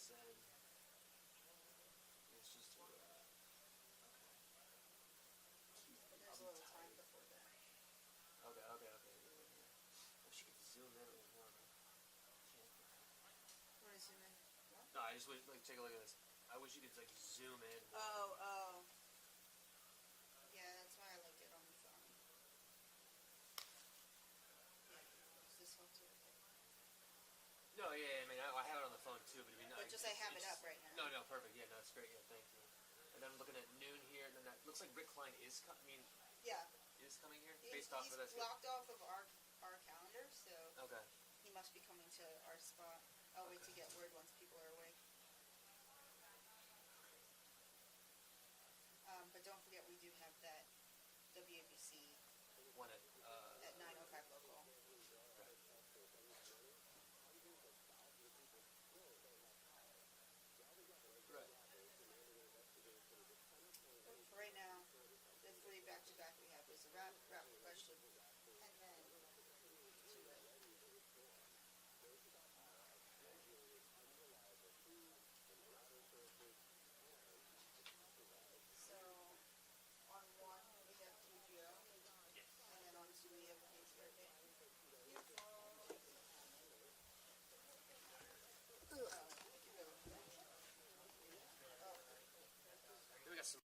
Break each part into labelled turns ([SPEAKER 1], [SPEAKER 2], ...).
[SPEAKER 1] send. It's just to,
[SPEAKER 2] There's a little time before that.
[SPEAKER 1] Okay. I wish you could zoom in a little more, man. Can't.
[SPEAKER 2] What is zoom in? What?
[SPEAKER 1] No, I just wish, like, take a look at this. I wish you could, like, zoom in more.
[SPEAKER 2] Oh. Yeah, that's why I like it on the phone. Yeah, does this help too? Okay.
[SPEAKER 1] No, yeah, I mean, I have it on the phone too, but I mean,
[SPEAKER 2] But just I have it up right now.
[SPEAKER 1] No, perfect. Yeah, no, that's great. Yeah, thank you. And then I'm looking at noon here, and then that looks like Rick Klein is
[SPEAKER 2] Yeah.
[SPEAKER 1] Is coming here
[SPEAKER 2] He's
[SPEAKER 1] off of that.
[SPEAKER 2] He's blocked off of our calendar, so
[SPEAKER 1] Okay.
[SPEAKER 2] he must be coming to our spot. I'll wait to get word once people are awake. But don't forget we do have that WABC
[SPEAKER 1] One
[SPEAKER 2] at 9:05 local.
[SPEAKER 1] Right. Right.
[SPEAKER 2] But for right now, the 3 back-to-back we have is a rap question, and then 2 So, on 1 we have TGO,
[SPEAKER 1] Yes.
[SPEAKER 2] and then on 2 we have KCRK.
[SPEAKER 1] We got some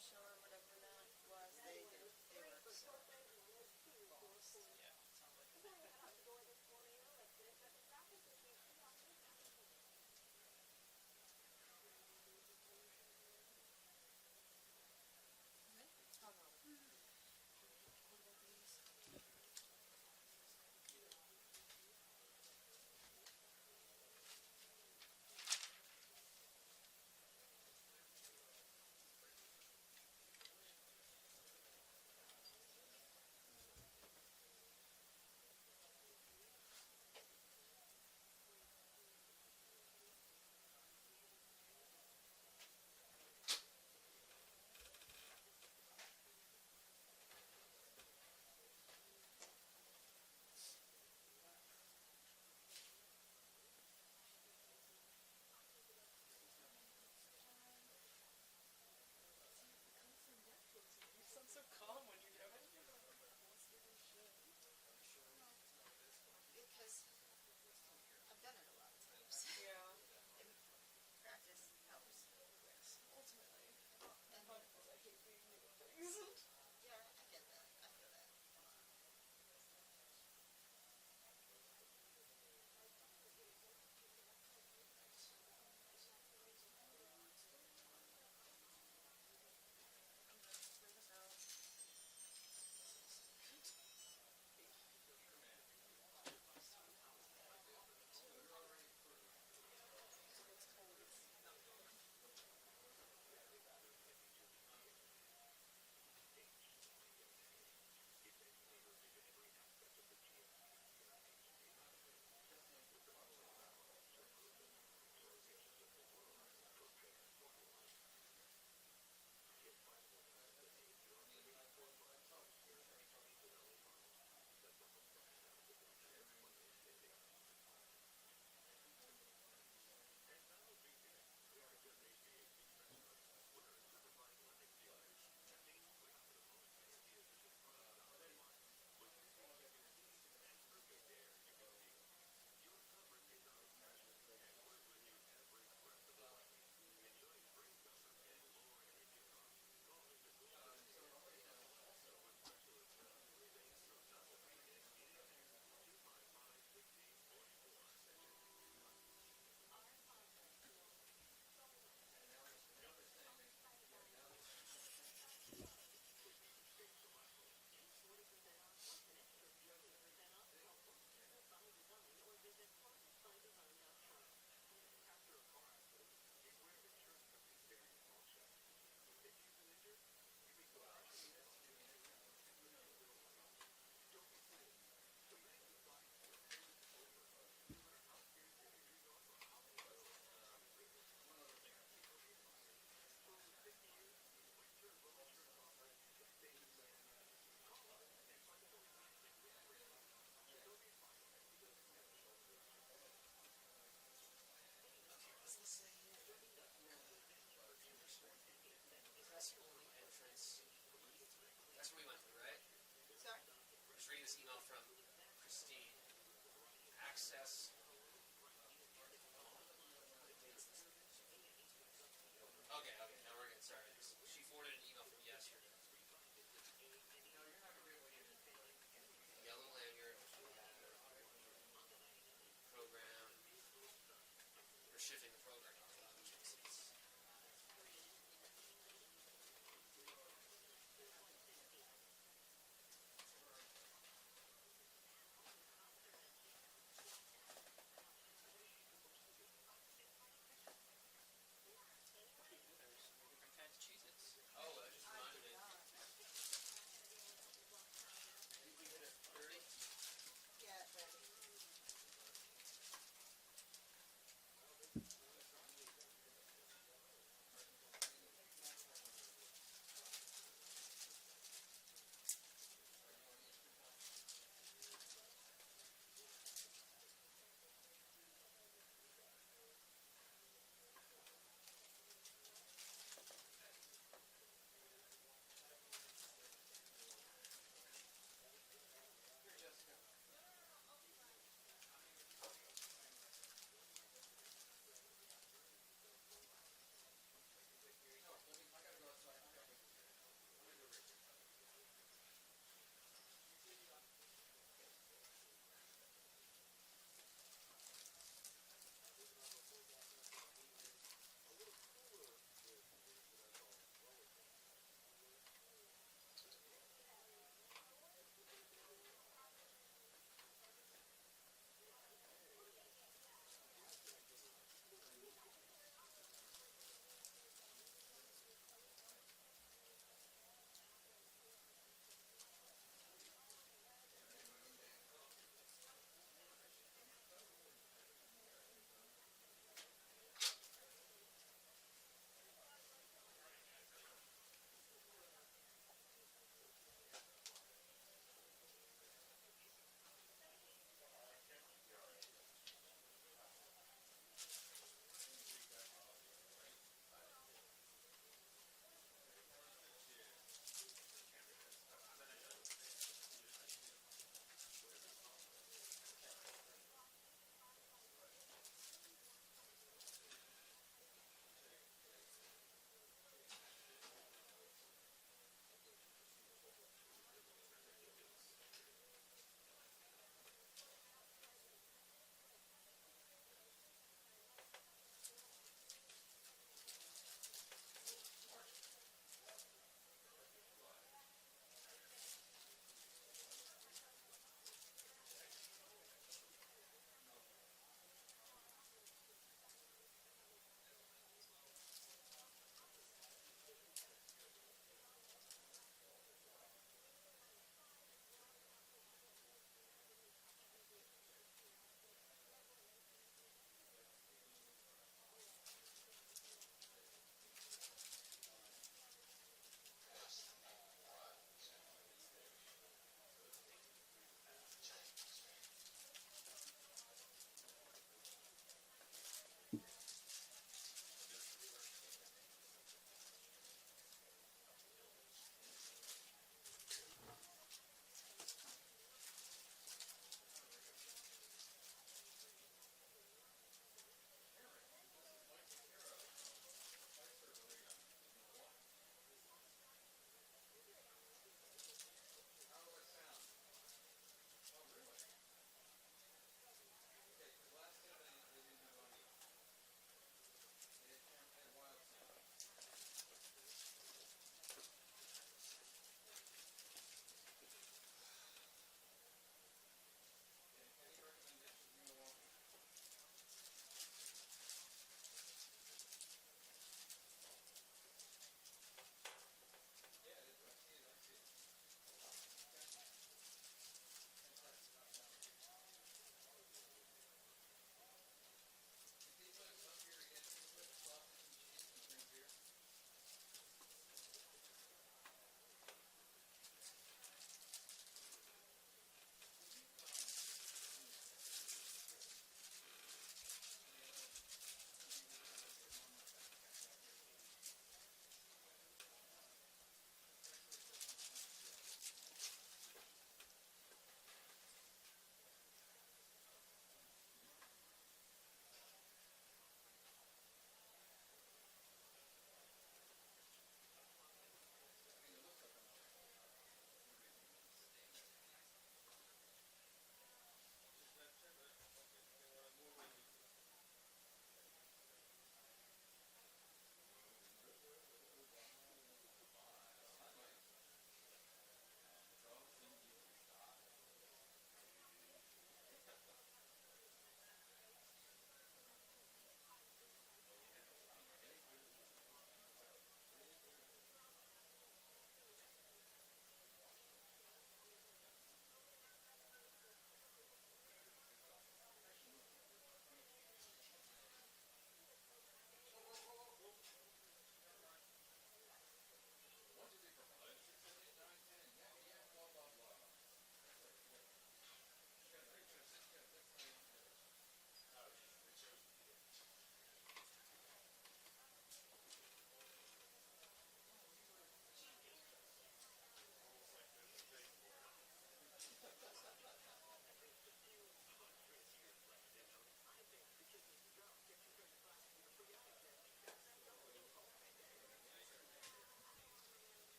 [SPEAKER 2] show or whatever that was, they were so lost.
[SPEAKER 1] Yeah, sounds like it.
[SPEAKER 2] Oh no. What about these?
[SPEAKER 1] You sound so calm when you do it.
[SPEAKER 2] Because I've done it a lot of times.
[SPEAKER 1] Yeah.
[SPEAKER 2] And practice helps.
[SPEAKER 1] Yes, ultimately.
[SPEAKER 2] And
[SPEAKER 1] Fun because I hate doing new things.
[SPEAKER 2] yeah, I get that. I feel that.
[SPEAKER 1] Bring this out. What's this say here? Press only entrance. That's where we went through, right?
[SPEAKER 2] Sorry?
[SPEAKER 1] Just reading this email from Christine. Access. Okay, now we're good. Sorry. She forwarded an email from yesterday. Yellow lanyard, which we have. Program. We're shifting the program off of which makes sense. There's so many different kinds of cheeses. Oh, that just reminded me. We hit at 30.
[SPEAKER 2] Yeah, but
[SPEAKER 1] Here, Jessica.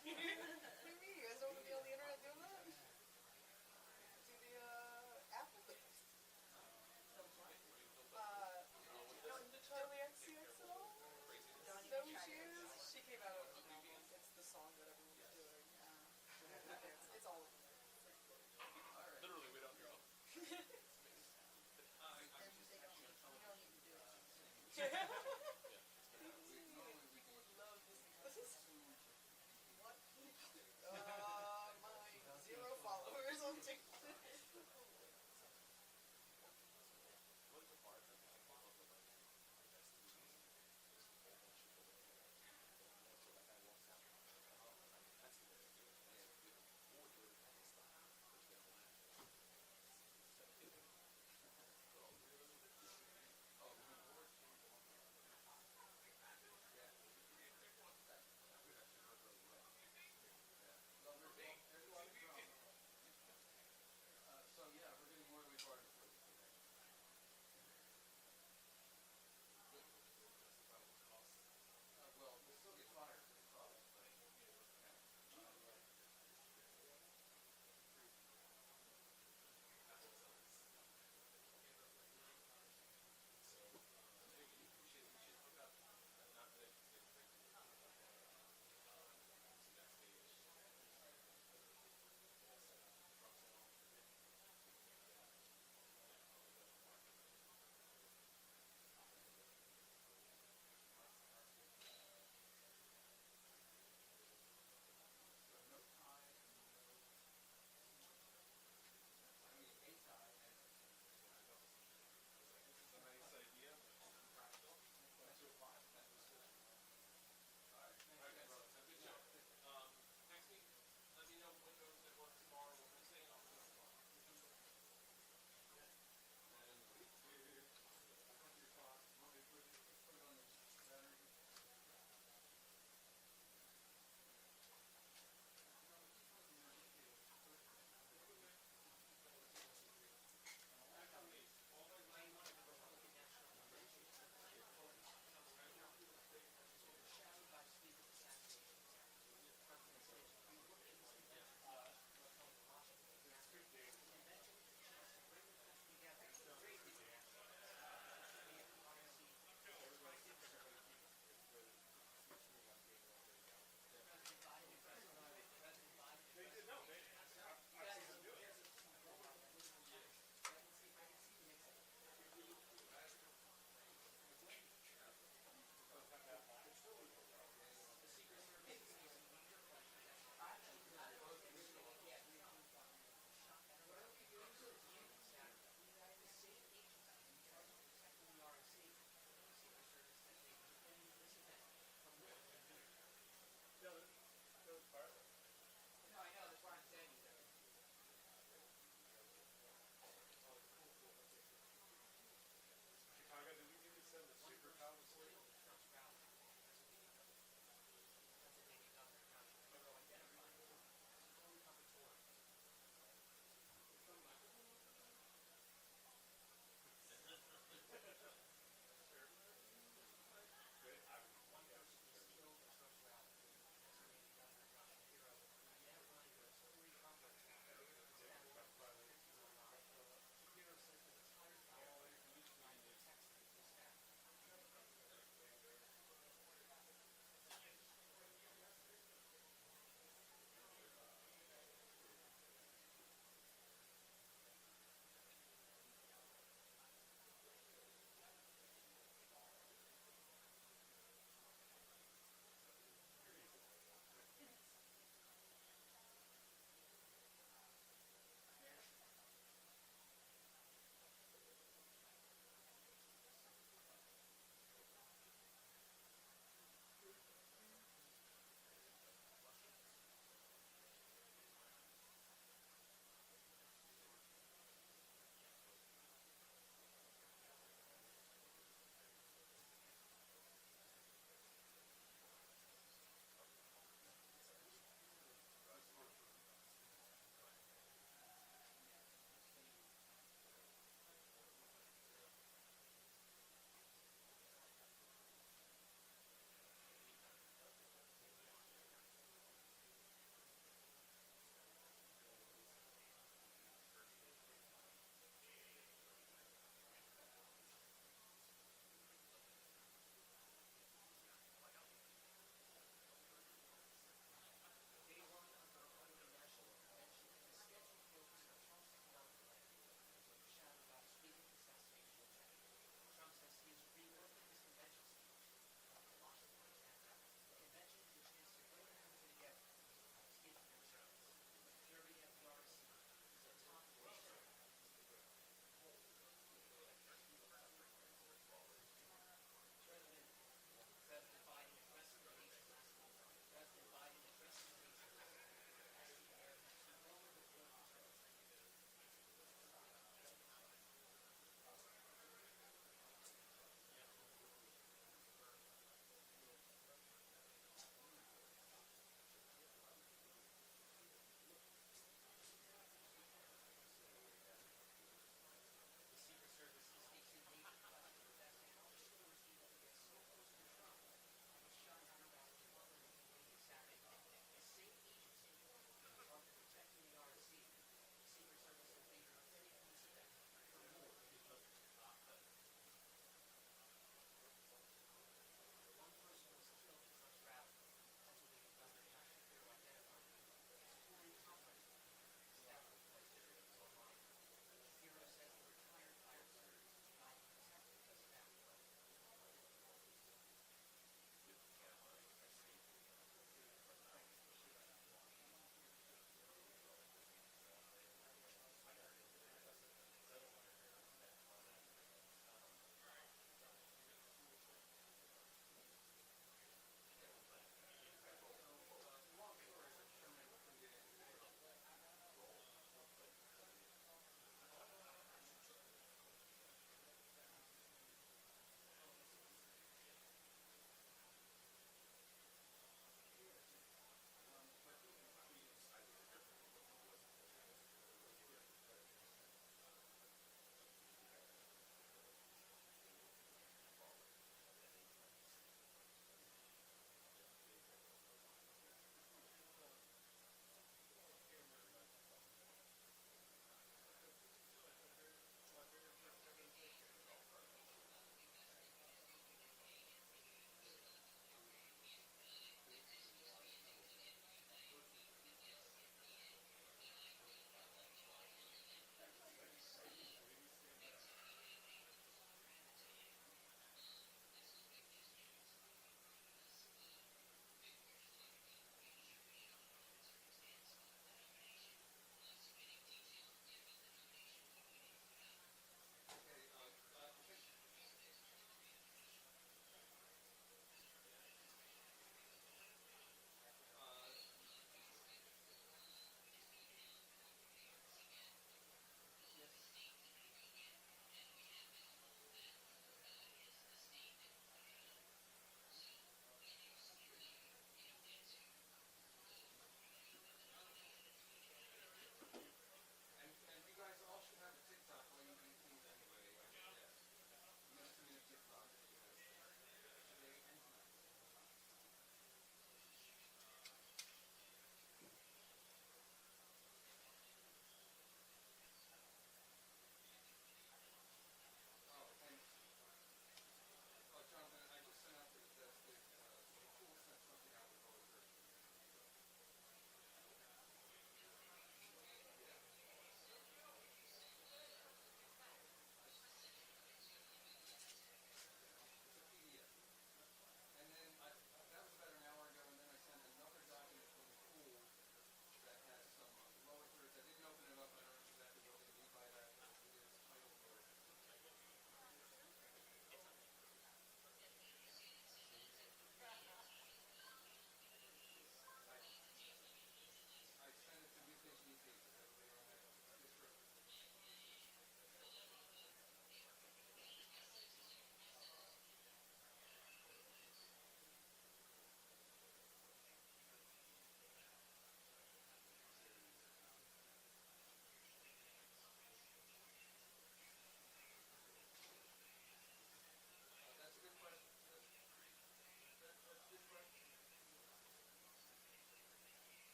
[SPEAKER 2] What do you mean? You guys don't want to be on the internet doing that? Do the Apple thing. Charlie XCX at all?
[SPEAKER 3] Don't
[SPEAKER 2] Know
[SPEAKER 3] even
[SPEAKER 2] who
[SPEAKER 3] try
[SPEAKER 2] she
[SPEAKER 3] to.
[SPEAKER 2] is? She came out with an album. It's the song that everyone's doing. It's all over there.
[SPEAKER 1] Literally, we don't know.
[SPEAKER 3] Then they don't, you don't need to do it.
[SPEAKER 2] People would love listening to this. What?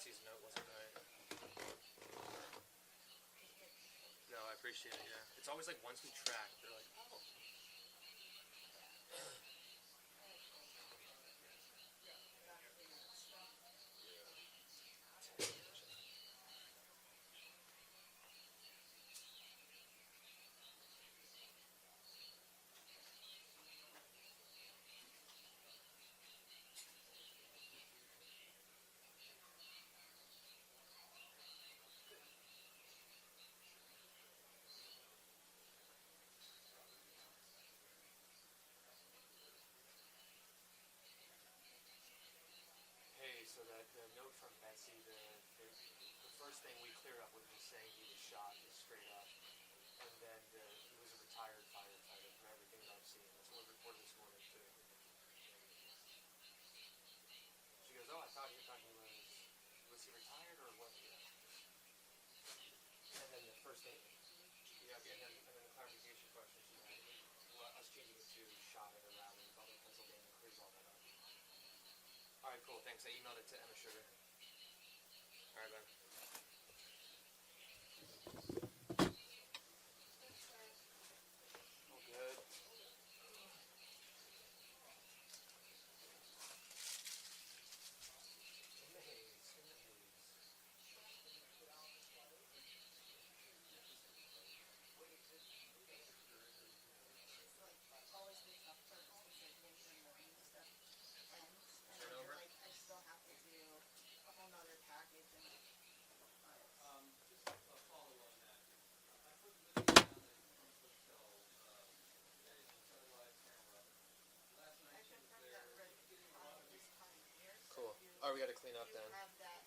[SPEAKER 1] Betsy's note wasn't right. No, I appreciate it, yeah. It's always like once we track, they're like, oh. Hey, so that the note from Betsy, the first thing we cleared up was just saying he was shot just straight up, and then he was a retired firefighter from everything that I've seen. That's what we reported this morning too. She goes, oh, I thought he was he retired or what? And then the first thing, yeah, and then the clarification question she had, us changing it to shot at a rally in Butler, Pennsylvania clears all that up. All right, cool. Thanks. I emailed it to Emma Sugar. All right, man. All good. In the haze. In the haze.
[SPEAKER 3] It's like always good stuff first because like when the new stuff ends and then
[SPEAKER 1] Turnover?
[SPEAKER 3] like I still have to do a whole nother package and
[SPEAKER 4] Just a follow on that. I put the video down that from Hotel satellite camera. Last night
[SPEAKER 3] I
[SPEAKER 4] she was
[SPEAKER 3] confirmed
[SPEAKER 4] there.
[SPEAKER 3] that Rick
[SPEAKER 4] She was getting a lot of
[SPEAKER 3] is coming here. So
[SPEAKER 1] Cool.
[SPEAKER 3] you,
[SPEAKER 1] All right, we got to clean up
[SPEAKER 3] you
[SPEAKER 1] then.
[SPEAKER 3] have that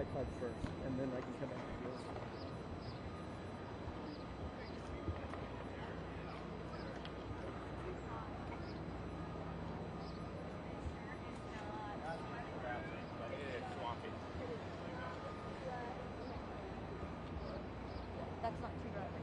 [SPEAKER 5] iPod first, and then I can come back to yours.
[SPEAKER 3] That's not too bad.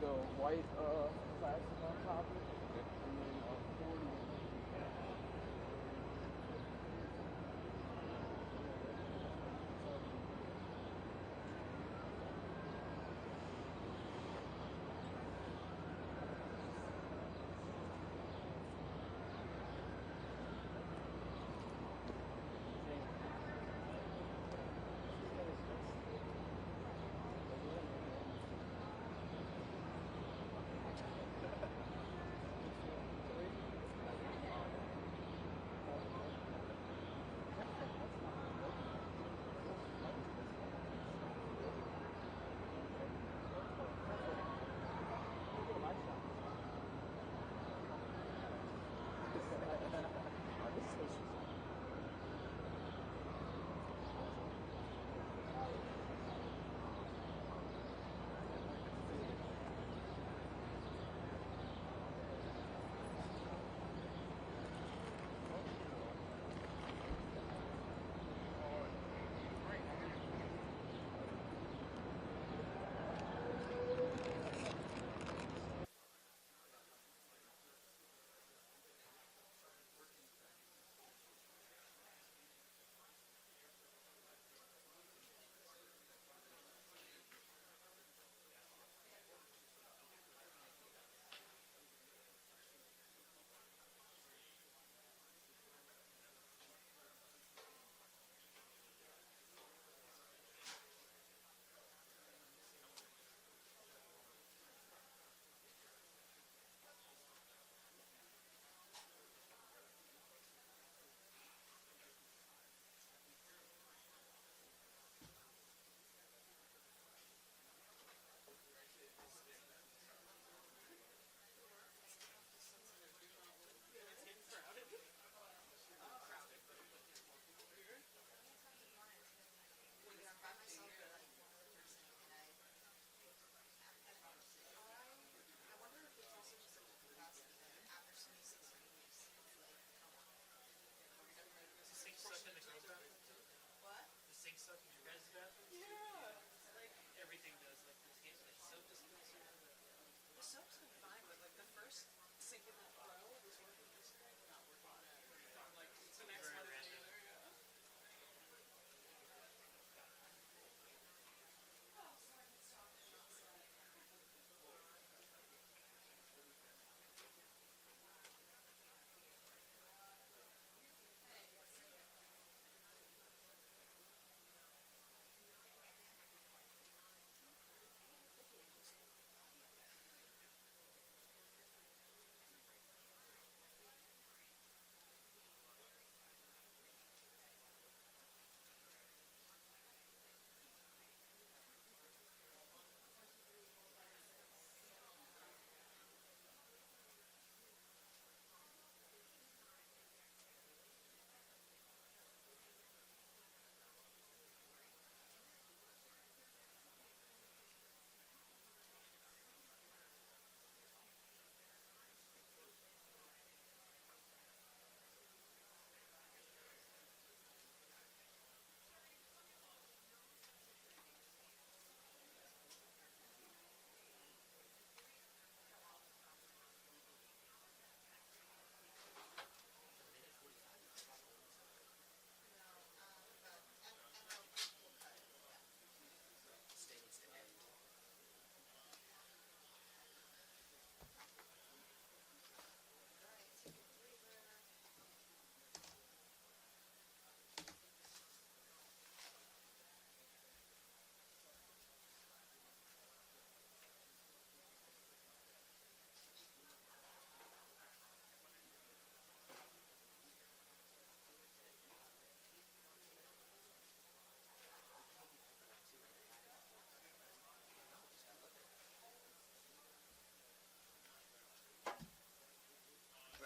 [SPEAKER 5] the white plastic on top of it, and then 40.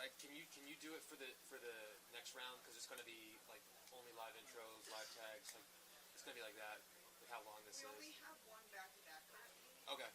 [SPEAKER 1] Like, can you do it for the next round? Because it's gonna be like only live intros, live tags. Like it's gonna be like that. With how long this
[SPEAKER 2] We only
[SPEAKER 1] is.
[SPEAKER 2] have one back-to-back currently.
[SPEAKER 1] Okay.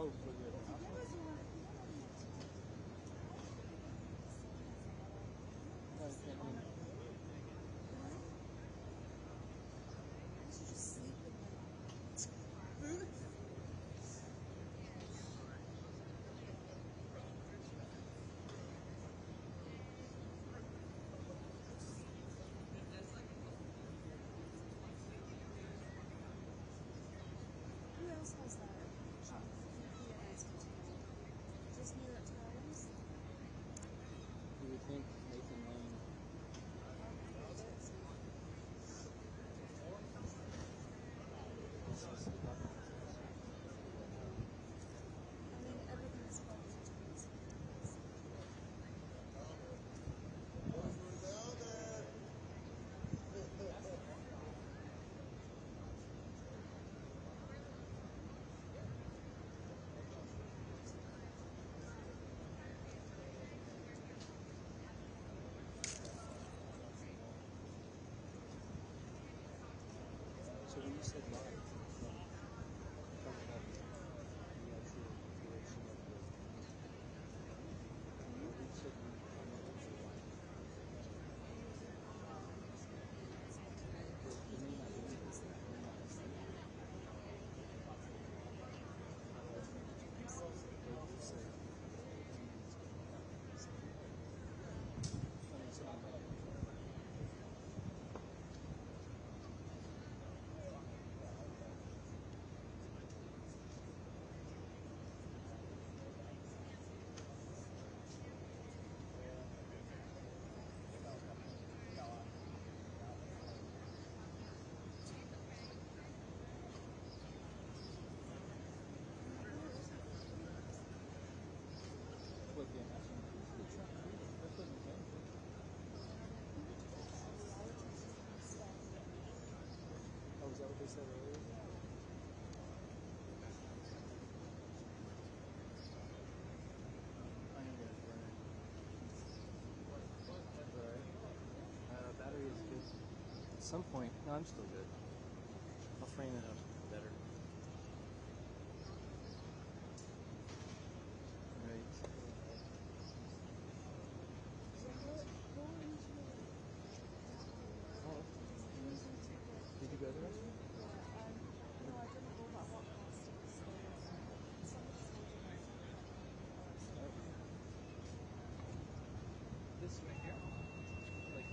[SPEAKER 5] Oh, for the hospital?
[SPEAKER 3] Who else has that? Just New York Times?
[SPEAKER 5] You would think Nathan Lane.
[SPEAKER 3] I mean, everything's about
[SPEAKER 5] So when you said live, talking about the actual duration of the you said you live. The may not be what the national that's what I'm saying. Oh, is that what they said earlier? I am gonna burn it. Alright. Battery is good. At some point, no, I'm still good. I'll frame it up better. Right. Oh, did you go there?
[SPEAKER 3] no, I didn't know about what cost it was.
[SPEAKER 5] This right here? Like,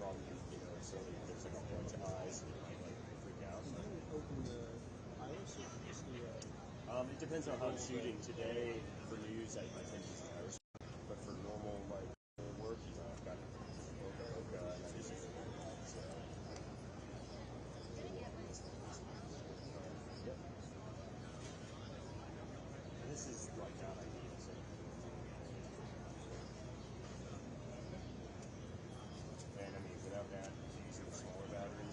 [SPEAKER 6] on, so there's like a bunch of eyes and freak out.
[SPEAKER 5] Open the iris or just the
[SPEAKER 6] It depends on how I'm shooting. Today, for news, I tend to use the iris. But for normal, like, work, I've got Oka, and I just use it like that, so. Yep. And this is, like, not ideal, so. And, I mean, without that, using a smaller battery,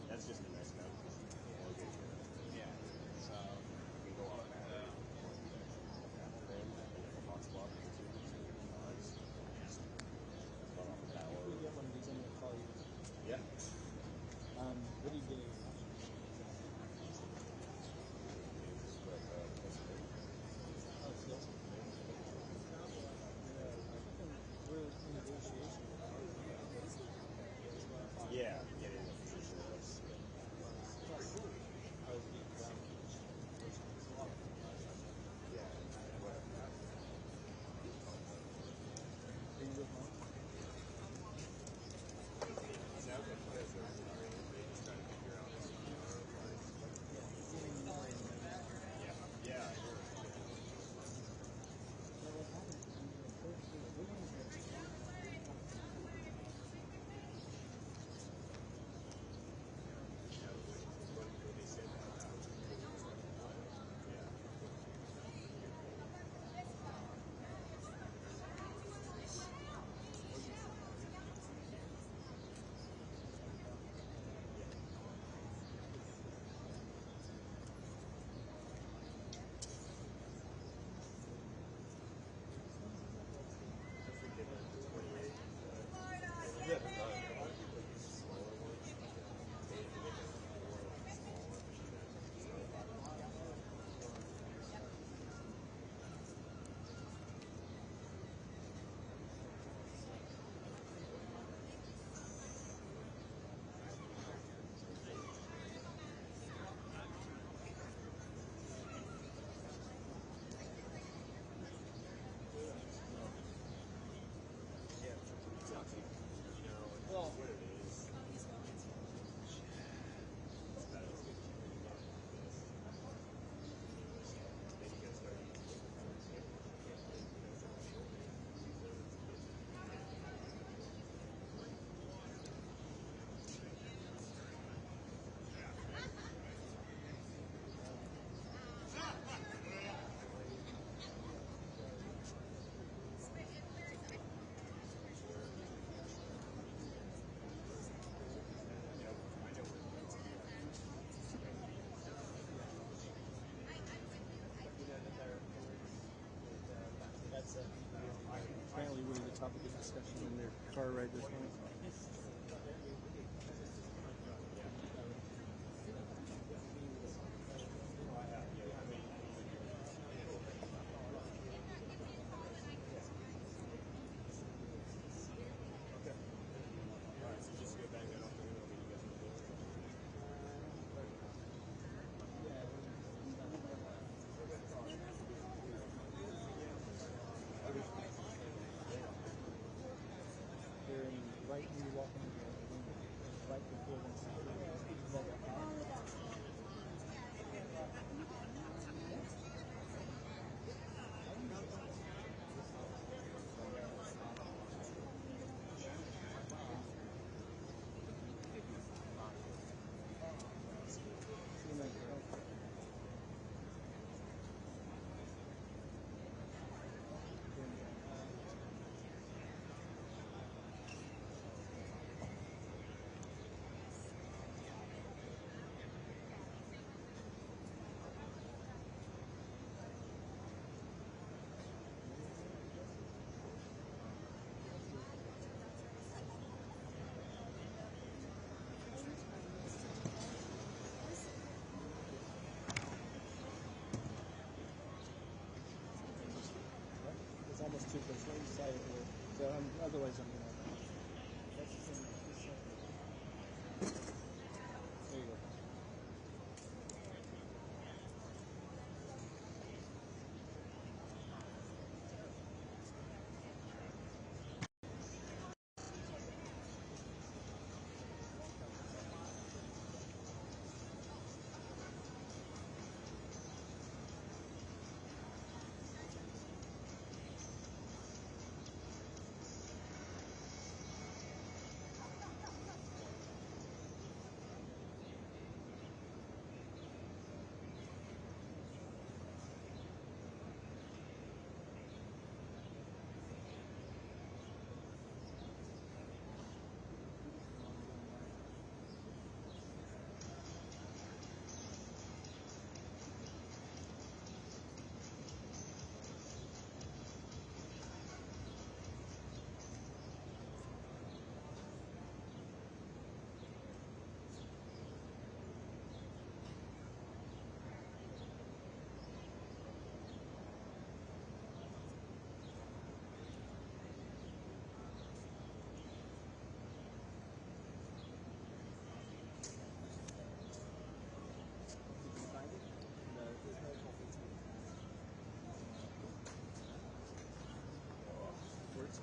[SPEAKER 6] that's just a nice note. Yeah. So, we can go off battery. And then a hotspot, just run off the power.
[SPEAKER 5] you get one of these, I'm gonna call you.
[SPEAKER 6] Yeah.
[SPEAKER 5] What do you get? Oh, still? We're in negotiation.
[SPEAKER 6] Yeah, getting a position that's
[SPEAKER 5] I was getting down.
[SPEAKER 6] yeah.
[SPEAKER 5] Are you with mom?
[SPEAKER 6] Yeah.
[SPEAKER 5] Well, that's apparently really the topic of discussion in their car ride this morning. They're in right when you walk into the room, right before the It's almost too close. So decided to, so otherwise I'm gonna. That's the same. There you go.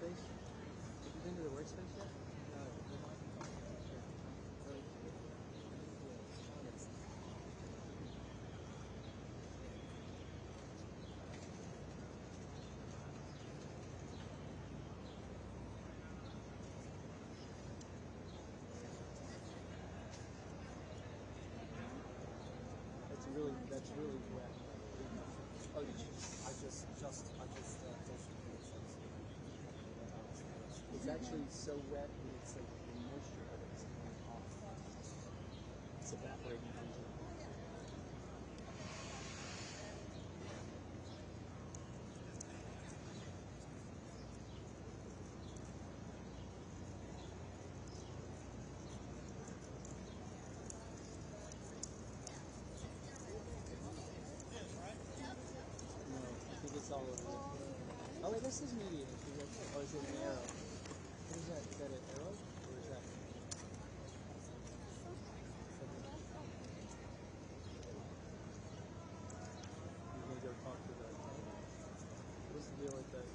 [SPEAKER 5] workspace? Have you been to the workspace yet? No. That's really wet. Oh, did you?
[SPEAKER 6] I just
[SPEAKER 5] It's actually so wet that it's like the moisture of it is coming off. It's evaporating onto it. No, I think it's all over. Oh wait, this is medium. Oh, is it an arrow? What is that? Is that an arrow? Or is that... You're gonna go talk to the... What's the deal with that?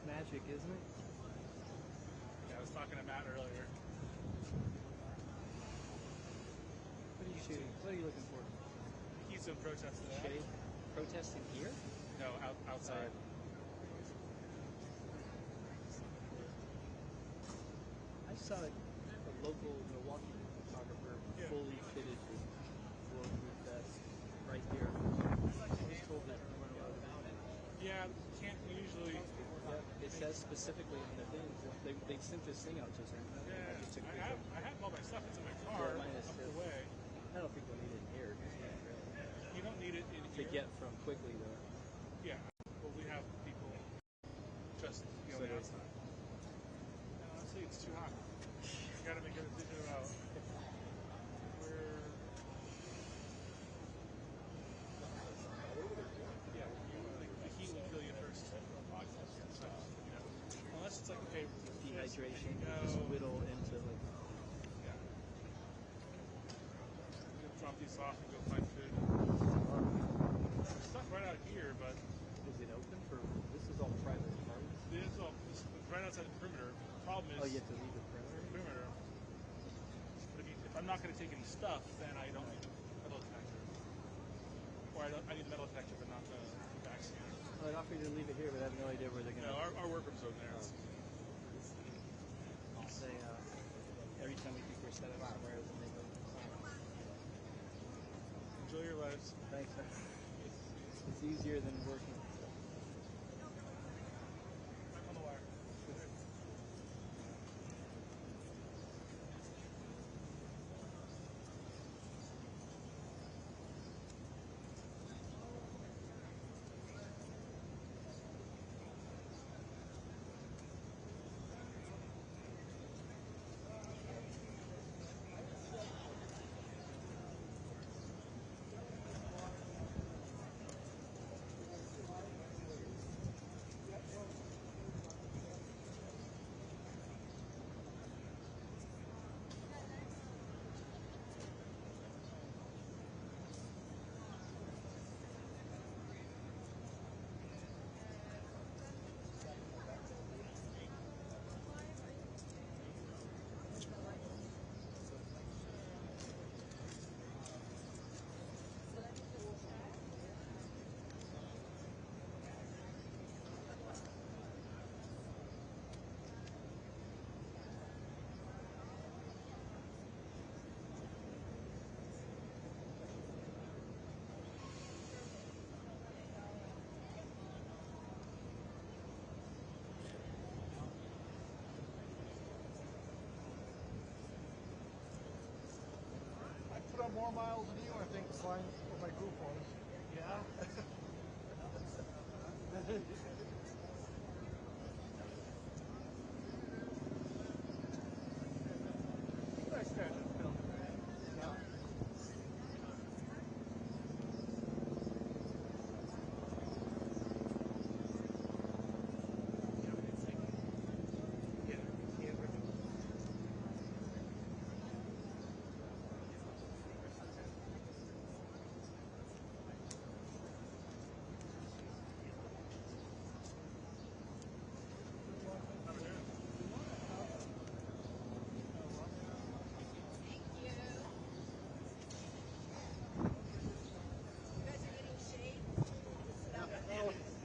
[SPEAKER 5] Magic, isn't it?
[SPEAKER 7] Yeah, I was talking to Matt earlier.
[SPEAKER 5] What are you shooting? What are you looking for?
[SPEAKER 7] Keystone protest today.
[SPEAKER 5] Shade? Protesting here?
[SPEAKER 7] No, outside.
[SPEAKER 5] I saw a local Milwaukee photographer fully fitted with bulletproof vest right here. I was told that you weren't allowed to do that.
[SPEAKER 7] Yeah, can't usually.
[SPEAKER 5] Yeah, it says specifically on the thing. They sent this thing out just now.
[SPEAKER 7] Yeah,
[SPEAKER 5] I just took a
[SPEAKER 7] I
[SPEAKER 5] picture.
[SPEAKER 7] have all my stuff. It's in my car
[SPEAKER 5] Yeah, mine is
[SPEAKER 7] up
[SPEAKER 5] too.
[SPEAKER 7] the way.
[SPEAKER 5] I don't think we'll need it in here.
[SPEAKER 7] You don't need it in
[SPEAKER 5] To
[SPEAKER 7] here.
[SPEAKER 5] get from quickly though.
[SPEAKER 7] Yeah. Well, we have people just on the outside. No, honestly, it's too hot. You got to make a decision about where. Yeah, the heat will kill you first. So, unless it's like okay,
[SPEAKER 5] Dehydration,
[SPEAKER 7] no.
[SPEAKER 5] just whittle into like.
[SPEAKER 7] Yeah. I'm gonna drop these off and go find food. There's stuff right out here, but
[SPEAKER 5] Is it open for? This is all private parties.
[SPEAKER 7] this is right outside the perimeter. The problem is
[SPEAKER 5] Oh, you have to leave the perimeter.
[SPEAKER 7] perimeter. But if I'm not going to take any stuff, then I don't need a metal detector. Or I need a metal detector, but not the vaccine.
[SPEAKER 5] Well, I'd offer you to leave it here, but I have no idea where they're
[SPEAKER 7] No,
[SPEAKER 5] gonna.
[SPEAKER 7] our workroom's over there.
[SPEAKER 5] I'll say every time we think we're set up somewhere, then they go.
[SPEAKER 7] Enjoy your lives.
[SPEAKER 5] Thanks. It's easier than working.
[SPEAKER 7] I'm on the wire.
[SPEAKER 8] more miles than you, I think, flying with my group on it. Yeah? Nice catch, Phil. Yeah.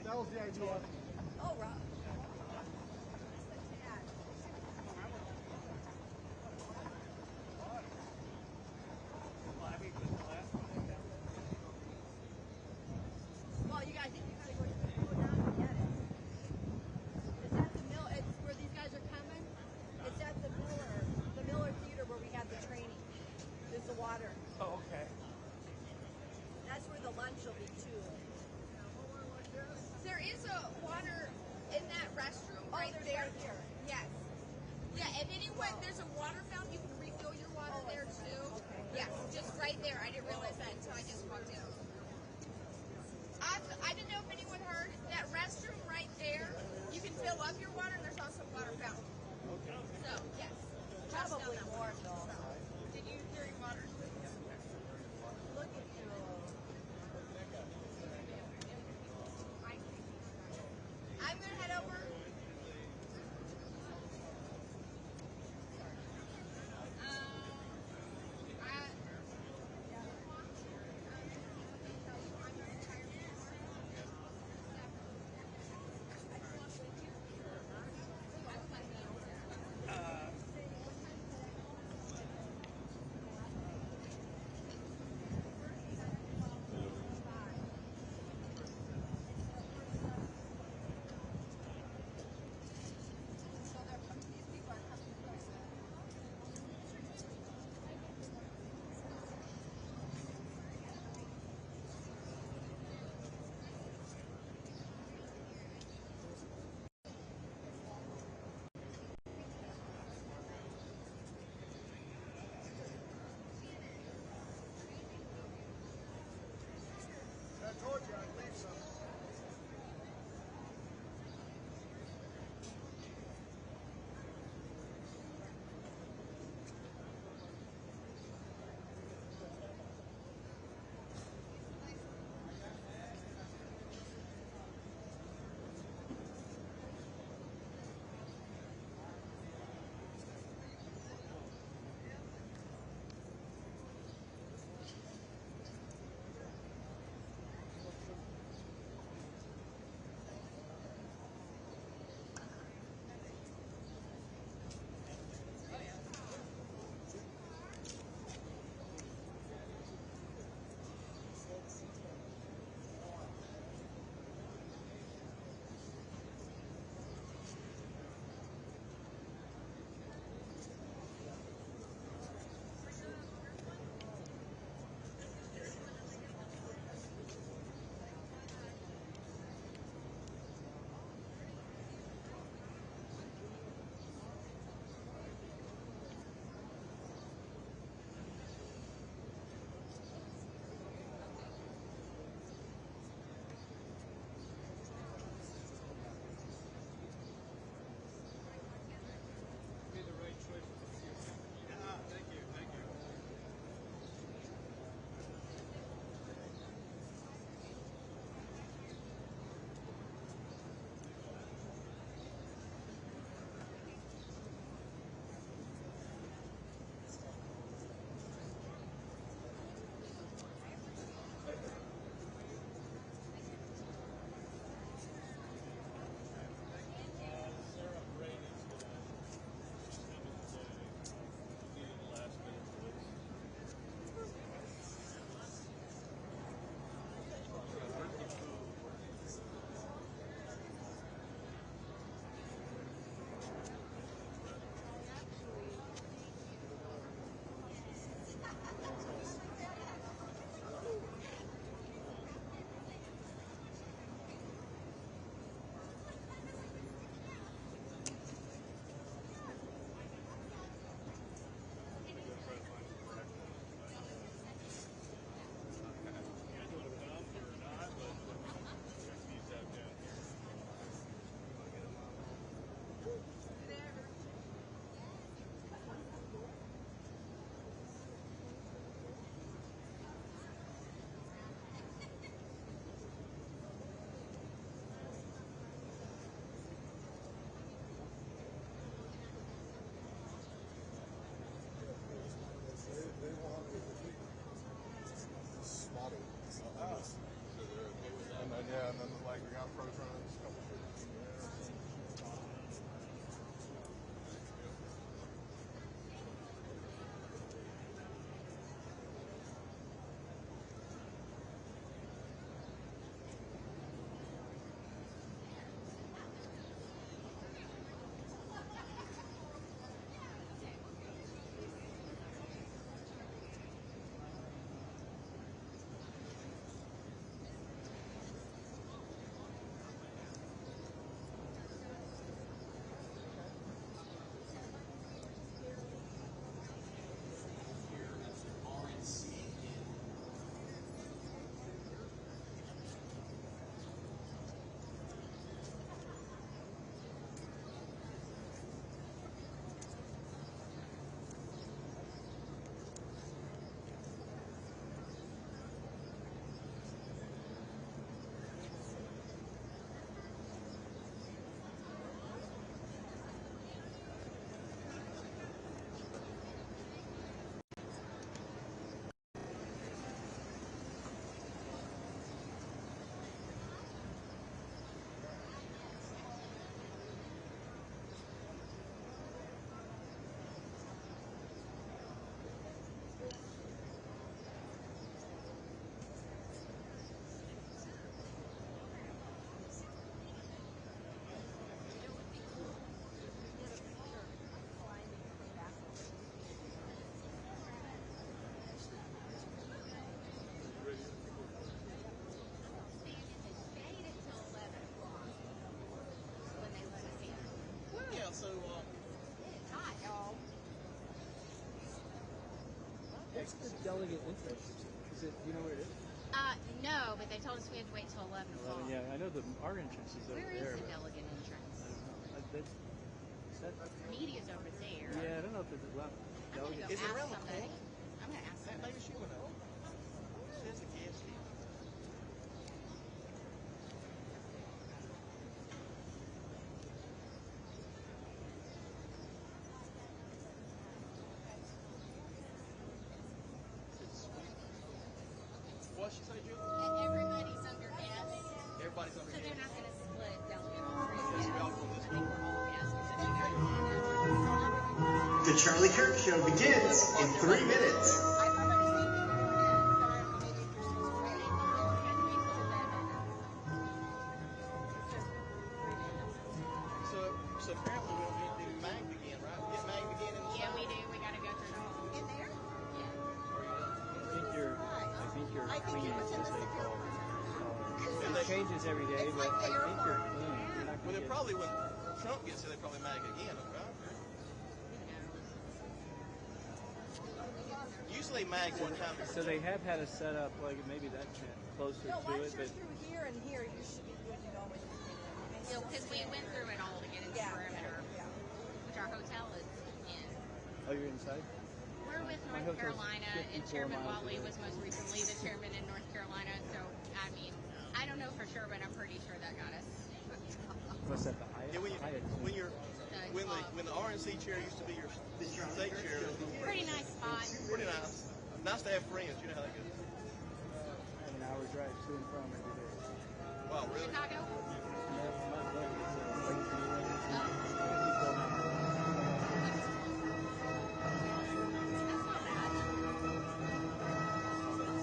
[SPEAKER 8] That was the idea.
[SPEAKER 3] Oh, Rob. Well, you guys, think you gotta go down and get it. It's at the mill. It's where these guys are coming. It's at the Miller Theater where we have the training. There's the water.
[SPEAKER 8] Oh, okay.
[SPEAKER 3] That's where the lunch will be too.
[SPEAKER 9] There is a water in that restroom right
[SPEAKER 3] there's
[SPEAKER 9] there.
[SPEAKER 3] right here.
[SPEAKER 9] Yes. Yeah, and anyone, there's a water fountain. You can refill your water there too. Yes, just right there. I didn't realize that until I just walked in. I didn't know if anyone heard that restroom right there. You can fill up your water, and there's also a water fountain. So yes, just down
[SPEAKER 3] Probably
[SPEAKER 9] that way.
[SPEAKER 3] more though.
[SPEAKER 9] Did you hear your water?
[SPEAKER 3] Look at you.
[SPEAKER 9] I'm gonna head over.
[SPEAKER 5] Where's the delegate entrance? Is it? Do you know where it is?
[SPEAKER 9] No, but they told us we had to wait till 11 o'clock.
[SPEAKER 5] Yeah, I know our entrance is over
[SPEAKER 9] Where
[SPEAKER 5] there.
[SPEAKER 9] is the delegate entrance?
[SPEAKER 5] I don't know. Is that?
[SPEAKER 9] Media's over there.
[SPEAKER 5] Yeah, I don't know if it's well.
[SPEAKER 9] I'm gonna go
[SPEAKER 5] Delegate.
[SPEAKER 9] ask somebody. I'm gonna ask somebody.
[SPEAKER 4] Maybe she would know. It says a gas station. What she say, Julie?
[SPEAKER 9] Everybody's under gas,
[SPEAKER 4] Everybody's under
[SPEAKER 9] so they're
[SPEAKER 4] gas.
[SPEAKER 9] not gonna split delegate on
[SPEAKER 4] Yes, we all go this way.
[SPEAKER 10] The Charlie Kirk Show begins in 3 minutes.
[SPEAKER 4] So apparently we don't need to do magged again, right? Get magged again in the
[SPEAKER 9] Yeah, we do. We gotta go through the whole.
[SPEAKER 2] In there?
[SPEAKER 5] I think you're clean, as they call it. It changes every day,
[SPEAKER 2] It's
[SPEAKER 5] but
[SPEAKER 2] like
[SPEAKER 5] I
[SPEAKER 2] the
[SPEAKER 5] think you're
[SPEAKER 2] airport.
[SPEAKER 5] clean. You're not
[SPEAKER 4] Well,
[SPEAKER 5] gonna
[SPEAKER 4] they
[SPEAKER 5] get-
[SPEAKER 4] probably, when Trump gets there, they probably mag again, right? Usually they mag one time.
[SPEAKER 5] So they have had a setup like maybe that closer
[SPEAKER 3] No,
[SPEAKER 5] to
[SPEAKER 3] once
[SPEAKER 5] it,
[SPEAKER 3] you're
[SPEAKER 5] but
[SPEAKER 3] through here and here, you should be good to go when you get in.
[SPEAKER 9] Yeah, because we went through it all to get in the perimeter,
[SPEAKER 3] Yeah.
[SPEAKER 9] which our hotel is in.
[SPEAKER 5] oh, you're inside.
[SPEAKER 9] We're with
[SPEAKER 5] My
[SPEAKER 9] North
[SPEAKER 5] hotel's
[SPEAKER 9] Carolina,
[SPEAKER 5] 54
[SPEAKER 9] and Chairman
[SPEAKER 5] miles
[SPEAKER 9] Watley
[SPEAKER 5] away.
[SPEAKER 9] was most recently the chairman in North Carolina. So, I mean, I don't know for sure, but I'm pretty sure that got us.
[SPEAKER 5] What's that? The Hyatt?
[SPEAKER 4] Yeah,
[SPEAKER 5] Hyatt.
[SPEAKER 4] when the RNC chair used to be your state chair, it was
[SPEAKER 9] Pretty nice spot.
[SPEAKER 4] pretty nice. Nice to have friends. You know how that goes.
[SPEAKER 5] I have an hour drive to and from every day.
[SPEAKER 4] Wow, really?
[SPEAKER 9] Chicago.
[SPEAKER 5] My buddy, like,
[SPEAKER 9] That's not bad.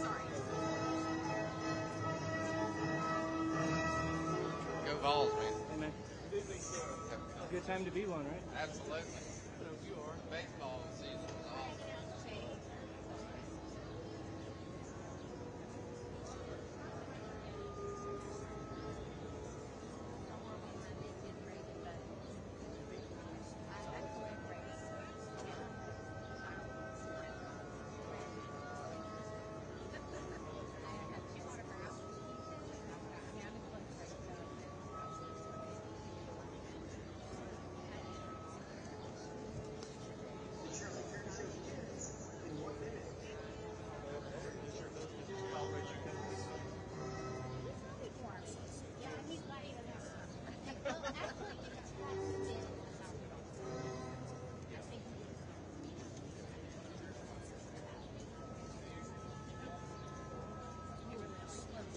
[SPEAKER 9] Sorry.
[SPEAKER 11] Go Vols, man.
[SPEAKER 5] hey man, good time to be one, right?
[SPEAKER 11] Absolutely. You are. Baseball season is awesome.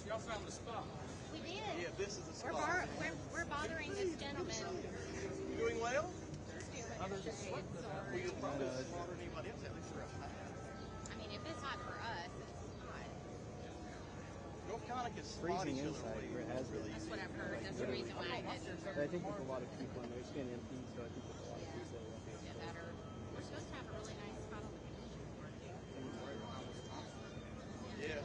[SPEAKER 7] Y'all found the spot.
[SPEAKER 9] We did.
[SPEAKER 4] Yeah, this is the
[SPEAKER 9] We're,
[SPEAKER 4] spot.
[SPEAKER 9] we're bothering this gentleman.
[SPEAKER 4] You doing well?
[SPEAKER 9] Others
[SPEAKER 4] Well, you're probably smarter than anybody else, at least for us.
[SPEAKER 9] I mean, if it's hot for us, it's hot.
[SPEAKER 4] North Carolina can spot
[SPEAKER 5] Freezing
[SPEAKER 4] each other
[SPEAKER 5] inside
[SPEAKER 4] really,
[SPEAKER 5] where it has
[SPEAKER 4] really
[SPEAKER 9] That's
[SPEAKER 4] easy.
[SPEAKER 9] what I've heard. That's the reason why I didn't
[SPEAKER 5] But I think there's a lot of people in there. It's getting empty, so I think there's a lot of people that won't be able
[SPEAKER 9] get
[SPEAKER 5] to.
[SPEAKER 9] better. We're supposed to have a really nice spot on the convention floor, too.
[SPEAKER 4] Yeah.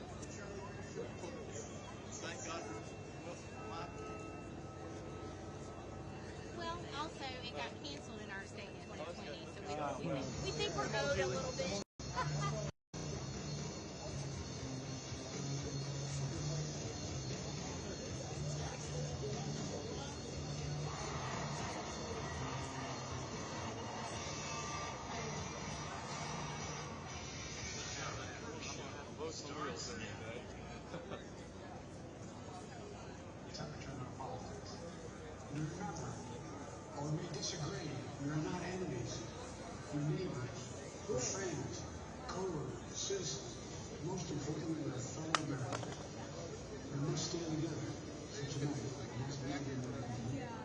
[SPEAKER 4] Thank God for Mike.
[SPEAKER 9] Well, also, it got canceled in our state in 2020, so we think we're owed a little bit.
[SPEAKER 12] Temperature of politics. And remember, while we may disagree, we are not enemies. We're neighbors, we're friends, co-workers, citizens, and most importantly, we're fellow Americans. We must stand together. So tonight, let's be together.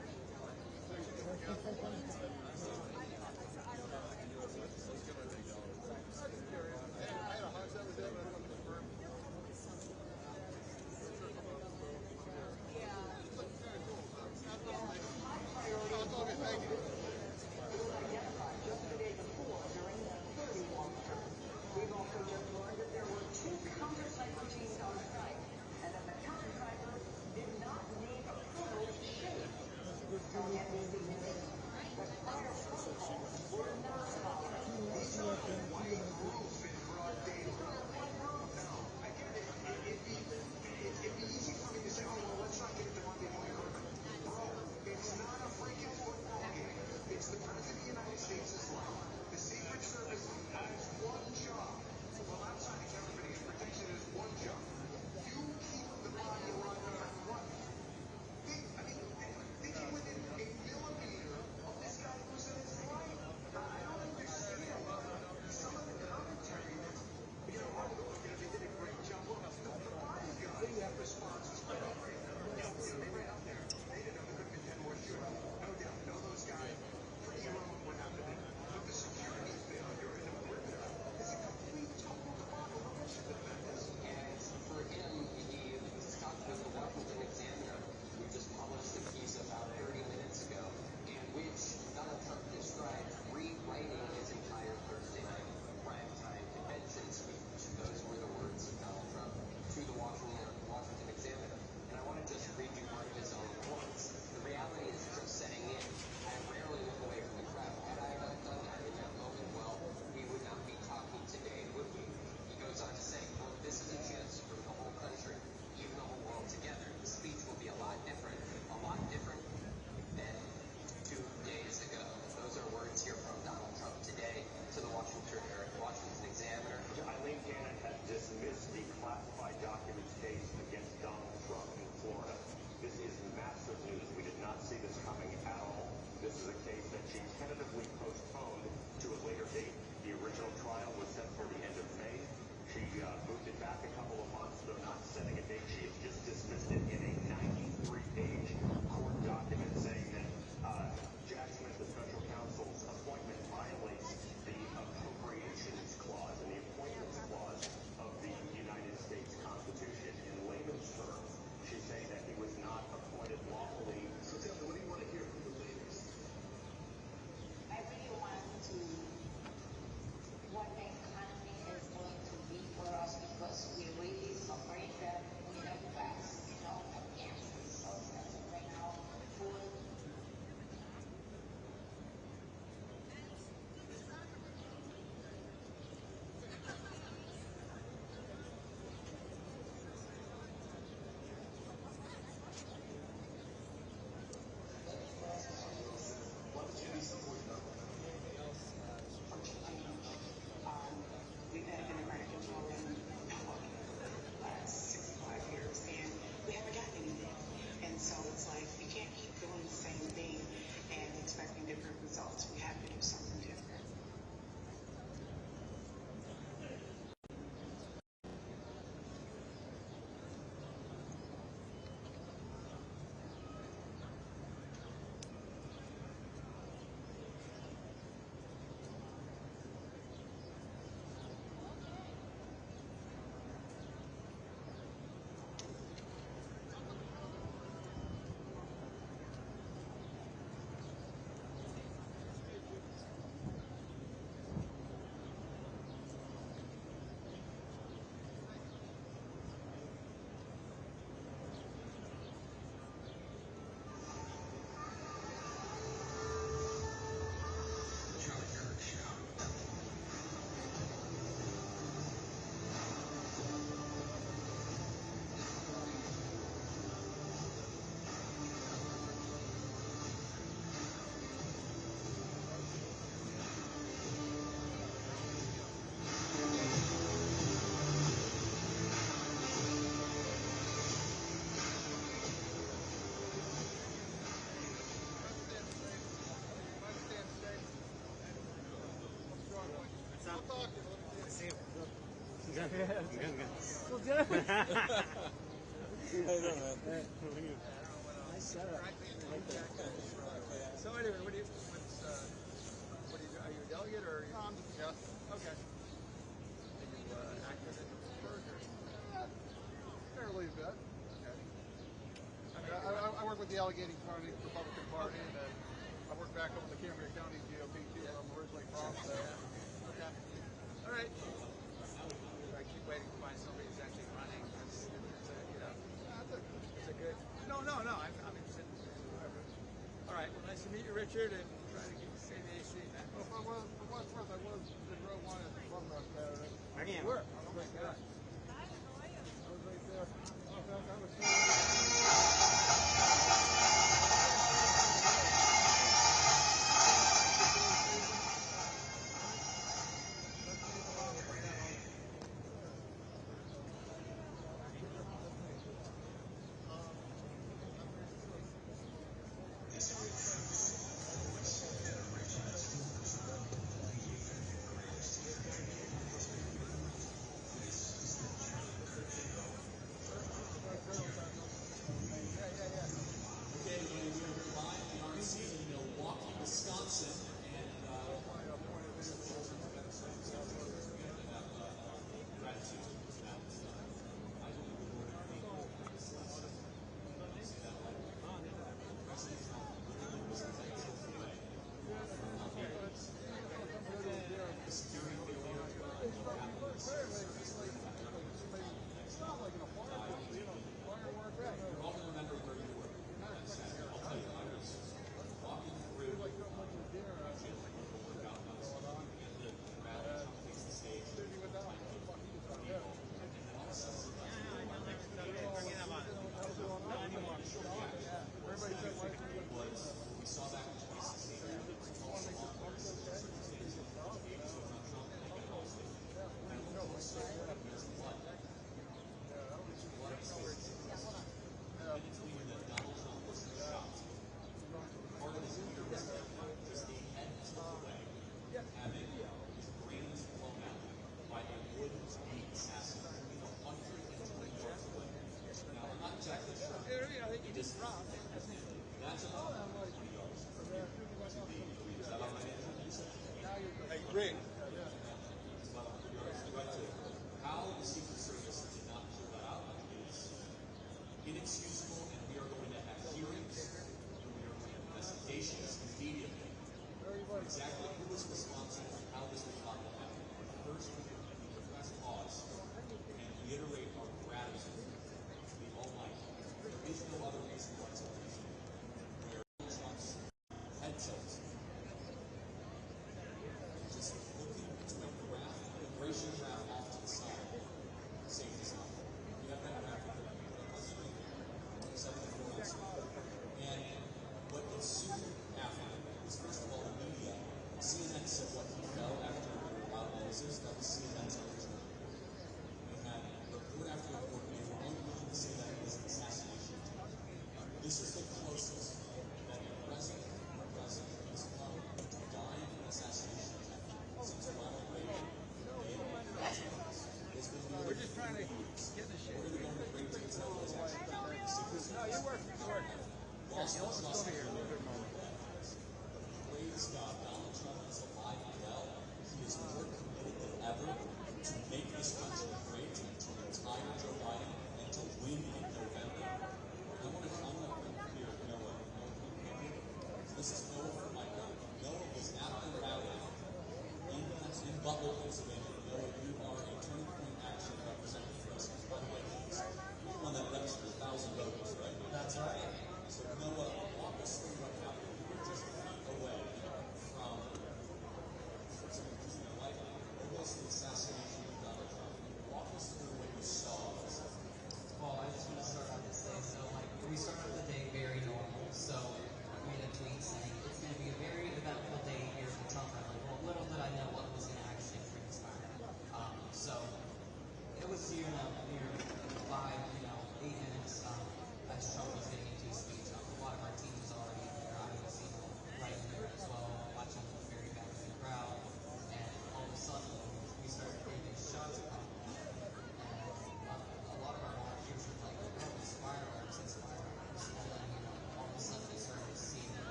[SPEAKER 13] back a couple of months, though not setting a date. She has just dismissed it in a 93-page court document saying that Jack Smith, the special counsel's appointment, violates the appropriations clause and the appointments clause of the United States Constitution. In layman's terms, she's saying that he was not appointed lawfully.
[SPEAKER 12] So tell me, what do you want to hear from the ladies?
[SPEAKER 14] I really want to what the economy is going to be for us because we really suffering that we have gas, gas is so expensive right now, food. We've had an Democratic control in Milwaukee the last 65 years, and we haven't gotten anything. And so it's like, we can't keep doing the same thing and expecting different results. We have to do something different.
[SPEAKER 5] Nice setup.
[SPEAKER 11] So anyway, what do you do? Are you a delegate or? Yeah. Okay. Are you active in the work or?
[SPEAKER 8] Fairly bit.
[SPEAKER 11] Okay.
[SPEAKER 8] I mean, I work with the Allegheny County Republican Party, and then I work back over the Cambria County GOP too, where I'm originally from. So,
[SPEAKER 11] Okay. All right. I keep waiting to find somebody who's actually running. It's a good. No. I'm interested. All right. Well, nice to meet you, Richard, and try to get say the AC then.
[SPEAKER 8] well, for what's worth, I was in row one at the Clubhouse Saturday.
[SPEAKER 11] You were. Oh my God.
[SPEAKER 8] I was right there. I was rigged.
[SPEAKER 15] How the Secret Service did not pull that out is inexcusable, and we are going to have hearings, and we are going to have investigations immediately for exactly who was responsible and how this debacle happened. But first, we press pause and reiterate our gratitude to the Almighty. There is no other reason why it's a reason where Trump's head tilt just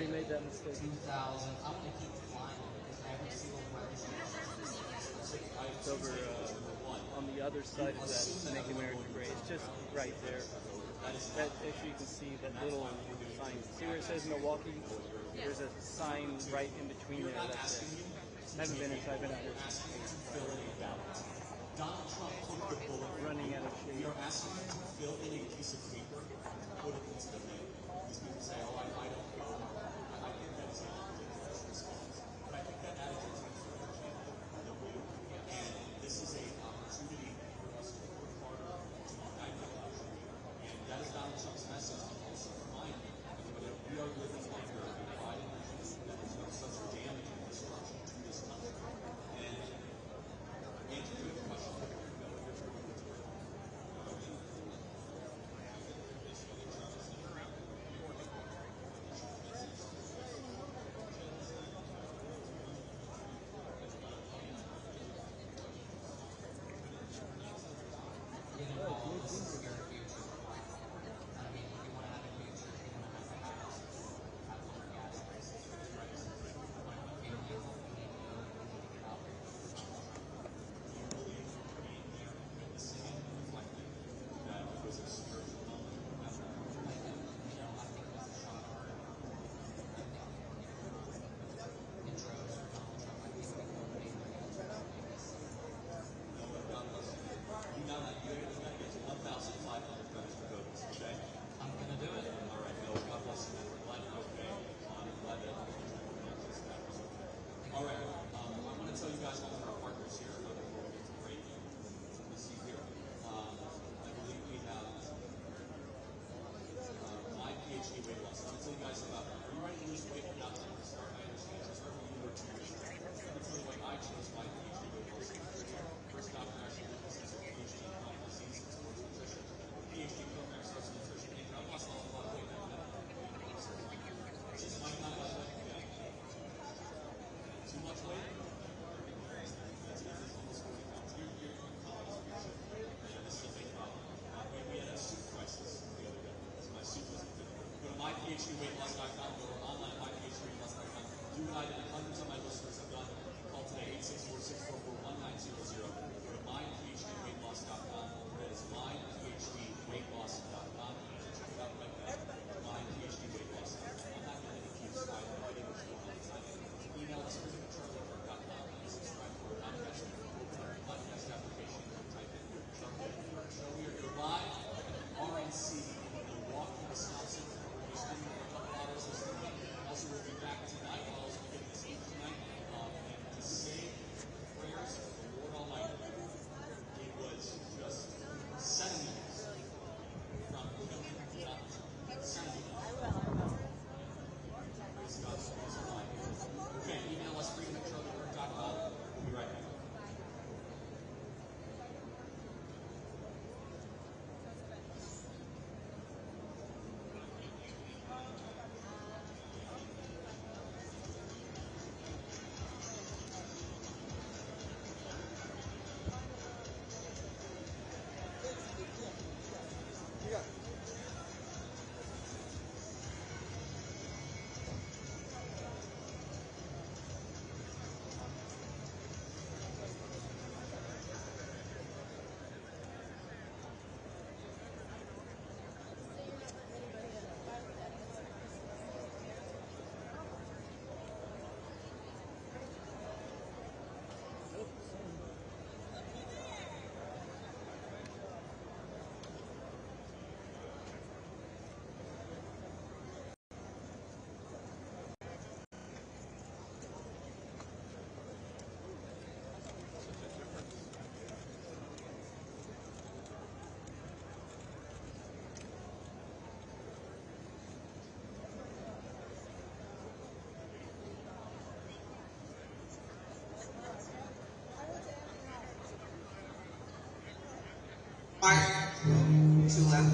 [SPEAKER 5] already made that mistake.
[SPEAKER 15] 2,000. I'm going to keep flying because every single person
[SPEAKER 5] It's over on the other side of that Make America Great. It's just right there. That, if you can see that little sign. See where it says Milwaukee? There's a sign right in between there. That's it. I haven't been inside, I've been out here.
[SPEAKER 15] Donald Trump took the bullet.
[SPEAKER 5] Running out of shade.
[SPEAKER 15] We are asking you to fill in a piece of paper and put it into the mail. These people say, oh, I don't know. I think that's a response. But I think that attitude is and this is an opportunity for us to work harder to unite the country. And that is Donald Trump's message. And also remind you that we are living under a divided regime that has done such damage and destruction to this country. And Andrew, you have a question? myphd.com, go to online myphd.com. You and I did hundreds of my listeners have done. Call today, 864-644-1900. Go to myphd.com. That is myphd.com. Check it out right there. myphd.com. I'm not going to keep fighting what's going on inside. Email us, charlie.com, and subscribe to our podcast. Open our podcast application and type in Charlie. So we are here live at the RNC in Milwaukee, Wisconsin. We're spending a couple hours this evening. Also, we'll be back tonight. I'll also be getting to sleep tonight. And to say prayers of the Lord Almighty. It was just centimeters from killing Donald Trump. Centimeters. Praise God, so he's alive. Okay, email us freedom@charliekirk.com. We'll be right back.
[SPEAKER 10] To left.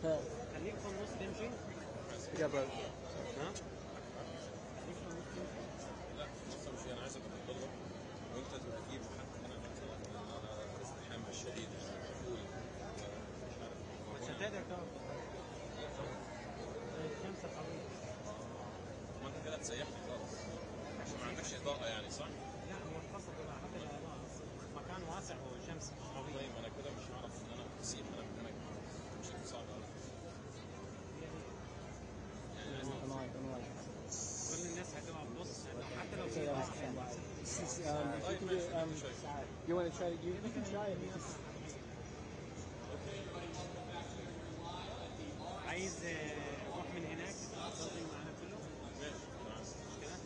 [SPEAKER 5] خليك في النص تمشي. Yeah, but ها؟
[SPEAKER 6] لا بص مش انا عايز ابقى مطلق وانت تبقى تجيب حتى انا مثلا على الازدحام الشديد اقول
[SPEAKER 5] مش هتقدر تقف. الشمس قوية.
[SPEAKER 6] ما انت كده هتسيحني خالص عشان ما عندكش اضاءه يعني صح؟
[SPEAKER 5] لا هو القصد كده حتى الإضاءة مكان واسع والشمس قوية.
[SPEAKER 6] طيب انا كده مش هعرف ان انا اسيح انا من هناك مش صعب قوي
[SPEAKER 5] كل الناس هتبقى تبص حتى لو
[SPEAKER 8] You want to try to? You can try it.
[SPEAKER 5] عايز روح من هناك تصلي معانا كله؟ ماشي كده؟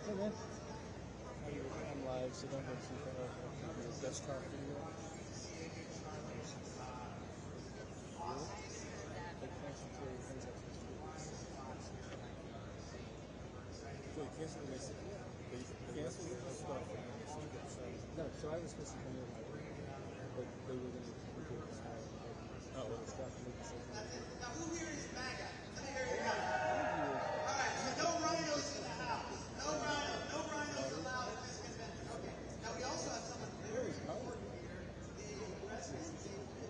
[SPEAKER 8] Hey man. I'm live, so don't go too far. The desktop video. No, so I was supposed to come in, but they were going to do it. Oh, well, stuff to make the same.
[SPEAKER 11] Now, who here is MAGA? Let me hear your hand. All right, so no rhinos in the house. No rhinos allowed in this convention. Okay. Now, we also have someone very important here. The president.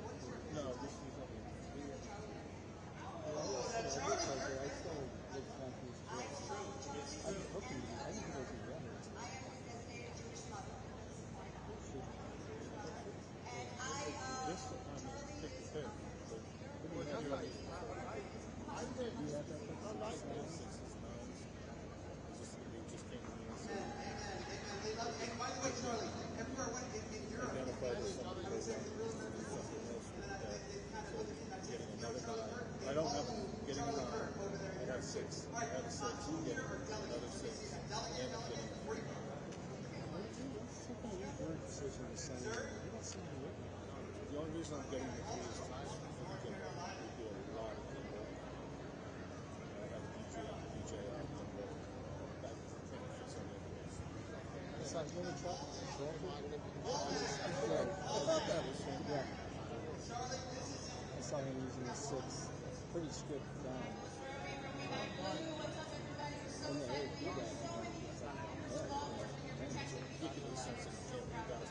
[SPEAKER 11] What's your
[SPEAKER 8] No, this is not.
[SPEAKER 11] Charlie Kirk.
[SPEAKER 8] I'm hoping I didn't think I could run it.
[SPEAKER 2] I am a designated Jewish mother. And
[SPEAKER 8] This pick the pick. But you have that.
[SPEAKER 11] They love you. And by the way, Charlie, everywhere I went in Europe,
[SPEAKER 8] I don't have getting I have 6. I have 6. You get another 6. The only reason I'm getting the 3 is time. We do a lot of people. I have DJ out there. That fix on the other ways. It's not really tough. I thought that was fun. Yeah. I saw him using a 6. Pretty stripped down. And the 8, you got it. You can do something. You got it.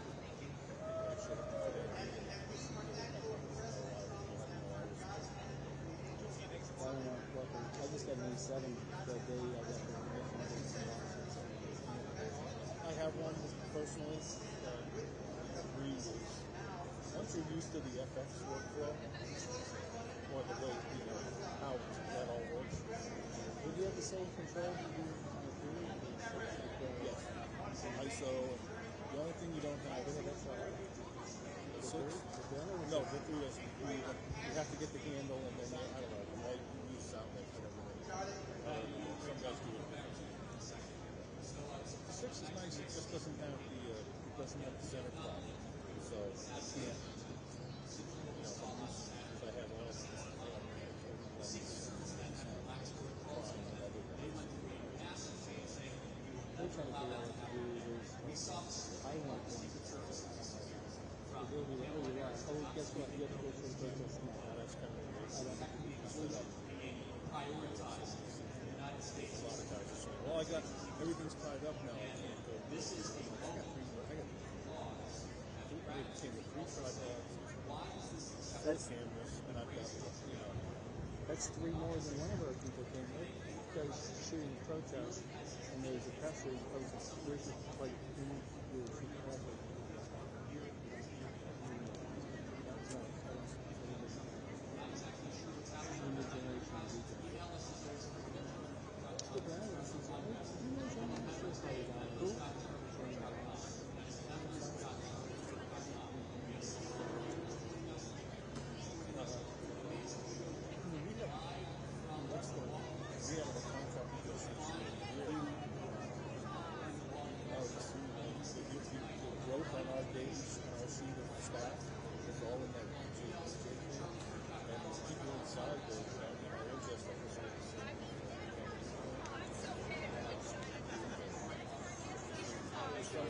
[SPEAKER 8] I just got an A7 the day I got the I have one personally. Once you're used to the FX workflow, or the way, how that all works. Would you have the same control you do on the 3? Yes. ISO. The only thing you don't have is the 6. No, the 3 is you have to get the handle and then I don't know. I use sound like whatever. Some guys do it. The 6 is nice. It just doesn't have the center problem. So I can't. If I have one. They're trying to figure out what to do. I want one. Guess what? You have to go for the protest now. That's kind of prioritize the United States. A lot of guys are saying, well, I got everything's tied up now. I can't go. This is the that's cameras, and I've got, that's 3 more than one of our people came. That guy's shooting protest, and there's a pressure. Where's the like in the pressure? Who?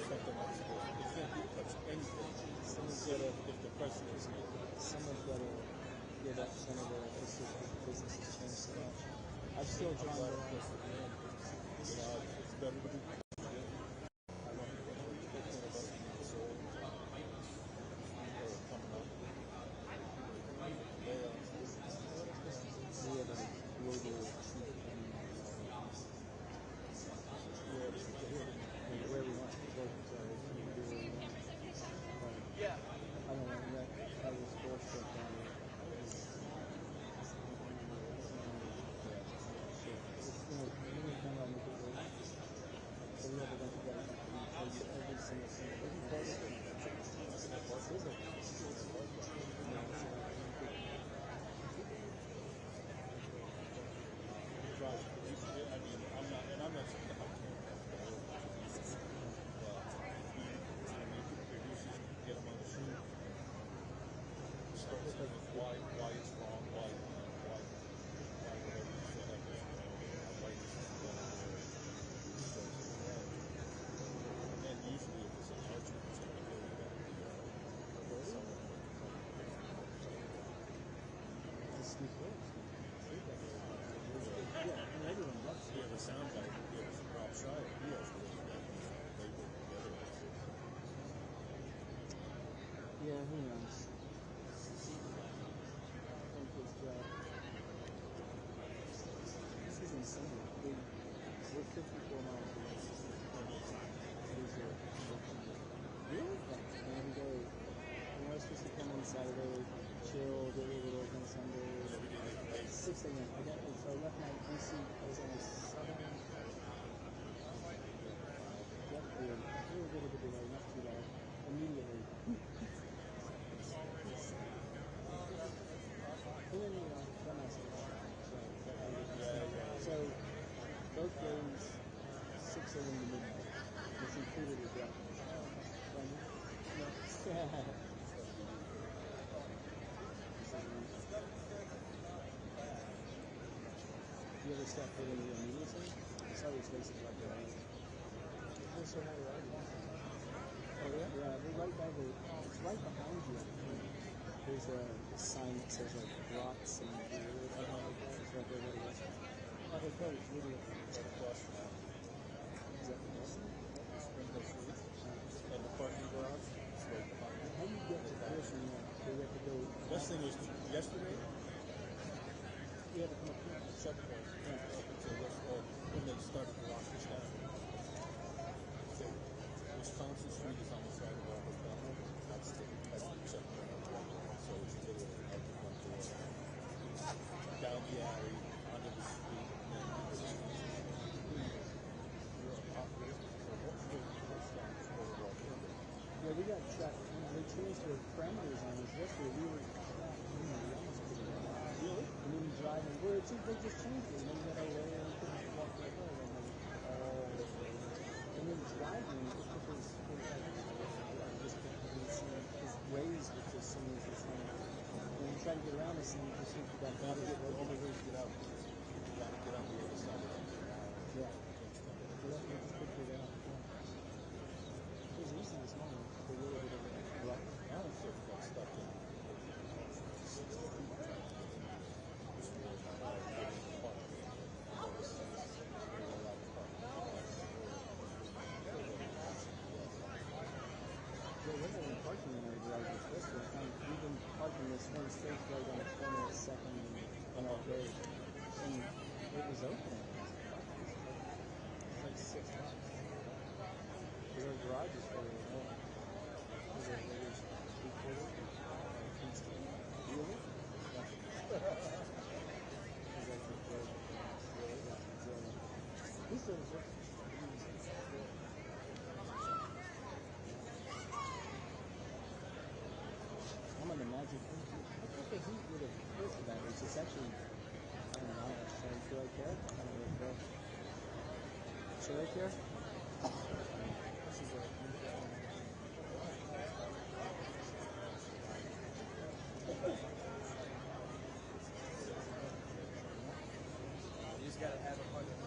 [SPEAKER 8] something that's good. It can't be touch anything.
[SPEAKER 5] Someone's
[SPEAKER 8] Instead
[SPEAKER 5] gotta,
[SPEAKER 8] of if the president is here.
[SPEAKER 5] someone's gotta give up some of the business to change so much. I'm still
[SPEAKER 8] I'm
[SPEAKER 5] trying
[SPEAKER 8] glad
[SPEAKER 5] to.
[SPEAKER 8] it goes to the end. You know, it's better to be president. I want to get 15 of us being sold or coming up. They are.
[SPEAKER 5] We have a global chief where we want to work, so we can do what we want.
[SPEAKER 11] Yeah.
[SPEAKER 5] I don't know, that was bullshit down there. Anytime I make it work, so we have a bunch of guys who can tell you every single thing. Every part of it.
[SPEAKER 8] I'm not saying how to get them on the shoe. Start with why it's wrong, why whatever you set up is wrong, why this is wrong. And then usually if it's an argument, it's going to go with that. Yeah, the sound guy who gave us a prop shot, he has to they work together.
[SPEAKER 5] Yeah, who knows? I think his job. This is insane. We're 54 miles away. Really? Yeah, every day. I was supposed to come on Saturday, chill, get a little work on Sunday. 6 a.m. So I left my DC. I was on a 7. Yep, weird. A little bit of a delay, not too bad. Immediately. And then, that nice. So, both days, 6 a.m. to midnight, which included a break. The other stuff for the media thing, I saw your faces right there. There's so many right now. Oh, yeah? Yeah, they're right by it's right behind you. There's a sign that says, like, rocks and beer or something like that. It's right there by the restaurant. Oh, they probably really right across from that. Is that the restaurant?
[SPEAKER 8] And the parking garage is right behind it.
[SPEAKER 5] How do you get to the person there? Do you have to go?
[SPEAKER 8] Best thing was yesterday.
[SPEAKER 5] You had to come up here.
[SPEAKER 8] Checkpoint. Yeah. Up until when they started to lock us down. So Wisconsin Street is on the side of our hotel. That's the checkpoint. So it's literally out the front door, down the alley, onto the street, and then onto the street.
[SPEAKER 5] Yeah, we got trapped. They changed their parameters on us yesterday. We were trapped. We almost couldn't go. Really? And then driving. They just changed it. And then we got our way and we couldn't walk the road. And then driving, it took us his ways were just saying it's the same. And we tried to get around this thing, it just seems we got better.
[SPEAKER 8] The only way to get out is you got to get on the other side of the
[SPEAKER 5] yeah. So that we just picked it out. It was easy this morning. A little bit of a rock.
[SPEAKER 8] I don't think we got stuck in 60 feet. This was park.
[SPEAKER 5] We're even parking in our garage especially. We've been parking this one straight right on the corner at 2nd and all day. And it was open. It's like 6 months. Because our garage is full of more. Really? This is I'm on the magic. I think the heat would have hurt for that. It's just actually, I don't know, should I care? I don't really care. Should I care? This is a
[SPEAKER 11] You just gotta have a fucking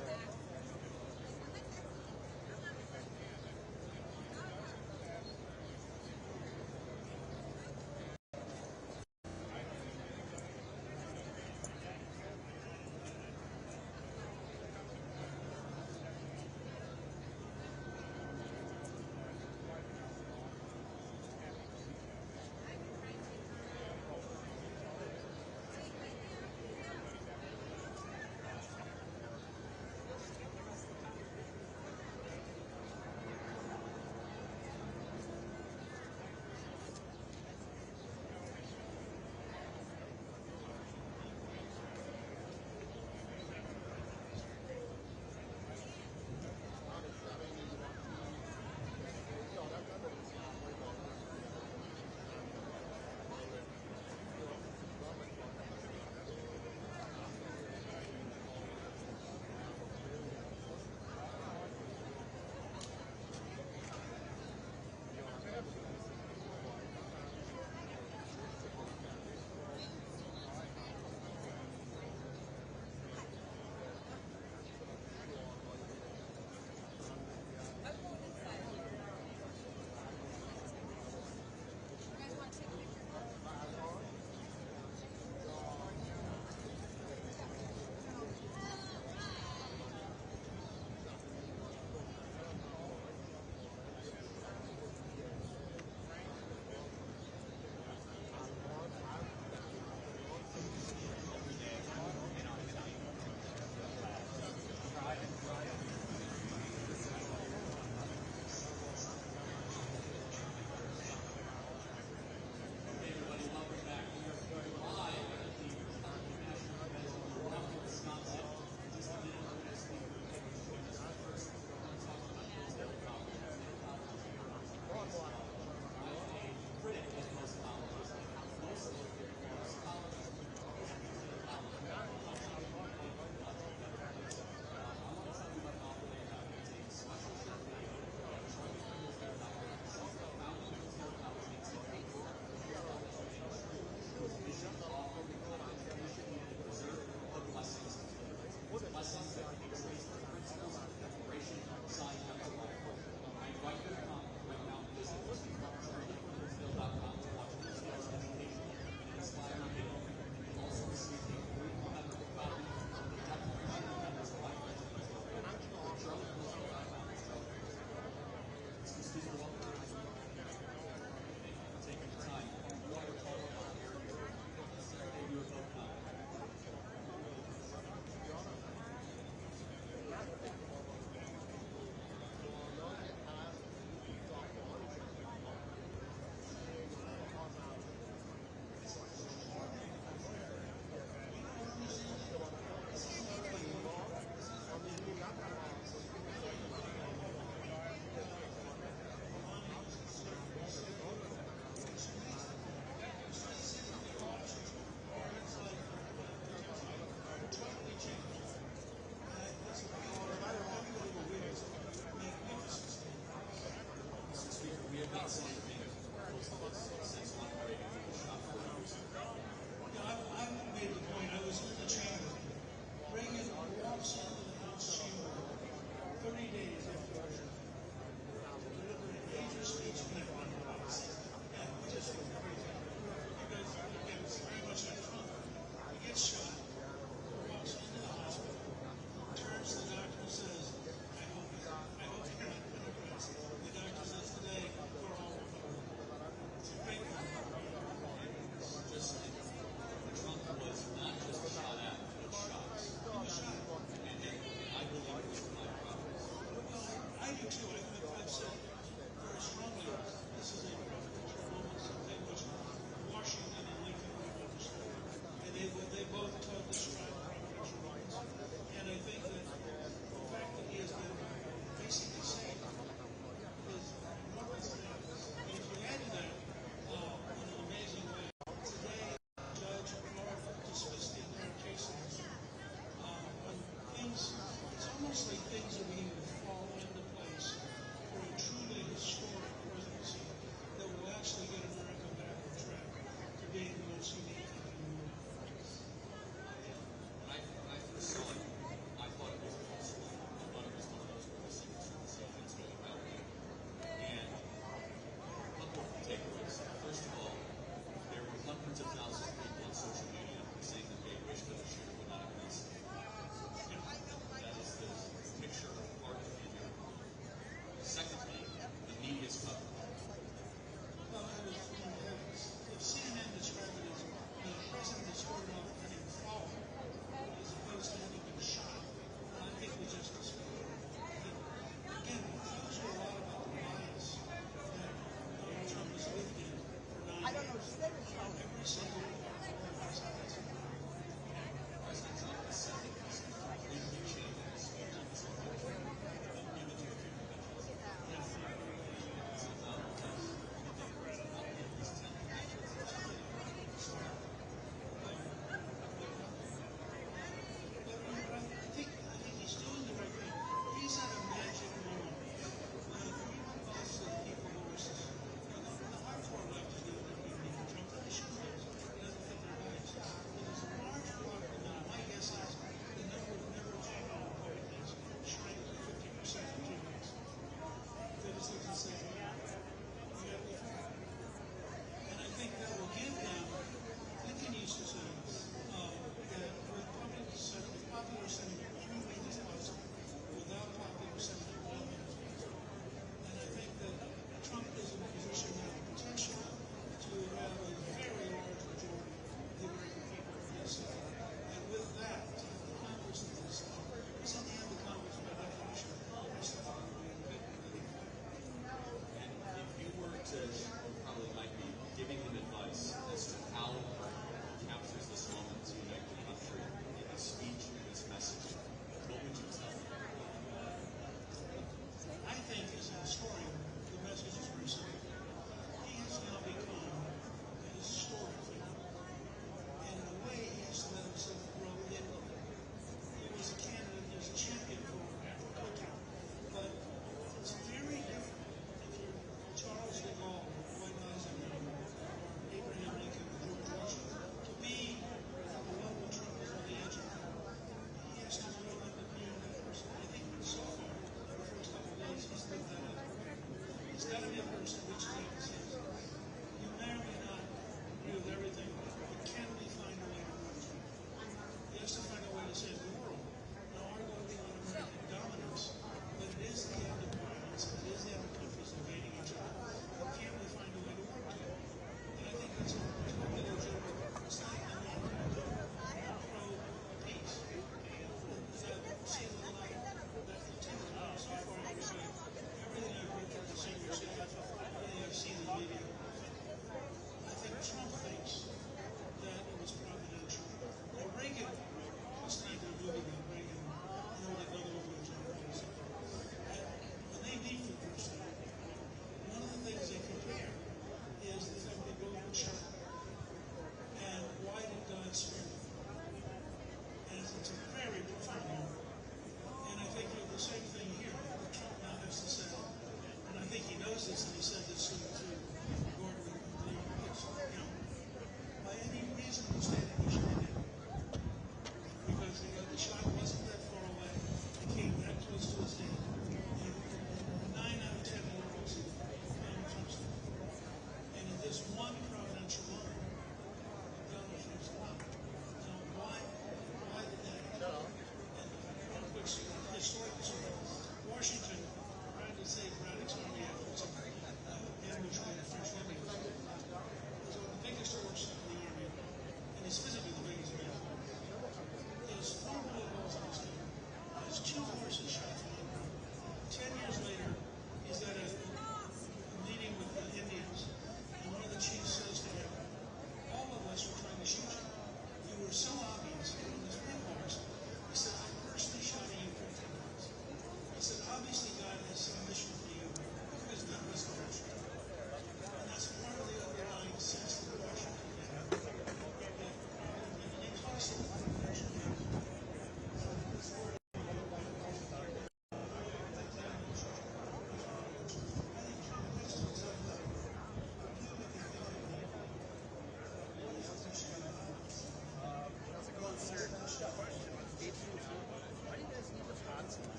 [SPEAKER 16] too. I've said very strongly this is a preferential moment, something which Washington and Lincoln both understood. And they both describe preferential moments. And I think that the fact that he has been basically saying is one of the things. And if you add to that, in an amazing way, today, Judge North dismissed the entire case. When things, it's almost like things are beginning to fall into place for a true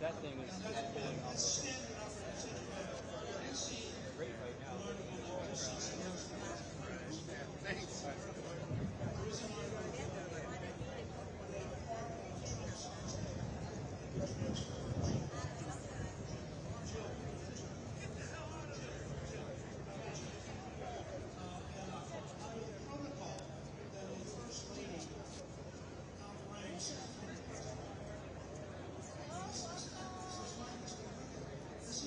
[SPEAKER 5] that thing is pulling off. Great right now.
[SPEAKER 11] Thanks.
[SPEAKER 16] This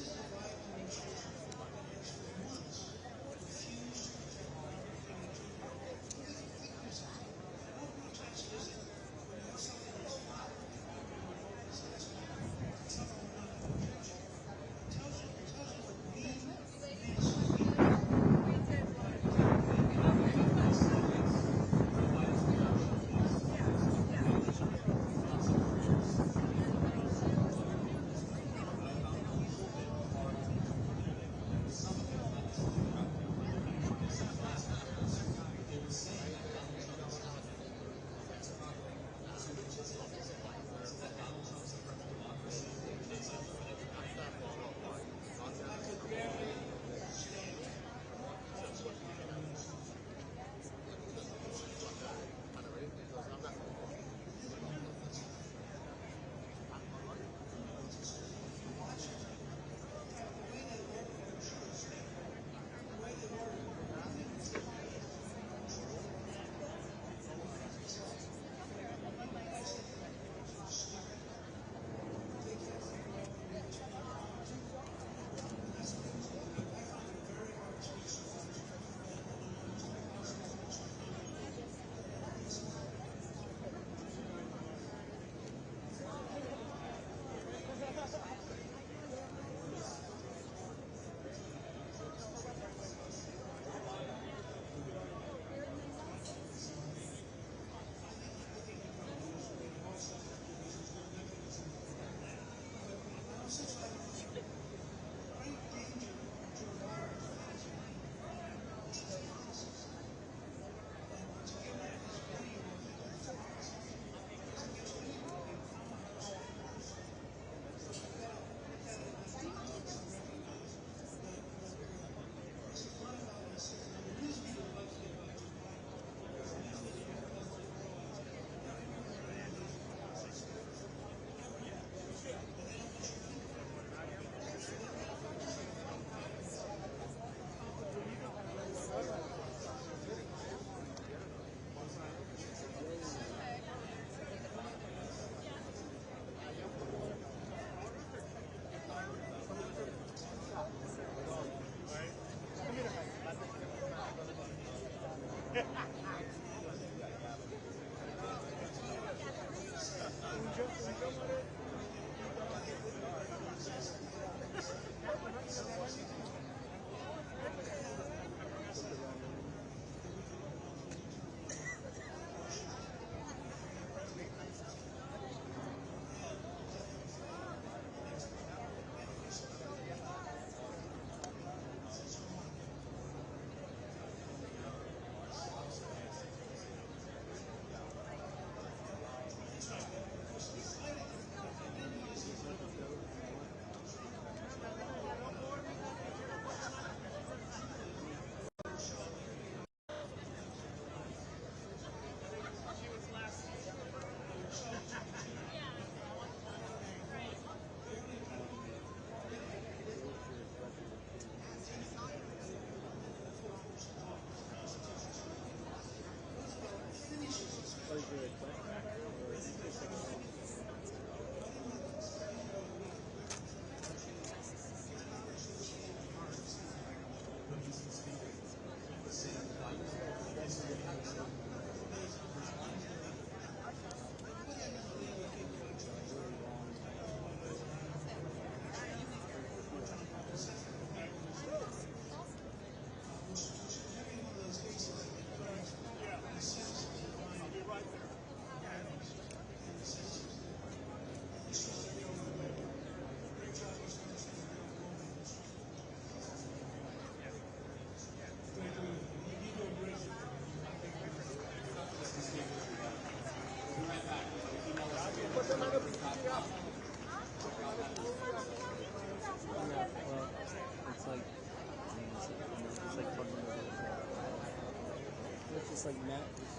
[SPEAKER 8] looks like Matt is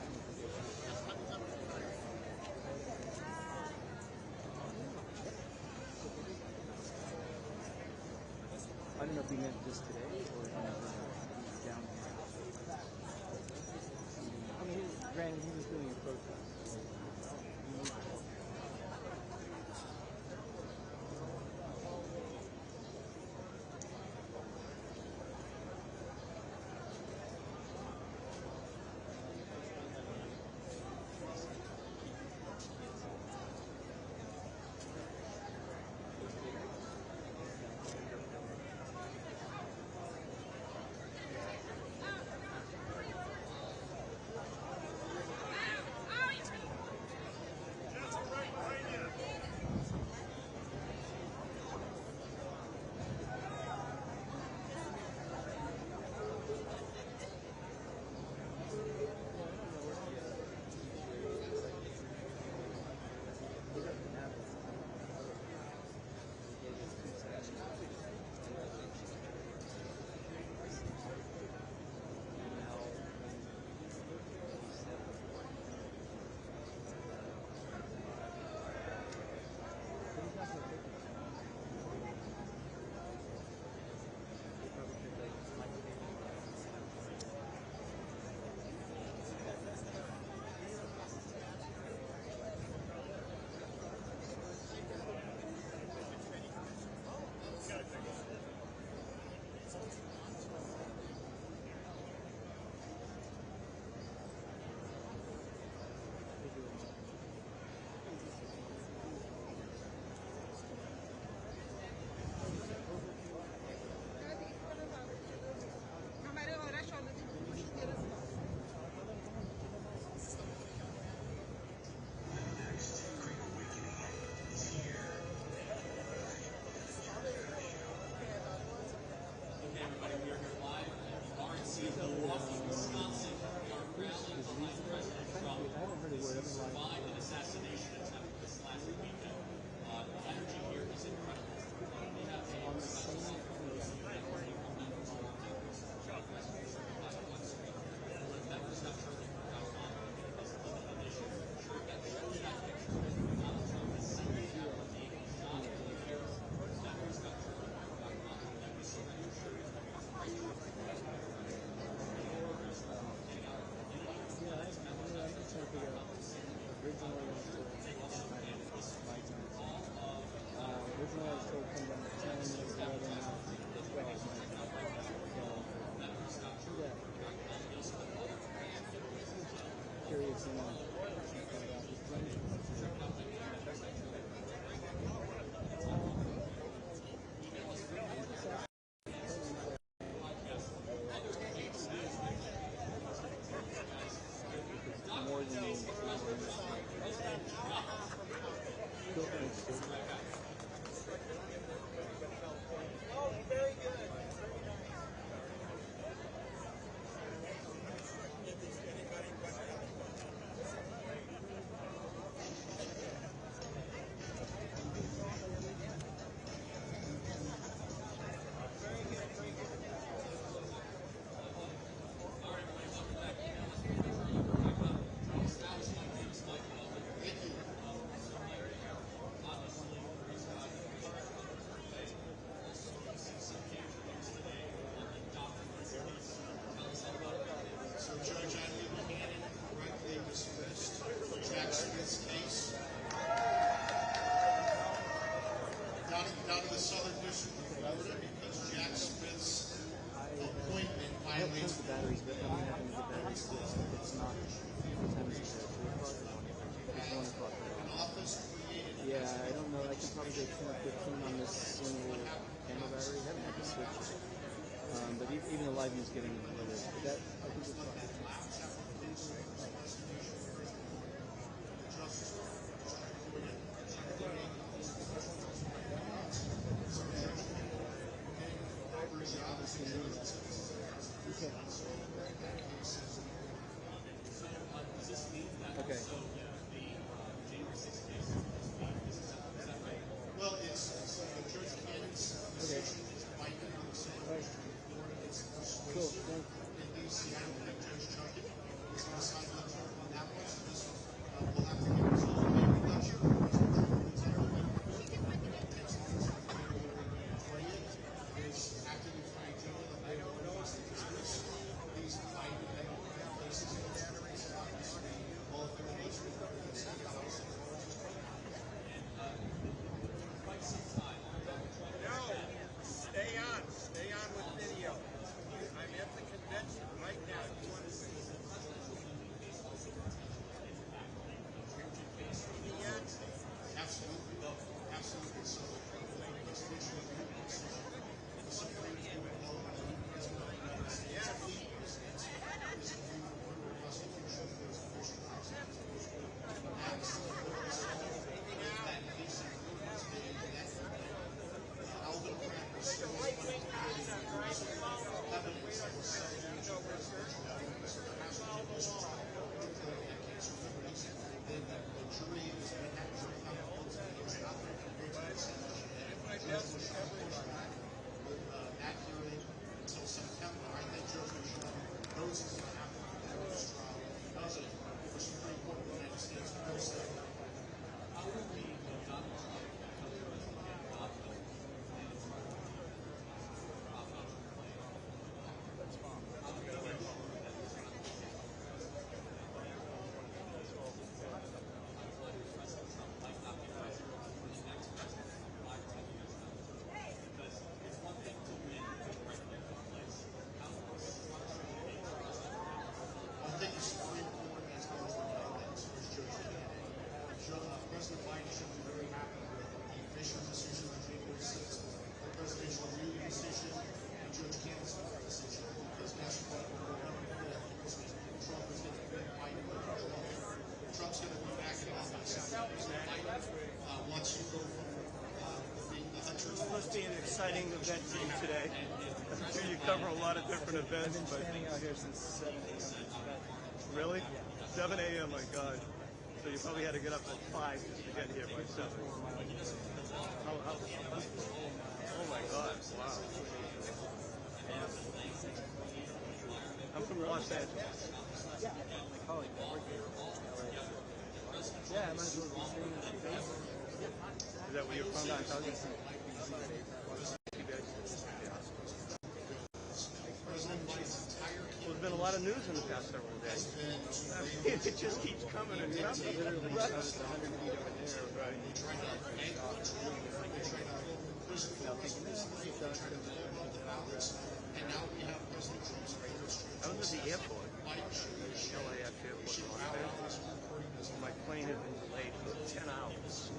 [SPEAKER 8] I don't know if he meant just today or if he's down here. I mean, granted, he was doing a protest.
[SPEAKER 15] Okay, everybody, we are here live at the RNC in Milwaukee, Wisconsin. We are rallying behind President Trump, who survived an assassination attempt this last weekend. The energy here is incredible. We have a special members of Charlie.com. It is a limited edition. Sure, you got to show that picture. Donald Trump is sending out the shot of the year. Members of Charlie.com. Thank you so much for sharing.
[SPEAKER 8] Originally I was told come down to 10, it's 11 now, 12 curious enough. More than
[SPEAKER 16] So, Judge, I believe Buchanan correctly dismissed Jack Smith's case down to the Southern District of Florida because Jack Smith's appointment violates
[SPEAKER 8] the batteries, but I'm not having the batteries. It's not 10 minutes to 2 o'clock. It's 1 o'clock.
[SPEAKER 16] an office created.
[SPEAKER 8] Yeah, I don't know. I can probably go 10 or 15 on this single camera battery. I haven't had to switch it. But even the live view's getting better. That, I think it's fine. Okay.
[SPEAKER 16] Well, it's Judge Cannon's decision is binding on the Senate.
[SPEAKER 8] Right. Cool. Thanks.
[SPEAKER 16] In D.C., I don't think Judge Chuck
[SPEAKER 17] exciting event for you today. I'm sure you cover a lot of different events.
[SPEAKER 5] I've been
[SPEAKER 17] but
[SPEAKER 5] standing out here since 7 a.m.
[SPEAKER 17] Really? 7 a.m. My God. So you probably had to get up at 5 just to get here by 7. Oh my God! Wow. I'm from Los Angeles.
[SPEAKER 5] Yeah, my colleague that worked here. Yeah, I might as well be staying in the base.
[SPEAKER 17] Is that where you're from? Well, there's been a lot of news in the past several days. It just keeps coming and coming.
[SPEAKER 5] Literally, I was 100 feet over there.
[SPEAKER 17] Right.
[SPEAKER 5] Now thinking, this is done.
[SPEAKER 17] I was at the airport, LAX airport in Los Angeles. My plane had been delayed for 10 hours.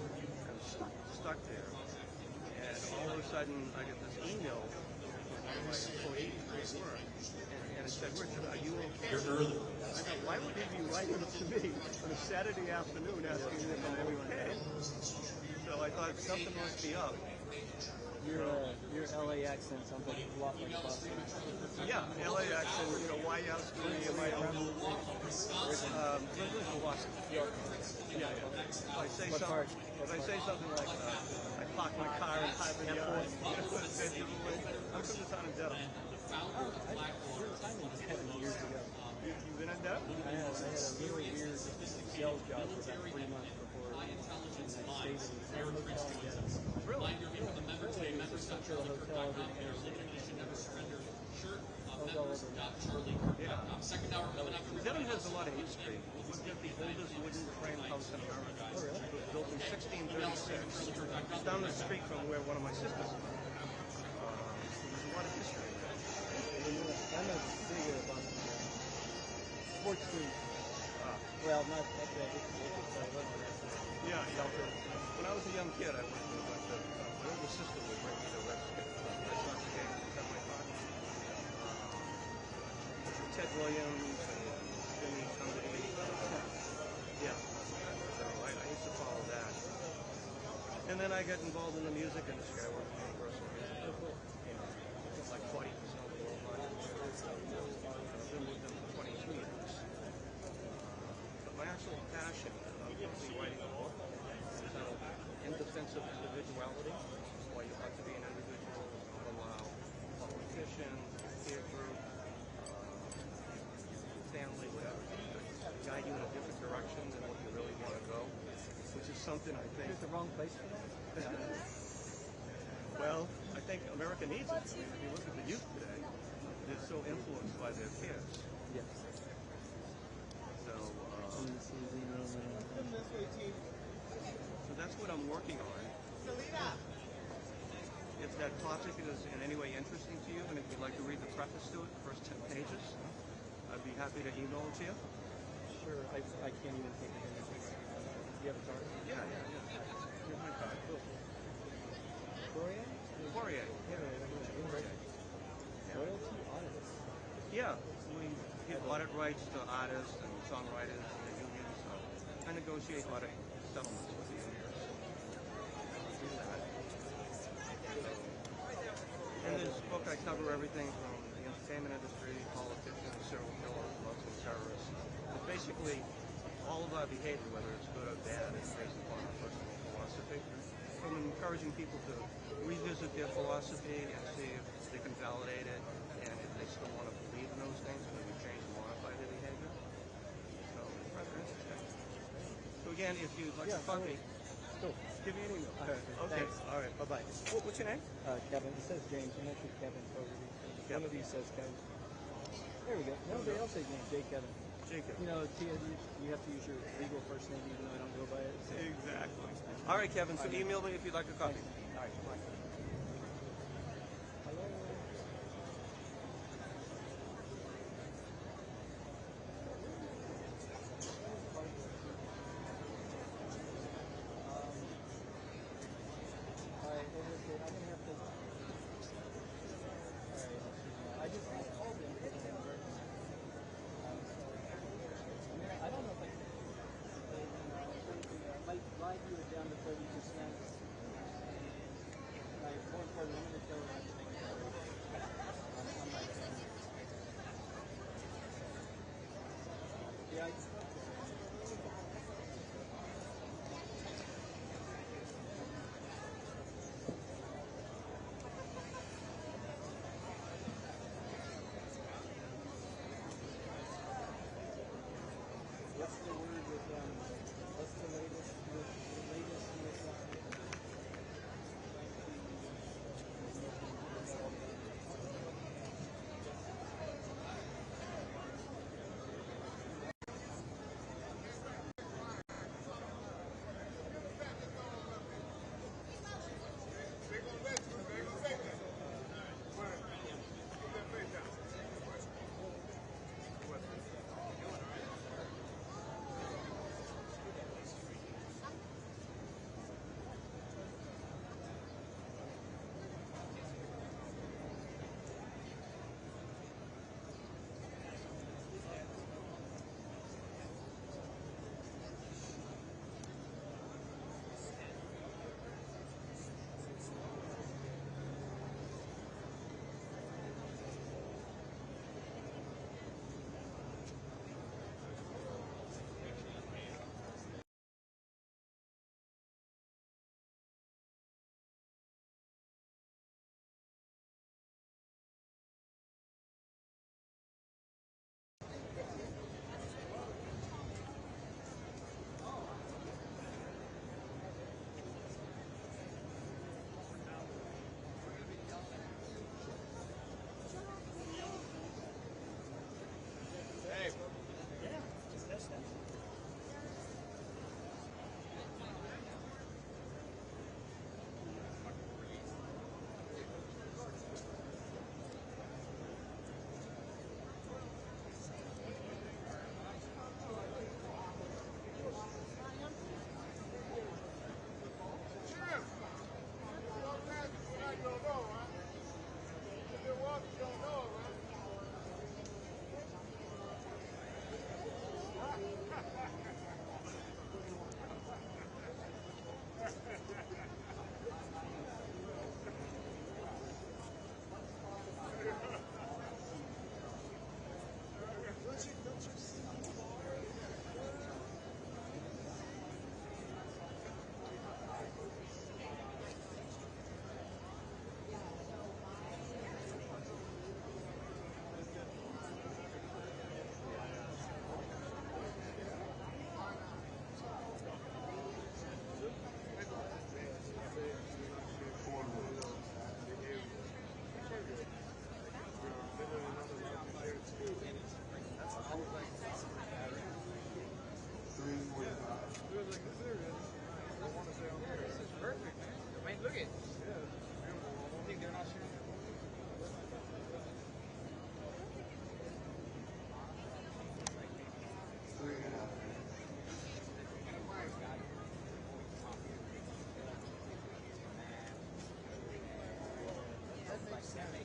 [SPEAKER 17] I'm stuck there. And all of a sudden, I get this email from one of my employees at work. And it said, Richard, are you okay?
[SPEAKER 15] You're early.
[SPEAKER 17] I thought, why would he be writing to me on a Saturday afternoon asking me if I'm okay? So I thought something must be up.
[SPEAKER 5] Your LA accent sounds like a lot like Boston.
[SPEAKER 17] Yeah, LAX and, White House 3 and my originally from Boston. Yeah. If I say something like, I parked my car in Harvard Yard, I'm from the town of Dedham.
[SPEAKER 5] I spent time in Devon years ago.
[SPEAKER 17] You've been in Dedham?
[SPEAKER 5] I had a really weird sales job for about 3 months before I stayed in a hotel in Dedham.
[SPEAKER 17] Really?
[SPEAKER 5] Central hotel over the interstate.
[SPEAKER 17] Dedham has a lot of history. We've got the oldest wooden frame house in America.
[SPEAKER 5] Oh, really?
[SPEAKER 17] It was built in 1636. It's down the street from where one of my sisters lives. There's a lot of history there.
[SPEAKER 5] I'm a big Boston fan. Sports team. Well, not that big.
[SPEAKER 17] Yeah. When I was a young kid, I went to a bunch of, my older sister would bring me to Red Sox games at my park. Ted Williams and Jimmy Cumberly. Yeah. So I used to follow that. And then I got involved in the music industry. I worked at Universal Music. It's like 40% of the worldwide. I've been with them for 22 years. But my actual passion of writing a book is entitled In Defense of Individuality. Why you have to be an individual, not allow politicians, peer group, family, whatever, to guide you in a different direction than what you really want to go, which is something I think.
[SPEAKER 5] Is it the wrong place for that?
[SPEAKER 17] Well, I think America needs it. I mean, if you look at the youth today, they're so influenced by their peers.
[SPEAKER 5] Yes.
[SPEAKER 17] So that's what I'm working on. If that topic is in any way interesting to you, and if you'd like to read the preface to it, the first 10 pages, I'd be happy to email it to you.
[SPEAKER 5] Sure. I can't even take it. Do you have a card?
[SPEAKER 17] Yeah. Here's my card. Cool. Poirier.
[SPEAKER 5] Royalty audits.
[SPEAKER 17] Yeah, we give audit rights to artists and songwriters and the unions. So I negotiate audit settlements with the unions. Do that. In this book, I cover everything from the entertainment industry, politicians, serial killers, Muslim terrorists. But basically, all of our behavior, whether it's good or bad, is based upon our personal philosophy. So I'm encouraging people to revisit their philosophy and see if they can validate it, and if they still want to believe in those things, maybe change and modify their behavior. So it's rather interesting. So again, if you'd like a copy, give me an email.
[SPEAKER 5] All right.
[SPEAKER 17] Okay.
[SPEAKER 5] Thanks.
[SPEAKER 17] All right. Bye-bye. What's your name?
[SPEAKER 5] Kevin. It says James. I'm actually Kevin over these. One of these says Kevin. There we go. Nobody else says James. J. Kevin.
[SPEAKER 17] Jacob.
[SPEAKER 5] Tia, you have to use your legal first name even though I don't go by it. So.
[SPEAKER 17] Exactly. All right, Kevin. So email me if you'd like a copy.
[SPEAKER 5] All right. Bye. Hello. I just called him because I have I don't know if I might lie you it down to 30%.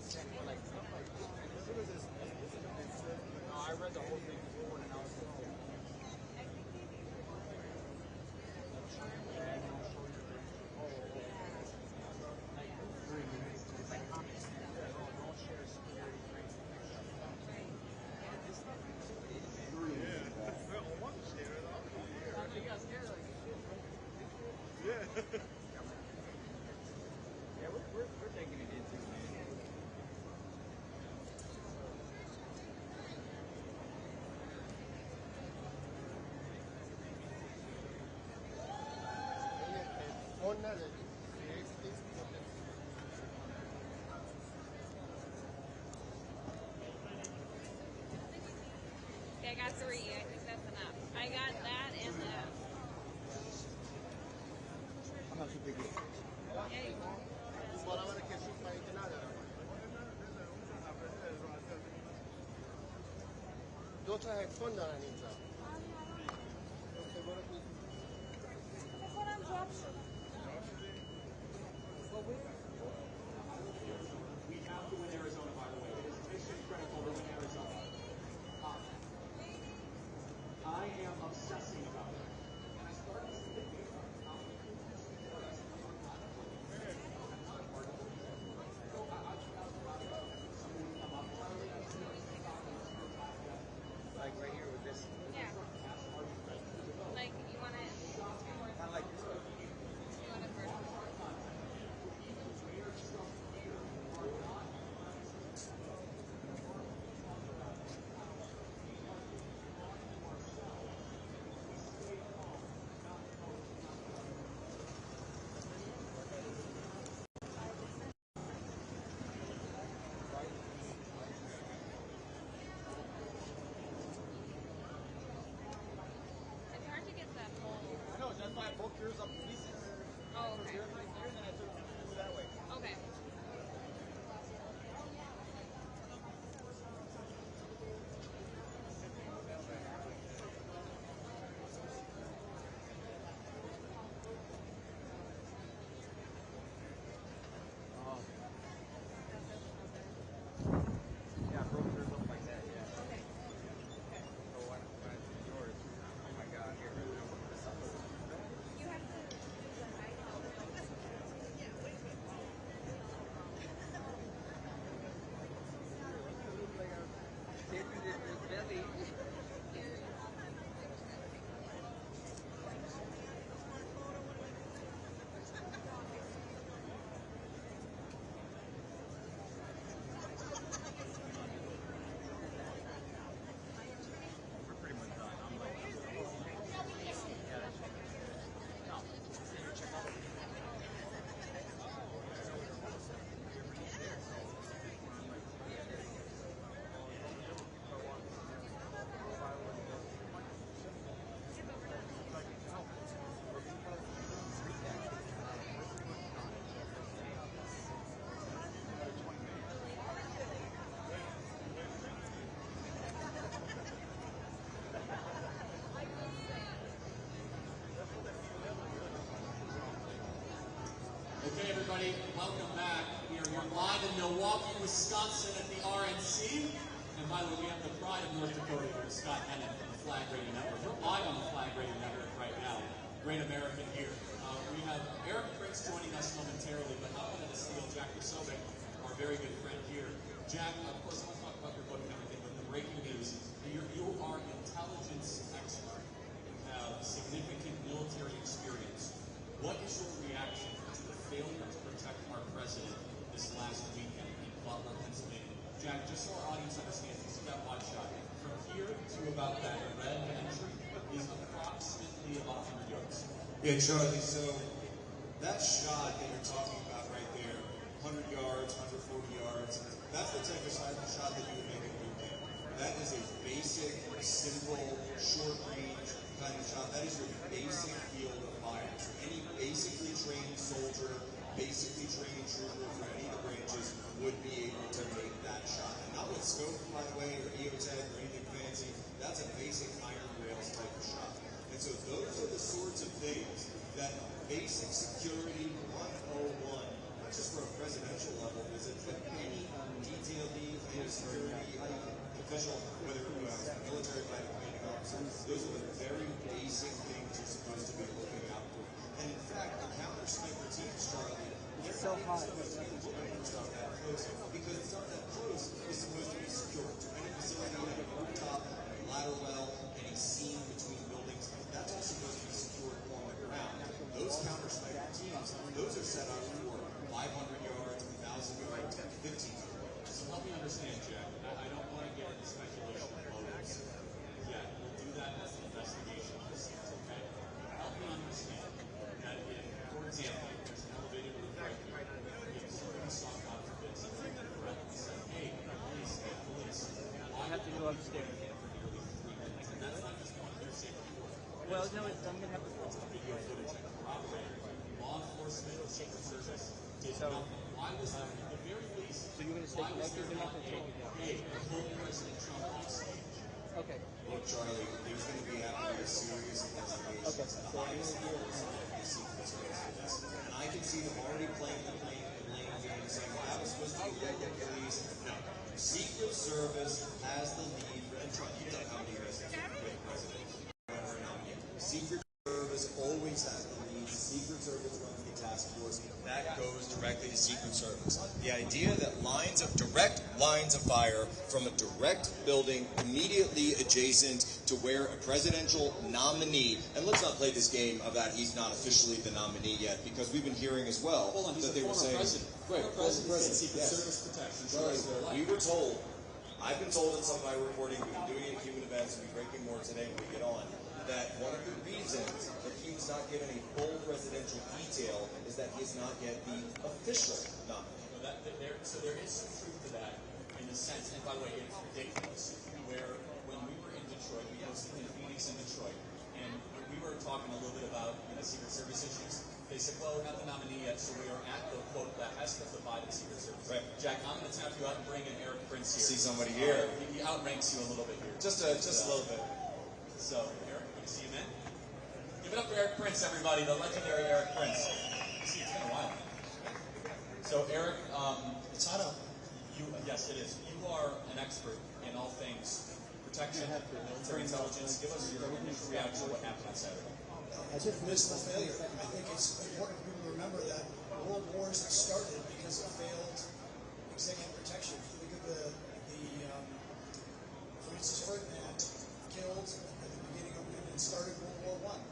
[SPEAKER 11] I read the whole thing before and I was yeah, we're taking it into, man.
[SPEAKER 9] Okay, I got 3. I think that's enough. I got that and that.
[SPEAKER 8] I'm not too big.
[SPEAKER 9] Yeah, you are.
[SPEAKER 8] دو تا هدفون دارن اینجا.
[SPEAKER 15] We have to win Arizona, by the way. It is mission critical to win Arizona. I am obsessing about it. And I started thinking about how
[SPEAKER 11] Like right here with this.
[SPEAKER 9] Yeah. Like, you want it?
[SPEAKER 11] Kind of like this one.
[SPEAKER 9] You want it vertical? It's hard to get that whole.
[SPEAKER 11] I know, that's why I broke yours up to pieces.
[SPEAKER 9] Oh, okay.
[SPEAKER 11] Yours right there, and then I took it that way.
[SPEAKER 9] Okay.
[SPEAKER 11] Yeah, I broke yours up like that, yeah. Okay. So when I did yours, oh my God, here, this up.
[SPEAKER 9] You have to do the height.
[SPEAKER 11] Taking this belly. We're pretty much done.
[SPEAKER 15] Okay, everybody, welcome back. We are here live in Milwaukee, Wisconsin at the RNC. And by the way, we have the pride of North Dakota here, Scott Hennon from the Flag Radio Network. We're live on the Flag Radio Network right now. Great American here. We have Eric Prince joining us momentarily, but not only to steal Jack Kosovic, our very good friend here. Jack, of course, we'll talk about your book and everything, but the breaking news, you are intelligence expert. You have significant military experience. What is your reaction to the failure to protect our president this last weekend in Butler, Pennsylvania? Jack, just so our audience understands, you see that wide shot. From here to about that red entry is approximately about 100 yards.
[SPEAKER 18] Yeah, Charlie, so that shot that you're talking about right there, 100 yards, 140 yards, that's the type of shot that you would make in a boot camp. That is a basic, simple, short-range kind of shot. That is your basic field of fire. So any basically trained soldier, basically trained trooper for any of the branches would be able to make that shot. And not with scope, by the way, or EOTech or anything fancy. That's a basic iron rails type of shot. And so those are the sorts of things that basic security 101, not just for a presidential level visit, but any supposed to be legitimate. It's not that close because it's not that close. It's supposed to be secure. To any facility, any rooftop, any ladder well, any seam between buildings, that's all supposed to be secured on the ground. Those counter-sniper teams, those are set up for 500 yards, 1,000 yards, 1,500 yards.
[SPEAKER 15] So help me understand, Jack. I don't want to get into speculation of motives yet. We'll do that as the investigation proceeds, okay? Help me understand that if, for example, there's an elevated roof right here, if somebody saw God forbid something incorrect and said, hey, police,
[SPEAKER 5] I have to go upstairs.
[SPEAKER 15] and that's not just one of their safety forces.
[SPEAKER 5] Well, no, I'm going to have to.
[SPEAKER 15] Video footage and corroborate law enforcement, the Secret Service did nothing. Why was that? At the very least,
[SPEAKER 5] So you're going to stay
[SPEAKER 15] why was
[SPEAKER 5] connected
[SPEAKER 15] there
[SPEAKER 5] enough
[SPEAKER 15] not
[SPEAKER 5] until
[SPEAKER 15] a,
[SPEAKER 5] we go?
[SPEAKER 15] hey, pull President Trump off stage?
[SPEAKER 5] Okay.
[SPEAKER 18] Look, Charlie, there's going to be a serious investigation.
[SPEAKER 5] Okay.
[SPEAKER 18] The highest levels of the Secret Service for this. And I can see them already playing the blame game, saying, well, that was supposed to be local police. No. Secret Service has the lead, and Trump, you know how many arrests with the president. Secret Service always has the lead. Secret Service runs the task force. That goes directly to Secret Service. The idea that direct lines of fire from a direct building immediately adjacent to where a presidential nominee, and let's not play this game of that he's not officially the nominee yet, because we've been hearing as well that they were saying, right, president,
[SPEAKER 15] Secret
[SPEAKER 18] yes.
[SPEAKER 15] Service protection.
[SPEAKER 18] Right. We were told, I've been told in some of my reporting, we've been doing it at human events, and we're breaking more today when we get on, that one of the reasons that he was not given a full presidential detail is that he is not yet the official nominee.
[SPEAKER 15] So there is some truth to that in the sense, and by the way, it's ridiculous, where when we were in Detroit, we hosted in Phoenix and Detroit, and we were talking a little bit about Secret Service issues. They said, well, we're not the nominee yet, so we are at the quote that has the Biden Secret Service.
[SPEAKER 18] Right.
[SPEAKER 15] Jack, I'm going to tap you out and bring in Eric Prince here.
[SPEAKER 18] See somebody here.
[SPEAKER 15] He outranks you a little bit here.
[SPEAKER 18] Just a little bit.
[SPEAKER 15] So, Eric, good to see you, man. Give it up for Eric Prince, everybody, the legendary Eric Prince. See, it's been a while. So, Eric,
[SPEAKER 12] it's hot out.
[SPEAKER 15] Yes, it is. You are an expert in all things protection, military intelligence. Give us your initial reaction to what happened on Saturday.
[SPEAKER 12] It's a miserable failure. I think it's important for people to remember that world wars started because of failed executive protection. Think of the Francis Ferdinand killed at the beginning of and started World War I.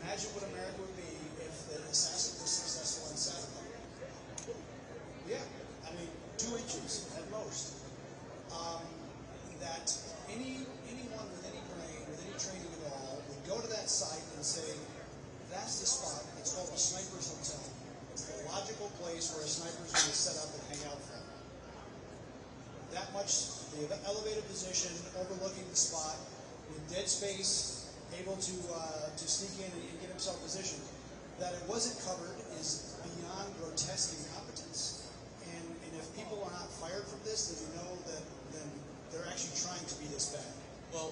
[SPEAKER 12] Imagine what America would be if the assassin was successful on Saturday. Yeah, I mean 2 inches at most. That anyone with any brain, with any training at all, would go to that site and say, that's the spot. It's called a sniper's hotel. It's the logical place where a sniper's going to set up and hang out from. That much, the elevated position, overlooking the spot, with dead space, able to sneak in and get himself positioned. That it wasn't covered is beyond grotesque incompetence. And if people are not fired from this, then you know that then they're actually trying to be this bad.
[SPEAKER 15] Well,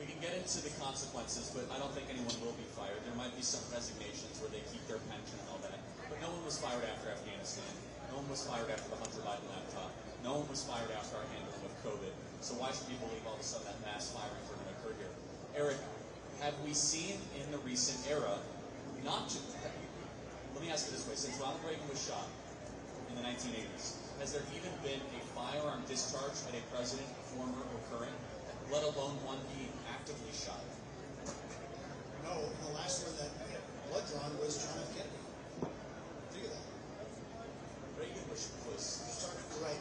[SPEAKER 15] we can get into the consequences, but I don't think anyone will be fired. There might be some resignations where they keep their pension and all that. But no one was fired after Afghanistan. No one was fired after the Hunter Biden laptop. No one was fired after our handling of COVID. So why should we believe all of a sudden that mass firing is going to occur here? Eric, have we seen in the recent era, not just, let me ask it this way, since Ronald Reagan was shot in the 1980s, has there even been a firearm discharge at a president, former or current, let alone one being actively shot?
[SPEAKER 12] No, the last one that blood drawn was John F. Kennedy. Think of that.
[SPEAKER 15] Reagan was
[SPEAKER 12] You're right.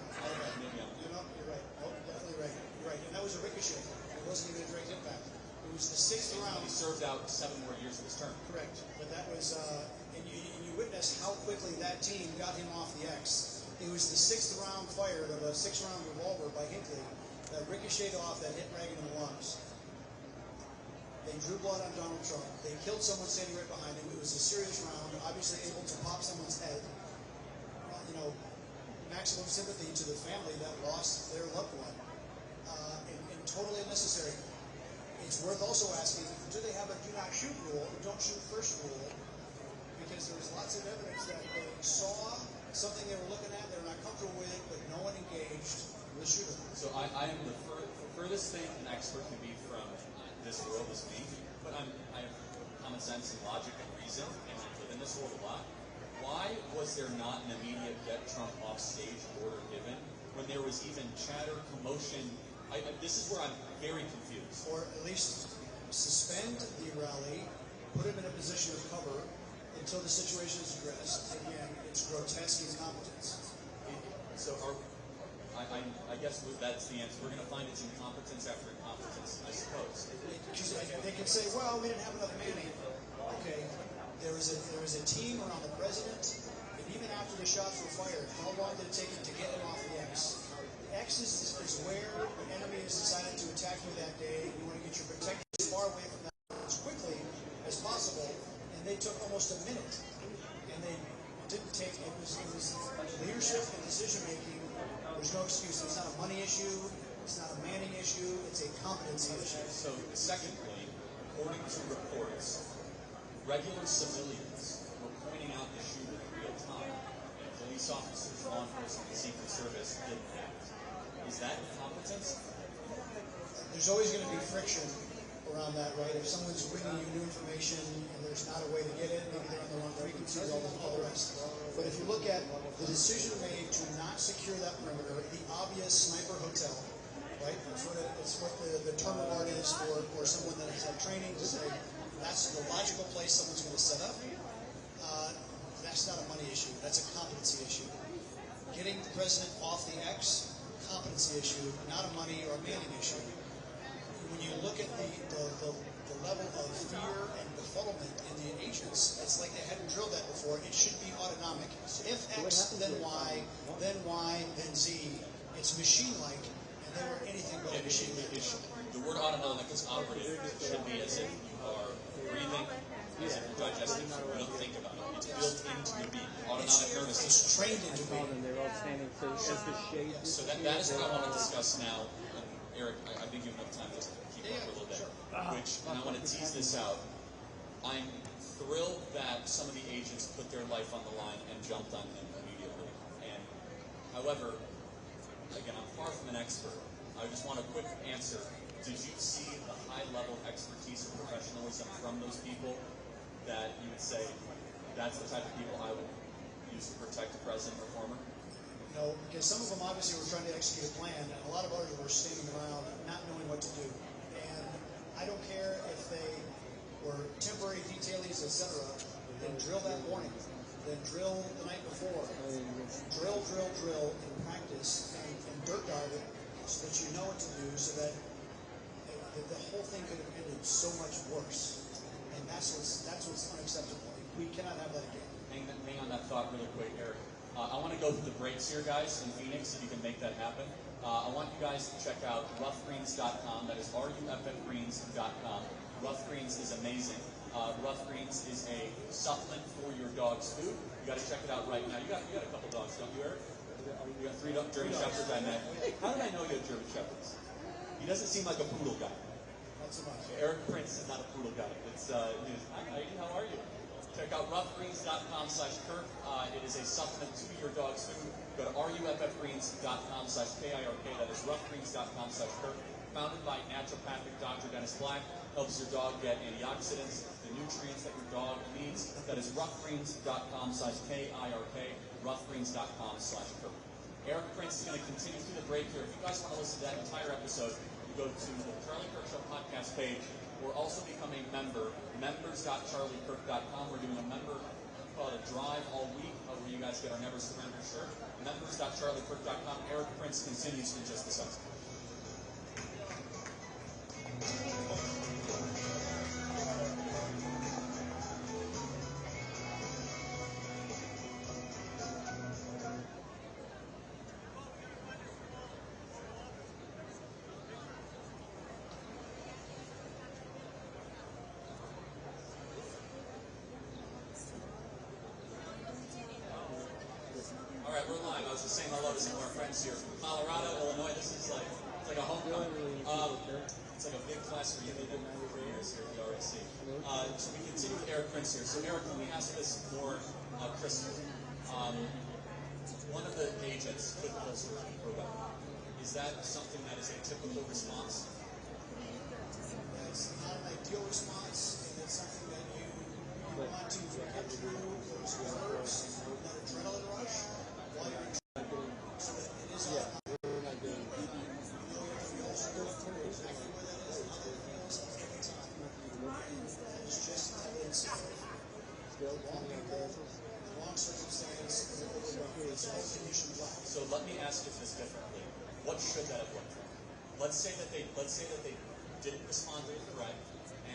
[SPEAKER 12] You're right. Oh, definitely right. You're right. And that was a ricochet. It wasn't even a direct impact. It was the 6th round.
[SPEAKER 15] He served out 7 more years of his term.
[SPEAKER 12] Correct. But that was, and you witness how quickly that team got him off the X. It was the 6th round fired of a 6-round revolver by Hinckley that ricocheted off that hit Reagan in the lungs. They drew blood on Donald Trump. They killed someone standing right behind him. It was a serious round, obviously able to pop someone's head. Maximum sympathy to the family that lost their loved one. And totally unnecessary. It's worth also asking, do they have a do not shoot rule or don't shoot first rule? Because there was lots of evidence that they saw something they were looking at, they were not comfortable with it, but no one engaged with the shooter.
[SPEAKER 15] So I am the furthest thing an expert can be from this world is me, but I have common sense and logic and reason, and I live in this world a lot. why was there not an immediate get Trump off stage order given when there was even chatter, commotion? This is where I'm very confused.
[SPEAKER 19] Or at least suspend the rally, put him in a position of cover until the situation is addressed. Again, it's grotesque incompetence.
[SPEAKER 15] So I guess that's the answer. We're going to find it's incompetence after incompetence, I suppose.
[SPEAKER 19] Because they can say, well, we didn't have enough manning. Okay, there was a team around the president, and even after the shots were fired, how long did it take him to get him off the X? The X is where the enemy has decided to attack you that day. You want to get your protectors as far away from that as quickly as possible, and they took almost a minute. And they didn't take, it was leadership and decision making. There's no excuse. It's not a money issue. It's not a manning issue. It's a competency issue.
[SPEAKER 15] So, secondly, according to reports, regular civilians were pointing out the shooter in real time, and police officers, law enforcement, and Secret Service didn't act. Is that incompetence?
[SPEAKER 19] There's always going to be friction around that, right? If someone's bringing you new information and there's not a way to get it, maybe they're on the wrong frequency, all the rest. But if you look at the decision made to not secure that perimeter, the obvious sniper hotel, right? It's what the term of art is for someone that has had training to say that's the logical place someone's going to set up. That's not a money issue. That's a competency issue. Getting the president off the X, competency issue, not a money or a manning issue. When you look at the level of fear and befuddlement in the agents, it's like they hadn't drilled that before. It should be autonomic. If X, then Y, then Y, then Z. It's machine-like, and they were anything but a machine-like.
[SPEAKER 15] The word autonomic is operative. It should be as if you are breathing, as if you're digesting. You don't think about it. It's built into the being. Autonomic nervous system.
[SPEAKER 19] It's trained into being.
[SPEAKER 5] And they're all standing close as the shade.
[SPEAKER 15] So that is what I want to discuss now. Eric, I think you have enough time to keep up for a little bit. And I want to tease this out. I'm thrilled that some of the agents put their life on the line and jumped on him immediately. And, however, again, I'm far from an expert. I just want a quick answer. Did you see the high level of expertise and professionalism from those people that you would say that's the type of people I would use to protect the president or former?
[SPEAKER 19] No, because some of them obviously were trying to execute a plan, and a lot of others were standing around not knowing what to do. And I don't care if they were temporary detailees, etc. Then drill that morning. Then drill the night before. Drill, and practice, and dirt dive it so that you know what to do, so that the whole thing could have ended so much worse. And that's what's unacceptable. We cannot have that again.
[SPEAKER 15] Hang on that thought really quick, Eric. I want to go through the breaks here, guys, in Phoenix, if you can make that happen. I want you guys to check out roughgreens.com. That is ruffgreens.com. Rough Greens is amazing. Rough Greens is a supplement for your dog's food. You got to check it out right now. You got a couple dogs, don't you, Eric? You got 3 German Shepherds I met. How did I know you had German Shepherds? He doesn't seem like a poodle guy.
[SPEAKER 19] Not so much.
[SPEAKER 15] Eric Prince is not a poodle guy. It's hi, Heidi, how are you? Check out roughgreens.com/Kirk. It is a supplement to your dog's food. Go to ruffgreens.com/KIRK. That is roughgreens.com/Kirk. Founded by naturopathic Dr. Dennis Black. Helps your dog get antioxidants, the nutrients that your dog needs. That is roughgreens.com/KIRK. Roughgreens.com/Kirk. Eric Prince is going to continue through the break here. If you guys want to listen to that entire episode, you go to the Charlie Kirk Show podcast page, or also become a member, members.charliekirk.com. We're doing a member, we call it a drive all week, where you guys get our Never Surrender shirt. Members.charliekirk.com. Eric Prince continues in just a second. All right, we're live. I was just saying hello to some of our friends here from Colorado, Illinois. This is like, it's like a homecoming. It's like a big class reunion for years here at the RNC. So we continue with Eric Prince here. So Eric, let me ask this more crisply. One of the agents put pulse for a weapon. Is that something that is a typical response?
[SPEAKER 19] It's not an ideal response, and it's something that you want to get through those nerves, that adrenaline rush, while you're so that it is
[SPEAKER 8] Yeah, we're not doing
[SPEAKER 19] you also go through exactly where that is, and other things at the time. That is just evidence of wrong people, wrong circumstance, and overwhelmed. It's all conditioned life.
[SPEAKER 15] So let me ask it this differently. What should that have looked like? Let's say that they didn't respond to the threat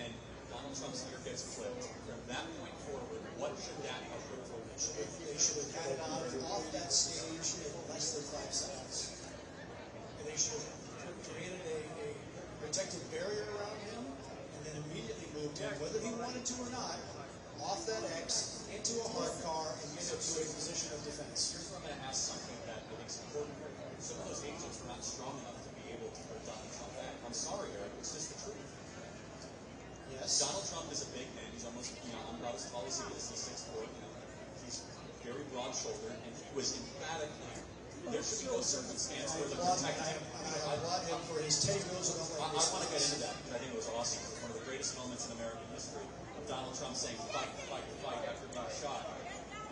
[SPEAKER 15] and Donald Trump's ear gets flipped. From that point forward, what should that have looked like?
[SPEAKER 19] They should have had it off that stage in less than 5 seconds. And they should have created a protective barrier around him and then immediately moved him, whether he wanted to or not, off that X into a hard car and get him to a position of defense.
[SPEAKER 15] Here's where I'm going to ask something that I think is important. Some of those agents were not strong enough to be able to put Donald Trump back. I'm sorry, Eric, it's just the truth.
[SPEAKER 19] Yes.
[SPEAKER 15] Donald Trump is a big man. He's almost, about as tall as he is. He's 6 foot. He's very broad-shouldered, and he was emphatically. There should be no circumstance where the protecting.
[SPEAKER 19] I applaud him for his Teddy Roosevelt.
[SPEAKER 15] I want to get into that because I think it was awesome. It was one of the greatest moments in American history of Donald Trump saying fight, fight, fight after being shot.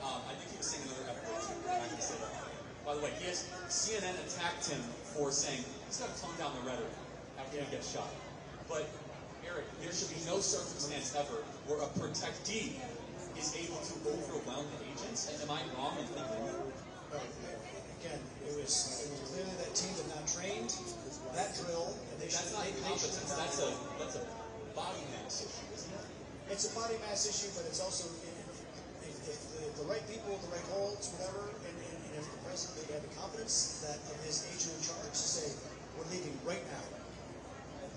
[SPEAKER 15] I think he was saying another F word too. I'm not going to say that. By the way, CNN attacked him for saying he's got to tone down the rhetoric after he gets shot. But Eric, there should be no circumstance ever where a protectee is able to overwhelm the agents. And am I wrong in thinking that?
[SPEAKER 19] Again, it was clearly that team had not trained that drill, and they should.
[SPEAKER 15] That's not competence. That's a body mass issue, isn't it?
[SPEAKER 19] It's a body mass issue, but it's also if the right people, the right holds, whatever, and if the president had the confidence that of his agent in charge to say, "We're leaving right now."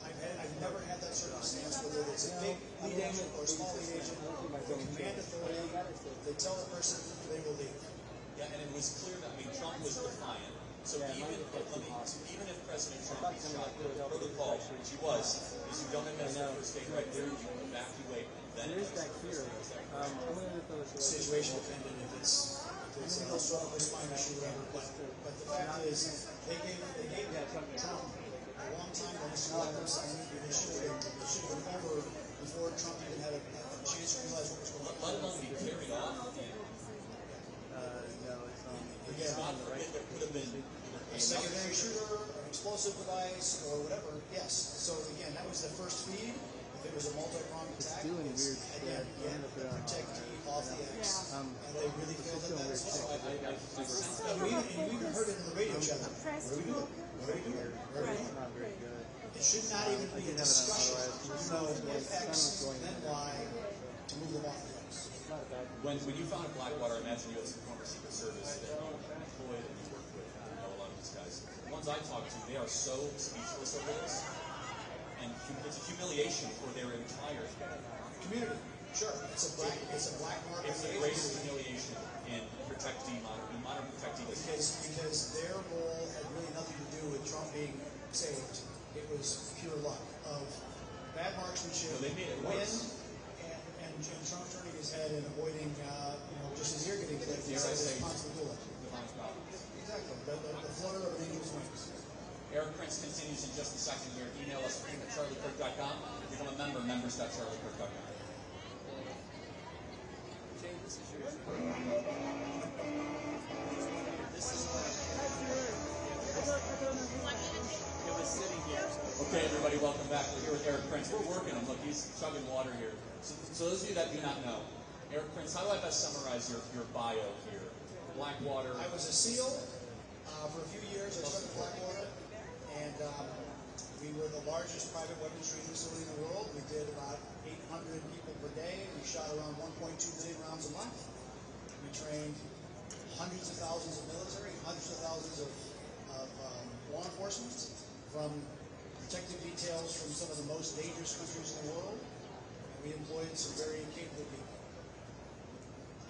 [SPEAKER 19] I've never had that circumstance, whether it's a big lead agent or a small lead agent, with command authority, they tell the person they will leave.
[SPEAKER 15] Yeah, and it was clear that, Trump was defiant. So even if President Trump is shot, the protocol, which he was, is you don't administer first aid right there, you evacuate, then
[SPEAKER 5] there is that clear.
[SPEAKER 19] Situation dependent if it's a sort of spine issue, whatever. But the fact is, they gave Trump a long time to select themselves. They should have been over before Trump even had a chance to realize what was going on.
[SPEAKER 15] Let alone be carried off.
[SPEAKER 19] Again,
[SPEAKER 15] there could have been
[SPEAKER 19] a secondary shooter, an explosive device, or whatever. Yes. So again, that was the first feed. If it was a multi-pronged attack, it's again the protectee off the X, and they really failed at that as well. You even heard it in the radio channel. What are we doing? What are we doing? What are we doing? It should not even be a discussion. You know, if X, then Y, to move them off the X.
[SPEAKER 15] When you found Blackwater, I imagine you had some former Secret Service that you employed and you worked with. I know a lot of these guys. The ones I talked to, they are so speechless over this. And it's a humiliation for their entire
[SPEAKER 19] community. Sure, it's a black mark.
[SPEAKER 15] It's the greatest humiliation in modern protectee.
[SPEAKER 19] Because their role had really nothing to do with Trump being saved. It was pure luck of bad marksmanship,
[SPEAKER 15] they made it
[SPEAKER 19] wind,
[SPEAKER 15] worse.
[SPEAKER 19] and Trump turning his head and avoiding just his ear getting clipped inside his responsibility. Exactly. The flutter of an eagle's wings.
[SPEAKER 15] Eric Prince continues in just a second here. Email us at charliekirk.com. Become a member, members.charliekirk.com.
[SPEAKER 5] Jay, this is yours. This is it was sitting here.
[SPEAKER 15] Okay, everybody, welcome back. We're here with Eric Prince. We're working him. Look, he's chugging water here. So those of you that do not know, Eric Prince, how do I best summarize your bio here? Blackwater.
[SPEAKER 19] I was a SEAL for a few years. I started Blackwater, and we were the largest private weapons training facility in the world. We did about 800 people per day. We shot around 1.2 million rounds a month. We trained hundreds of thousands of military, hundreds of thousands of law enforcement, from protective details from some of the most dangerous countries in the world. And we employed some very capable people.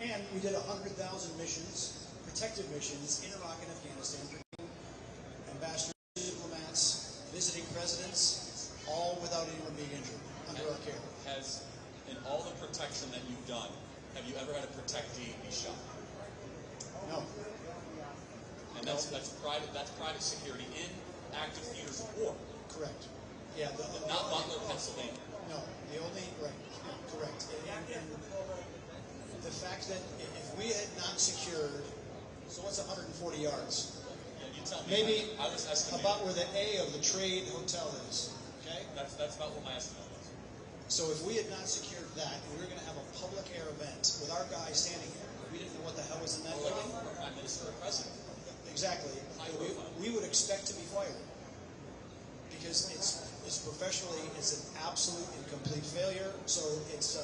[SPEAKER 19] And we did 100,000 missions, protective missions, in Iraq and Afghanistan, ambassadors, diplomats, visiting presidents, all without anyone being injured, under our care.
[SPEAKER 15] Has, in all the protection that you've done, have you ever had a protectee be shot?
[SPEAKER 19] No.
[SPEAKER 15] And that's private security in active theaters of war.
[SPEAKER 19] Correct. Yeah.
[SPEAKER 15] Not Butler, Pennsylvania.
[SPEAKER 19] No, the only, right, yeah, correct. And the fact that if we had not secured, so what's 140 yards?
[SPEAKER 15] Yeah, you tell me.
[SPEAKER 19] Maybe
[SPEAKER 15] I was estimating.
[SPEAKER 19] about where the A of the trade hotel is, okay?
[SPEAKER 15] That's about what my estimate was.
[SPEAKER 19] So if we had not secured that, and we were going to have a public air event with our guy standing here, we didn't know what the hell was in that building.
[SPEAKER 15] Prime Minister or President.
[SPEAKER 19] Exactly. We would expect to be fired because it's professionally, it's an absolute and complete failure. So it's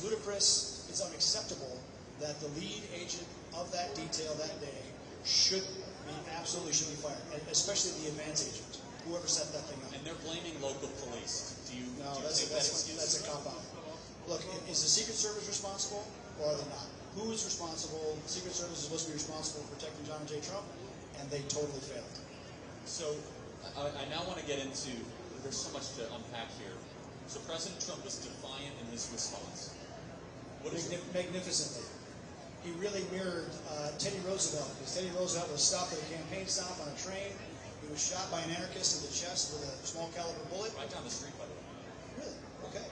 [SPEAKER 19] ludicrous. It's unacceptable that the lead agent of that detail that day absolutely should be fired, and especially the advance agent, whoever set that thing up.
[SPEAKER 15] And they're blaming local police. Do you take that excuse?
[SPEAKER 19] That's a cop-out. Look, is the Secret Service responsible or are they not? Who is responsible? The Secret Service is supposed to be responsible for protecting John J. Trump, and they totally failed.
[SPEAKER 15] So I now want to get into, there's so much to unpack here. So President Trump was defiant in his response.
[SPEAKER 19] Magnificently. He really mirrored Teddy Roosevelt, because Teddy Roosevelt was stopped at a campaign stop on a train. He was shot by an anarchist in the chest with a small caliber bullet.
[SPEAKER 15] Right down the street, by the way.
[SPEAKER 19] Really? Okay.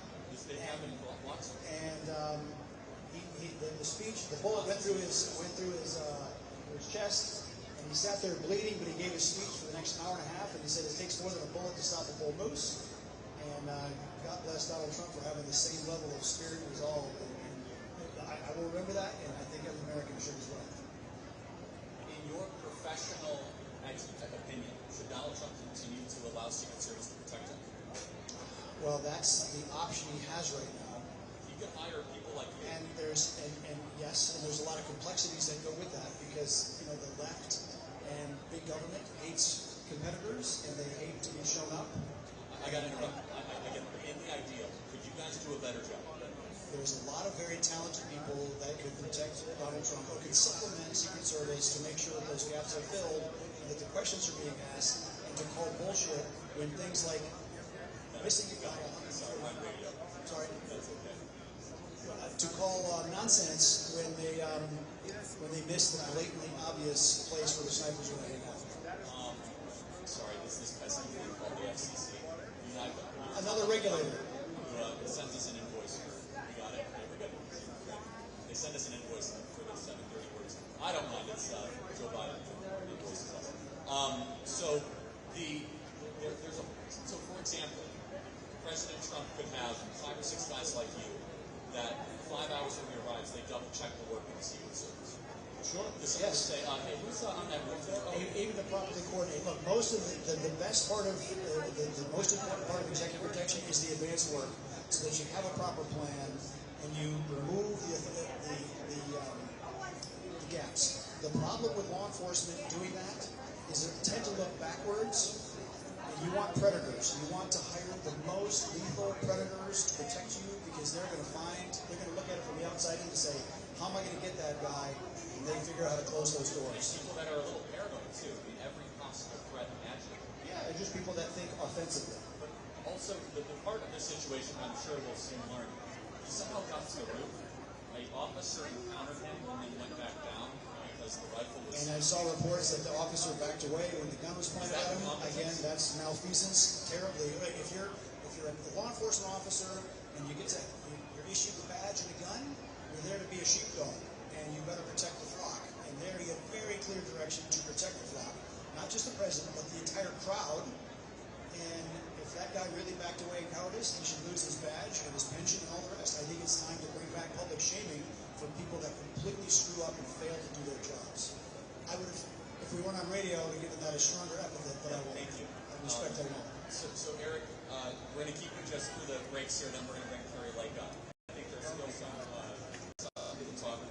[SPEAKER 15] They happen lots of
[SPEAKER 19] And the speech, the bullet went through his chest, and he sat there bleeding, but he gave his speech for the next hour and a half, and he said it takes more than a bullet to stop a bull moose. And God bless Donald Trump for having the same level of spirit and resolve. I will remember that, and I think every American should as well.
[SPEAKER 15] In your professional opinion, should Donald Trump continue to allow Secret Service to protect him?
[SPEAKER 19] Well, that's the option he has right now.
[SPEAKER 15] He can hire people like you.
[SPEAKER 19] And there's a lot of complexities that go with that, because the left and big government hates competitors, and they hate to be shown up.
[SPEAKER 15] I got to interrupt. I get in the ideal. Could you guys do a better job?
[SPEAKER 19] There's a lot of very talented people that could protect Donald Trump, or could supplement Secret Service to make sure that those gaps are filled, and that the questions are being asked, and to call bullshit when things like missing a guy. Sorry. To call nonsense when they miss the blatantly obvious place where the snipers are hanging out.
[SPEAKER 15] Sorry, this president called the FCC.
[SPEAKER 19] Another regulator.
[SPEAKER 15] Who sends us an invoice. We got it. We're good. They send us an invoice for the 730 words. I don't mind. It's Joe Biden. The invoice is awesome. So for example, President Trump could have 5 or 6 guys like you that 5 hours from your arrives, they double check the work of the Secret Service.
[SPEAKER 19] Sure.
[SPEAKER 15] Yes. Say, hey, who's on that room today?
[SPEAKER 19] Even to properly coordinate. Look, most of the best part of the most important part of executive protection is the advanced work, so that you have a proper plan and you remove the gaps. The problem with law enforcement doing that is they tend to look backwards. You want predators. You want to hire the most lethal predators to protect you, because they're going to look at it from the outside in and say, how am I going to get that guy? And they figure out how to close those doors.
[SPEAKER 15] People that are a little paranoid too. I mean, every possible threat imaginable.
[SPEAKER 19] Yeah, they're just people that think offensively.
[SPEAKER 15] But also, the part of this situation, I'm sure we'll soon learn, he somehow got to the roof. An officer encountered him and then went back down because the rifle was...
[SPEAKER 19] And I saw reports that the officer backed away when the gun was pointed at him. Again, that's malfeasance, terribly. If you're a law enforcement officer and you're issued a badge and a gun, you're there to be a sheepdog, and you better protect the flock. And there you have very clear direction to protect the flock. Not just the president, but the entire crowd. And if that guy really backed away in cowardice, he should lose his badge and his pension and all the rest. I think it's time to bring back public shaming for people that completely screw up and fail to do their jobs. I would have, if we weren't on radio, I would have given that a stronger epithet than I will.
[SPEAKER 15] Thank you.
[SPEAKER 19] I respect that one.
[SPEAKER 15] So Eric, we're going to keep you just through the breaks here, then we're going to bring Kerry Lake up. I think there's still some to talk,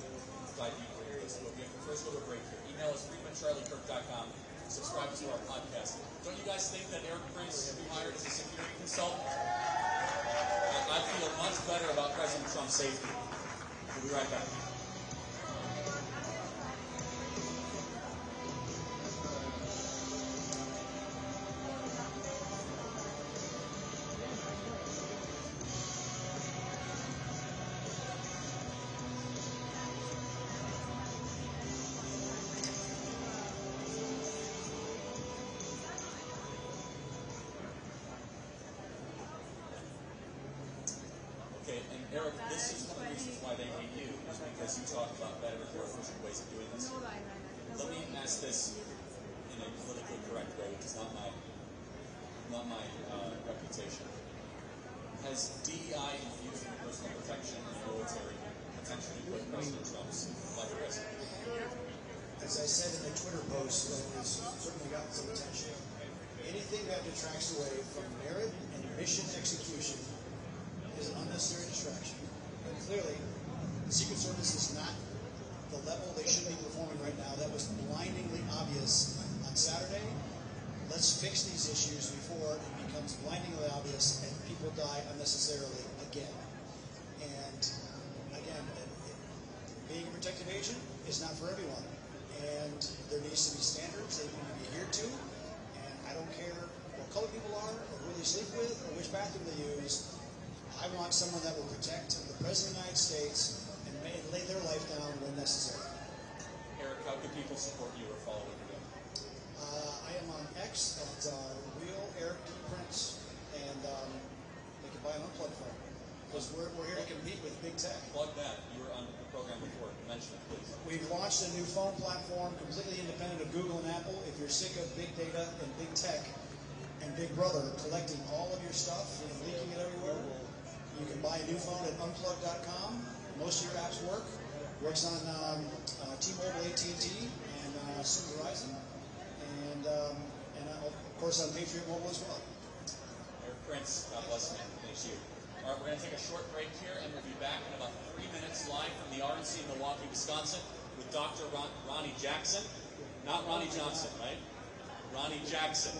[SPEAKER 15] dive deeper here. But we have to first go to a break here. Email us, friedman@charliekirk.com. Subscribe to our podcast. Don't you guys think that Eric Prince should be hired as a security consultant? I feel much better about President Trump's safety. We'll be right back. Eric, this is one of the reasons why they hate you, is because you talk about better and more efficient ways of doing this. Let me ask this in a politically correct way, which is not my reputation. Has DEI infused with personal protection and military potentially put President Trump's life at risk?
[SPEAKER 19] As I said in the Twitter post that has certainly gotten some attention, anything that detracts away from merit and mission execution is an unnecessary distraction. And clearly, the Secret Service is not the level they should be performing right now. That was blindingly obvious on Saturday. Let's fix these issues before it becomes blindingly obvious and people die unnecessarily again. And again, being a protective agent is not for everyone. And there needs to be standards they need to be adhered to. And I don't care what color people are, or who they sleep with, or which bathroom they use. I want someone that will protect the President of the United States and lay their life down when necessary.
[SPEAKER 15] Eric, how can people support you or follow you?
[SPEAKER 19] I am on X at Real Eric D. Prince, and they can buy an unplugged phone. Because we're here to compete with big tech.
[SPEAKER 15] Plug that. You were on the program before. Mention it, please.
[SPEAKER 19] We've launched a new phone platform completely independent of Google and Apple. If you're sick of big data and big tech and Big Brother collecting all of your stuff and leaking it everywhere, you can buy a new phone at unplug.com. Most of your apps work. Works on T-Mobile, AT&T, and soon Verizon. And of course on Patriot Mobile as well.
[SPEAKER 15] Eric Prince, God bless you. Thanks you. All right, we're going to take a short break here, and we'll be back in about 3 minutes live from the RNC in Milwaukee, Wisconsin, with Dr. Ronnie Jackson. Not Ronnie Johnson, right? Ronnie Jackson.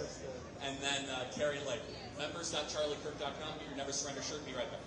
[SPEAKER 15] And then Carrie Lake. Members.charliekirk.com. Get your Never Surrender shirt. Be right back.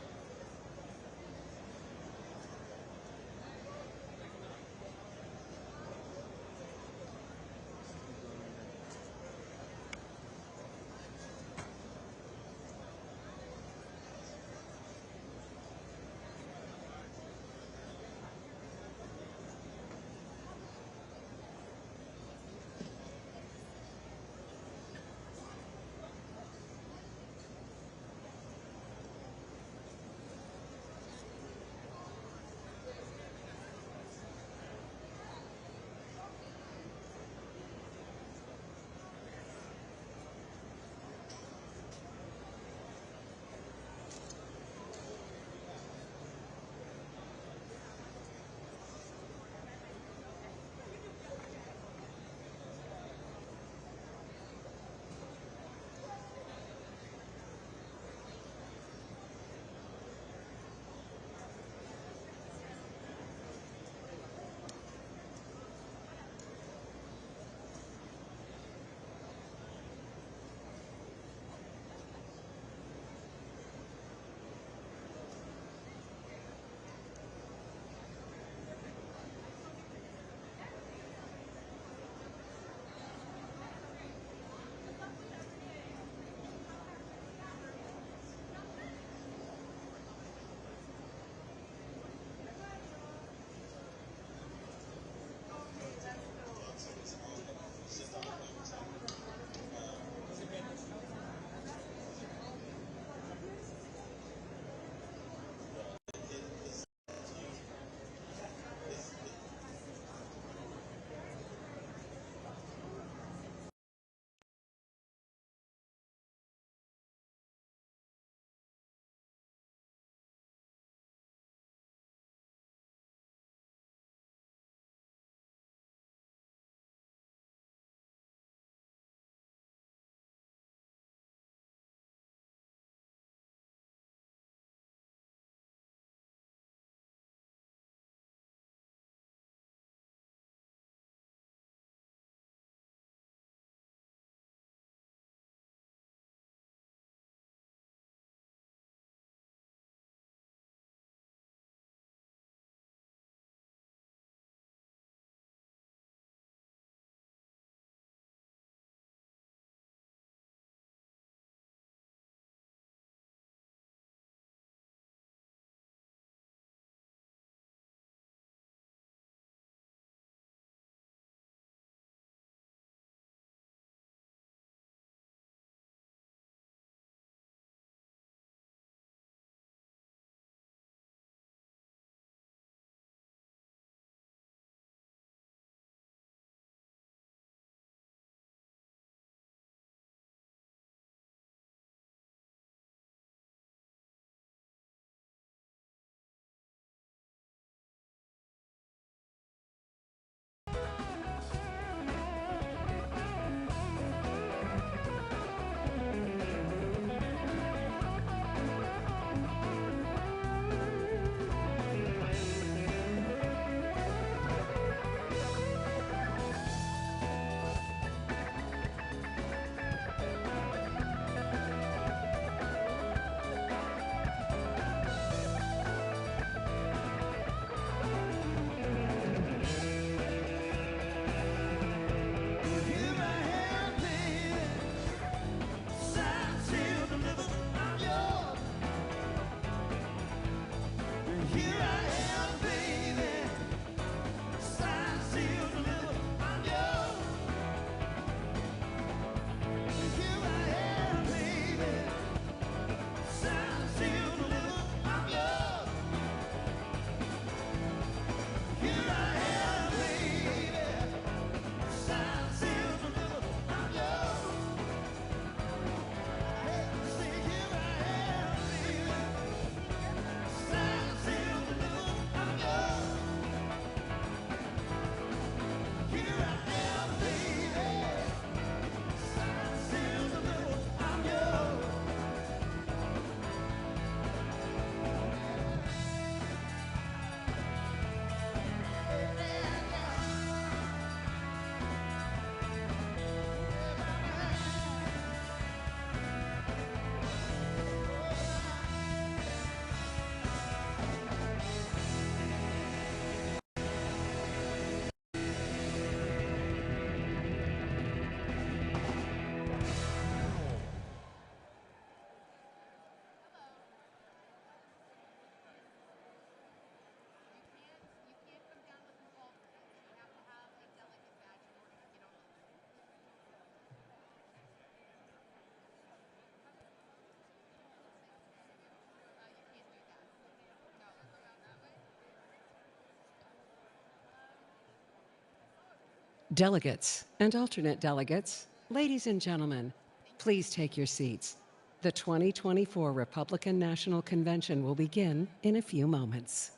[SPEAKER 20] Delegates and alternate delegates, ladies and gentlemen, please take your seats. The 2024 Republican National Convention will begin in a few moments.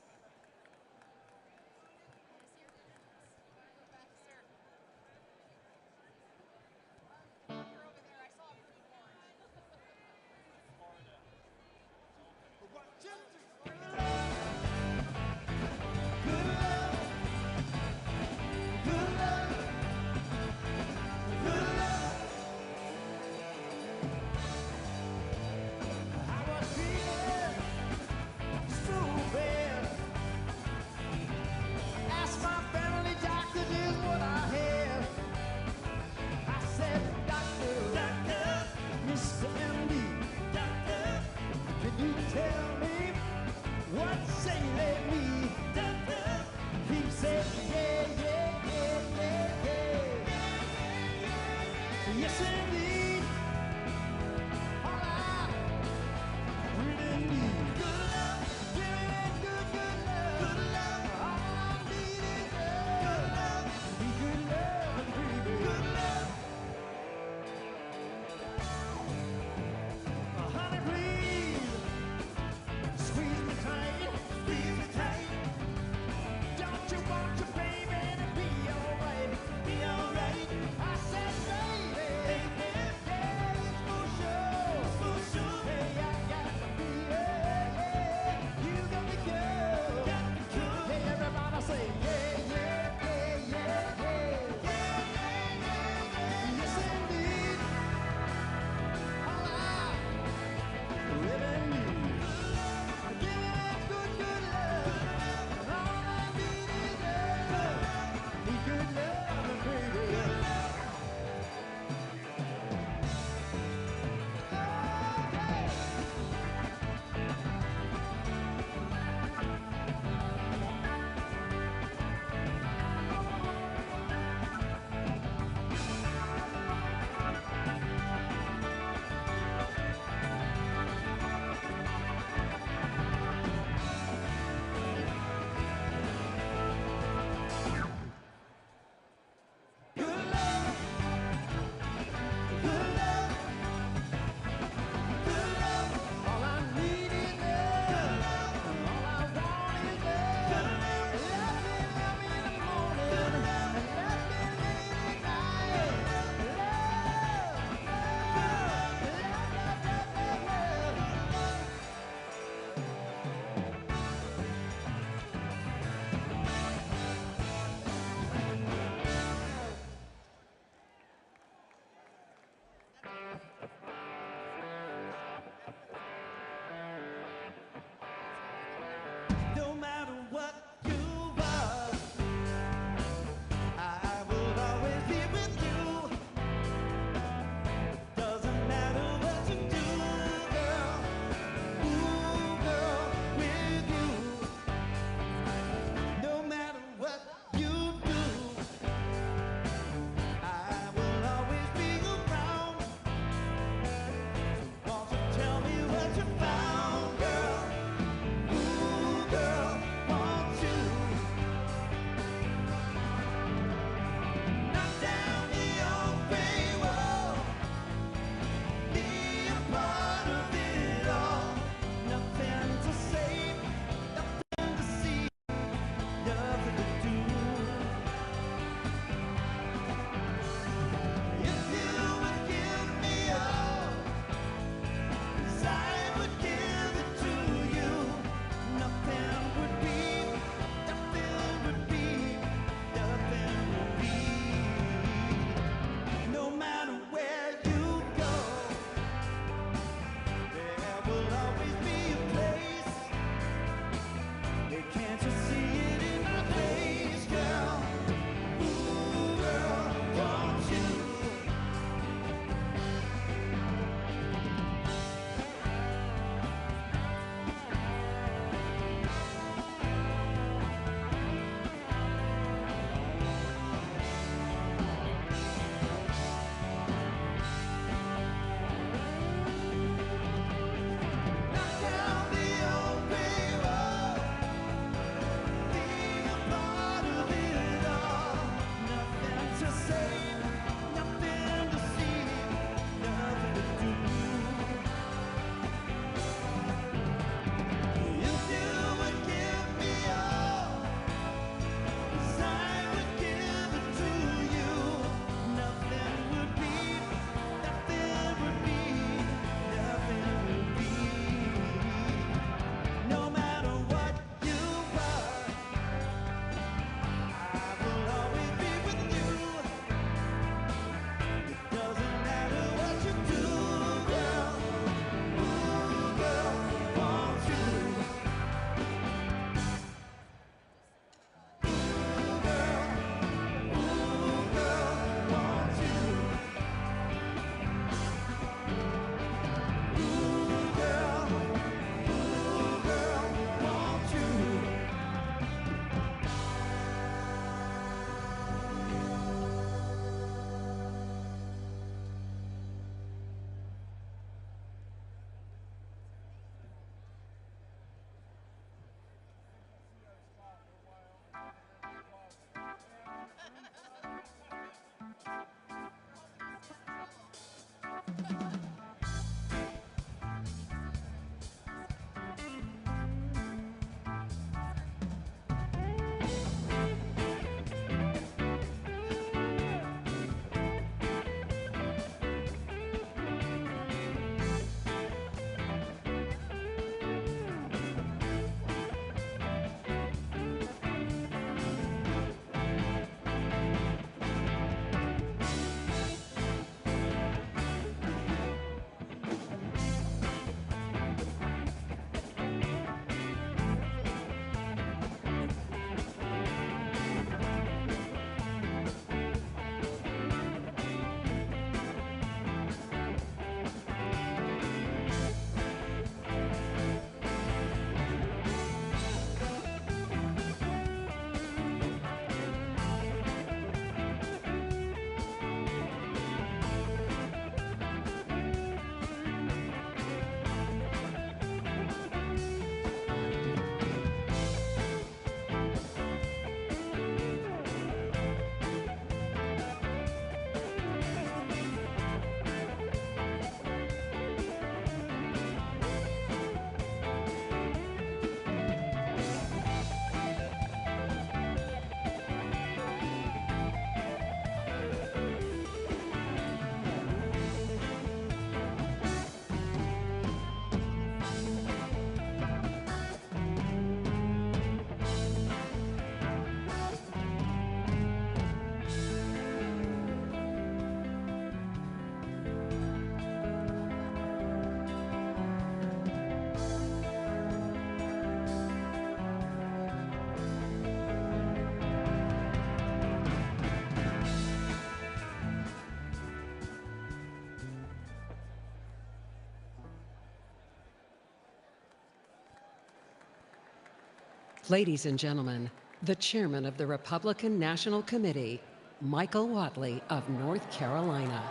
[SPEAKER 20] Ladies and gentlemen, the chairman of the Republican National Committee, Michael Whatley of North Carolina.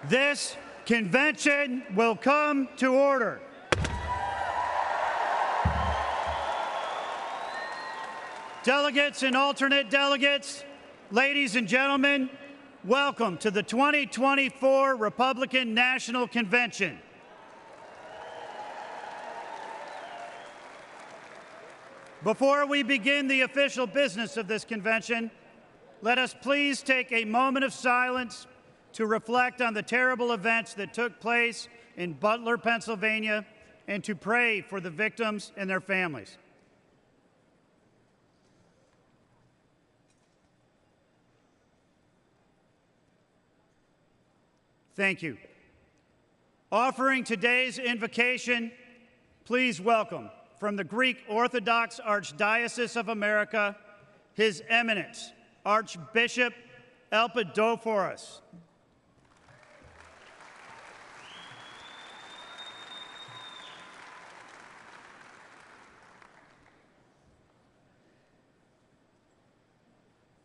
[SPEAKER 21] This convention will come to order. Delegates and alternate delegates, ladies and gentlemen, welcome to the 2024 Republican National Convention. Before we begin the official business of this convention, let us please take a moment of silence to reflect on the terrible events that took place in Butler, Pennsylvania, and to pray for the victims and their families. Thank you. Offering today's invocation, please welcome from the Greek Orthodox Archdiocese of America, His Eminence, Archbishop Elpidophoros.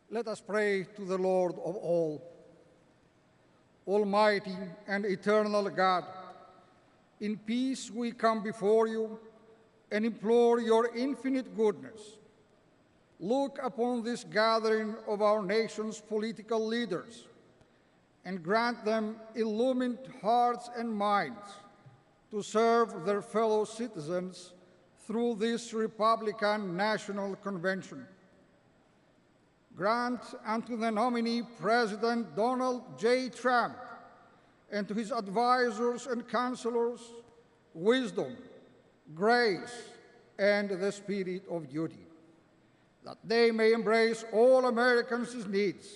[SPEAKER 22] Let us pray to the Lord of all. Almighty and eternal God, in peace we come before you and implore your infinite goodness. Look upon this gathering of our nation's political leaders and grant them illumined hearts and minds to serve their fellow citizens through this Republican National Convention. Grant unto the nominee President Donald J. Trump and to his advisors and counselors wisdom, grace, and the spirit of duty, that they may embrace all Americans' needs,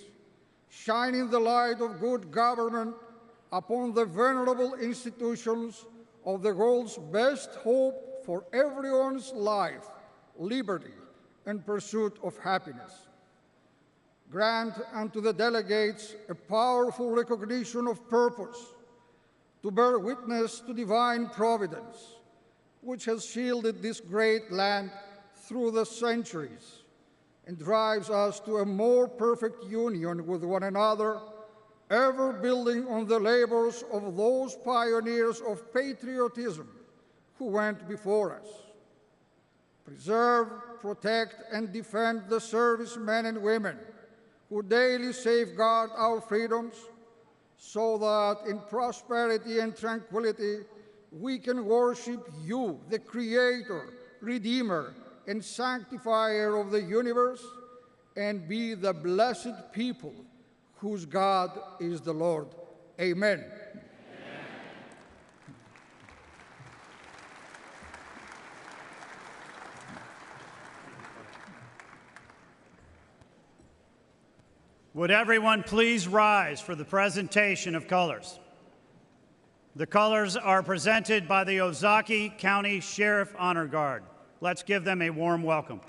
[SPEAKER 22] shining the light of good government upon the venerable institutions of the world's best hope for everyone's life, liberty, and pursuit of happiness. Grant unto the delegates a powerful recognition of purpose to bear witness to divine providence, which has shielded this great land through the centuries and drives us to a more perfect union with one another, ever building on the labors of those pioneers of patriotism who went before us. Preserve, protect, and defend the servicemen and women who daily safeguard our freedoms, so that in prosperity and tranquility we can worship you, the Creator, Redeemer, and Sanctifier of the universe, and be the blessed people whose God is the Lord. Amen.
[SPEAKER 21] Would everyone please rise for the presentation of colors? The colors are presented by the Ozaukee County Sheriff Honor Guard. Let's give them a warm welcome.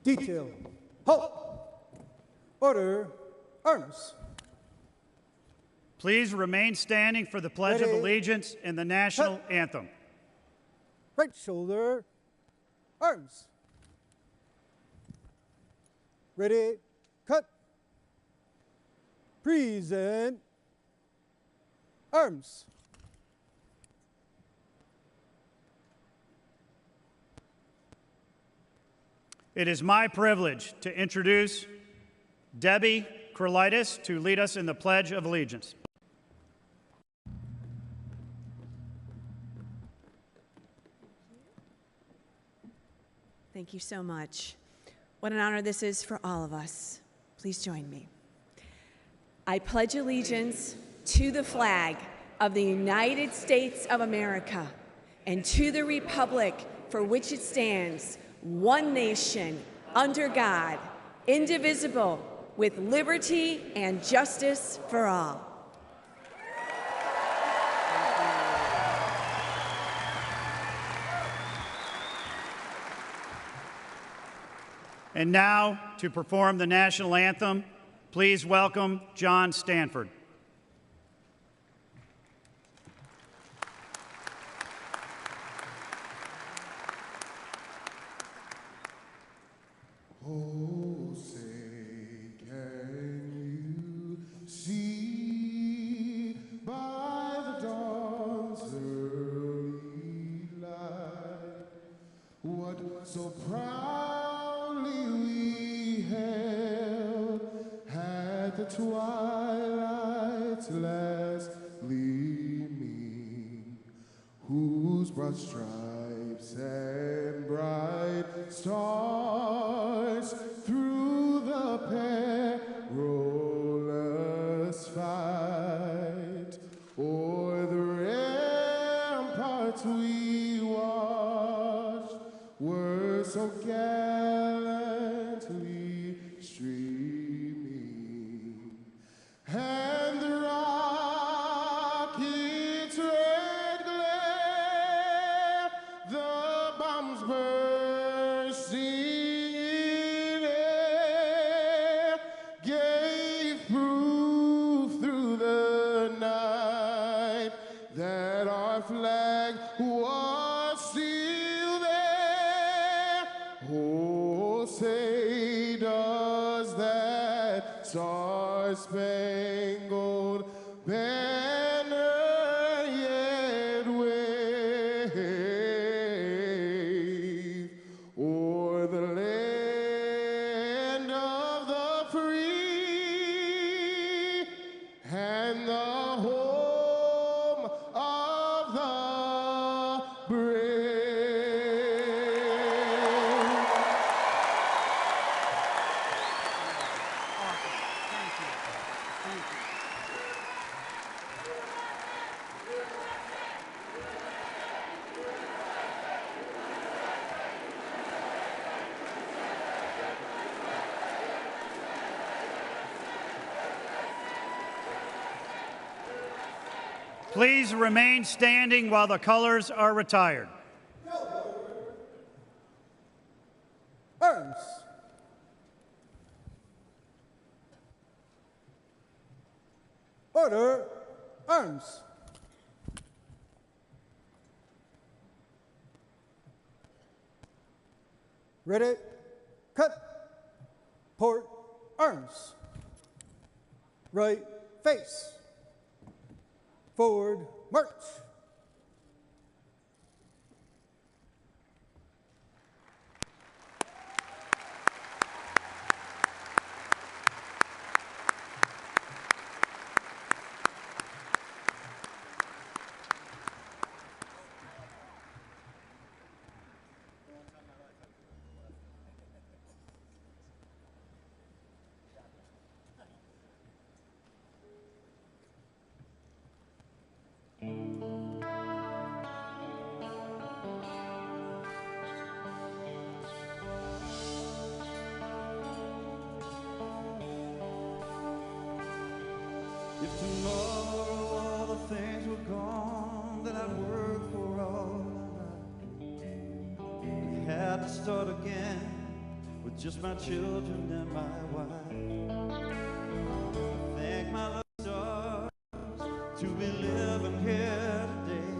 [SPEAKER 23] Detail. Halt. Order. Arms.
[SPEAKER 21] Please remain standing for the Pledge
[SPEAKER 23] Ready.
[SPEAKER 21] of Allegiance and the National Anthem.
[SPEAKER 23] Right shoulder. Arms. Ready. Cut. Present. Arms.
[SPEAKER 21] It is my privilege to introduce Debbie Krolitis to lead us in the Pledge of Allegiance.
[SPEAKER 24] Thank you so much.
[SPEAKER 1] What an honor this is for all of us. Please join me. I pledge allegiance to the flag of the United States of America and to the republic for which it stands, one nation, under God, indivisible, with liberty and justice for all.
[SPEAKER 21] And now, to perform the national anthem, please welcome John Stanford.
[SPEAKER 3] Oh, say, can you see by the dawn's early light what so proudly we held at the twilight's last gleaming, whose broad stripes and bright stars through the perilous fight o'er the ramparts we watched were so gallantly streaming, and the rocket's red glare, the bombs bursting in air, gave proof through the night that our flag was still there. Oh, say does that star-spangled banner yet wave o'er the land of the free and the home of the brave?
[SPEAKER 21] Please remain standing while the colors are retired.
[SPEAKER 23] Arms. Order. Arms. Ready. Cut. Port. Arms. Right. Face. Forward. March.
[SPEAKER 7] If tomorrow all the things were gone that I'd worked for all my life, we had to start again with just my children and my wife. I thank my lucky stars to be living here today,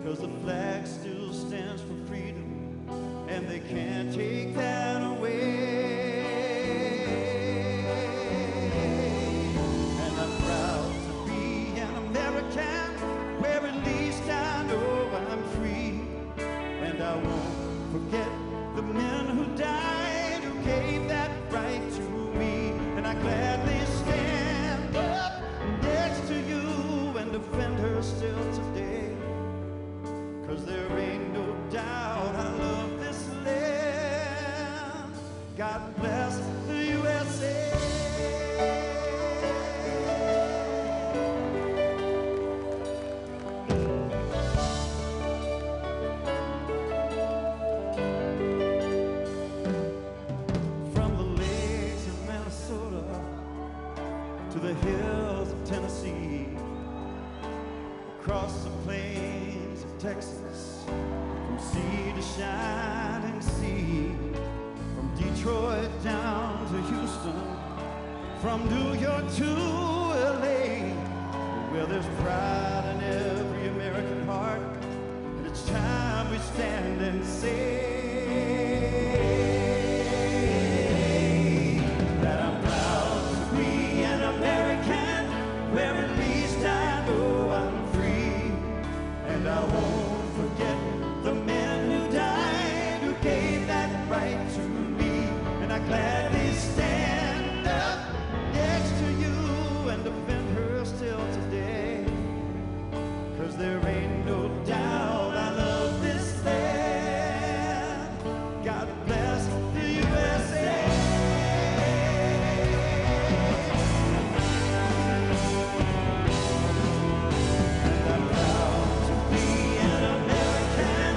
[SPEAKER 7] 'cause the flag still stands for freedom and they can't take that away. I won't forget the men who died, who gave that right to me, and I gladly stand up next to you and defend her still today, 'cause there ain't no doubt I love this land. across the plains of Texas, from sea to shining sea, from Detroit down to Houston, from New York to LA, where there's pride in every American heart, and it's time we stand and say that I'm proud to be an American, where at least I know I'm free, and I won't forget the men who died, who gave that right to me, and I gladly stand up next to you and defend her still today, 'cause there ain't no doubt I love this land. God bless the USA. And I'm proud to be an American,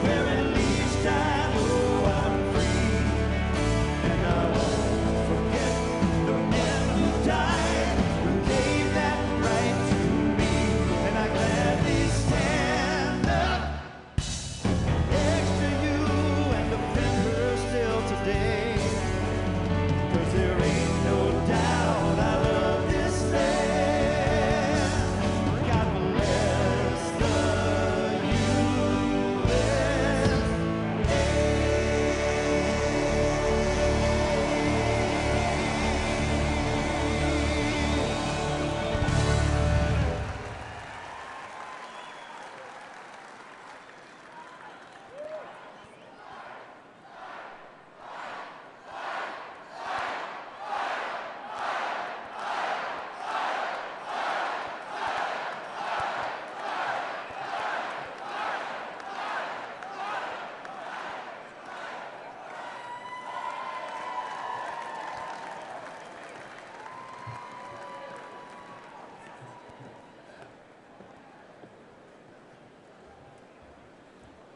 [SPEAKER 7] where at least I know I'm free, and I won't forget the men who died, who gave that right to me, and I gladly stand up next to you and defend her still today, 'cause there ain't no doubt I love this land. God bless the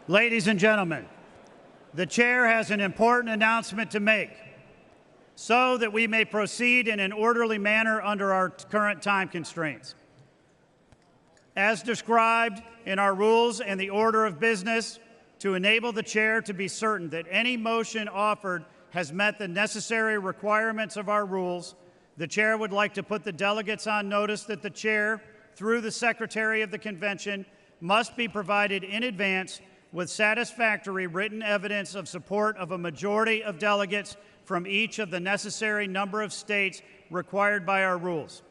[SPEAKER 21] Ladies and gentlemen, the chair has an important announcement to make so that we may proceed in an orderly manner under our current time constraints. As described in our rules and the order of business, to enable the chair to be certain that any motion offered has met the necessary requirements of our rules, the chair would like to put the delegates on notice that the chair, through the Secretary of the Convention, must be provided in advance with satisfactory written evidence of support of a majority of delegates from each of the necessary number of states required by our rules.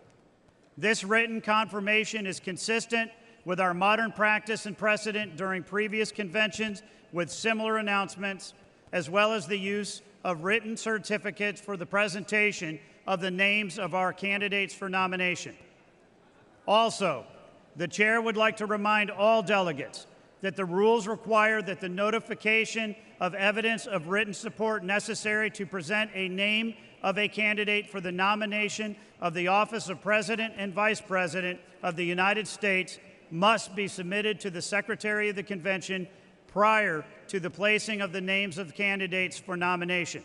[SPEAKER 21] This written confirmation is consistent with our modern practice and precedent during previous conventions with similar announcements, as well as the use of written certificates for the presentation of the names of our candidates for nomination. Also, the chair would like to remind all delegates that the rules require that the notification of evidence of written support necessary to present a name of a candidate for the nomination of the office of President and Vice President of the United States must be submitted to the Secretary of the Convention prior to the placing of the names of candidates for nomination.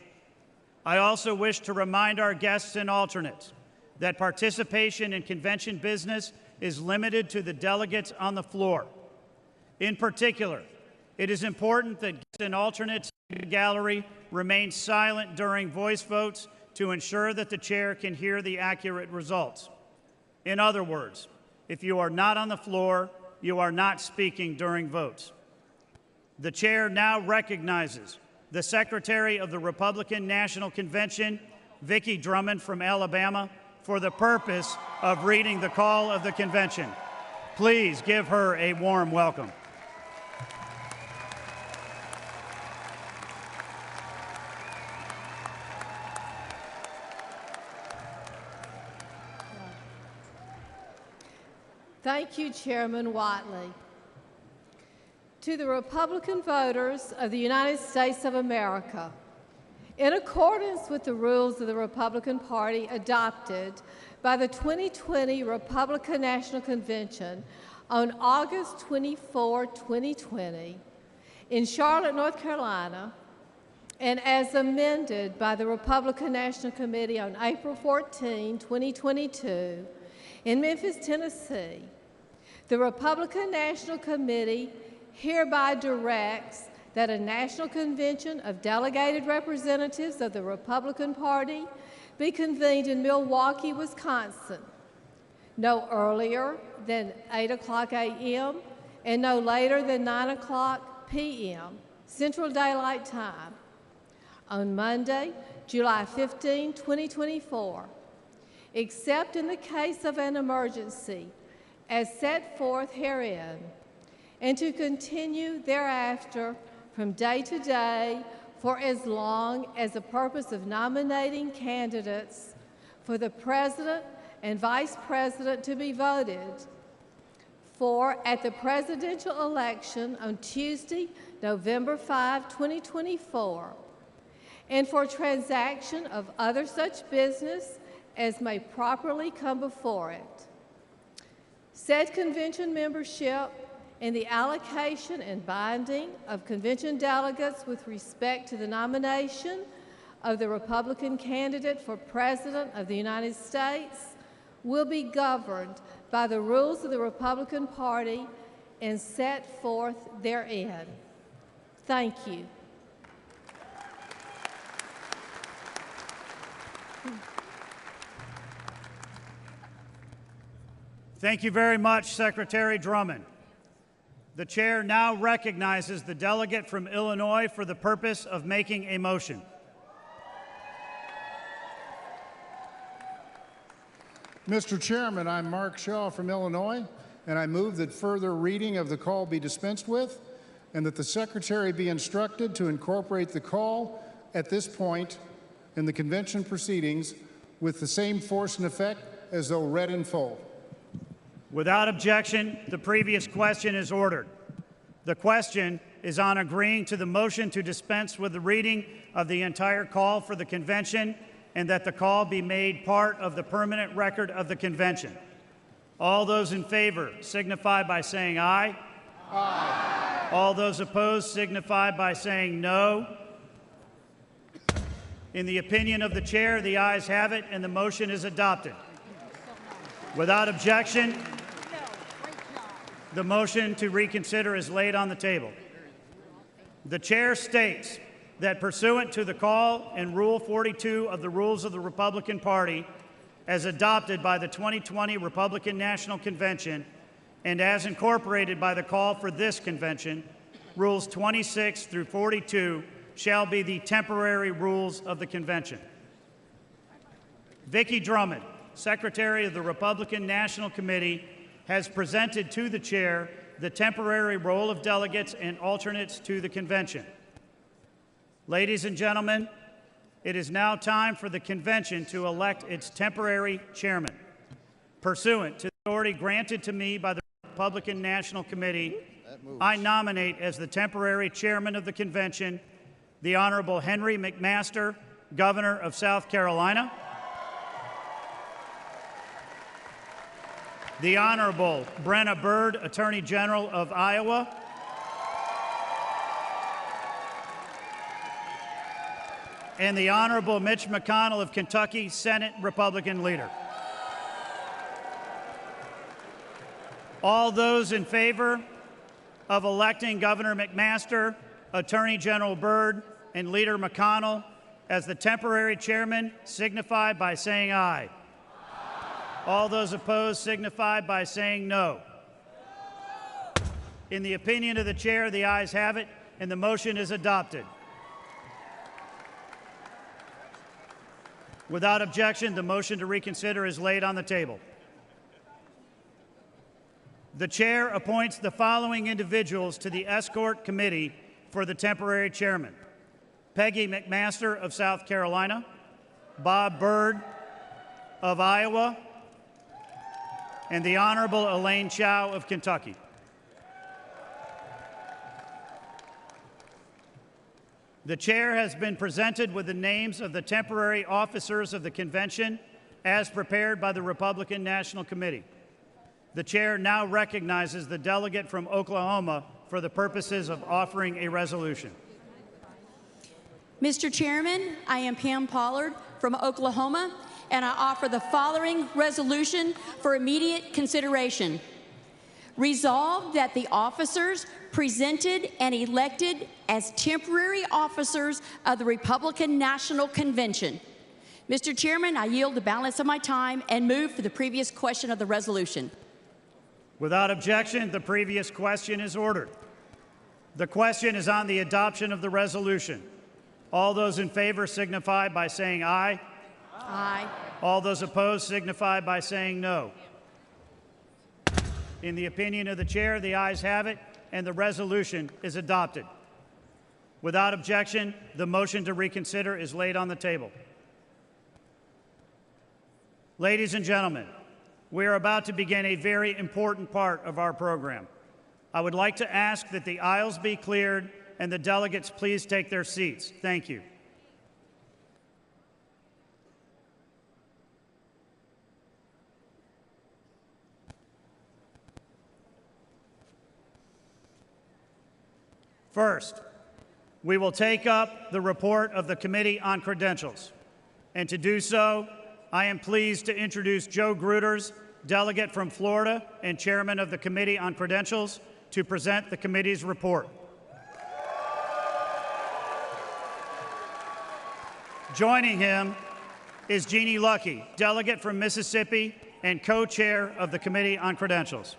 [SPEAKER 21] I also wish to remind our guests and alternates that participation in convention business is limited to the delegates on the floor. In particular, it is important that guests and alternates in the gallery remain silent during voice votes to ensure that the chair can hear the accurate results. In other words, if you are not on the floor, you are not speaking during votes. The chair now recognizes the Secretary of the Republican National Convention, Vicki Drummond from Alabama, for the purpose of reading the call of the convention. Please give her a warm welcome.
[SPEAKER 4] Thank you, Chairman Watley. To the Republican voters of the United States of America, in accordance with the rules of the Republican Party adopted by the 2020 Republican National Convention on August 24, 2020, in Charlotte, North Carolina, and as amended by the Republican National Committee on April 14, 2022, in Memphis, Tennessee, The Republican National Committee hereby directs that a national convention of delegated representatives of the Republican Party be convened in Milwaukee, Wisconsin, no earlier than 8:00 a.m. and no later than 9:00 p.m. Central Daylight Time on Monday, July 15, 2024, except in the case of an emergency as set forth herein, and to continue thereafter from day to day for as long as the purpose of nominating candidates for the President and Vice President to be voted for at the presidential election on Tuesday, November 5, 2024, and for transaction of other such business as may properly come before it. Said convention membership and the allocation and binding of convention delegates with respect to the nomination of the Republican candidate for President of the United States will be governed by the rules of the Republican Party and set forth therein. Thank you.
[SPEAKER 21] Thank you very much, Secretary Drummond. The chair now recognizes the delegate from Illinois for the purpose of making a motion.
[SPEAKER 22] Mr. Chairman, I'm Mark Shaw from Illinois, and I move that further reading of the call be dispensed with, and that the Secretary be instructed to incorporate the call at this point in the convention proceedings with the same force and effect as though read in full.
[SPEAKER 21] Without objection, the previous question is ordered. The question is on agreeing to the motion to dispense with the reading of the entire call for the convention and that the call be made part of the permanent record of the convention. All those in favor signify by saying aye. Aye. All those opposed signify by saying no. In the opinion of the chair, the ayes have it and the motion is adopted. Without objection, the motion to reconsider is laid on the table. The chair states that pursuant to the call and Rule 42 of the Rules of the Republican Party, as adopted by the 2020 Republican National Convention and as incorporated by the call for this convention, Rules 26 through 42 shall be the temporary rules of the convention. Vicki Drummond, Secretary of the Republican National Committee, has presented to the chair the temporary roll of delegates and alternates to the convention. Ladies and gentlemen, it is now time for the convention to elect its temporary chairman. Pursuant to the authority granted to me by the Republican National Committee, I nominate as the temporary chairman of the convention the Honorable Henry McMaster, Governor of South Carolina, the Honorable Brenna Byrd, Attorney General of Iowa, and the Honorable Mitch McConnell of Kentucky, Senate Republican Leader. All those in favor of electing Governor McMaster, Attorney General Byrd, and Leader McConnell as the temporary chairman signify by saying aye. All those opposed signify by saying no. In the opinion of the chair, the ayes have it, and the motion is adopted. Without objection, the motion to reconsider is laid on the table. The chair appoints the following individuals to the escort committee for the temporary chairman: Peggy McMaster of South Carolina, Bob Byrd of Iowa, and the Honorable Elaine Chao of Kentucky. The chair has been presented with the names of the temporary officers of the convention as prepared by the Republican National Committee. The chair now recognizes the delegate from Oklahoma for the purposes of offering a resolution.
[SPEAKER 10] Mr. Chairman, I am Pam Pollard from Oklahoma, and I offer the following resolution for immediate consideration. Resolved that the officers presented and elected as temporary officers of the Republican National Convention. Mr. Chairman, I yield the balance of my time and move for the previous question of the resolution.
[SPEAKER 21] Without objection, the previous question is ordered. The question is on the adoption of the resolution. All those in favor signify by saying aye.
[SPEAKER 10] Aye.
[SPEAKER 21] All those opposed signify by saying no. In the opinion of the chair, the ayes have it, and the resolution is adopted. Without objection, the motion to reconsider is laid on the table. Ladies and gentlemen, we are about to begin a very important part of our program. I would like to ask that the aisles be cleared and the delegates please take their seats. Thank you. First, we will take up the report of the Committee on Credentials. And to do so, I am pleased to introduce Joe Gruters, delegate from Florida and chairman of the Committee on Credentials, to present the committee's report. Joining him is Jeannie Lucky, delegate from Mississippi and co-chair of the Committee on Credentials.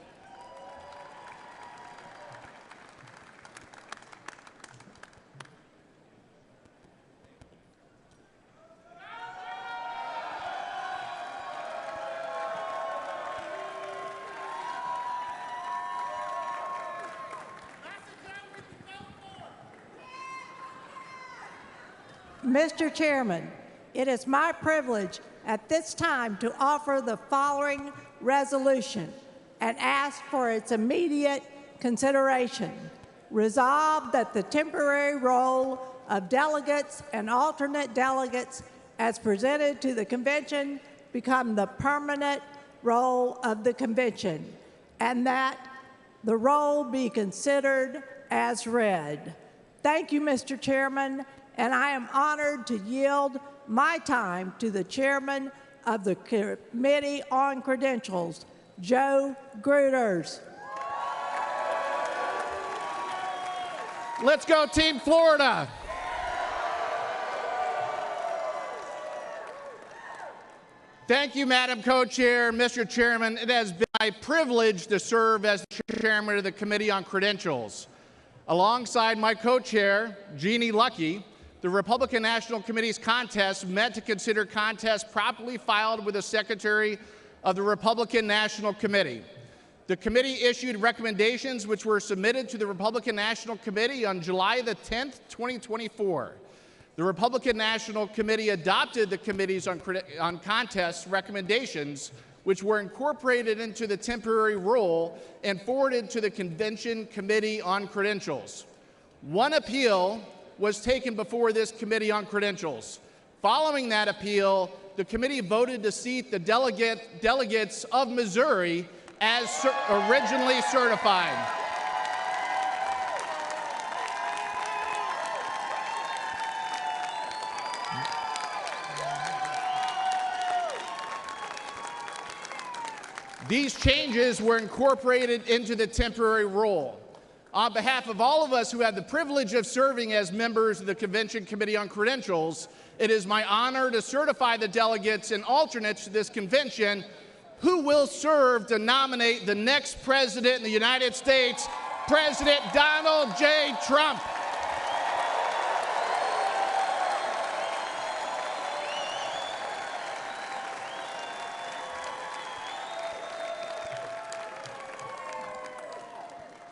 [SPEAKER 6] Mr. Chairman, it is my privilege at this time to offer the following resolution and ask for its immediate consideration. Resolved that the temporary role of delegates and alternate delegates as presented to the convention become the permanent role of the convention, and that the role be considered as read. Thank you, Mr. Chairman, and I am honored to yield my time to the chairman of the Committee on Credentials, Joe Gruters.
[SPEAKER 13] Let's go, Team Florida. Thank you, Madam Co-Chair. Mr. Chairman, it has been my privilege to serve as chairman of the Committee on Credentials. Alongside my co-chair, Jeannie Lucky, the Republican National Committee's contest met to consider contests properly filed with the Secretary of the Republican National Committee. The committee issued recommendations which were submitted to the Republican National Committee on July the 10th, 2024. The Republican National Committee adopted the committee's on contests recommendations, which were incorporated into the temporary rule and forwarded to the Convention Committee on Credentials. One appeal was taken before this Committee on Credentials. Following that appeal, the committee voted to seat the delegates of Missouri as originally certified. These changes were incorporated into the temporary rule. On behalf of all of us who have the privilege of serving as members of the Convention Committee on Credentials, it is my honor to certify the delegates and alternates to this convention who will serve to nominate the next president in the United States, President Donald J. Trump.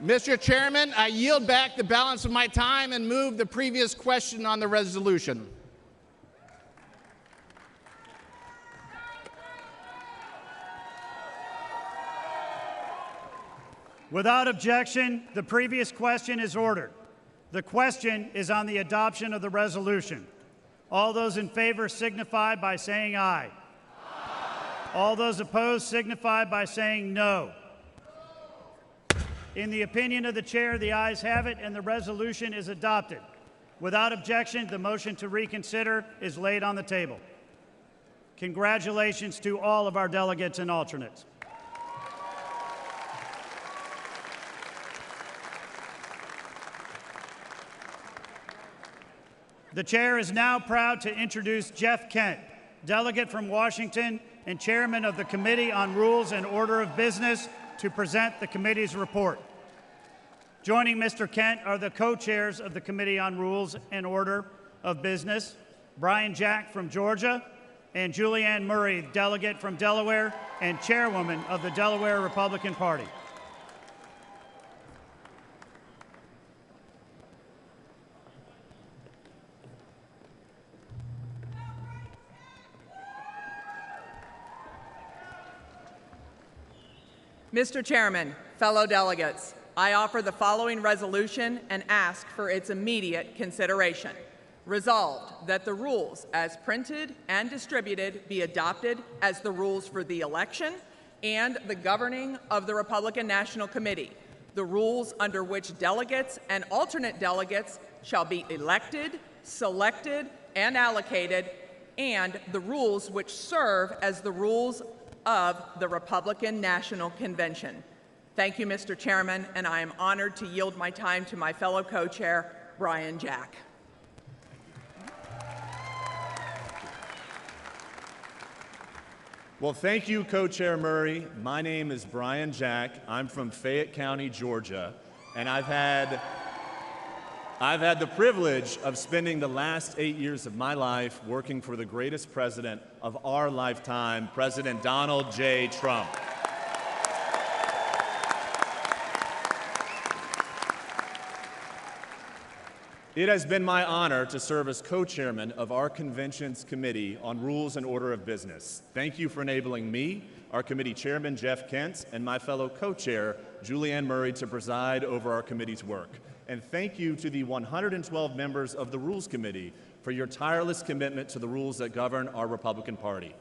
[SPEAKER 13] Mr. Chairman, I yield back the balance of my time and move the previous question on the resolution.
[SPEAKER 21] Without objection, the previous question is ordered. The question is on the adoption of the resolution. All those in favor signify by saying aye. Aye. All those opposed signify by saying no. In the opinion of the chair, the ayes have it, and the resolution is adopted. Without objection, the motion to reconsider is laid on the table. Congratulations to all of our delegates and alternates. The chair is now proud to introduce Jeff Kent, delegate from Washington and chairman of the Committee on Rules and Order of Business, to present the committee's report. Joining Mr. Kent are the co-chairs of the Committee on Rules and Order of Business, Brian Jack from Georgia, and Julianne Murray, delegate from Delaware and chairwoman of the Delaware Republican Party.
[SPEAKER 2] Mr. Chairman, fellow delegates, I offer the following resolution and ask for its immediate consideration. Resolved that the rules as printed and distributed be adopted as the rules for the election and the governing of the Republican National Committee, the rules under which delegates and alternate delegates shall be elected, selected, and allocated, and the rules which serve as the rules of the Republican National Convention. Thank you, Mr. Chairman, and I am honored to yield my time to my fellow co-chair, Brian Jack.
[SPEAKER 14] Well, thank you, Co-Chair Murray. My name is Brian Jack. I'm from Fayette County, Georgia, and I've had the privilege of spending the last 8 years of my life working for the greatest president of our lifetime, President Donald J. Trump. It has been my honor to serve as co-chairman of our convention's Committee on Rules and Order of Business. Thank you for enabling me, our committee chairman, Jeff Kent, and my fellow co-chair, Julianne Murray, to preside over our committee's work. And thank you to the 112 members of the Rules Committee for your tireless commitment to the rules that govern our Republican Party.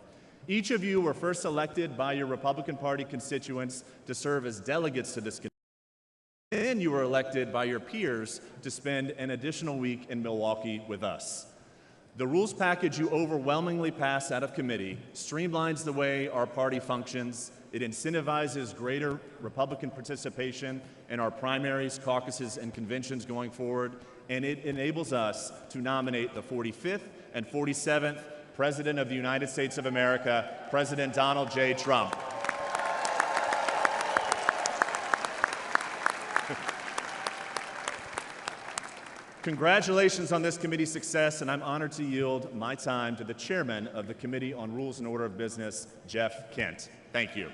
[SPEAKER 14] Each of you were first elected by your Republican Party constituents to serve as delegates to this committee. Then you were elected by your peers to spend an additional week in Milwaukee with us. The rules package you overwhelmingly passed out of committee streamlines the way our party functions. It incentivizes greater Republican participation in our primaries, caucuses, and conventions going forward, and it enables us to nominate the 45th and 47th President of the United States of America, President Donald J. Trump. Congratulations on this committee's success, and I'm honored to yield my time to the chairman of the Committee on Rules and Order of Business, Jeff Kent. Thank you.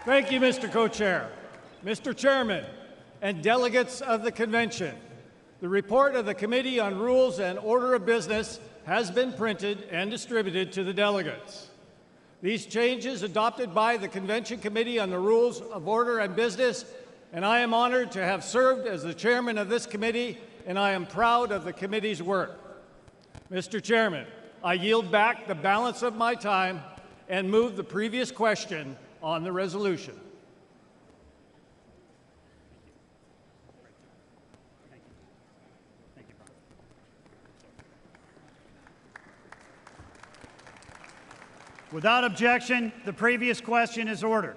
[SPEAKER 16] Thank you, Mr. Co-Chair. Mr. Chairman and delegates of the convention, the report of the Committee on Rules and Order of Business has been printed and distributed to the delegates. These changes adopted by the Convention Committee on the Rules of Order and Business, and I am honored to have served as the chairman of this committee, and I am proud of the committee's work. Mr. Chairman, I yield back the balance of my time and move the previous question on the resolution.
[SPEAKER 21] Without objection, the previous question is ordered.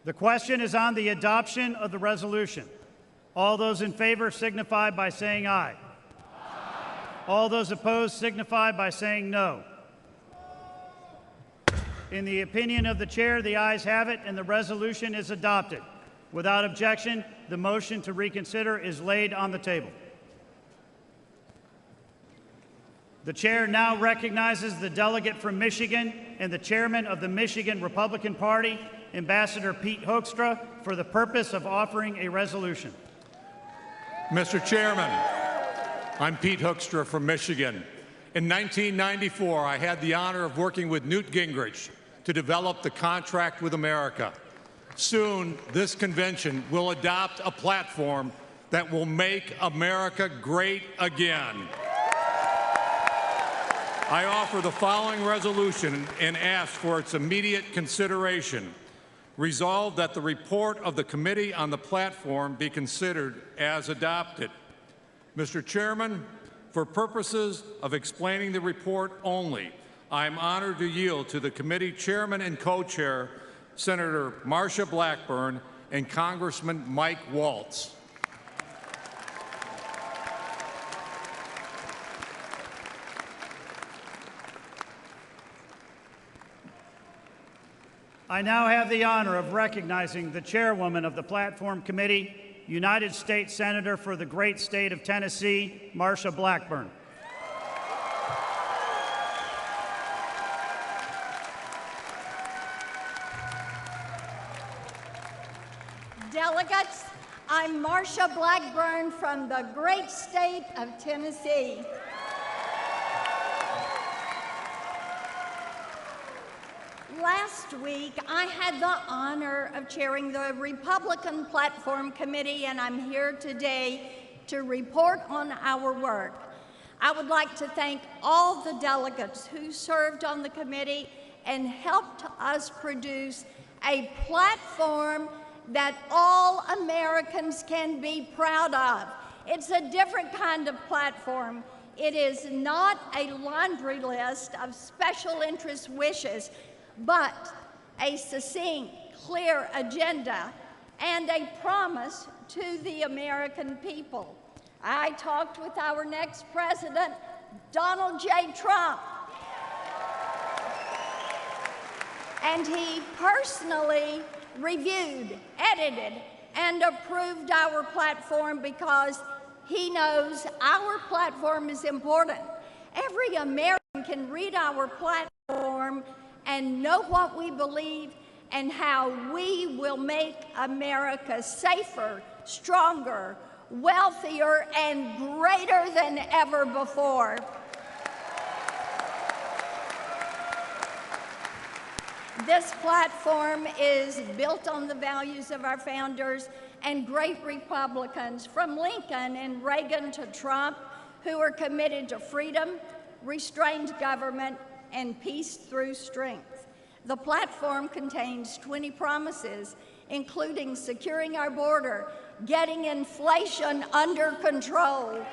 [SPEAKER 21] The question is on the adoption of the resolution. All those in favor signify by saying aye. Aye. All those opposed signify by saying no. In the opinion of the chair, the ayes have it, and the resolution is adopted. Without objection, the motion to reconsider is laid on the table. The chair now recognizes the delegate from Michigan and the chairman of the Michigan Republican Party, Ambassador Pete Hoekstra, for the purpose of offering a resolution.
[SPEAKER 24] Mr. Chairman, I'm Pete Hoekstra from Michigan. In 1994, I had the honor of working with Newt Gingrich to develop the Contract with America. Soon, this convention will adopt a platform that will make America great again. I offer the following resolution and ask for its immediate consideration. Resolved that the report of the Committee on the Platform be considered as adopted. Mr. Chairman, for purposes of explaining the report only, I am honored to yield to the committee chairman and co-chair, Senator Marsha Blackburn and Congressman Mike Waltz.
[SPEAKER 21] I now have the honor of recognizing the chairwoman of the Platform Committee, United States Senator for the great state of Tennessee, Marsha Blackburn.
[SPEAKER 9] Delegates, I'm Marsha Blackburn from the great state of Tennessee. Last week, I had the honor of chairing the Republican Platform Committee, and I'm here today to report on our work. I would like to thank all the delegates who served on the committee and helped us produce a platform that all Americans can be proud of. It's a different kind of platform. It is not a laundry list of special interest wishes, but a succinct, clear agenda and a promise to the American people. I talked with our next president, Donald J. Trump, and he personally reviewed, edited, and approved our platform because he knows our platform is important. Every American can read our platform and know what we believe and how we will make America safer, stronger, wealthier, and greater than ever before. This platform is built on the values of our founders and great Republicans, from Lincoln and Reagan to Trump, who are committed to freedom, restrained government, and peace through strength. The platform contains 20 promises, including securing our border, getting inflation under control,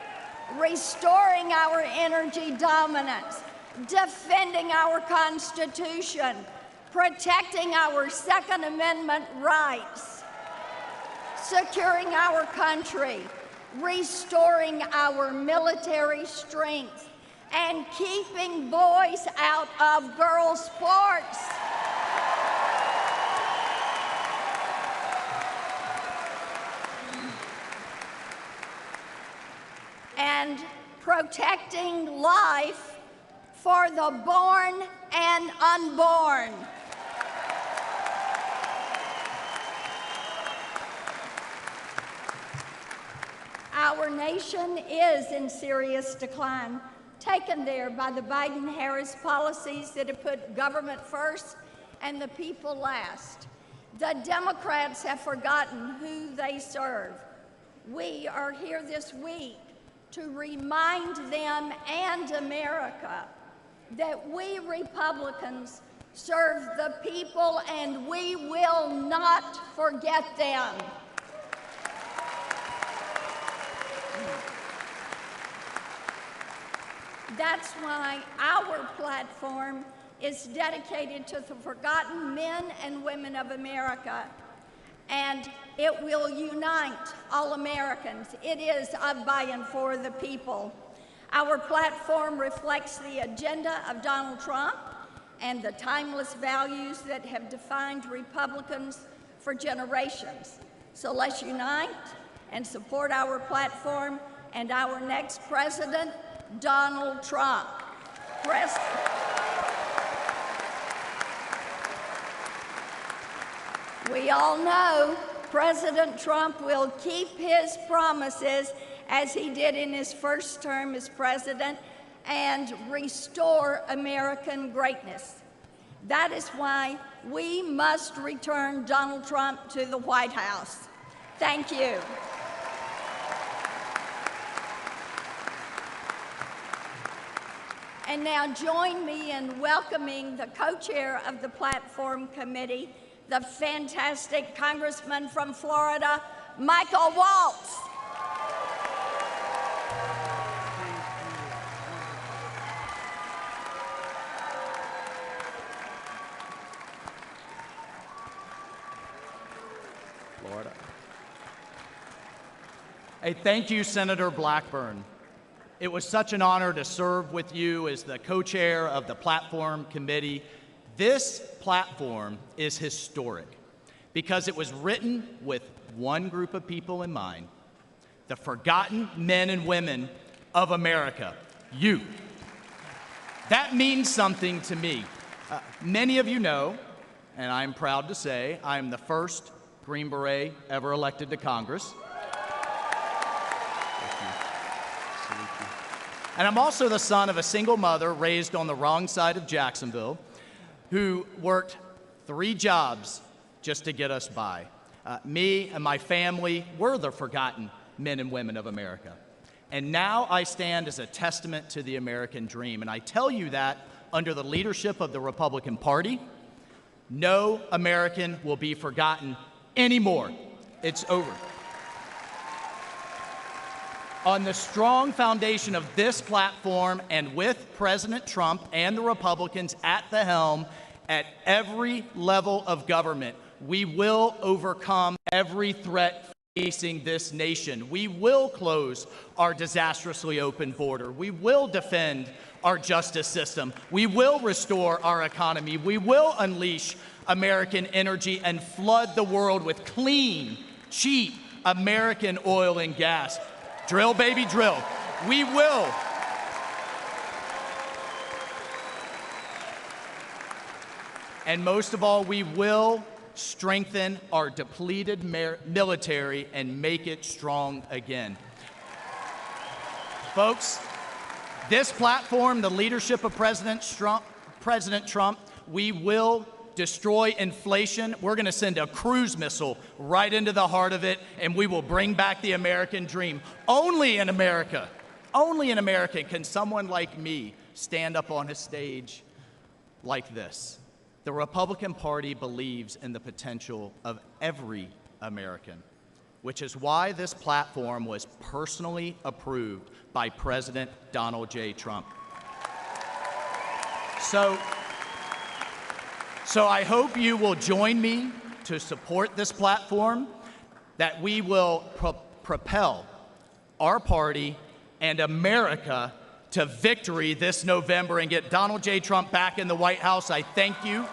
[SPEAKER 9] restoring our energy dominance, defending our Constitution, protecting our Second Amendment rights, securing our country, restoring our military strength, and keeping boys out of girls' sports. And protecting life for the born and unborn. Our nation is in serious decline, taken there by the Biden-Harris policies that have put government first and the people last. The Democrats have forgotten who they serve. We are here this week to remind them and America that we Republicans serve the people and we will not forget them. That's why our platform is dedicated to the forgotten men and women of America, and it will unite all Americans. It is of, by, and for the people. Our platform reflects the agenda of Donald Trump and the timeless values that have defined Republicans for generations. So let's unite and support our platform and our next president, Donald Trump. We all know President Trump will keep his promises as he did in his first term as president and restore American greatness. That is why we must return Donald Trump to the White House. Thank you. And now join me in welcoming the co-chair of the Platform Committee, the fantastic Congressman from Florida, Michael Waltz.
[SPEAKER 11] Florida. Hey, thank you, Senator Blackburn. It was such an honor to serve with you as the co-chair of the Platform Committee. This platform is historic because it was written with one group of people in mind: the forgotten men and women of America, you. That means something to me. Many of you know, and I'm proud to say, I am the first Green Beret ever elected to Congress. And I'm also the son of a single mother raised on the wrong side of Jacksonville who worked 3 jobs just to get us by. Me and my family were the forgotten men and women of America. And now I stand as a testament to the American dream. And I tell you that under the leadership of the Republican Party, no American will be forgotten anymore. It's over. On the strong foundation of this platform and with President Trump and the Republicans at the helm at every level of government, we will overcome every threat facing this nation. We will close our disastrously open border. We will defend our justice system. We will restore our economy. We will unleash American energy and flood the world with clean, cheap American oil and gas. Drill, baby, drill. We will. And most of all, we will strengthen our depleted military and make it strong again. Folks, this platform, the leadership of President Trump, we will destroy inflation. We're going to send a cruise missile right into the heart of it, and we will bring back the American dream. Only in America can someone like me stand up on a stage like this. The Republican Party believes in the potential of every American, which is why this platform was personally approved by President Donald J. Trump. So I hope you will join me to support this platform, that we will propel our party and America to victory this November and get Donald J. Trump back in the White House. I thank you.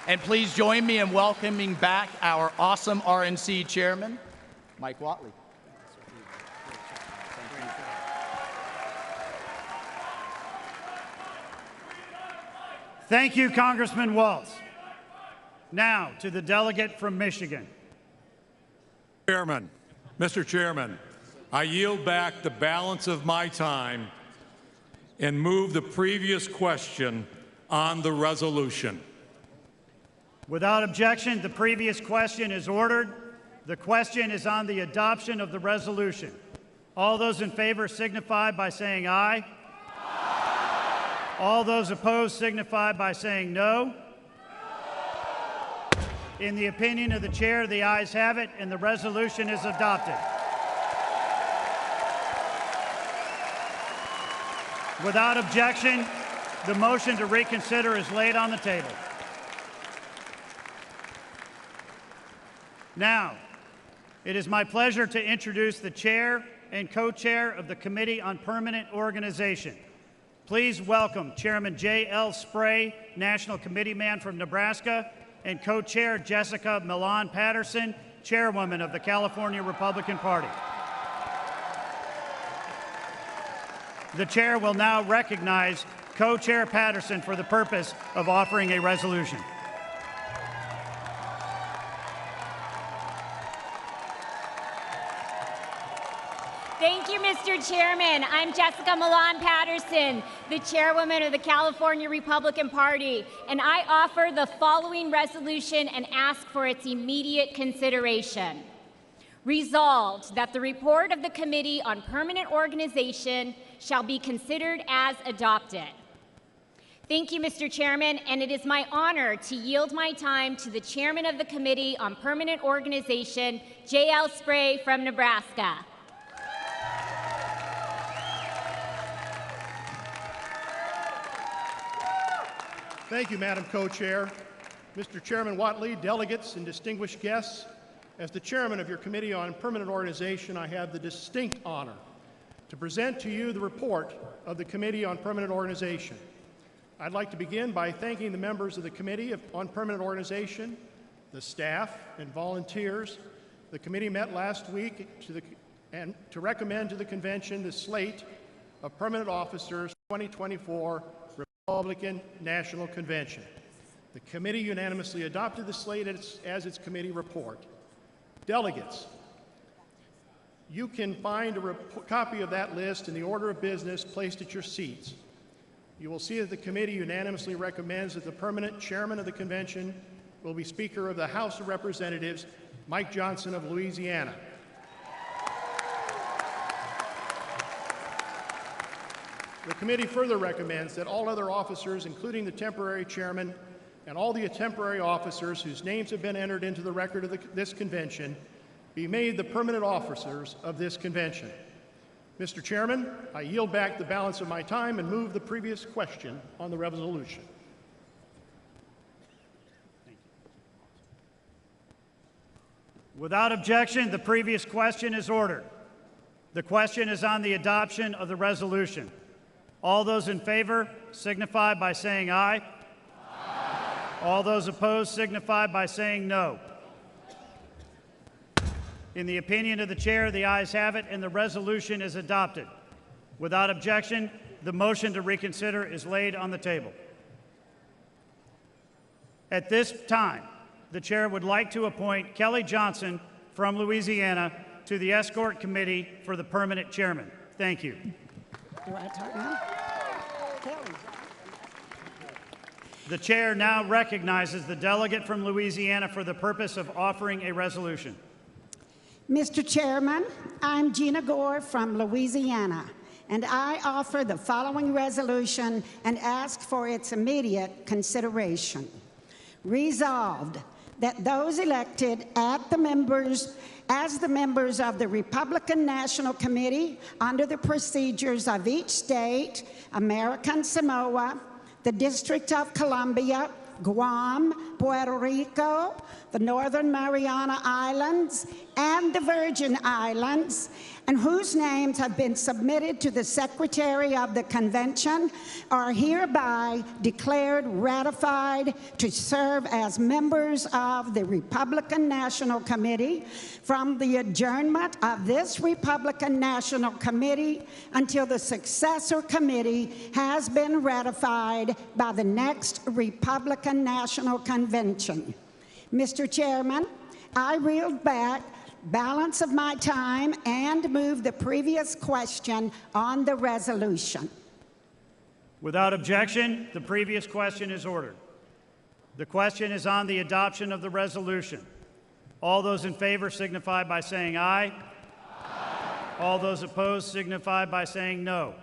[SPEAKER 11] And please join me in welcoming back our awesome RNC chairman, Mike Whatley.
[SPEAKER 21] Thank you, Congressman Waltz. Now to the delegate from Michigan.
[SPEAKER 24] Mr. Chairman, I yield back the balance of my time and move the previous question on the resolution.
[SPEAKER 21] Without objection, the previous question is ordered. The question is on the adoption of the resolution. All those in favor signify by saying aye. All those opposed signify by saying no. In the opinion of the chair, the ayes have it, and the resolution is adopted. Without objection, the motion to reconsider is laid on the table. Now, it is my pleasure to introduce the chair and co-chair of the Committee on Permanent Organization. Please welcome Chairman J.L. Spray, National Committeeman from Nebraska, and co-chair Jessica Milan Patterson, Chairwoman of the California Republican Party. The chair will now recognize co-chair Patterson for the purpose of offering a resolution.
[SPEAKER 8] Thank you, Mr. Chairman. I'm Jessica Milan Patterson, the chairwoman of the California Republican Party, and I offer the following resolution and ask for its immediate consideration. Resolved that the report of the Committee on Permanent Organization shall be considered as adopted. Thank you, Mr. Chairman, and it is my honor to yield my time to the chairman of the Committee on Permanent Organization, J.L. Spray from Nebraska.
[SPEAKER 12] Thank you, Madam Co-Chair. Mr. Chairman Whatley, delegates, and distinguished guests, as the chairman of your Committee on Permanent Organization, I have the distinct honor to present to you the report of the Committee on Permanent Organization. I'd like to begin by thanking the members of the Committee on Permanent Organization, the staff and volunteers. The committee met last week to recommend to the convention the slate of permanent officers 2024 Republican National Convention. The committee unanimously adopted the slate as its committee report. Delegates, you can find a copy of that list in the order of business placed at your seats. You will see that the committee unanimously recommends that the permanent chairman of the convention will be Speaker of the House of Representatives, Mike Johnson of Louisiana. The committee further recommends that all other officers, including the temporary chairman and all the temporary officers whose names have been entered into the record of this convention, be made the permanent officers of this convention. Mr. Chairman, I yield back the balance of my time and move the previous question on the resolution.
[SPEAKER 21] Without objection, the previous question is ordered. The question is on the adoption of the resolution. All those in favor signify by saying aye. Aye. All those opposed signify by saying no. In the opinion of the chair, the ayes have it, and the resolution is adopted. Without objection, the motion to reconsider is laid on the table. At this time, the chair would like to appoint Kelly Johnson from Louisiana to the Escort Committee for the permanent chairman. Thank you.
[SPEAKER 5] Do I talk now?
[SPEAKER 21] The chair now recognizes the delegate from Louisiana for the purpose of offering a resolution.
[SPEAKER 5] Mr. Chairman, I'm Gina Gore from Louisiana, and I offer the following resolution and ask for its immediate consideration. Resolved that those elected as the members of the Republican National Committee under the procedures of each state, American Samoa, the District of Columbia, Guam, Puerto Rico, the Northern Mariana Islands, and the Virgin Islands, and whose names have been submitted to the Secretary of the Convention, are hereby declared ratified to serve as members of the Republican National Committee from the adjournment of this Republican National Committee until the successor committee has been ratified by the next Republican National Convention. Mr. Chairman, I yield back balance of my time and move the previous question on the resolution.
[SPEAKER 21] Without objection, the previous question is ordered. The question is on the adoption of the resolution. All those in favor signify by saying aye. Aye. All those opposed signify by saying no.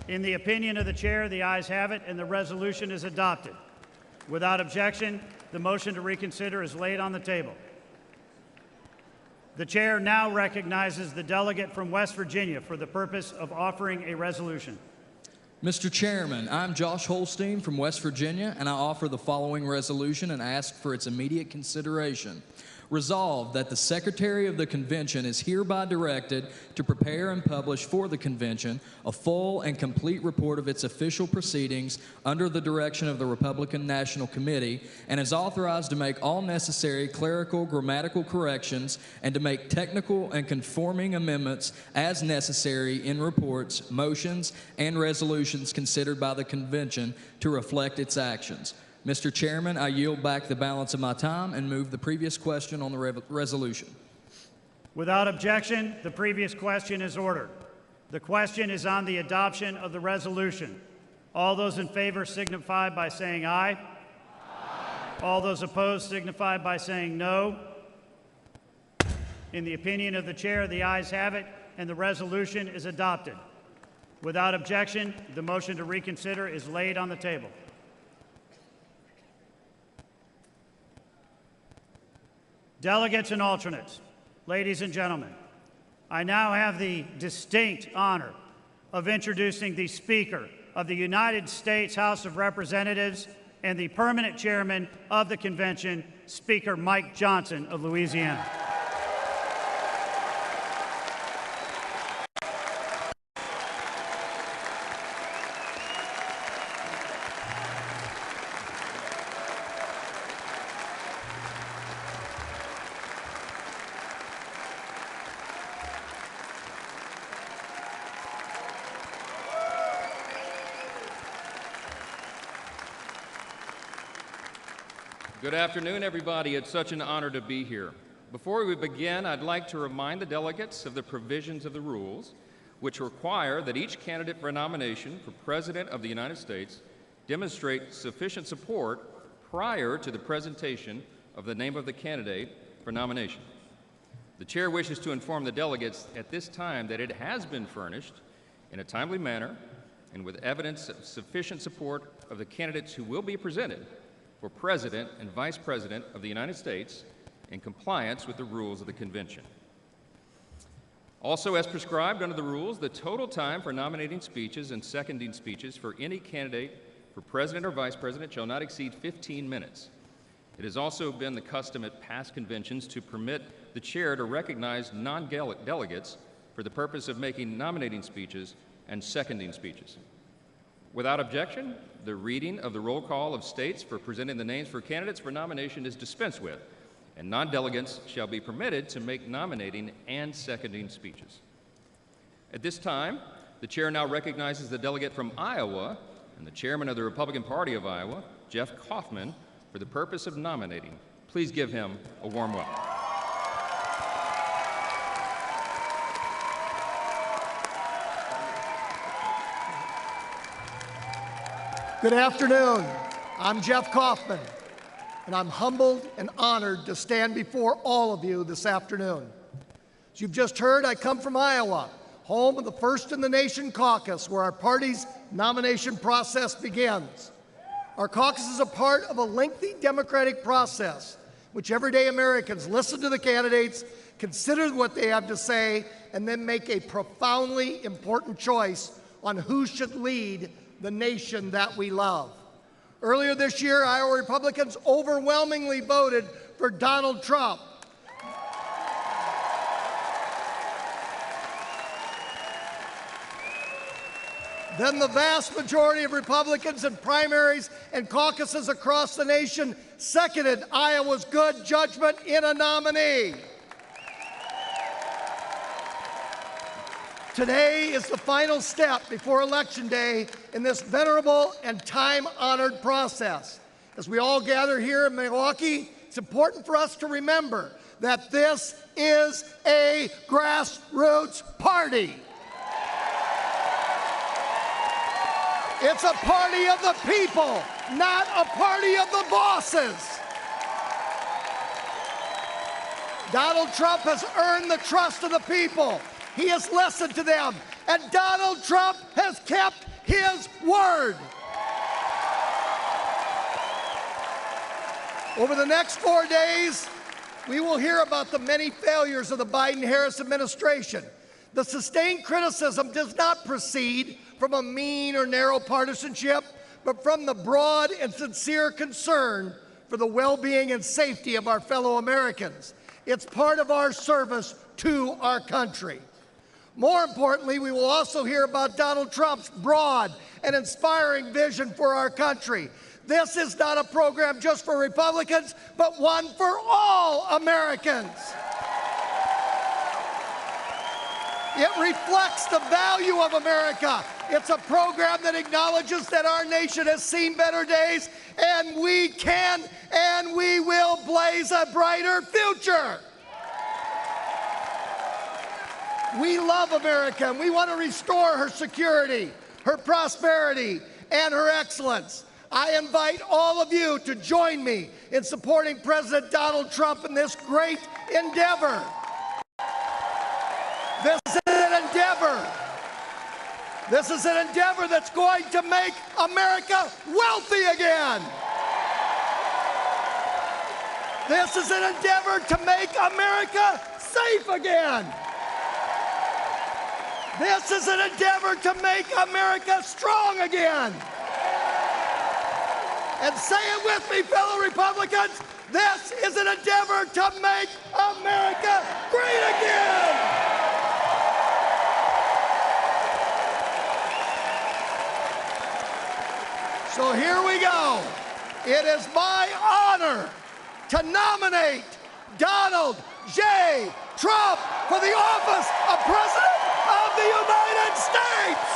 [SPEAKER 21] In the opinion of the chair, the ayes have it, and the resolution is adopted. Without objection, the motion to reconsider is laid on the table. The chair now recognizes the delegate from West Virginia for the purpose of offering a resolution.
[SPEAKER 17] Mr. Chairman, I'm Josh Holstein from West Virginia, and I offer the following resolution and ask for its immediate consideration. Resolved that the Secretary of the Convention is hereby directed to prepare and publish for the Convention a full and complete report of its official proceedings under the direction of the Republican National Committee, and is authorized to make all necessary clerical, grammatical corrections and to make technical and conforming amendments as necessary in reports, motions, and resolutions considered by the Convention to reflect its actions. Mr. Chairman, I yield back the balance of my time and move the previous question on the resolution.
[SPEAKER 21] Without objection, the previous question is ordered. The question is on the adoption of the resolution. All those in favor signify by saying aye. Aye. All those opposed signify by saying no. In the opinion of the chair, the ayes have it, and the resolution is adopted. Without objection, the motion to reconsider is laid on the table. Delegates and alternates, ladies and gentlemen, I now have the distinct honor of introducing the Speaker of the United States House of Representatives and the permanent chairman of the convention, Speaker Mike Johnson of Louisiana.
[SPEAKER 15] Good afternoon, everybody. It's such an honor to be here. Before we begin, I'd like to remind the delegates of the provisions of the rules, which require that each candidate for a nomination for President of the United States demonstrate sufficient support prior to the presentation of the name of the candidate for nomination. The chair wishes to inform the delegates at this time that it has been furnished in a timely manner and with evidence of sufficient support of the candidates who will be presented for President and Vice President of the United States in compliance with the rules of the convention. Also, as prescribed under the rules, the total time for nominating speeches and seconding speeches for any candidate for President or Vice President shall not exceed 15 minutes. It has also been the custom at past conventions to permit the chair to recognize non-delegates for the purpose of making nominating speeches and seconding speeches. Without objection, the reading of the roll call of states for presenting the names for candidates for nomination is dispensed with, and non-delegates shall be permitted to make nominating and seconding speeches. At this time, the chair now recognizes the delegate from Iowa and the chairman of the Republican Party of Iowa, Jeff Kaufman, for the purpose of nominating. Please give him a warm welcome.
[SPEAKER 18] Good afternoon. I'm Jeff Kaufman, and I'm humbled and honored to stand before all of you this afternoon. As you've just heard, I come from Iowa, home of the First in the Nation caucus, where our party's nomination process begins. Our caucus is a part of a lengthy democratic process, which everyday Americans listen to the candidates, consider what they have to say, and then make a profoundly important choice on who should lead the nation that we love. Earlier this year, Iowa Republicans overwhelmingly voted for Donald Trump. Then the vast majority of Republicans in primaries and caucuses across the nation seconded Iowa's good judgment in a nominee. Today is the final step before Election Day in this venerable and time-honored process. As we all gather here in Milwaukee, it's important for us to remember that this is a grassroots party. It's a party of the people, not a party of the bosses. Donald Trump has earned the trust of the people. He has listened to them, and Donald Trump has kept his word. Over the next 4 days, we will hear about the many failures of the Biden-Harris administration. The sustained criticism does not proceed from a mean or narrow partisanship, but from the broad and sincere concern for the well-being and safety of our fellow Americans. It's part of our service to our country. More importantly, we will also hear about Donald Trump's broad and inspiring vision for our country. This is not a program just for Republicans, but one for all Americans. It reflects the value of America. It's a program that acknowledges that our nation has seen better days, and we can and we will blaze a brighter future. We love America, and we want to restore her security, her prosperity, and her excellence. I invite all of you to join me in supporting President Donald Trump in this great endeavor. This is an endeavor. This is an endeavor that's going to make America wealthy again. This is an endeavor to make America safe again. This is an endeavor to make America strong again. And say it with me, fellow Republicans, this is an endeavor to make America great again. So here we go. It is my honor to nominate Donald J. Trump for the office of President of the United States.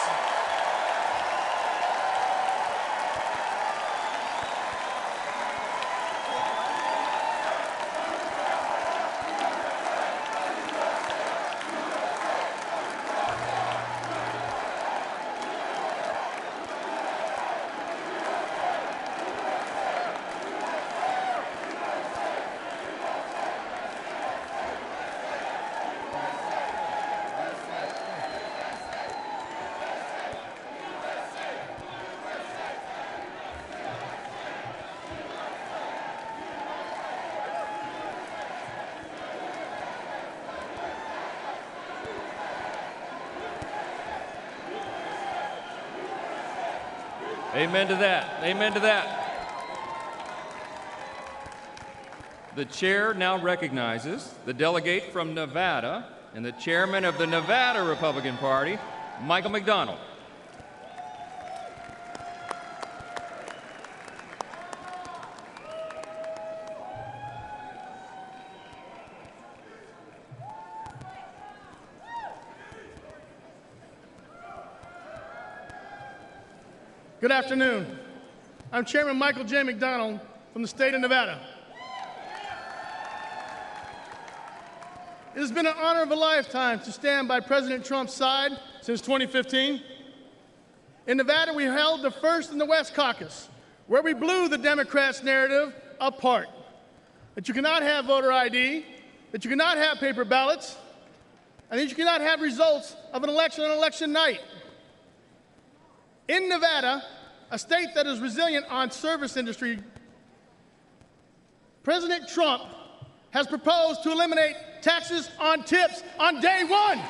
[SPEAKER 15] Amen to that. Amen to that. The chair now recognizes the delegate from Nevada and the chairman of the Nevada Republican Party, Michael McDonald.
[SPEAKER 1] Good afternoon. I'm Chairman Michael J. McDonald from the state of Nevada. It has been an honor of a lifetime to stand by President Trump's side since 2015. In Nevada, we held the first in the West Caucus, where we blew the Democrats' narrative apart. That you cannot have voter ID, that you cannot have paper ballots, and that you cannot have results of an election on election night. In Nevada, a state that is resilient on service industry, President Trump has proposed to eliminate taxes on tips on day one.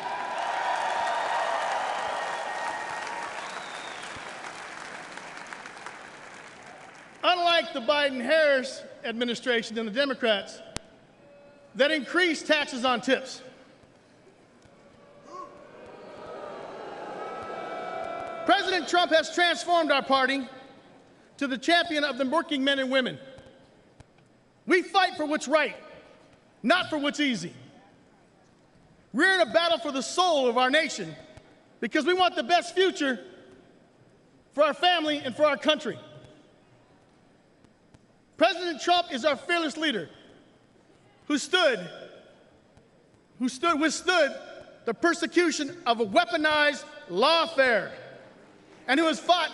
[SPEAKER 1] Unlike the Biden-Harris administration and the Democrats that increased taxes on tips, President Trump has transformed our party to the champion of the working men and women. We fight for what's right, not for what's easy. We're in a battle for the soul of our nation because we want the best future for our family and for our country. President Trump is our fearless leader who withstood the persecution of a weaponized lawfare, and who has fought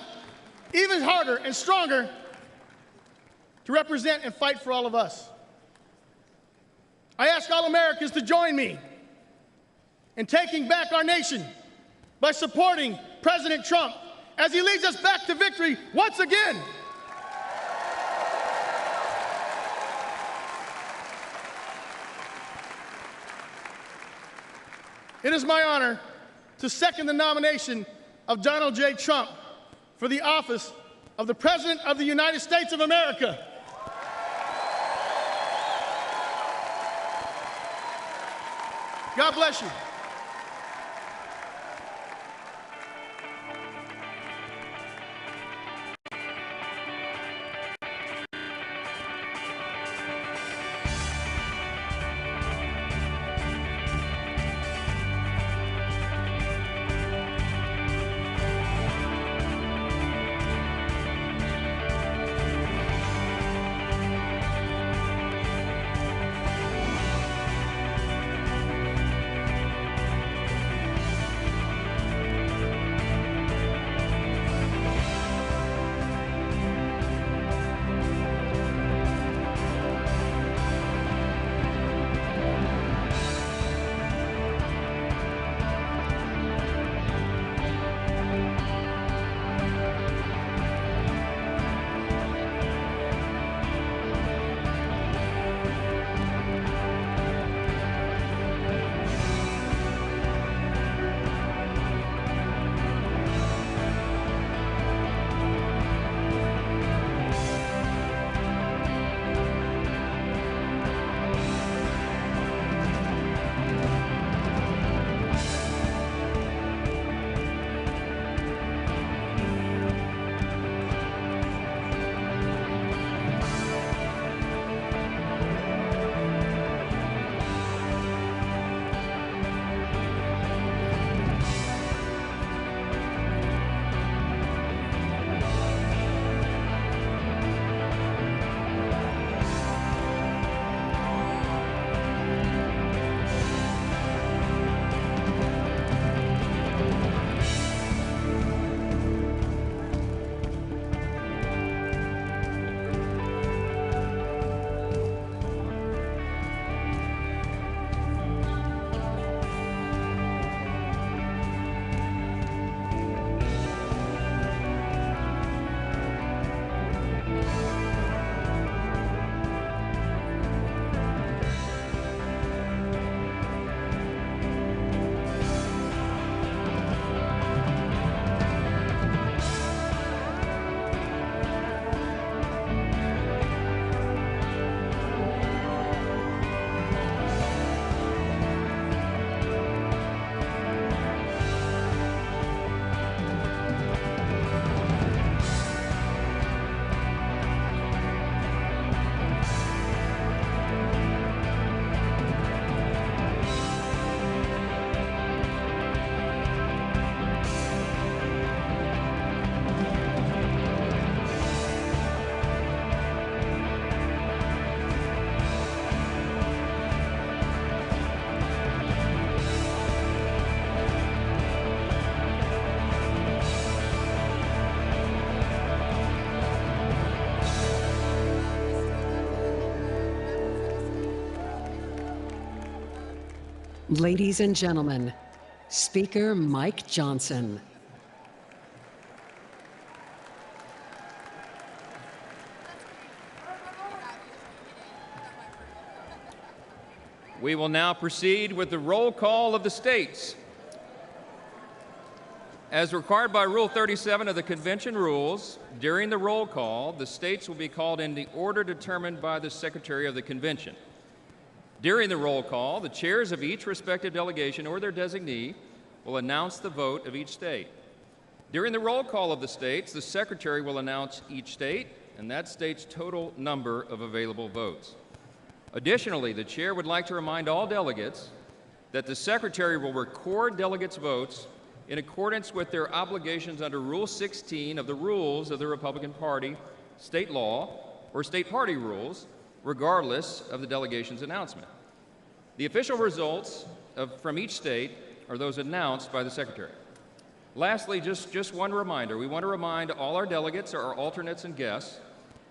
[SPEAKER 1] even harder and stronger to represent and fight for all of us. I ask all Americans to join me in taking back our nation by supporting President Trump as he leads us back to victory once again. It is my honor to second the nomination of Donald J. Trump for the office of the President of the United States of America. God bless you.
[SPEAKER 3] Ladies and gentlemen, Speaker Mike Johnson.
[SPEAKER 15] We will now proceed with the roll call of the states. As required by Rule 37 of the Convention Rules, during the roll call, the states will be called in the order determined by the Secretary of the Convention. During the roll call, the chairs of each respective delegation or their designee will announce the vote of each state. During the roll call of the states, the Secretary will announce each state and that state's total number of available votes. Additionally, the chair would like to remind all delegates that the Secretary will record delegates' votes in accordance with their obligations under Rule 16 of the Rules of the Republican Party, state law, or state party rules, regardless of the delegation's announcement. The official results from each state are those announced by the Secretary. Lastly, just one reminder. We want to remind all our delegates, our alternates, and guests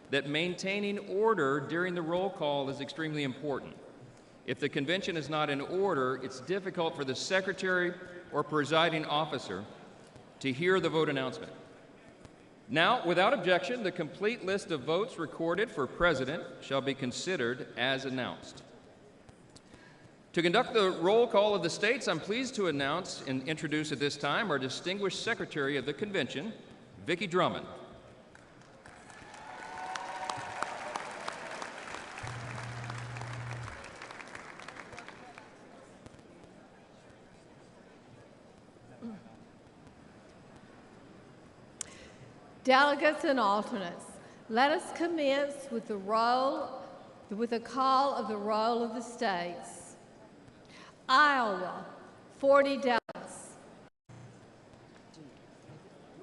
[SPEAKER 15] that maintaining order during the roll call is extremely important. If the convention is not in order, it's difficult for the Secretary or presiding officer to hear the vote announcement. Now, without objection, the complete list of votes recorded for President shall be considered as announced. To conduct the roll call of the states, I'm pleased to announce and introduce at this time our distinguished Secretary of the Convention, Vicki Drummond.
[SPEAKER 4] Delegates and alternates, let us commence with the call of the roll of the states. Iowa, 40 delegates.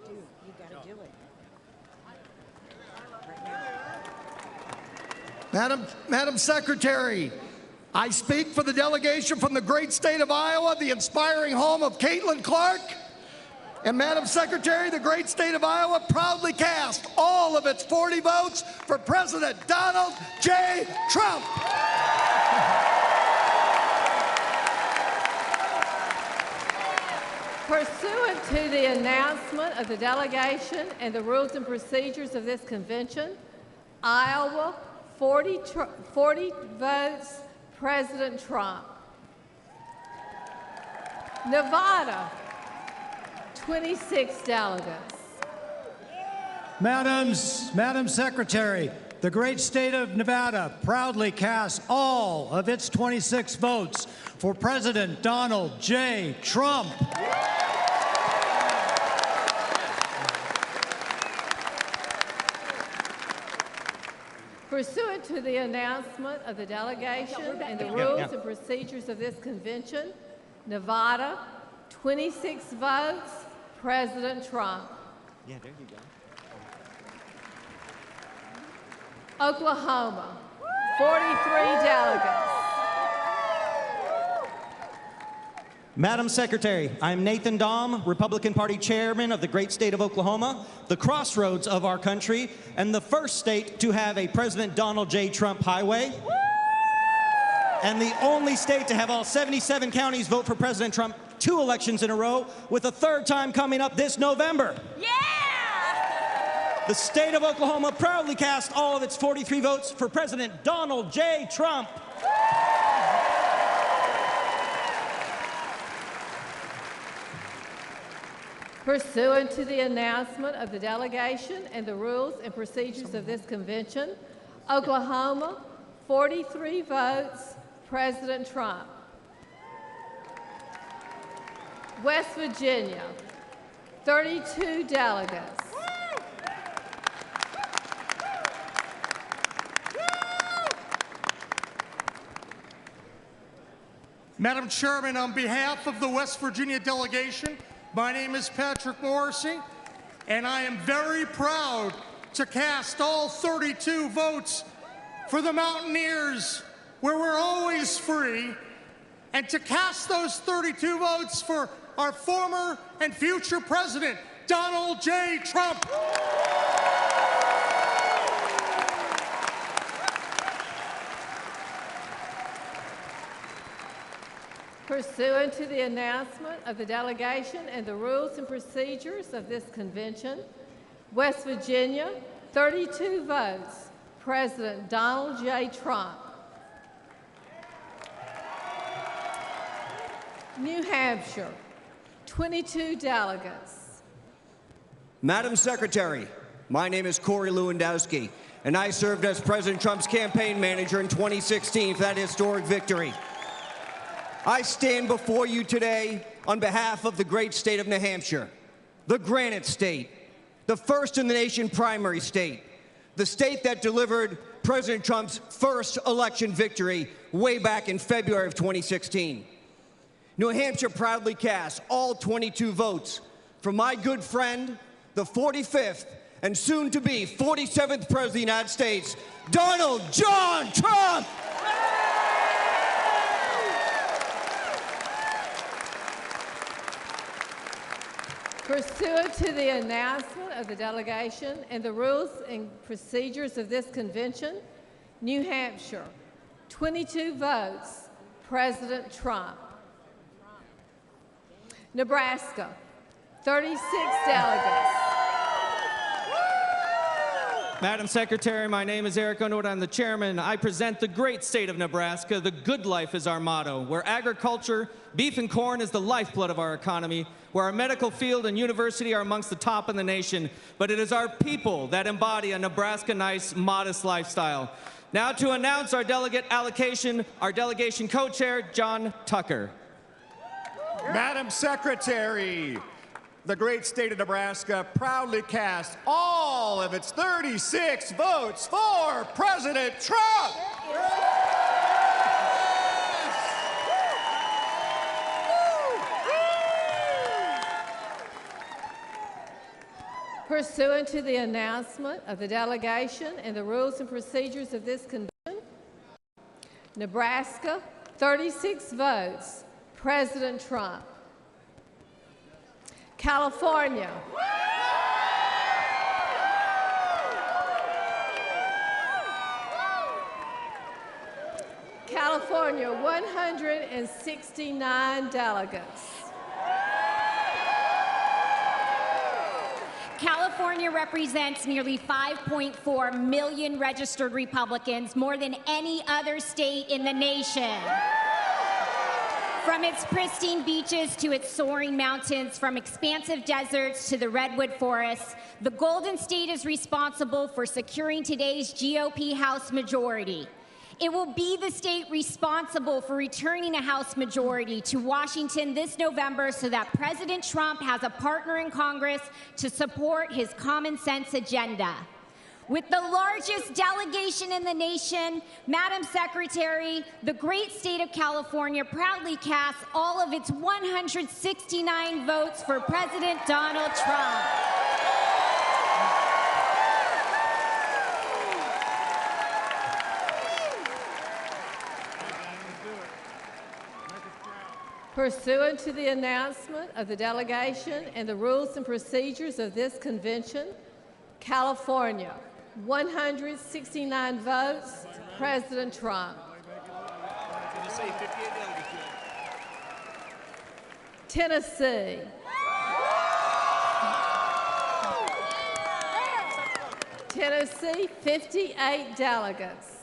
[SPEAKER 19] You gotta do it.
[SPEAKER 18] Madam Secretary, I speak for the delegation from the great state of Iowa, the inspiring home of Caitlin Clark. And Madam Secretary, the great state of Iowa proudly cast all of its 40 votes for President Donald J. Trump.
[SPEAKER 4] Pursuant to the announcement of the delegation and the rules and procedures of this convention, Iowa, 40 votes, President Trump. Nevada, 26 delegates.
[SPEAKER 16] Madam Secretary, the great state of Nevada proudly casts all of its 26 votes for President Donald J. Trump.
[SPEAKER 4] Pursuant to the announcement of the delegation and the rules and procedures of this convention, Nevada, 26 votes, President Trump.
[SPEAKER 19] Yeah, there you go.
[SPEAKER 4] Oklahoma, 43 delegates.
[SPEAKER 20] Madam Secretary, I'm Nathan Dahm, Republican Party Chairman of the great state of Oklahoma, the crossroads of our country, and the first state to have a President Donald J. Trump highway, and the only state to have all 77 counties vote for President Trump 2 elections in a row, with a 3rd time coming up this November.
[SPEAKER 19] Yeah!
[SPEAKER 20] The state of Oklahoma proudly cast all of its 43 votes for President Donald J. Trump.
[SPEAKER 4] Pursuant to the announcement of the delegation and the rules and procedures of this convention, Oklahoma, 43 votes, President Trump. West Virginia, 32 delegates.
[SPEAKER 23] Madam Chairman, on behalf of the West Virginia delegation, my name is Patrick Morrissey, and I am very proud to cast all 32 votes for the Mountaineers, where we're always free, and to cast those 32 votes for our former and future President, Donald J. Trump.
[SPEAKER 4] Pursuant to the announcement of the delegation and the rules and procedures of this convention, West Virginia, 32 votes, President Donald J. Trump. New Hampshire, 22 delegates.
[SPEAKER 6] Madam Secretary, my name is Corey Lewandowski, and I served as President Trump's campaign manager in 2016 for that historic victory. I stand before you today on behalf of the great state of New Hampshire, the Granite State, the first in the nation primary state, the state that delivered President Trump's first election victory way back in February of 2016. New Hampshire proudly casts all 22 votes for my good friend, the 45th and soon-to-be 47th President of the United States, Donald John Trump!
[SPEAKER 4] Pursuant to the announcement of the delegation and the rules and procedures of this convention, New Hampshire, 22 votes, President Trump. Nebraska, 36 delegates.
[SPEAKER 7] Madam Secretary, my name is Eric Underwood. I'm the chairman. I present the great state of Nebraska. The good life is our motto, where agriculture, beef and corn is the lifeblood of our economy, where our medical field and university are amongst the top in the nation. But it is our people that embody a Nebraska nice, modest lifestyle. Now to announce our delegate allocation, our delegation co-chair, John Tucker.
[SPEAKER 10] Madam Secretary, the great state of Nebraska proudly casts all of its 36 votes for President Trump.
[SPEAKER 4] Pursuant to the announcement of the delegation and the rules and procedures of this convention, Nebraska, 36 votes, President Trump. California. California, 169 delegates.
[SPEAKER 8] California represents nearly 5.4 million registered Republicans, more than any other state in the nation. From its pristine beaches to its soaring mountains, from expansive deserts to the redwood forests, the Golden State is responsible for securing today's GOP House majority. It will be the state responsible for returning a House majority to Washington this November so that President Trump has a partner in Congress to support his common sense agenda. With the largest delegation in the nation, Madam Secretary, the great state of California proudly casts all of its 169 votes for President Donald Trump.
[SPEAKER 4] Pursuant to the announcement of the delegation and the rules and procedures of this convention, California, 169 votes, President Trump. Tennessee. Tennessee, 58 delegates.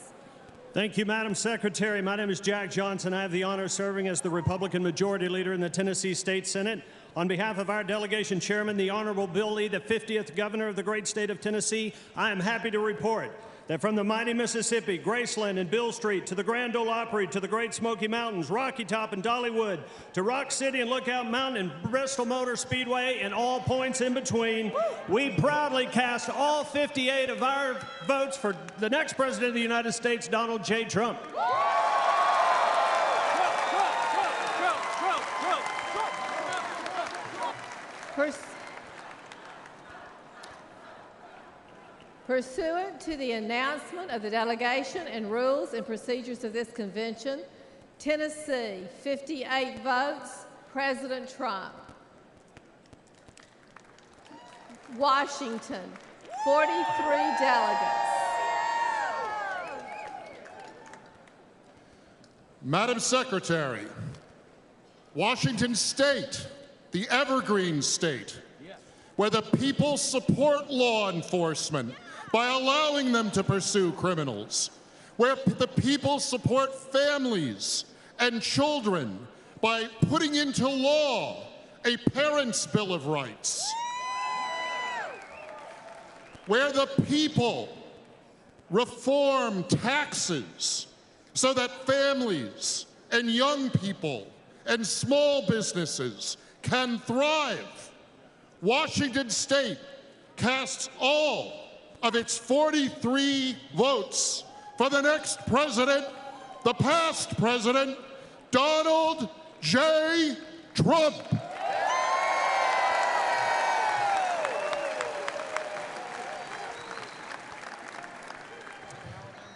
[SPEAKER 22] Thank you, Madam Secretary. My name is Jack Johnson. I have the honor of serving as the Republican Majority Leader in the Tennessee State Senate. On behalf of our delegation chairman, the Honorable Bill Lee, the 50th governor of the great state of Tennessee, I am happy to report that from the mighty Mississippi, Graceland and Bill Street, to the Grand Ole Opry, to the Great Smoky Mountains, Rocky Top and Dollywood, to Rock City and Lookout Mountain and Bristol Motor Speedway and all points in between, we proudly cast all 58 of our votes for the next President of the United States, Donald J. Trump.
[SPEAKER 4] Pursuant to the announcement of the delegation and rules and procedures of this convention, Tennessee, 58 votes, President Trump. Washington, 43 delegates.
[SPEAKER 25] Madam Secretary,
[SPEAKER 2] Washington State, the evergreen state, where the people support law enforcement by allowing them to pursue criminals, where the people support families and children by putting into law a Parents' Bill of Rights, where the people reform taxes so that families and young people and small businesses can thrive. Washington State casts all of its 43 votes for the next president, the past president, Donald J. Trump.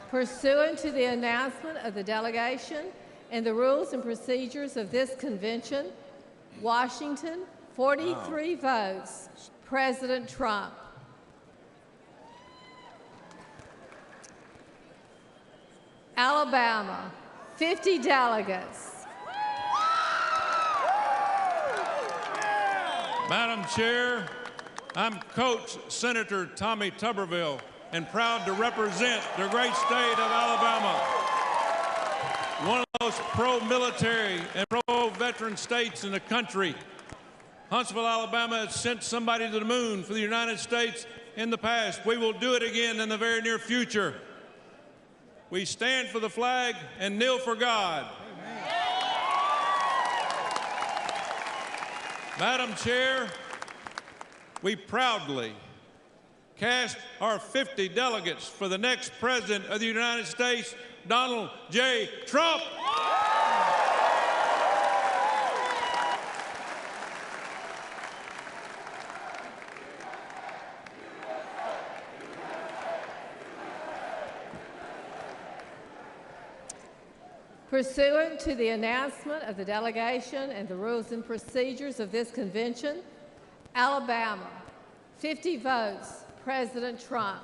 [SPEAKER 4] Pursuant to the announcement of the delegation and the rules and procedures of this convention, Washington, 43 votes, President Trump. Alabama, 50 delegates.
[SPEAKER 24] Madam Chair, I'm Coach Senator Tommy Tuberville and proud to represent the great state of Alabama, one of those pro-military and pro-veteran states in the country. Huntsville, Alabama has sent somebody to the moon for the United States in the past. We will do it again in the very near future. We stand for the flag and kneel for God. Madam Chair, we proudly cast our 50 delegates for the next President of the United States, Donald J. Trump.
[SPEAKER 4] Pursuant to the announcement of the delegation and the rules and procedures of this convention, Alabama, 50 votes, President Trump.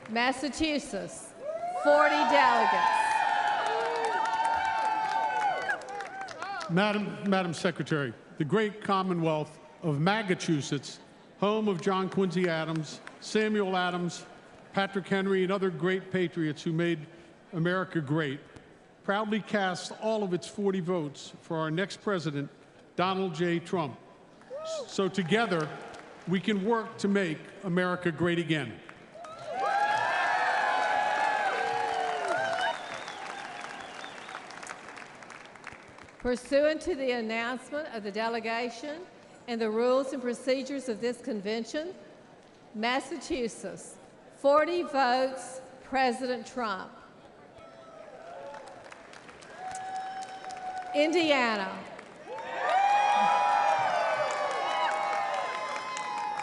[SPEAKER 4] Massachusetts, 40 delegates.
[SPEAKER 9] Madam Secretary, the great Commonwealth of Massachusetts, home of John Quincy Adams, Samuel Adams, Patrick Henry, and other great patriots who made America great, proudly casts all of its 40 votes for our next president, Donald J. Trump. So together, we can work to make America great again.
[SPEAKER 4] Pursuant to the announcement of the delegation and the rules and procedures of this convention, Massachusetts, 40 votes, President Trump. Indiana.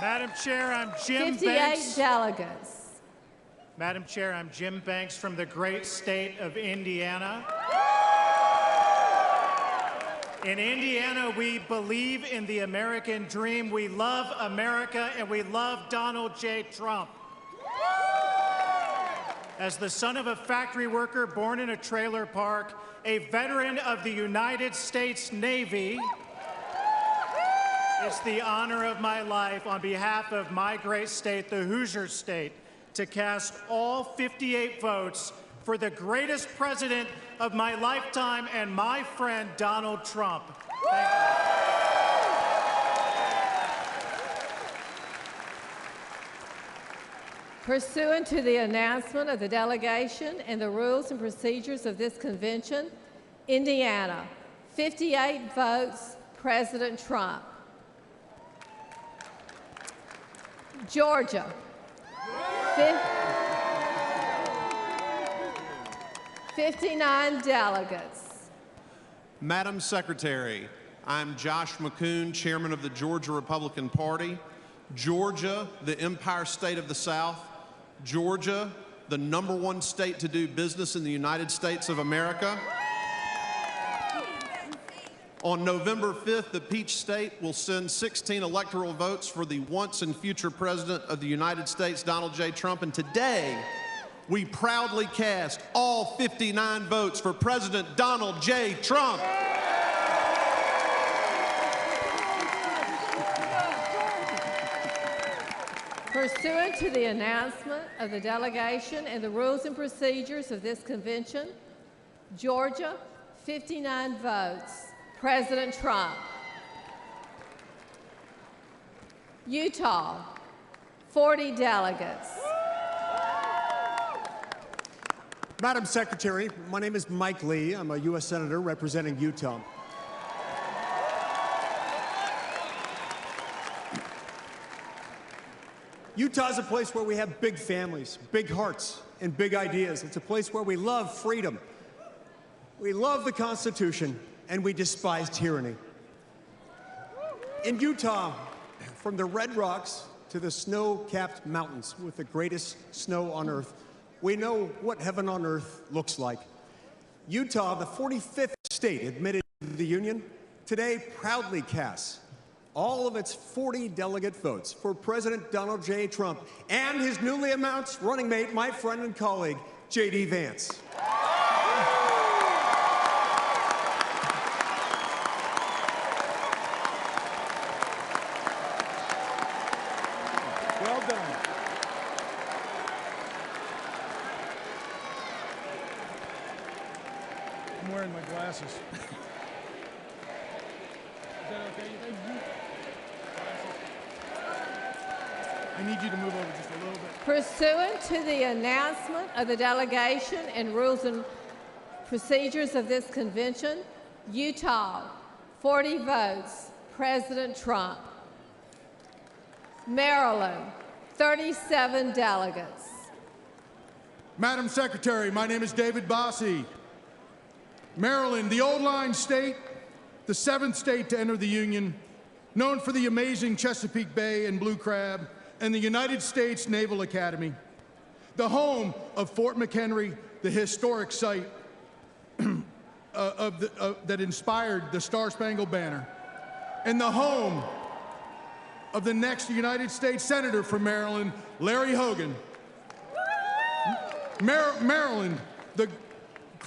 [SPEAKER 21] Madam Chair, I'm Jim
[SPEAKER 4] 58
[SPEAKER 21] Banks.
[SPEAKER 4] delegates.
[SPEAKER 21] Madam Chair, I'm Jim Banks from the great state of Indiana. In Indiana, we believe in the American dream. We love America, and we love Donald J. Trump. As the son of a factory worker born in a trailer park, a veteran of the United States Navy, it's the honor of my life on behalf of my great state, the Hoosier State, to cast all 58 votes for the greatest president of my lifetime and my friend, Donald Trump. Thank you.
[SPEAKER 4] Pursuant to the announcement of the delegation and the rules and procedures of this convention, Indiana, 58 votes, President Trump. Georgia, 59 delegates.
[SPEAKER 13] Madam Secretary, I'm Josh McCoon, Chairman of the Georgia Republican Party. Georgia, the Empire State of the South. Georgia, the #1 state to do business in the United States of America. On November 5th, the Peach State will send 16 electoral votes for the once and future President of the United States, Donald J. Trump. And today, we proudly cast all 59 votes for President Donald J. Trump.
[SPEAKER 4] Pursuant to the announcement of the delegation and the rules and procedures of this convention, Georgia, 59 votes, President Trump. Utah, 40 delegates.
[SPEAKER 10] Madam Secretary, my name is Mike Lee. I'm a U.S. Senator representing Utah. Utah is a place where we have big families, big hearts, and big ideas. It's a place where we love freedom. We love the Constitution, and we despise tyranny. In Utah, from the Red Rocks to the snow-capped mountains with the greatest snow on earth, we know what heaven on earth looks like. Utah, the 45th state admitted to the Union, today proudly casts all of its 40 delegate votes for President Donald J. Trump and his newly announced running mate, my friend and colleague, JD Vance.
[SPEAKER 1] Well done. I'm wearing my glasses. Is that okay, you think? I need you to move over just a little bit.
[SPEAKER 4] Pursuant to the announcement of the delegation and rules and procedures of this convention, Utah, 40 votes, President Trump. Maryland, 37 delegates.
[SPEAKER 5] Madam Secretary, my name is David Bossie. Maryland, the old line state, the 7th state to enter the Union, known for the amazing Chesapeake Bay and Blue Crab, and the United States Naval Academy, the home of Fort McHenry, the historic site that inspired the Star-Spangled Banner, and the home of the next United States Senator from Maryland, Larry Hogan. Maryland,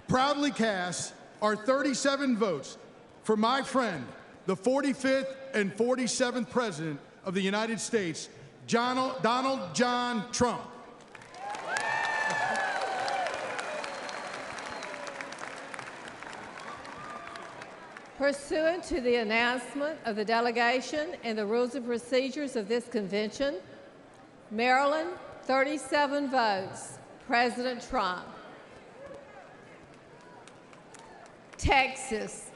[SPEAKER 5] proudly casts our 37 votes for my friend, the 45th and 47th President of the United States, Donald John Trump.
[SPEAKER 4] Pursuant to the announcement of the delegation and the rules and procedures of this convention, Maryland, 37 votes, President Trump. Texas.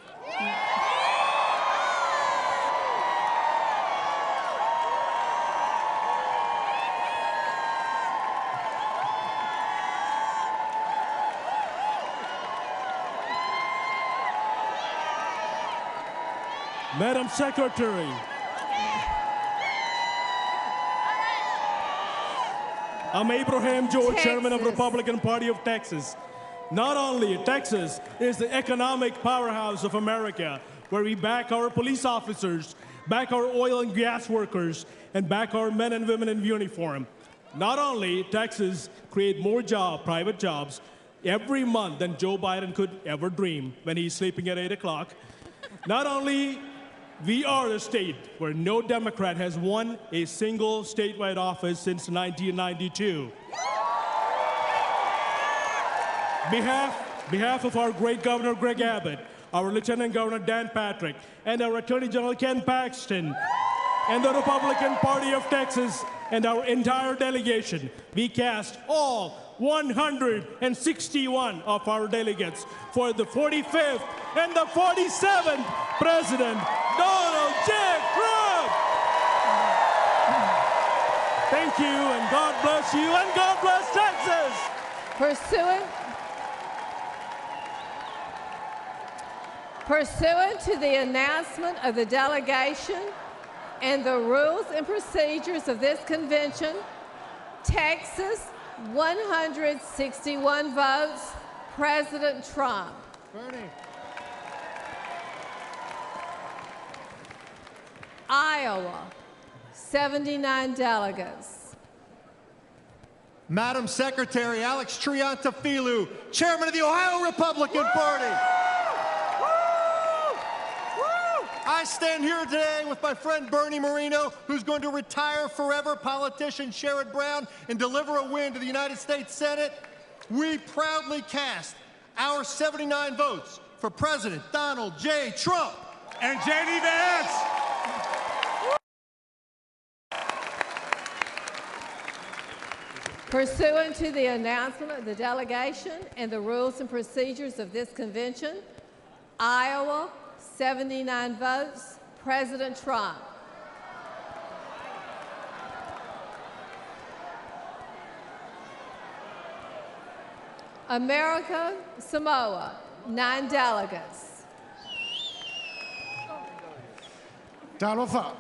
[SPEAKER 11] Madam Secretary, I'm Abraham George, Chairman of the Republican Party of Texas. Not only Texas is the economic powerhouse of America, where we back our police officers, back our oil and gas workers, and back our men and women in uniform. Not only Texas create more private jobs every month than Joe Biden could ever dream when he's sleeping at 8 o'clock. Not only we are the state where no Democrat has won a single statewide office since 1992. Behalf of our great Governor Greg Abbott, our Lieutenant Governor Dan Patrick, and our Attorney General Ken Paxton, and the Republican Party of Texas, and our entire delegation, we cast all 161 of our delegates for the 45th and the 47th President, Donald J. Trump. Thank you, and God bless you, and God bless Texas.
[SPEAKER 4] Pursuant to the announcement of the delegation and the rules and procedures of this convention, Texas, 161 votes, President Trump.
[SPEAKER 1] Bernie.
[SPEAKER 4] Iowa, 79 delegates.
[SPEAKER 10] Madam Secretary Alex Triantafilou, Chairman of the Ohio Republican Party. I stand here today with my friend Bernie Moreno, who's going to retire forever politician Sherrod Brown and deliver a win to the United States Senate. We proudly cast our 79 votes for President Donald J. Trump
[SPEAKER 23] and JD Vance.
[SPEAKER 4] Pursuant to the announcement of the delegation and the rules and procedures of this convention, Iowa, 79 votes, President Trump. America, Samoa, 9 delegates.
[SPEAKER 3] Talofa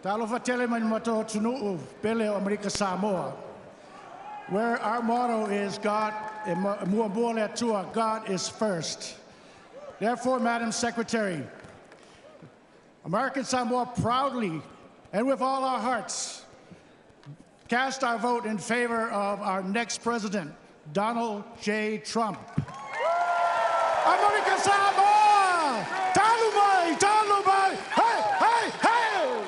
[SPEAKER 3] teleman mato tunu pele America Samoa, where our motto is God is first. Therefore, Madam Secretary, American Samoa proudly and with all our hearts cast our vote in favor of our next president, Donald J. Trump. American Samoa! Talumai! Talumai! Hey! Hey! Hey!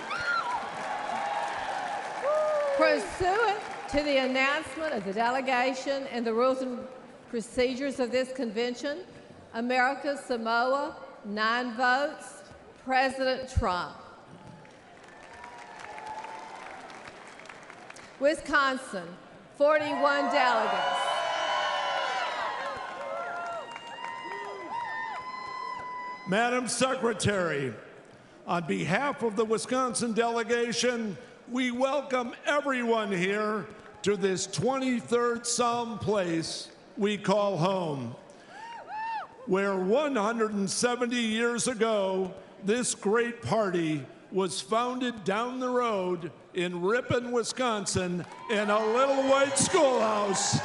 [SPEAKER 4] Pursuant to the announcement of the delegation and the rules and procedures of this convention, America, Samoa, 9 votes, President Trump. Wisconsin, 41 delegates.
[SPEAKER 12] Madam Secretary, on behalf of the Wisconsin delegation, we welcome everyone here to this 23rd Psalm place we call home, where 170 years ago, this great party was founded down the road in Ripon, Wisconsin, in a little white schoolhouse.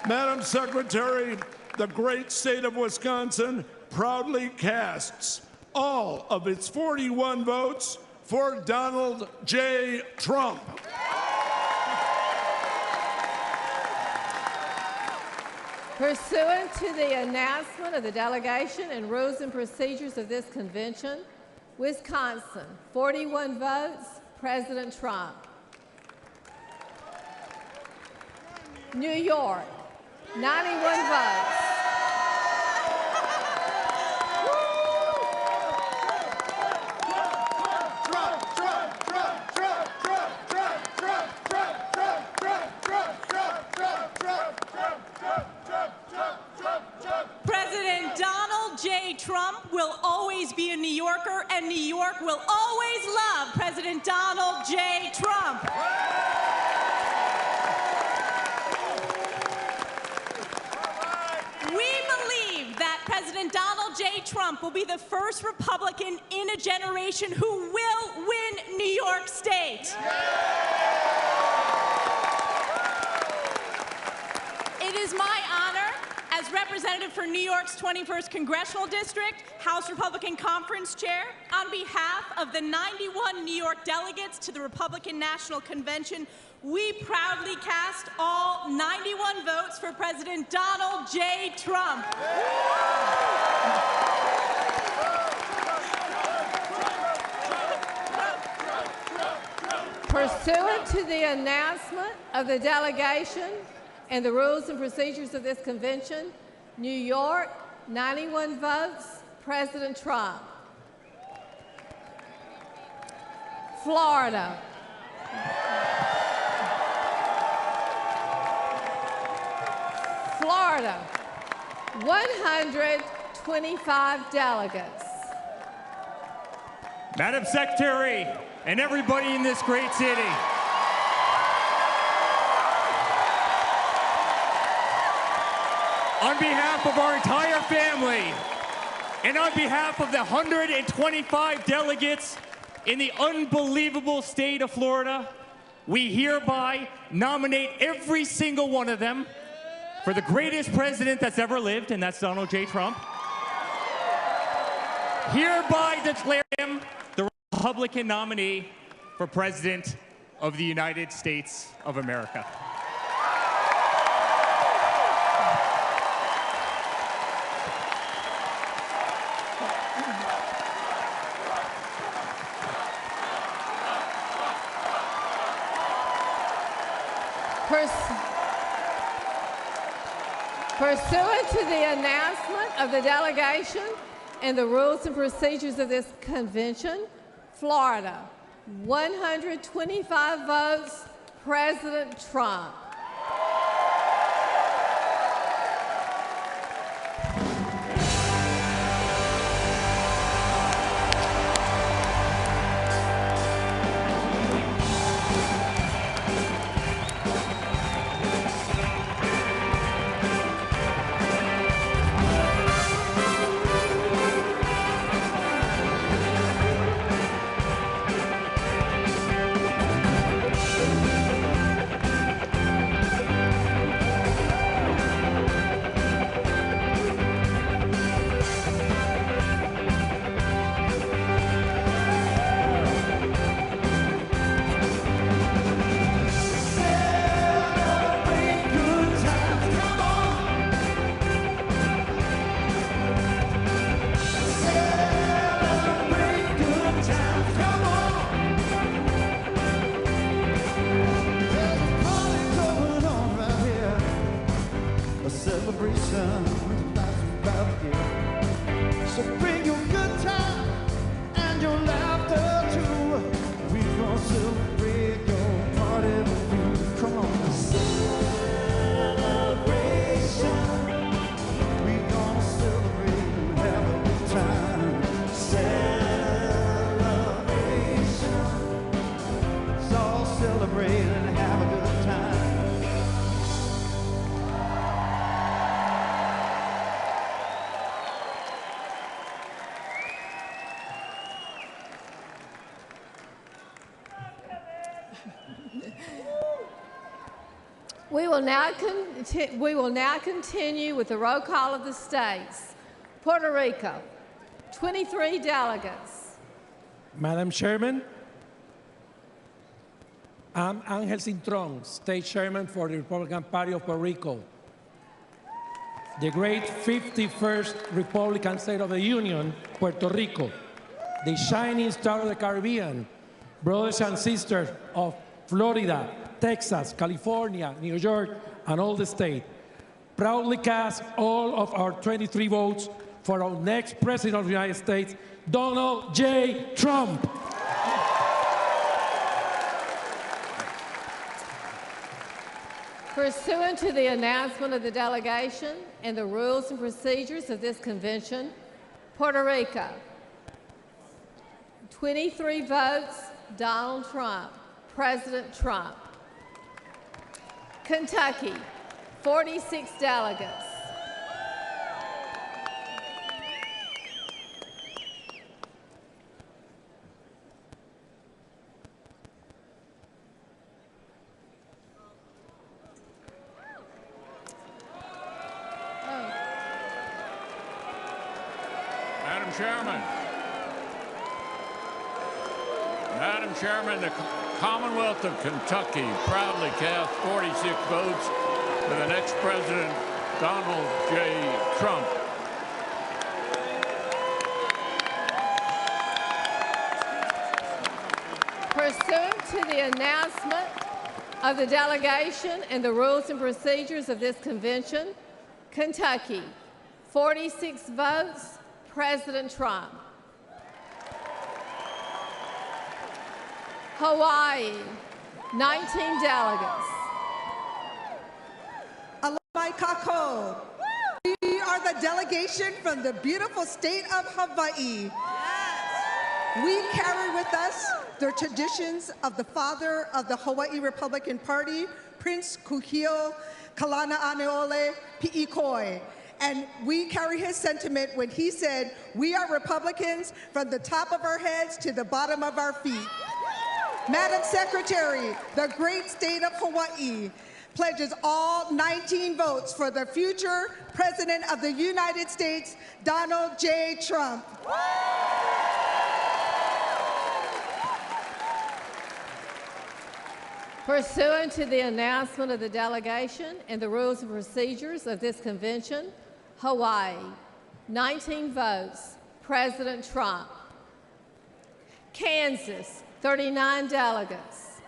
[SPEAKER 12] Madam Secretary, the great state of Wisconsin proudly casts all of its 41 votes for Donald J. Trump.
[SPEAKER 4] Pursuant to the announcement of the delegation and rules and procedures of this convention, Wisconsin, 41 votes, President Trump. New York, 91 votes.
[SPEAKER 14] President Donald J. Trump will always be a New Yorker, and New York will always love President Donald J. Trump. We believe that President Donald J. Trump will be the first Republican in a generation who will win New York State. It is my honor, as representative for New York's 21st Congressional District, House Republican Conference Chair, on behalf of the 91 New York delegates to the Republican National Convention, we proudly cast all 91 votes for President Donald J. Trump.
[SPEAKER 4] Pursuant to the announcement of the delegation and the rules and procedures of this convention, New York, 91 votes, President Trump. Florida. Florida, 125 delegates.
[SPEAKER 17] Madam Secretary, and everybody in this great city, on behalf of our entire family, and on behalf of the 125 delegates in the unbelievable state of Florida, we hereby nominate every single one of them for the greatest president that's ever lived, and that's Donald J. Trump. Hereby declare him the Republican nominee for President of the United States of America.
[SPEAKER 4] Pursuant to the announcement of the delegation and the rules and procedures of this convention, Florida, 125 votes, President Trump. We will now continue with the roll call of the states. Puerto Rico, 23 delegates.
[SPEAKER 15] Madam Chairman, I'm Angel Cintron, State Chairman for the Republican Party of Puerto Rico, the great 51st Republican State of the Union, Puerto Rico, the shining star of the Caribbean, brothers and sisters of Florida, Texas, California, New York, and all the state. Proudly cast all of our 23 votes for our next President of the United States, Donald J. Trump.
[SPEAKER 4] Pursuant to the announcement of the delegation and the rules and procedures of this convention, Puerto Rico, 23 votes, Donald Trump, President Trump. Kentucky, 46 delegates.
[SPEAKER 24] Madam Chairman, the Commonwealth of Kentucky proudly cast 46 votes for the next President, Donald J. Trump.
[SPEAKER 4] Pursuant to the announcement of the delegation and the rules and procedures of this convention, Kentucky, 46 votes, President Trump. Hawaii, 19 delegates.
[SPEAKER 16] Alumni Kako. We are the delegation from the beautiful state of Hawaii. Yes. We carry with us the traditions of the father of the Hawaii Republican Party, Prince Kuhio Kalana-Aneole Pi'ikoi. And we carry his sentiment when he said, "We are Republicans from the top of our heads to the bottom of our feet." Madam Secretary, the great state of Hawaii pledges all 19 votes for the future President of the United States, Donald J. Trump.
[SPEAKER 4] Pursuant to the announcement of the delegation and the rules and procedures of this convention, Hawaii, 19 votes, President Trump. Kansas, 39 delegates.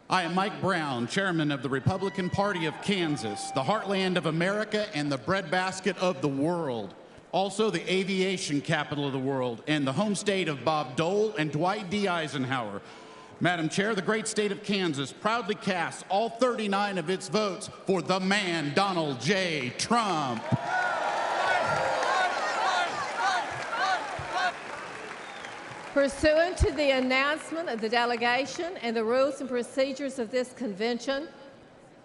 [SPEAKER 6] I am Mike Brown, Chairman of the Republican Party of Kansas, the heartland of America and the breadbasket of the world. Also the aviation capital of the world and the home state of Bob Dole and Dwight D. Eisenhower. Madam Chair, the great state of Kansas proudly casts all 39 of its votes for the man, Donald J. Trump.
[SPEAKER 4] Pursuant to the announcement of the delegation and the rules and procedures of this convention,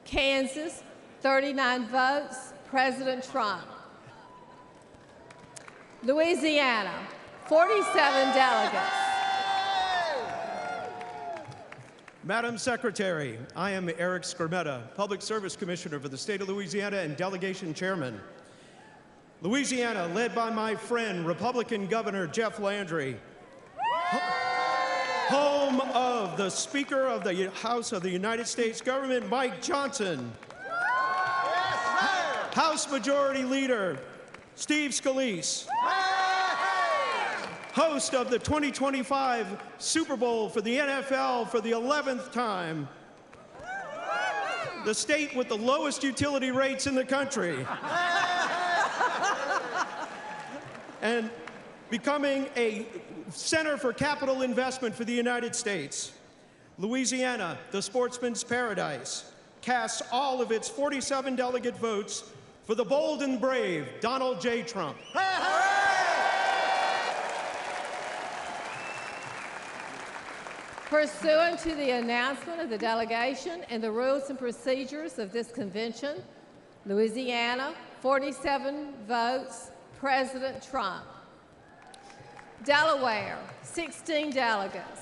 [SPEAKER 4] Kansas, 39 votes, President Trump. Louisiana, 47 delegates.
[SPEAKER 10] Madam Secretary, I am Eric Skermetta, Public Service Commissioner for the state of Louisiana and Delegation Chairman. Louisiana, led by my friend, Republican Governor Jeff Landry, home of the Speaker of the House of the United States Government, Mike Johnson, House Majority Leader Steve Scalise, host of the 2025 Super Bowl for the NFL for the 11th time, the state with the lowest utility rates in the country, and becoming a center for capital investment for the United States. Louisiana, the sportsman's paradise, casts all of its 47 delegate votes for the bold and brave Donald J. Trump.
[SPEAKER 4] Pursuant to the announcement of the delegation and the rules and procedures of this convention, Louisiana, 47 votes, President Trump. Delaware, 16 delegates.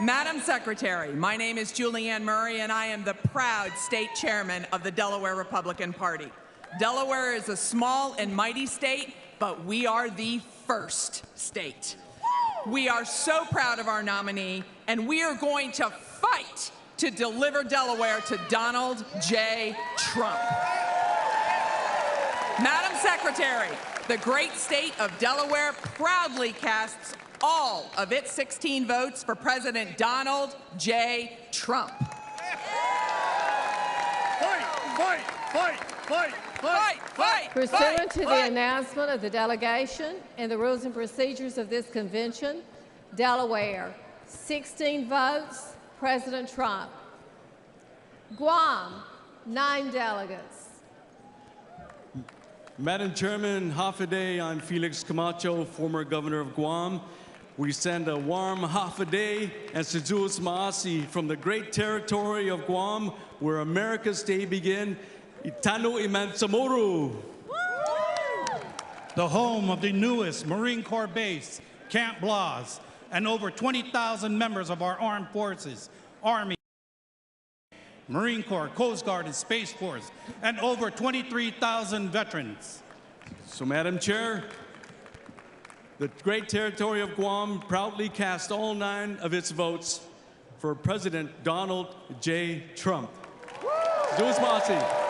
[SPEAKER 18] Madam Secretary, my name is Julianne Murray, and I am the proud state chairman of the Delaware Republican Party. Delaware is a small and mighty state, but we are the first state. We are so proud of our nominee, and we are going to fight to deliver Delaware to Donald J. Trump. Madam Secretary, the great state of Delaware proudly casts all of its 16 votes for President Donald J. Trump.
[SPEAKER 4] Pursuant to the announcement of the delegation and the rules and procedures of this convention, Delaware, 16 votes, President Trump. Guam, 9 delegates.
[SPEAKER 19] Madam Chairman, half a day, I'm Felix Camacho, former governor of Guam. We send a warm half a day and Sejus Maasi from the great territory of Guam, where America's day begin, Itano Imansamoru.
[SPEAKER 20] The home of the newest Marine Corps base, Camp Blas, and over 20,000 members of our armed forces, Army, Marine Corps, Coast Guard, and Space Force, and over 23,000 veterans.
[SPEAKER 19] So, Madam Chair, the great territory of Guam proudly cast all 9 of its votes for President Donald J. Trump. Sejus Maasi.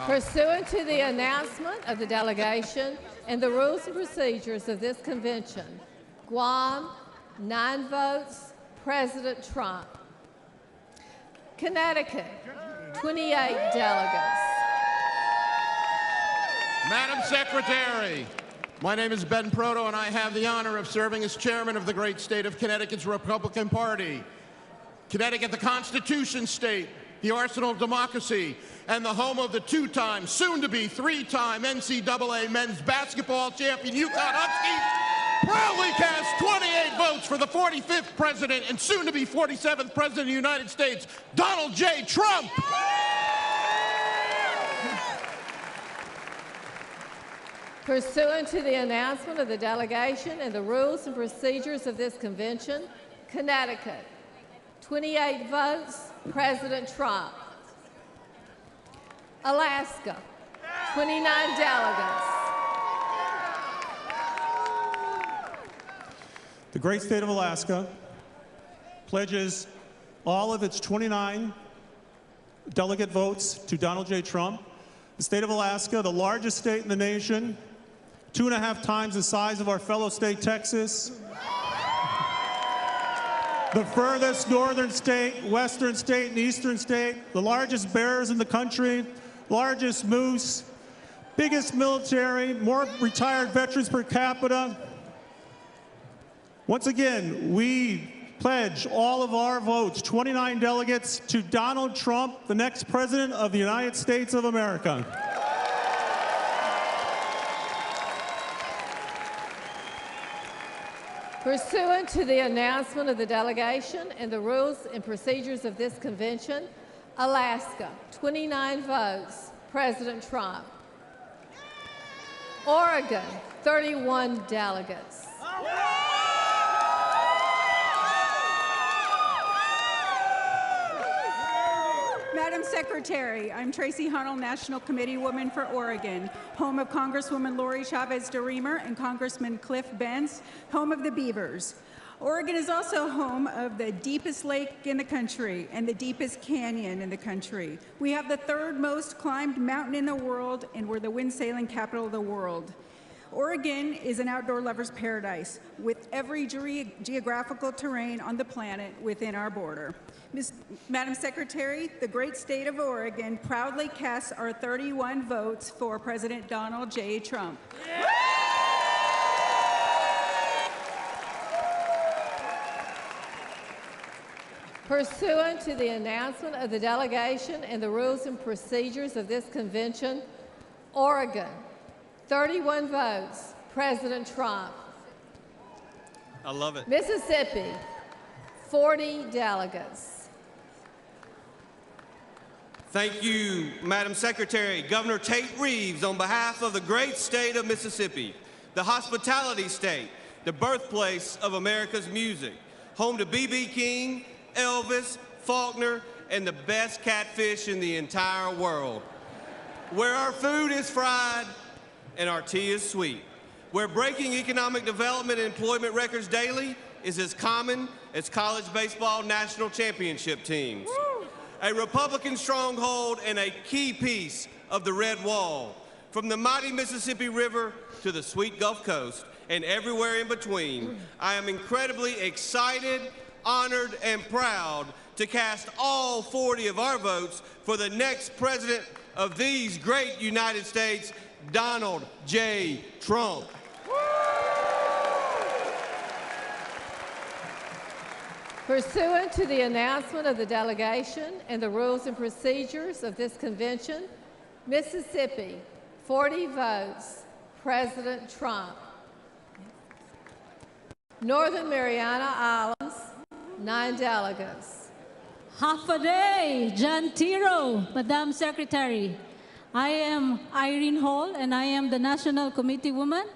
[SPEAKER 4] Pursuant to the announcement of the delegation and the rules and procedures of this convention, Guam, 9 votes, President Trump. Connecticut, 28 delegates.
[SPEAKER 25] Madam Secretary, my name is Ben Proto, and I have the honor of serving as chairman of the great state of Connecticut's Republican Party. Connecticut, the Constitution state, the arsenal of democracy, and the home of the 2-time, soon-to-be 3-time NCAA men's basketball champion UConn Huskies, proudly cast 28 votes for the 45th president and soon-to-be 47th president of the United States, Donald J. Trump.
[SPEAKER 4] Pursuant to the announcement of the delegation and the rules and procedures of this convention, Connecticut, 28 votes, President Trump. Alaska, 29 delegates.
[SPEAKER 2] The great state of Alaska pledges all of its 29 delegate votes to Donald J. Trump. The state of Alaska, the largest state in the nation, 2.5 times the size of our fellow state, Texas. The furthest northern state, western state, and eastern state, the largest bears in the country, largest moose, biggest military, more retired veterans per capita. Once again, we pledge all of our votes, 29 delegates, to Donald Trump, the next president of the United States of America.
[SPEAKER 4] Pursuant to the announcement of the delegation and the rules and procedures of this convention, Alaska, 29 votes, President Trump. Oregon, 31 delegates.
[SPEAKER 7] Madam Secretary, I'm Tracy Hunnell, National Committee Woman for Oregon, home of Congresswoman Lori Chavez DeRemer and Congressman Cliff Benz, home of the Beavers. Oregon is also home of the deepest lake in the country and the deepest canyon in the country. We have the 3rd most climbed mountain in the world, and we're the wind sailing capital of the world. Oregon is an outdoor lover's paradise with every geographical terrain on the planet within our border. Madam Secretary, the great state of Oregon proudly casts our 31 votes for President Donald J. Trump.
[SPEAKER 4] Pursuant to the announcement of the delegation and the rules and procedures of this convention, Oregon, 31 votes, President Trump.
[SPEAKER 8] I love it.
[SPEAKER 4] Mississippi, 40 delegates.
[SPEAKER 8] Thank you, Madam Secretary. Governor Tate Reeves, on behalf of the great state of Mississippi, the hospitality state, the birthplace of America's music, home to B.B. King, Elvis, Faulkner, and the best catfish in the entire world. Where our food is fried and our tea is sweet. Where breaking economic development and employment records daily is as common as college baseball national championship teams. Woo! A Republican stronghold and a key piece of the Red Wall. From the mighty Mississippi River to the sweet Gulf Coast and everywhere in between, I am incredibly excited, honored, and proud to cast all 40 of our votes for the next president of these great United States, Donald J. Trump.
[SPEAKER 4] Pursuant to the announcement of the delegation and the rules and procedures of this convention, Mississippi, 40 votes, President Trump. Northern Mariana Islands, 9 delegates.
[SPEAKER 9] Half a day, John Tiro, Madam Secretary. I am Irene Hall, and I am the National Committee Woman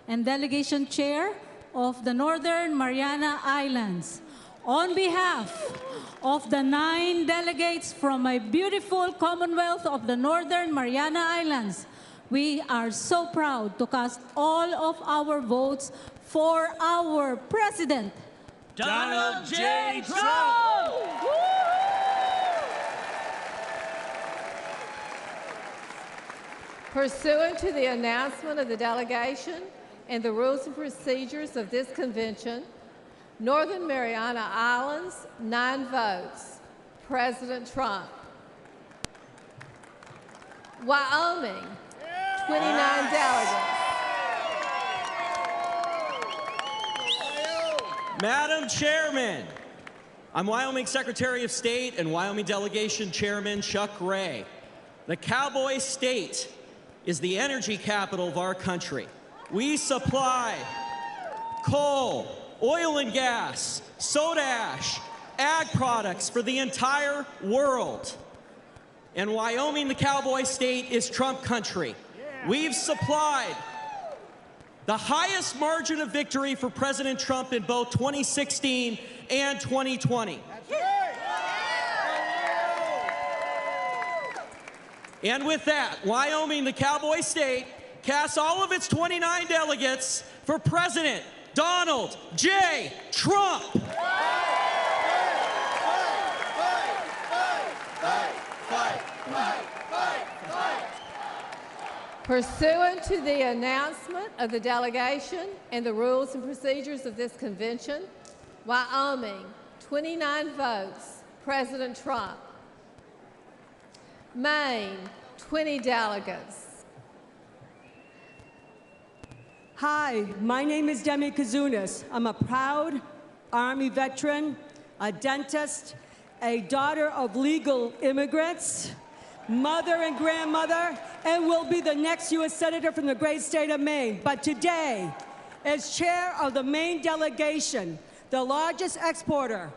[SPEAKER 9] and Delegation Chair of the Northern Mariana Islands. On behalf of the 9 delegates from my beautiful Commonwealth of the Northern Mariana Islands, we are so proud to cast all of our votes for our President,
[SPEAKER 22] Donald J. Trump!
[SPEAKER 4] Pursuant to the announcement of the delegation and the rules and procedures of this convention, Northern Mariana Islands, 9 votes, President Trump. Wyoming, 29 delegates.
[SPEAKER 26] Madam Chairman, I'm Wyoming Secretary of State and Wyoming Delegation Chairman Chuck Ray. The Cowboy State is the energy capital of our country. We supply coal, oil and gas, soda ash, ag products for the entire world. And Wyoming, the Cowboy State, is Trump country. We've supplied the highest margin of victory for President Trump in both 2016 and 2020. And with that, Wyoming, the cowboy state, casts all of its 29 delegates for President Donald J. Trump.
[SPEAKER 4] Pursuant to the announcement of the delegation and the rules and procedures of this convention, Wyoming, 29 votes, President Trump. Maine, 20 delegates.
[SPEAKER 1] Hi, my name is Demi Kazunas. I'm a proud Army veteran, a dentist, a daughter of legal immigrants, mother and grandmother, and will be the next U.S. Senator from the great state of Maine. But today, as chair of the Maine delegation, the largest exporter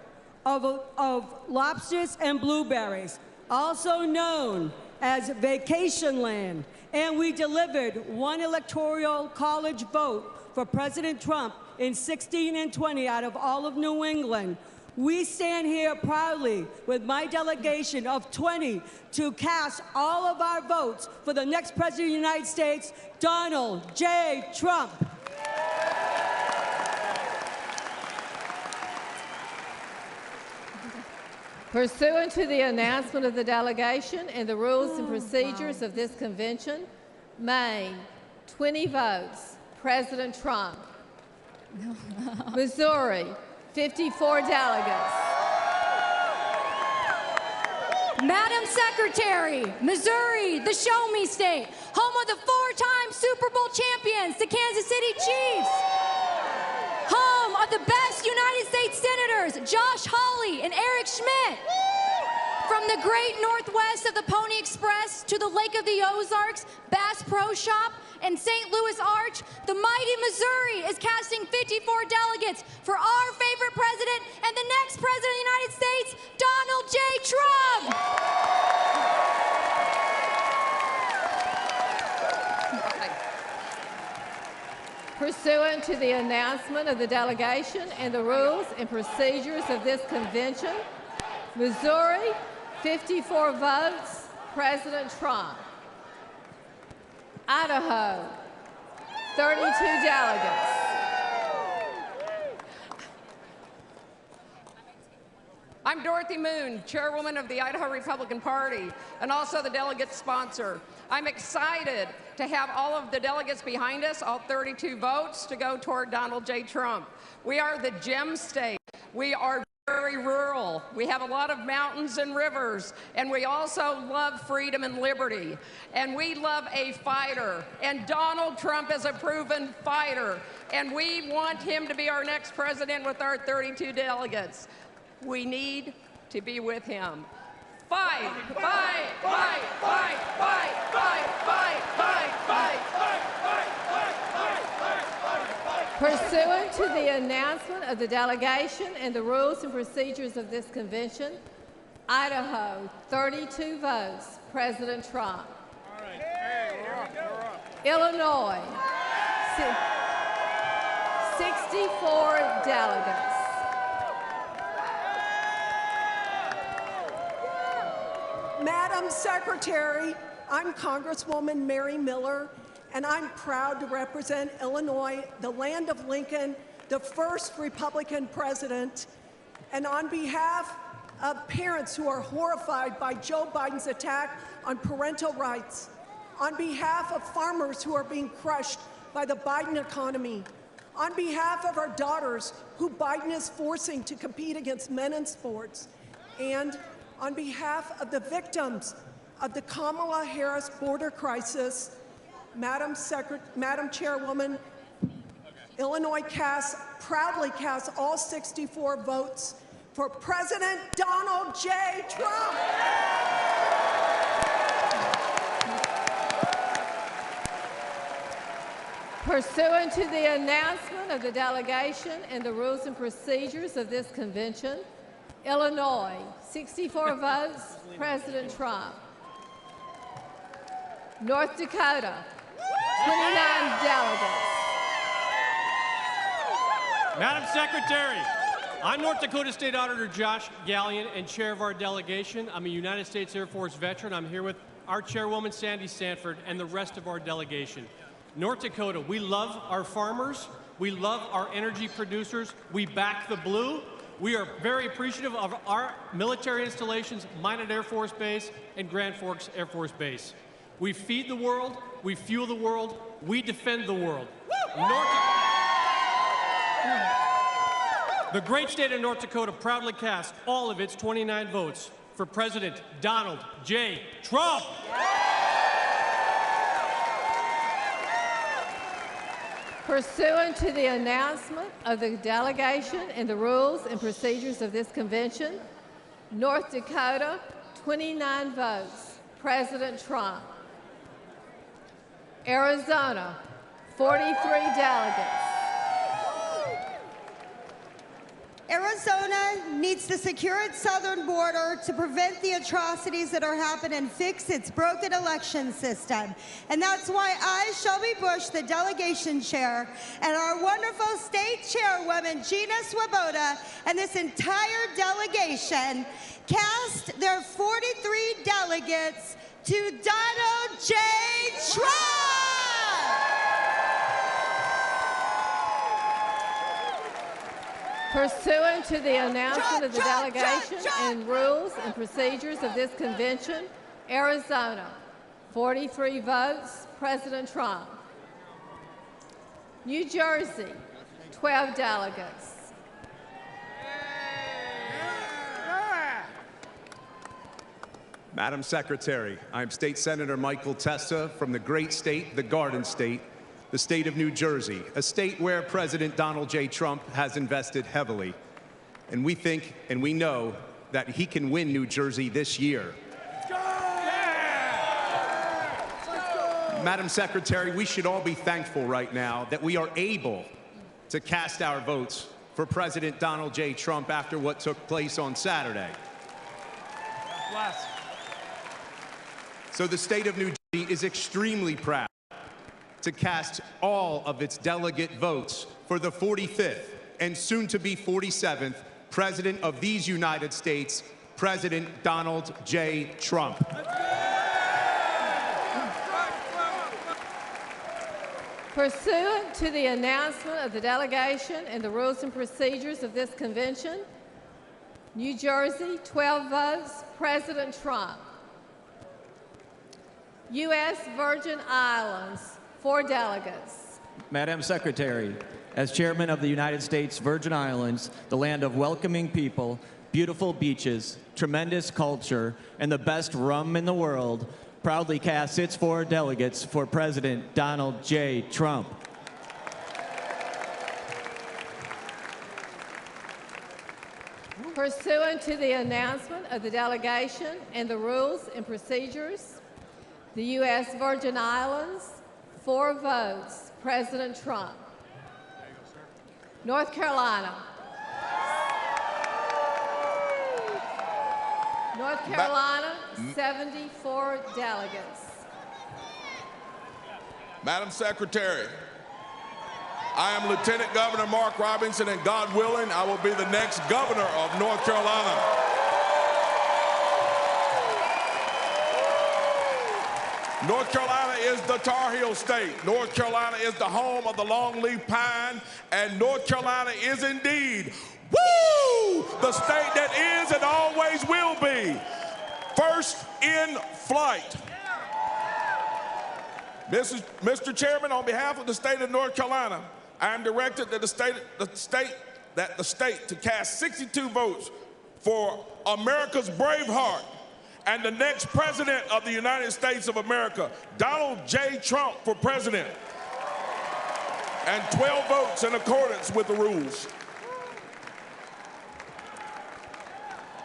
[SPEAKER 1] of lobsters and blueberries, also known as vacation land, and we delivered one electoral college vote for President Trump in 16 and 20 out of all of New England. We stand here proudly with my delegation of 20 to cast all of our votes for the next President of the United States, Donald J. Trump.
[SPEAKER 4] Pursuant to the announcement of the delegation and the rules and procedures of this convention, Maine, 20 votes, President Trump. Missouri, 54 delegates.
[SPEAKER 5] Madam Secretary, Missouri, the Show Me State, home of the four-time Super Bowl champions, the Kansas City Chiefs. Home of the best United States Senators, Josh Hawley and Eric Schmidt. From the great Northwest of the Pony Express to the Lake of the Ozarks, Bass Pro Shop, and St. Louis Arch, the mighty Missouri is casting 54 delegates for our favorite president and the next president of the United States, Donald J. Trump.
[SPEAKER 4] Pursuant to the announcement of the delegation and the rules and procedures of this convention, Missouri, 54 votes, President Trump. Idaho, 32 delegates.
[SPEAKER 11] I'm Dorothy Moon, chairwoman of the Idaho Republican Party, and also the delegate sponsor. I'm excited to have all of the delegates behind us, all 32 votes, to go toward Donald J. Trump. We are the gem state. We are very rural. We have a lot of mountains and rivers, and we also love freedom and liberty. And we love a fighter, and Donald Trump is a proven fighter, and we want him to be our next president with our 32 delegates. We need to be with him. Fight, fight, fight, fight, fight, fight, fight, fight, fight, fight, fight, fight, fight.
[SPEAKER 4] Pursuant to the announcement of the delegation and the rules and procedures of this convention, Idaho, 32 votes, President Trump.
[SPEAKER 11] All right. Hey, you're up.
[SPEAKER 4] Illinois, 64 delegates.
[SPEAKER 16] Madam Secretary, I'm Congresswoman Mary Miller, and I'm proud to represent Illinois, the land of Lincoln, the first Republican president. And on behalf of parents who are horrified by Joe Biden's attack on parental rights, on behalf of farmers who are being crushed by the Biden economy, on behalf of our daughters who Biden is forcing to compete against men in sports, and on behalf of the victims of the Kamala Harris border crisis, Madam Chairwoman, Illinois proudly casts all 64 votes for President Donald J. Trump.
[SPEAKER 4] Pursuant to the announcement of the delegation and the rules and procedures of this convention, Illinois, 64 votes, President Trump. North Dakota, 29 delegates.
[SPEAKER 13] Madam Secretary, I'm North Dakota State Auditor Josh Gallion and chair of our delegation. I'm a United States Air Force veteran. I'm here with our chairwoman Sandy Sanford, and the rest of our delegation. North Dakota, we love our farmers, we love our energy producers, we back the blue. We are very appreciative of our military installations, Minot Air Force Base and Grand Forks Air Force Base. We feed the world, we fuel the world, we defend the world. The great state of North Dakota proudly cast all of its 29 votes for President Donald J. Trump.
[SPEAKER 4] Pursuant to the announcement of the delegation and the rules and procedures of this convention, North Dakota, 29 votes, President Trump. Arizona, 43 delegates.
[SPEAKER 3] Arizona needs to secure its southern border to prevent the atrocities that are happening and fix its broken election system. And that's why I, Shelby Bush, the delegation chair, and our wonderful state chairwoman, Gina Swoboda, and this entire delegation cast their 43 delegates to Donald J. Trump!
[SPEAKER 4] Pursuant to the announcement of the delegation and rules and procedures of this convention, Arizona, 43 votes, President Trump. New Jersey, 12 delegates.
[SPEAKER 12] Madam Secretary, I'm State Senator Michael Testa from the great state, the Garden State, the state of New Jersey, a state where President Donald J. Trump has invested heavily. And we think and we know that he can win New Jersey this year. Madam Secretary, we should all be thankful right now that we are able to cast our votes for President Donald J. Trump after what took place on Saturday. So the state of New Jersey is extremely proud to cast all of its delegate votes for the 45th and soon to be 47th President of these United States, President Donald J. Trump.
[SPEAKER 4] Pursuant to the announcement of the delegation and the rules and procedures of this convention, New Jersey, 12 votes, President Trump. U.S. Virgin Islands, 4 delegates.
[SPEAKER 26] Madam Secretary, as chairman of the United States Virgin Islands, the land of welcoming people, beautiful beaches, tremendous culture, and the best rum in the world, proudly casts its 4 delegates for President Donald J. Trump.
[SPEAKER 4] Pursuant to the announcement of the delegation and the rules and procedures, the U.S. Virgin Islands, 4 votes, President Trump. North Carolina. North Carolina, 74 delegates.
[SPEAKER 14] Madam Secretary, I am Lieutenant Governor Mark Robinson, and God willing, I will be the next governor of North Carolina. North Carolina is the Tar Heel state. North Carolina is the home of the longleaf pine, and North Carolina is indeed, woo, the state that is and always will be first in flight. Mr. Chairman, on behalf of the state of North Carolina, I am directed that the state to cast 62 votes for America's Braveheart and the next president of the United States of America, Donald J. Trump, for president, and 12 votes in accordance with the rules.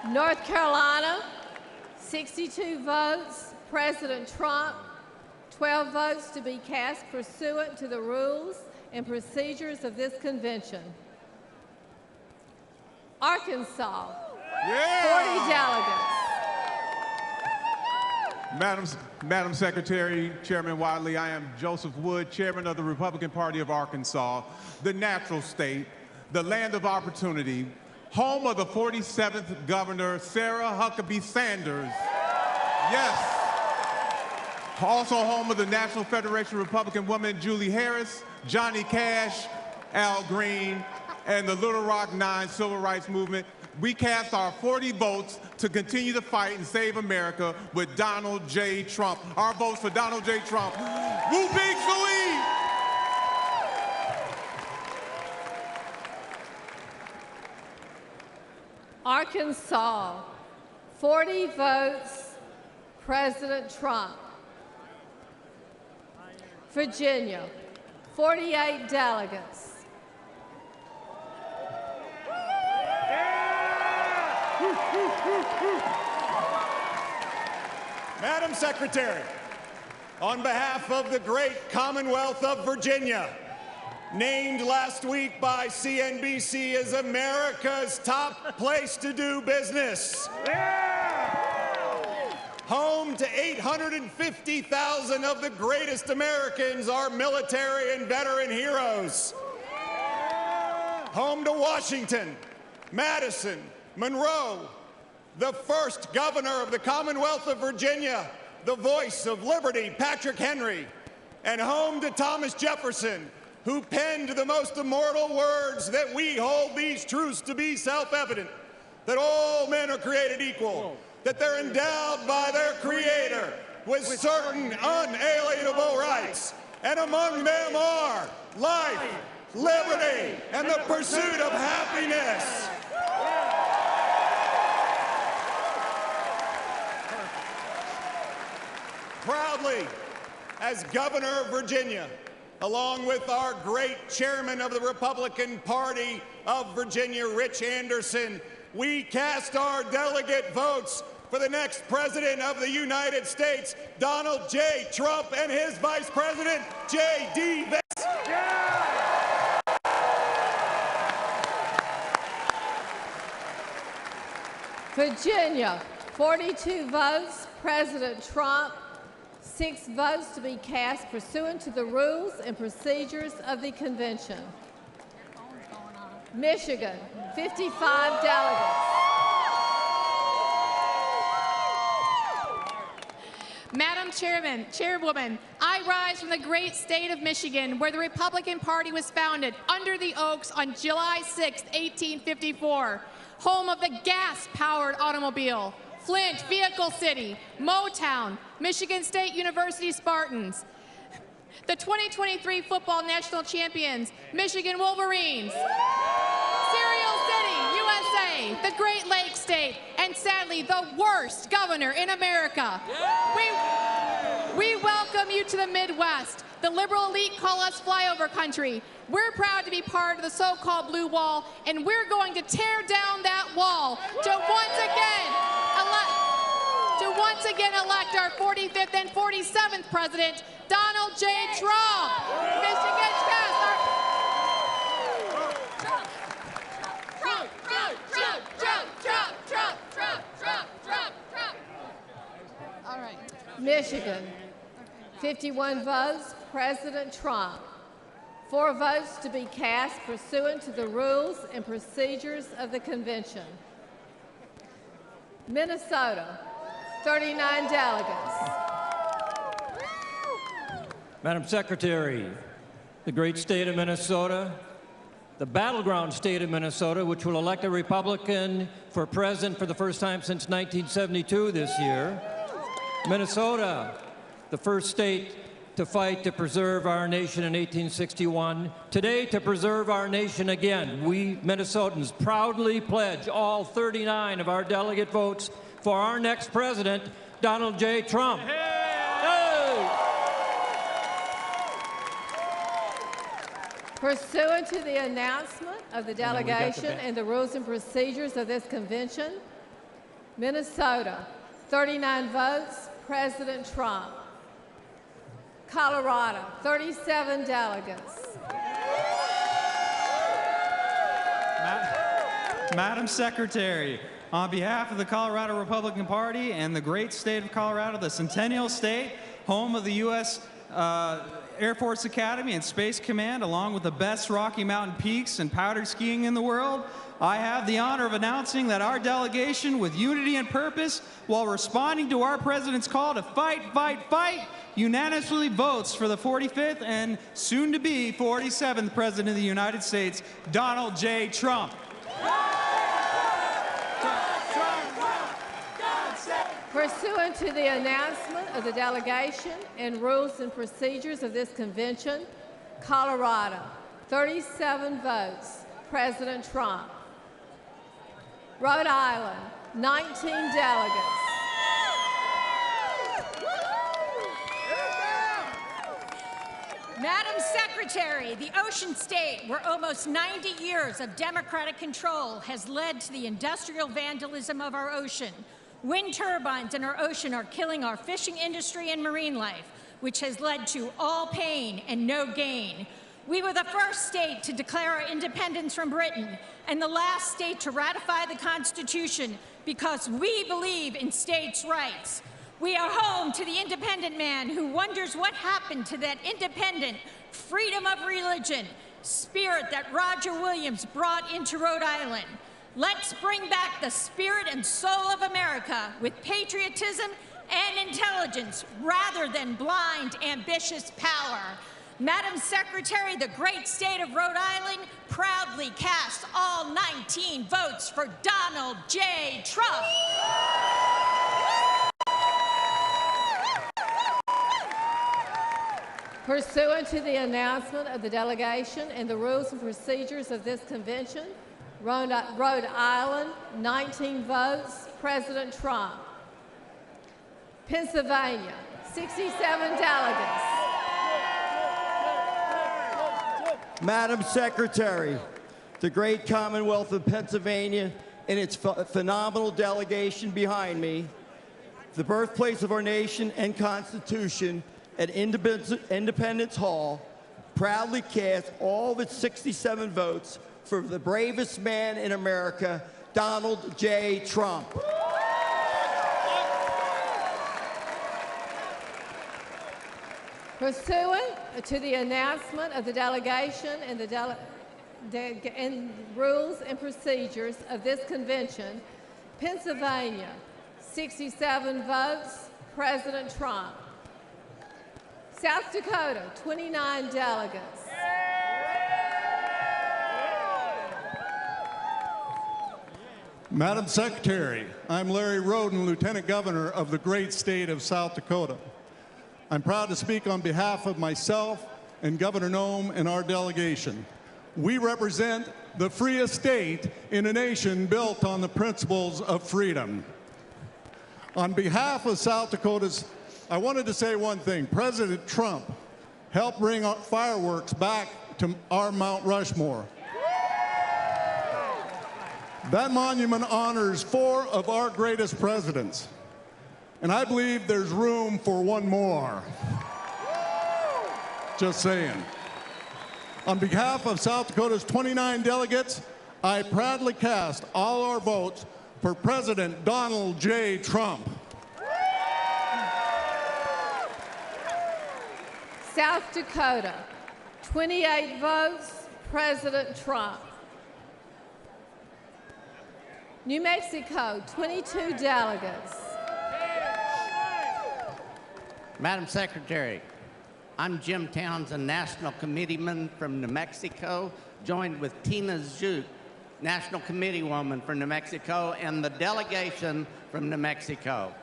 [SPEAKER 4] North Carolina, 62 votes, President Trump, 12 votes to be cast pursuant to the rules and procedures of this convention. Arkansas, 40 delegates.
[SPEAKER 17] Madam Secretary, Chairman Wadley, I am Joseph Wood, Chairman of the Republican Party of Arkansas, the natural state, the land of opportunity, home of the 47th Governor, Sarah Huckabee Sanders. Yes, Also home of the National Federation of Republican Women, Julie Harris, Johnny Cash, Al Green, and the Little Rock 9 Civil Rights Movement. We cast our 40 votes to continue to fight and save America with Donald J. Trump. Our votes for Donald J. Trump. Woo big Philippe!
[SPEAKER 4] Arkansas, 40 votes, President Trump. Virginia, 48 delegates.
[SPEAKER 6] Madam Secretary, on behalf of the great Commonwealth of Virginia, named last week by CNBC as America's top place to do business. Home to 850,000 of the greatest Americans, our military and veteran heroes. Home to Washington, Madison, Monroe, the first governor of the Commonwealth of Virginia, the voice of liberty, Patrick Henry, and home to Thomas Jefferson, who penned the most immortal words that we hold these truths to be self-evident, that all men are created equal, that they're endowed by their Creator with certain unalienable rights, and among them are life, liberty, and the pursuit of happiness. Proudly, as governor of Virginia, along with our great chairman of the Republican Party of Virginia, Rich Anderson, we cast our delegate votes for the next president of the United States, Donald J. Trump, and his vice president, JD Vance.
[SPEAKER 4] Virginia, 42 votes, President Trump. 6 votes to be cast pursuant to the rules and procedures of the convention. Michigan, 55 delegates.
[SPEAKER 10] Madam Chairwoman, I rise from the great state of Michigan, where the Republican Party was founded under the Oaks on July 6, 1854, home of the gas-powered automobile, Flint, Vehicle City, Motown, Michigan State University Spartans, the 2023 football national champions, Michigan Wolverines, Cereal City, USA, the Great Lakes State, and sadly, the worst governor in America. We welcome you to the Midwest. The liberal elite call us flyover country. We're proud to be part of the so-called blue wall, and we're going to tear down that wall to once again elect our 45th and 47th president, Donald J. Trump. Michigan's cast our... Trump. All right.
[SPEAKER 4] Michigan, 51 votes, President Trump. 4 votes to be cast pursuant to the rules and procedures of the convention. Minnesota, 39 delegates.
[SPEAKER 26] Madam Secretary, the great state of Minnesota, the battleground state of Minnesota, which will elect a Republican for president for the first time since 1972 this year. Minnesota, the first state to fight to preserve our nation in 1861. Today, to preserve our nation again, we Minnesotans proudly pledge all 39 of our delegate votes for our next president, Donald J. Trump.
[SPEAKER 4] Pursuant to the announcement of the delegation and the rules and procedures of this convention, Minnesota, 39 votes, President Trump. Colorado, 37 delegates.
[SPEAKER 15] Madam Secretary, on behalf of the Colorado Republican Party and the great state of Colorado, the Centennial State, home of the U.S. Air Force Academy and Space Command, along with the best Rocky Mountain peaks and powder skiing in the world, I have the honor of announcing that our delegation, with unity and purpose, while responding to our president's call to fight, fight, fight, unanimously votes for the 45th and soon-to-be 47th President of the United States, Donald J. Trump.
[SPEAKER 4] Pursuant to the announcement of the delegation and rules and procedures of this convention, Colorado, 37 votes, President Trump. Rhode Island, 19 delegates.
[SPEAKER 18] Madam Secretary, the ocean state, where almost 90 years of Democratic control has led to the industrial vandalism of our ocean. Wind turbines in our ocean are killing our fishing industry and marine life, which has led to all pain and no gain. We were the first state to declare our independence from Britain and the last state to ratify the Constitution because we believe in states' rights. We are home to the independent man who wonders what happened to that independent freedom of religion spirit that Roger Williams brought into Rhode Island. Let's bring back the spirit and soul of America with patriotism and intelligence rather than blind, ambitious power. Madam Secretary, the great state of Rhode Island proudly casts all 19 votes for Donald J. Trump.
[SPEAKER 4] Pursuant to the announcement of the delegation and the rules and procedures of this convention, Rhode Island, 19 votes, President Trump. Pennsylvania, 67 delegates.
[SPEAKER 19] Madam Secretary, the great Commonwealth of Pennsylvania and its phenomenal delegation behind me, the birthplace of our nation and Constitution at Independence Hall, proudly cast all of its 67 votes for the bravest man in America, Donald J. Trump.
[SPEAKER 4] Pursuant to the announcement of the delegation and the rules and procedures of this convention, Pennsylvania, 67 votes, President Trump. South Dakota, 29 delegates.
[SPEAKER 2] Madam Secretary, I'm Larry Roden, Lieutenant Governor of the great state of South Dakota. I'm proud to speak on behalf of myself and Governor Noem and our delegation. We represent the freest state in a nation built on the principles of freedom. On behalf of South Dakota's, I wanted to say one thing. President Trump helped bring our fireworks back to our Mount Rushmore. That monument honors 4 of our greatest presidents, and I believe there's room for one more. Just saying. On behalf of South Dakota's 29 delegates, I proudly cast all our votes for President Donald J. Trump.
[SPEAKER 4] South Dakota, 28 votes, President Trump. New Mexico, 22 delegates.
[SPEAKER 20] Madam Secretary, I'm Jim Townsend, National Committeeman from New Mexico, joined with Tina Zook, National Committeewoman from New Mexico, and the delegation from New Mexico.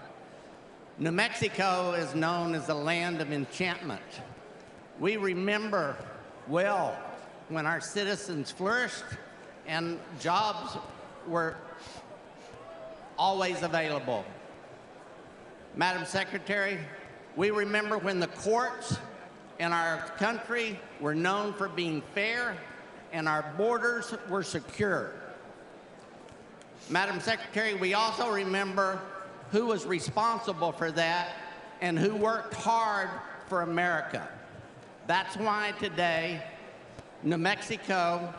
[SPEAKER 20] New Mexico is known as the land of enchantment. We remember well when our citizens flourished and jobs were always available. Madam Secretary, we remember when the courts in our country were known for being fair and our borders were secure. Madam Secretary, we also remember who was responsible for that and who worked hard for America. That's why today, New Mexico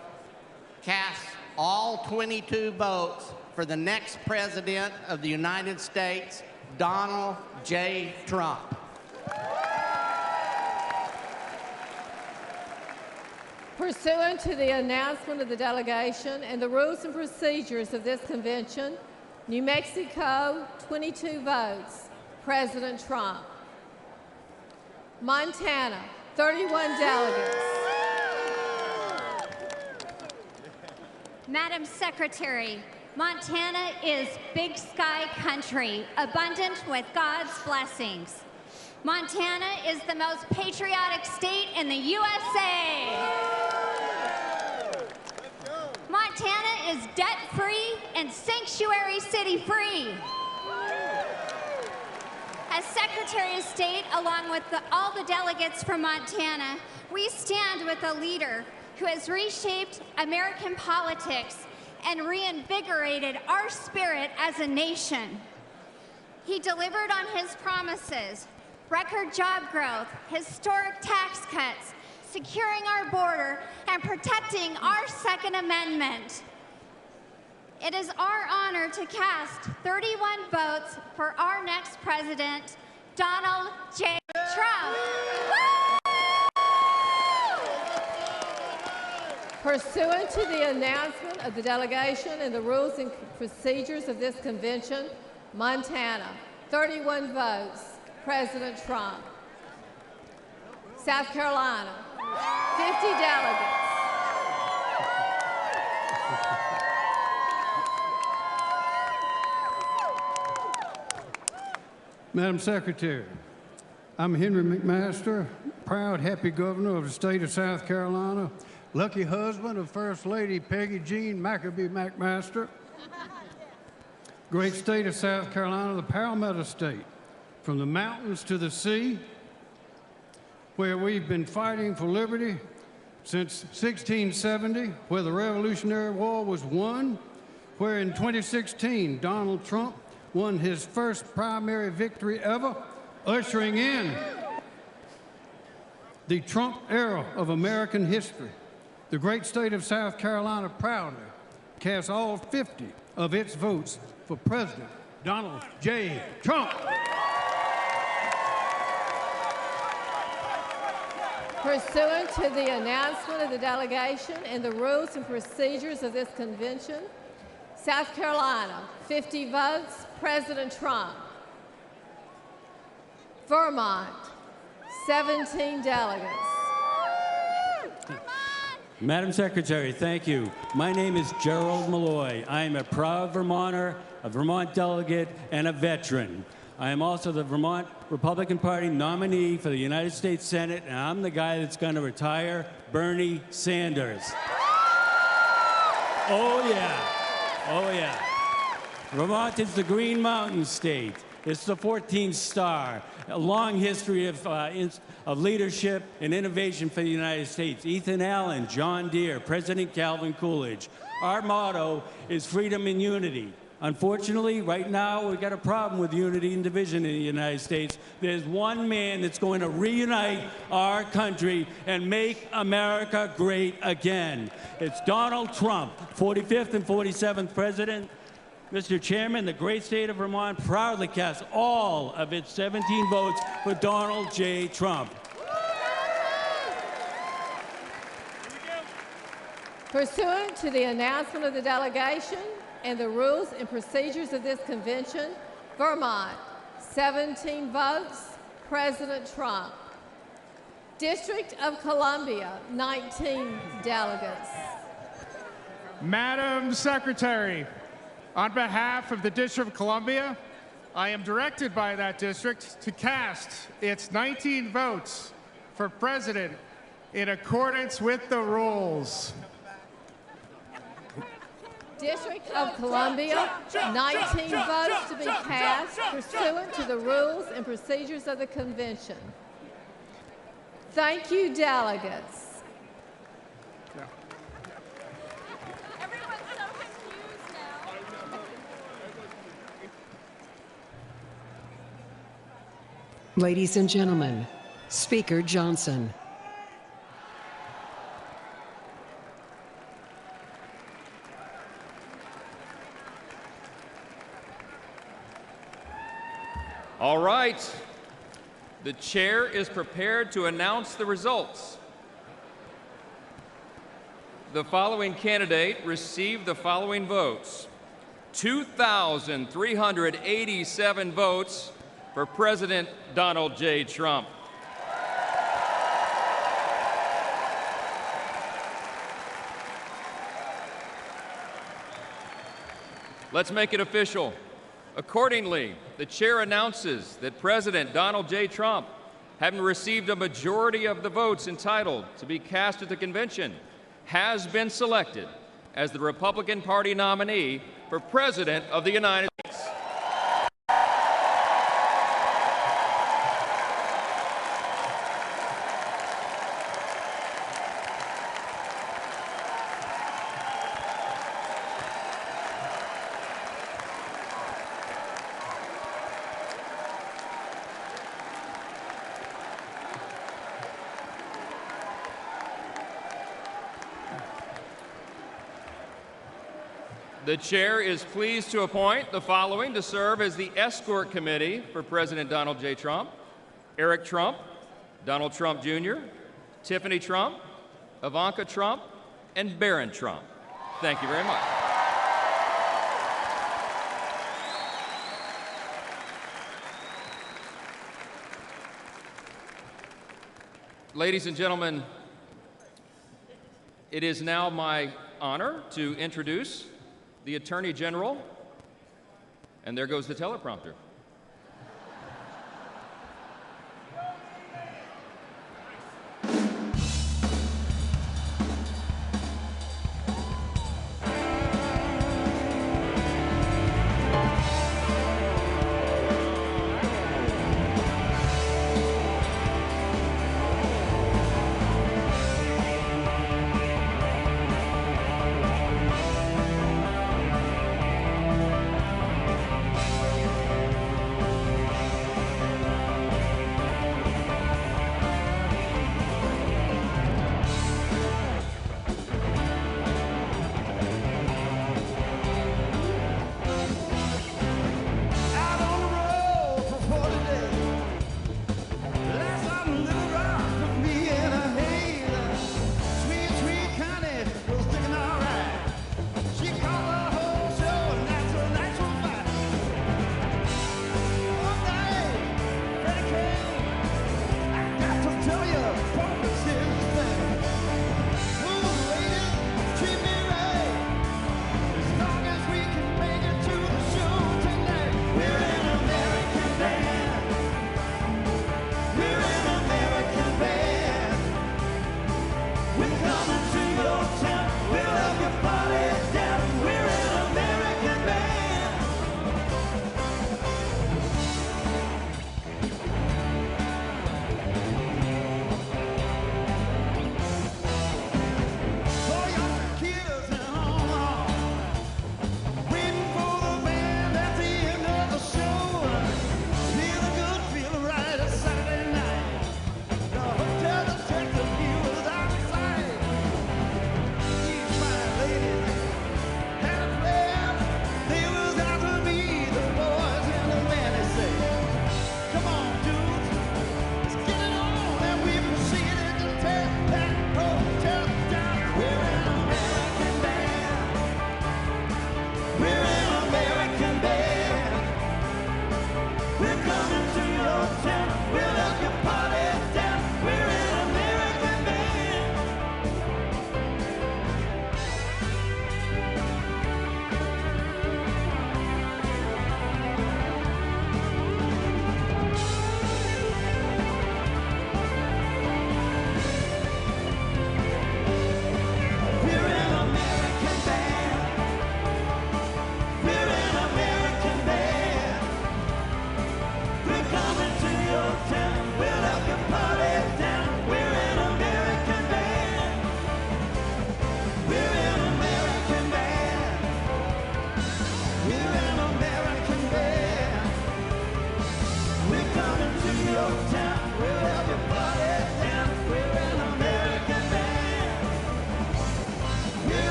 [SPEAKER 20] casts all 22 votes for the next President of the United States, Donald J. Trump.
[SPEAKER 4] Pursuant to the announcement of the delegation and the rules and procedures of this convention, New Mexico, 22 votes, President Trump. Montana, 31 delegates.
[SPEAKER 7] Madam Secretary, Montana is big sky country, abundant with God's blessings. Montana is the most patriotic state in the USA. Montana is debt-free and sanctuary city-free. As Secretary of State, along with all the delegates from Montana, we stand with a leader who has reshaped American politics and reinvigorated our spirit as a nation. He delivered on his promises: record job growth, historic tax cuts, securing our border, and protecting our Second Amendment. It is our honor to cast 31 votes for our next president, Donald J. Trump.
[SPEAKER 4] Pursuant to the announcement of the delegation and the rules and procedures of this convention, Montana, 31 votes, President Trump. South Carolina, 50 delegates.
[SPEAKER 8] Madam Secretary, I'm Henry McMaster, proud, happy governor of the state of South Carolina, lucky husband of First Lady Peggy Jean Maccabee McMaster. Great state of South Carolina, the Palmetto State, from the mountains to the sea, where we've been fighting for liberty since 1670, where the Revolutionary War was won, where in 2016 Donald Trump won his first primary victory ever, ushering in the Trump era of American history. The great state of South Carolina proudly casts all 50 of its votes for President Donald J. Trump.
[SPEAKER 4] Pursuant to the announcement of the delegation and the rules and procedures of this convention, South Carolina, 50 votes, President Trump. Vermont, 17 delegates.
[SPEAKER 21] Madam Secretary, thank you. My name is Gerald Malloy. I am a proud Vermonter, a Vermont delegate, and a veteran. I am also the Vermont Republican Party nominee for the United States Senate, and I'm the guy that's going to retire Bernie Sanders. Oh, yeah. Oh, yeah. Vermont is the Green Mountain State. It's the 14th star. A long history of leadership and innovation for the United States. Ethan Allen, John Deere, President Calvin Coolidge. Our motto is freedom and unity. Unfortunately, right now, we've got a problem with unity and division in the United States. There's one man that's going to reunite our country and make America great again. It's Donald Trump, 45th and 47th President. Mr. Chairman, the great state of Vermont proudly casts all of its 17 votes for Donald J. Trump.
[SPEAKER 4] Pursuant to the announcement of the delegation and the rules and procedures of this convention, Vermont, 17 votes, President Trump. District of Columbia, 19 delegates.
[SPEAKER 23] Madam Secretary, on behalf of the District of Columbia, I am directed by that district to cast its 19 votes for president in accordance with the rules.
[SPEAKER 4] District of Columbia, 19 votes to be cast pursuant to the rules and procedures of the convention. Thank you, delegates.
[SPEAKER 24] Ladies and gentlemen, Speaker Johnson.
[SPEAKER 25] All right. The chair is prepared to announce the results.
[SPEAKER 1] the following candidate received the following votes: 2,387 votes for President Donald J. Trump. Let's make it official. Accordingly, the chair announces that President Donald J. Trump, having received a majority of the votes entitled to be cast at the convention, has been selected as the Republican Party nominee for President of the United States. The chair is pleased to appoint the following to serve as the escort committee for President Donald J. Trump: Eric Trump, Donald Trump Jr., Tiffany Trump, Ivanka Trump, and Barron Trump. Thank you very much. Ladies and gentlemen, it is now my honor to introduce the Attorney General, and there goes the teleprompter.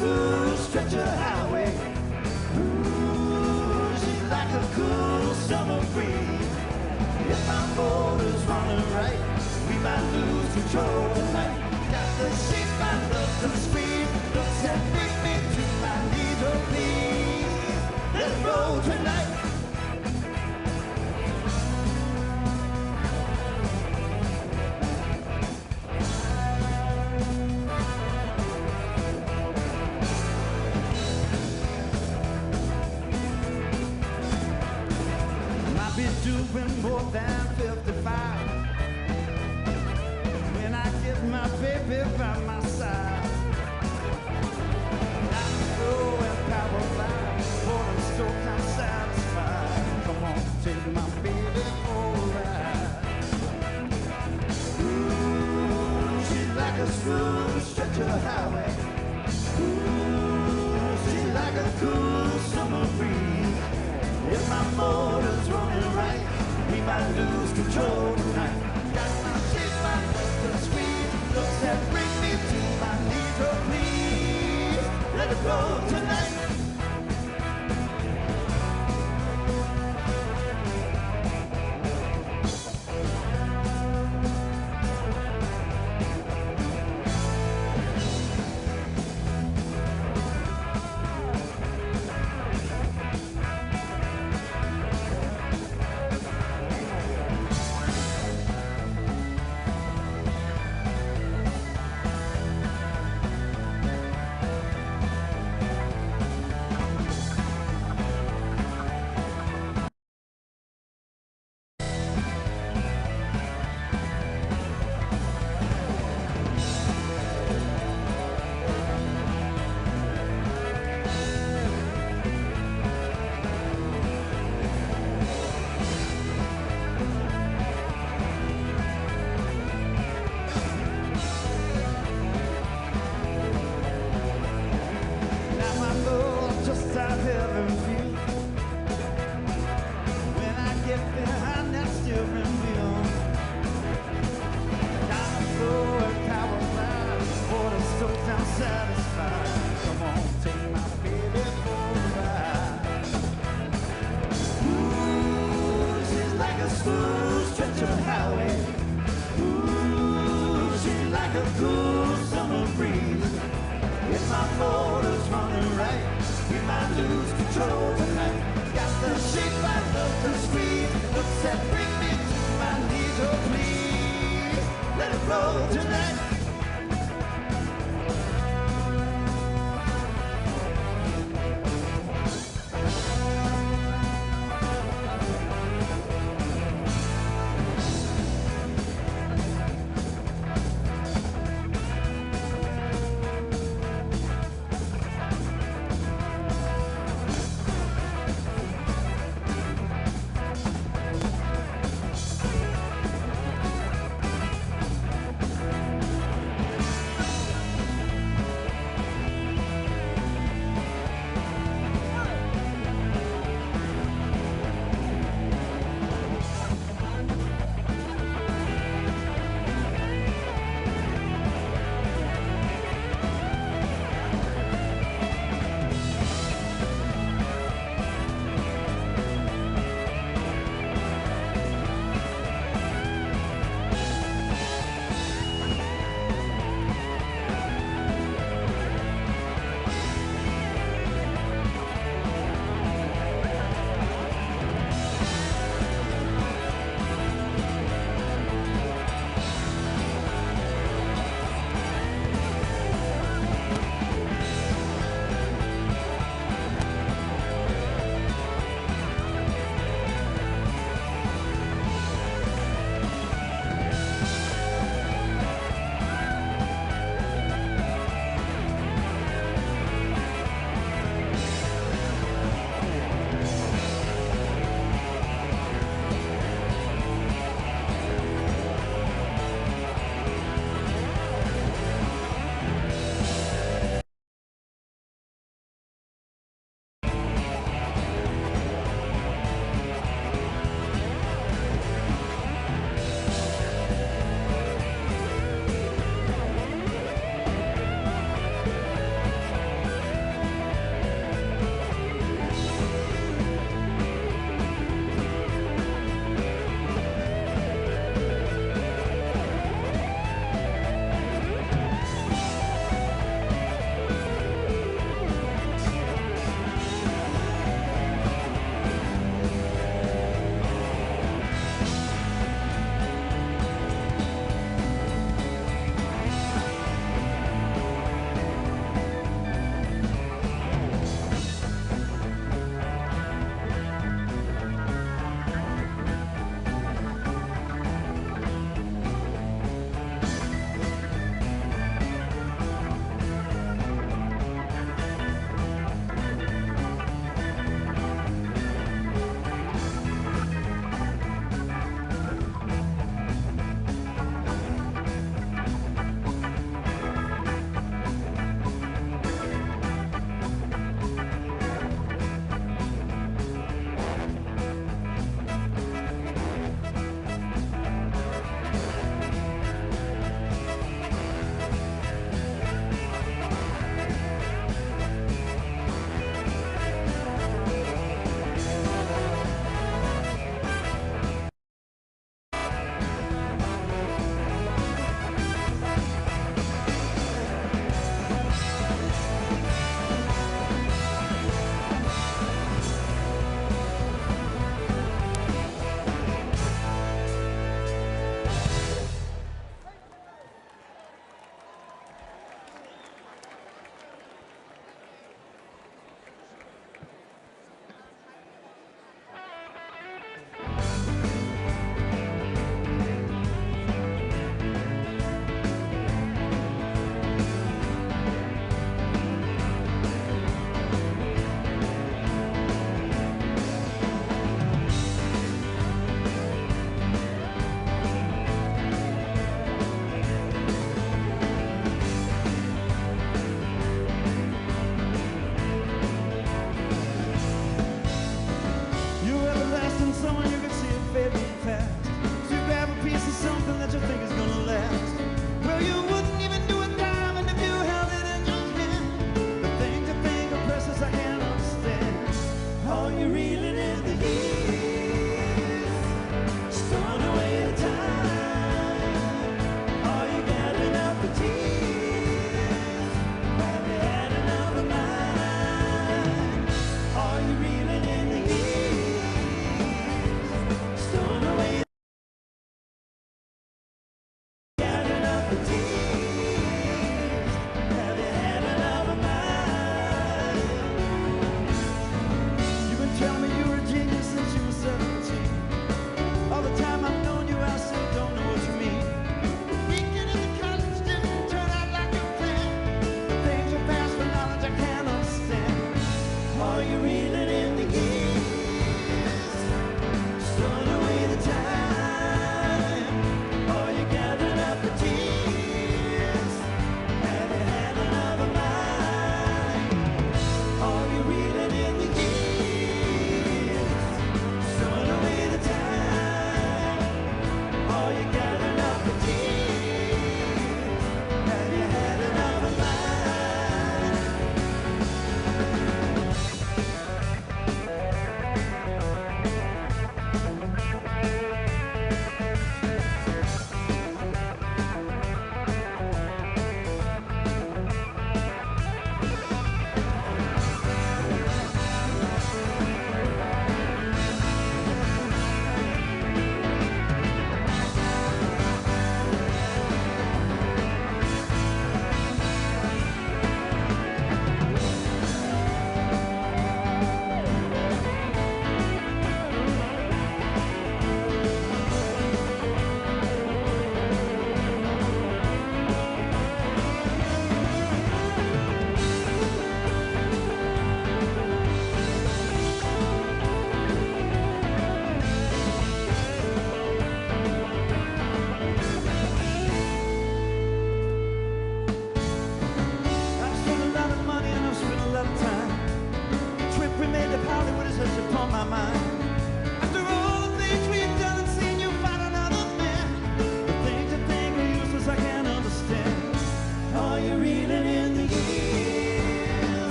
[SPEAKER 5] smooth stretch of highway. Ooh, she's like a cool summer breeze. If my motor's running right, we might lose control tonight. Got the shape, I love the speed. Looks that bring me to my knees, oh please. Let's roll tonight. Might be doing more than 55 when I get my baby by my side. I'm going power line, but I'm still not satisfied. Come on, take my baby for a ride. Ooh, she's like a smooth stretch of highway. Ooh, she's like a cool summer breeze. If my motor's running right, we might lose control tonight. Got my shape, my love to squeeze. Looks that bring me to my knees, oh please. Let it roll tonight.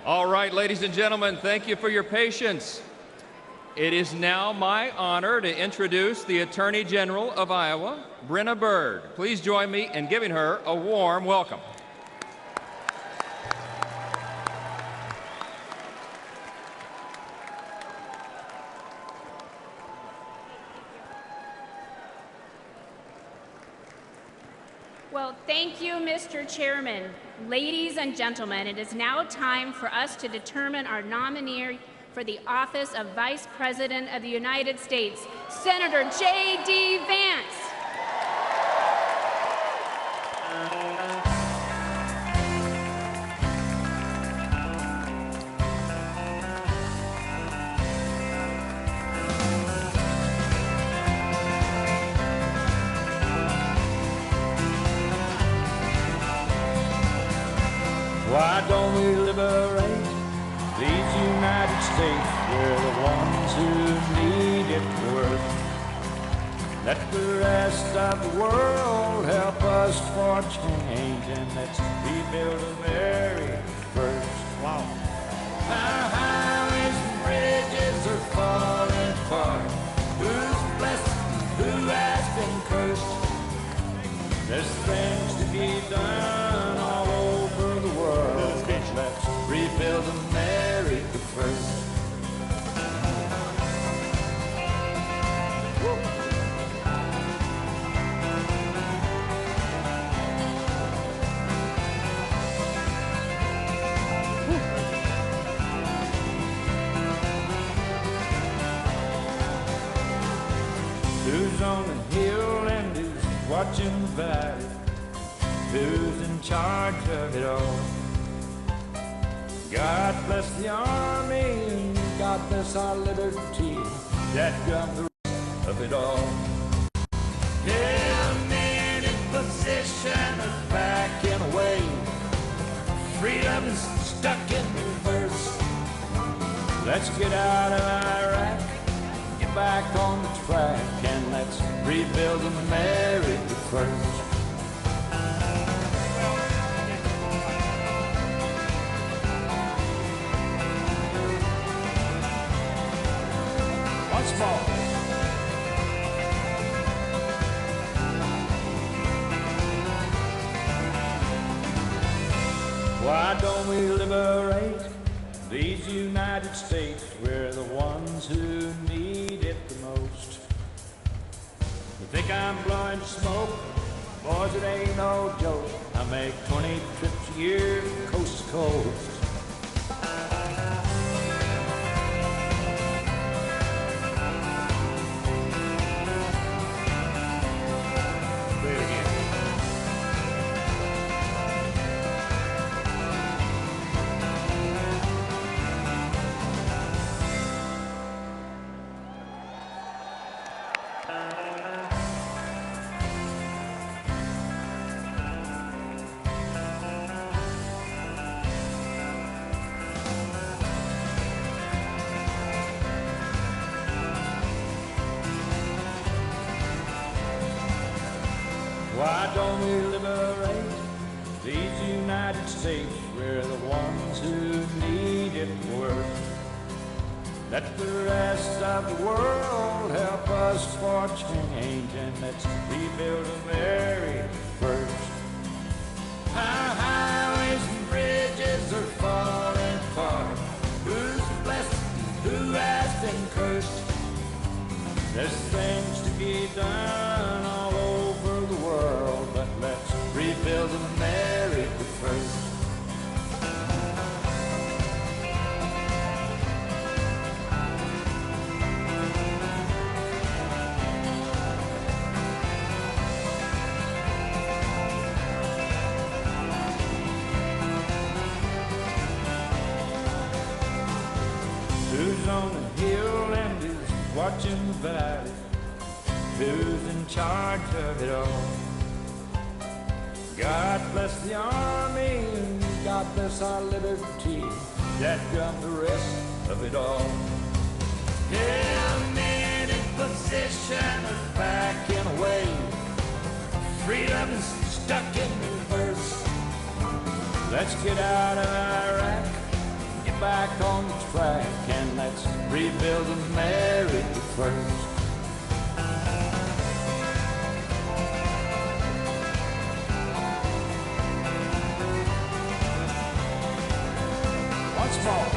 [SPEAKER 1] All right, ladies and gentlemen, thank you for your patience. It is now my honor to introduce the Attorney General of Iowa, Brenna Bird. Please join me in giving her a warm welcome.
[SPEAKER 9] Well, thank you, Mr. Chairman. Ladies and gentlemen, it is now time for us to determine our nominee for the office of Vice President of the United States, Senator JD Vance.
[SPEAKER 5] Why don't we liberate these United States? We're the ones who need it worst. Let the rest of the world help us for change, and let's rebuild America first. Wow. Our highways and bridges are falling apart. Who's blessed? Who has been cursed? There's things to be done all over the world. Let's rebuild America first. Who's on the hill and who's watching the valley? Who's in charge of it all? God bless the Army and God bless our liberty. That got the rest of it all. Yeah, men in position are backing away. Freedom is stuck in reverse. Let's get out of Iraq, get back on the track, and let's rebuild America first. Once more. Why don't we liberate these United States? We're the ones who need it the most. You think I'm blowing smoke? Boys, it ain't no joke. I make 20 trips a year coast to coast. Why don't we liberate these United States? We're the ones who need it worst. Let the rest of the world help us for change, and let's rebuild America first. Our highways and bridges are falling apart. Who's blessed? Who has been cursed? There's things to be done all over the world, but let's rebuild America first. Who's on the hill and who's watching the valley? Who's in charge of it all? God bless the Army and God bless our liberty. That got the rest of it all. Yeah, men in position are backing away. Freedom is stuck in reverse. Let's get out of Iraq,
[SPEAKER 3] back on the track and let's rebuild America first. Once more.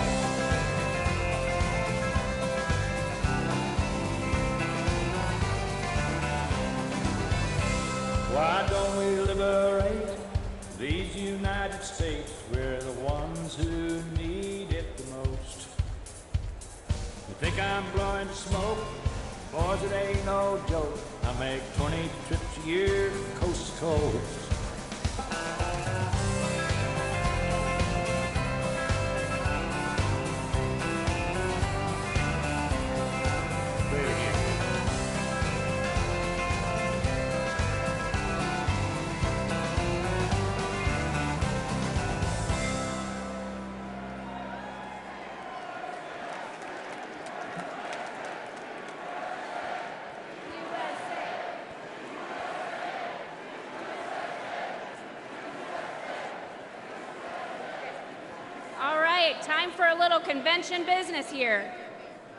[SPEAKER 3] Why don't we liberate these United States? We're the ones who need it the most. You think I'm blowing smoke? Boys, it ain't no joke. I make 20 trips a year coast to coast.
[SPEAKER 9] Time for a little convention business here.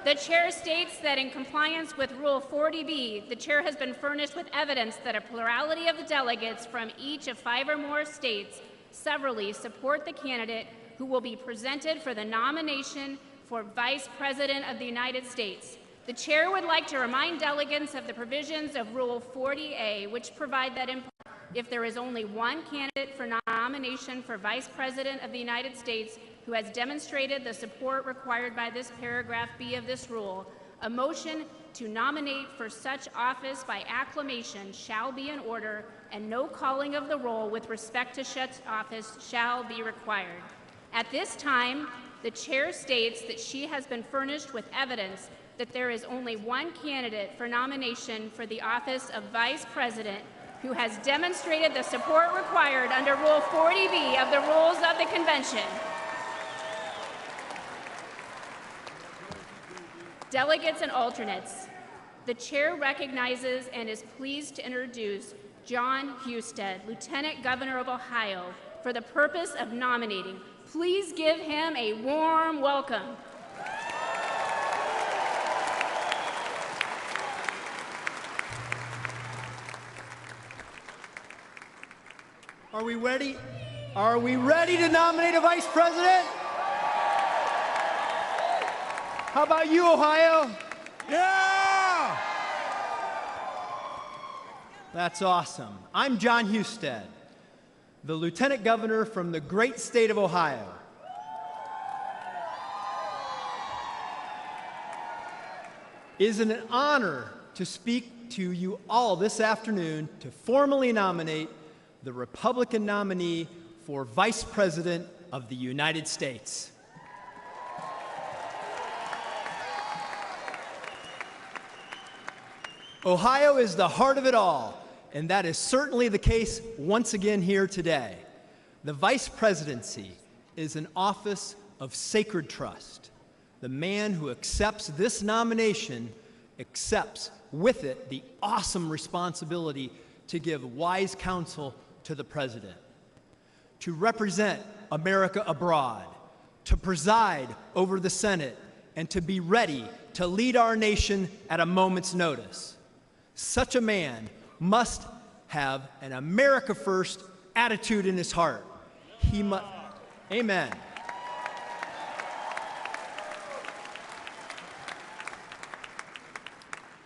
[SPEAKER 9] The chair states that in compliance with Rule 40B, the chair has been furnished with evidence that a plurality of the delegates from each of 5 or more states severally support the candidate who will be presented for the nomination for Vice President of the United States. The chair would like to remind delegates of the provisions of Rule 40A, which provide that if there is only one candidate for nomination for Vice President of the United States who has demonstrated the support required by this paragraph B of this rule, a motion to nominate for such office by acclamation shall be in order, and no calling of the roll with respect to such office shall be required. At this time, the chair states that she has been furnished with evidence that there is only one candidate for nomination for the office of Vice President who has demonstrated the support required under Rule 40B of the Rules of the Convention. Delegates and alternates, the chair recognizes and is pleased to introduce John Husted, Lieutenant Governor of Ohio, for the purpose of nominating. Please give him a warm welcome.
[SPEAKER 11] Are we ready? Are we ready to nominate a vice president? How about you, Ohio? Yeah! That's awesome. I'm John Husted, the Lieutenant Governor from the great state of Ohio. It is an honor to speak to you all this afternoon to formally nominate the Republican nominee for Vice President of the United States. Ohio is the heart of it all, and that is certainly the case once again here today. The vice presidency is an office of sacred trust. The man who accepts this nomination accepts with it the awesome responsibility to give wise counsel to the president, to represent America abroad, to preside over the Senate, and to be ready to lead our nation at a moment's notice. Such a man must have an America First attitude in his heart. He must, amen.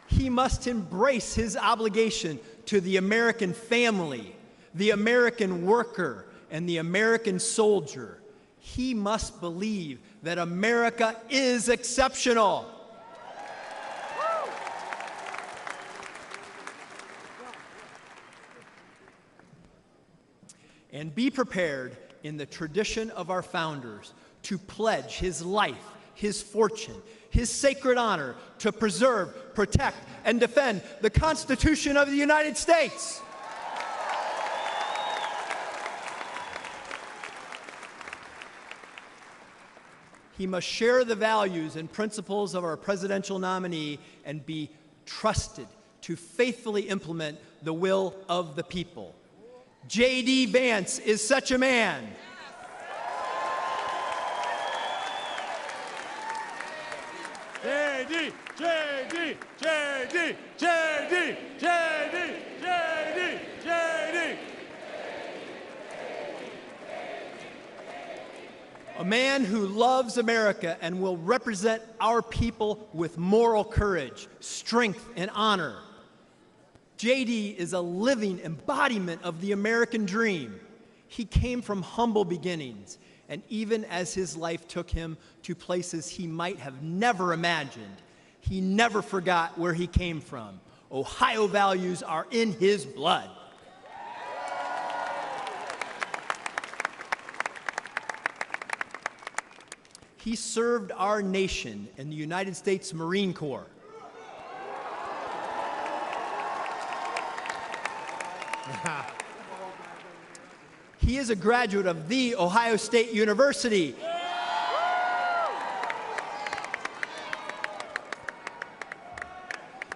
[SPEAKER 11] He must embrace his obligation to the American family, the American worker, and the American soldier. He must believe that America is exceptional. And be prepared in the tradition of our founders to pledge his life, his fortune, his sacred honor to preserve, protect, and defend the Constitution of the United States. He must share the values and principles of our presidential nominee and be trusted to faithfully implement the will of the people. JD Vance is such a man.
[SPEAKER 17] JD, JD, JD, JD, JD, JD, JD.
[SPEAKER 11] A man who loves America and will represent our people with moral courage, strength, and honor. JD is a living embodiment of the American dream. He came from humble beginnings, and even as his life took him to places he might have never imagined, he never forgot where he came from. Ohio values are in his blood. He served our nation in the United States Marine Corps. He is a graduate of The Ohio State University.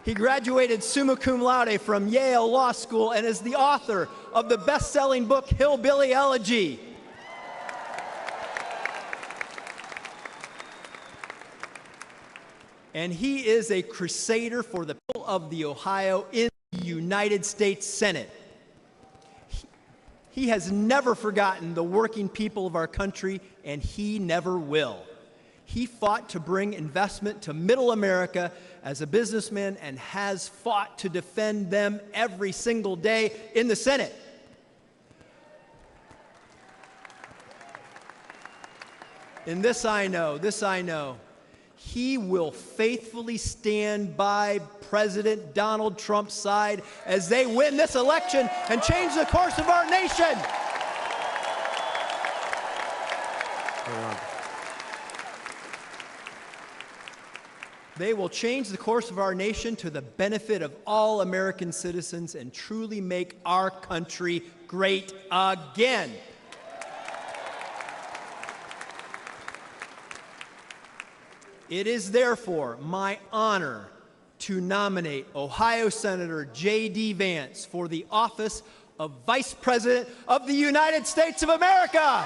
[SPEAKER 11] He graduated summa cum laude from Yale Law School and is the author of the best-selling book Hillbilly Elegy. And he is a crusader for the people of the Ohio in the United States Senate. He has never forgotten the working people of our country, and he never will. He fought to bring investment to Middle America as a businessman and has fought to defend them every single day in the Senate. And this I know, he will faithfully stand by President Donald Trump's side as they win this election and change the course of our nation. They will change the course of our nation to the benefit of all American citizens and truly make our country great again. It is therefore my honor to nominate Ohio Senator JD Vance for the office of Vice President of the United States of America.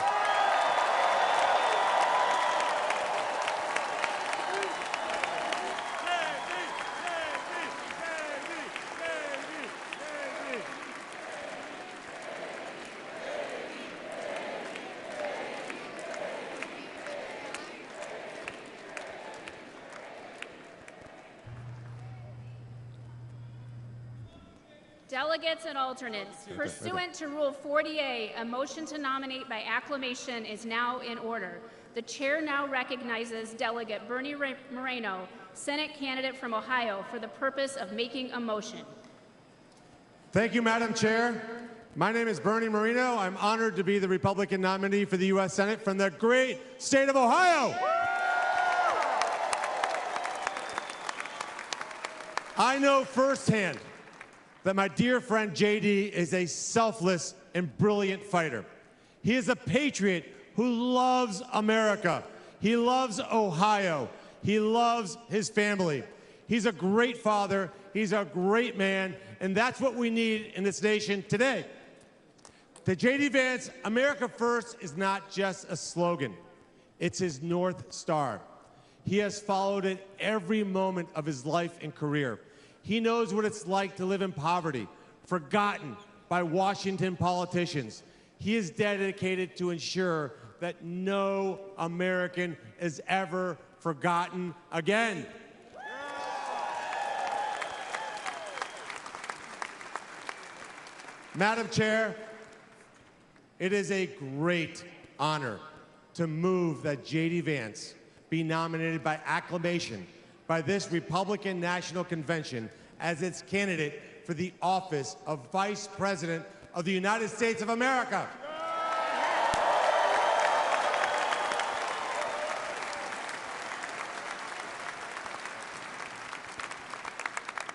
[SPEAKER 9] Delegates and alternates, pursuant to Rule 40A, a motion to nominate by acclamation is now in order. The chair now recognizes Delegate Bernie Moreno, Senate candidate from Ohio, for the purpose of making a motion.
[SPEAKER 17] Thank you, Madam Chair. My name is Bernie Moreno. I'm honored to be the Republican nominee for the U.S. Senate from the great state of Ohio. I know firsthand that my dear friend JD is a selfless and brilliant fighter. He is a patriot who loves America. He loves Ohio. He loves his family. He's a great father. He's a great man. And that's what we need in this nation today. To JD Vance, America First is not just a slogan. It's his North Star. He has followed it every moment of his life and career. He knows what it's like to live in poverty, forgotten by Washington politicians. He is dedicated to ensure that no American is ever forgotten again. Madam Chair, it is a great honor to move that JD Vance be nominated by acclamation by this Republican National Convention as its candidate for the office of Vice President of the United States of America.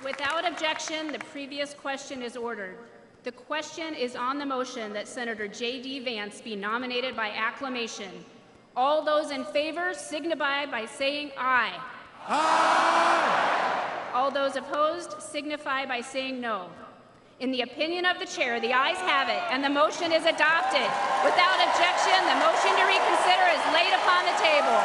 [SPEAKER 9] Without objection, the previous question is ordered. The question is on the motion that Senator JD Vance be nominated by acclamation. All those in favor signify by saying aye.
[SPEAKER 17] Aye!
[SPEAKER 9] All those opposed signify by saying no. In the opinion of the chair, the ayes have it, and the motion is adopted. Without objection, the motion to reconsider is laid upon the table.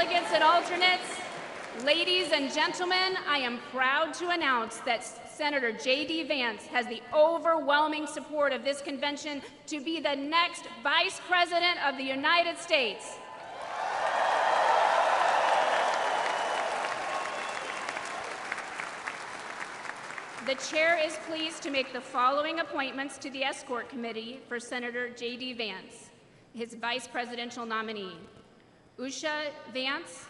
[SPEAKER 9] delegates and alternates, ladies and gentlemen, I am proud to announce that Senator JD Vance has the overwhelming support of this convention to be the next Vice President of the United States. The chair is pleased to make the following appointments to the Escort Committee for Senator JD Vance, his vice presidential nominee. Usha Vance,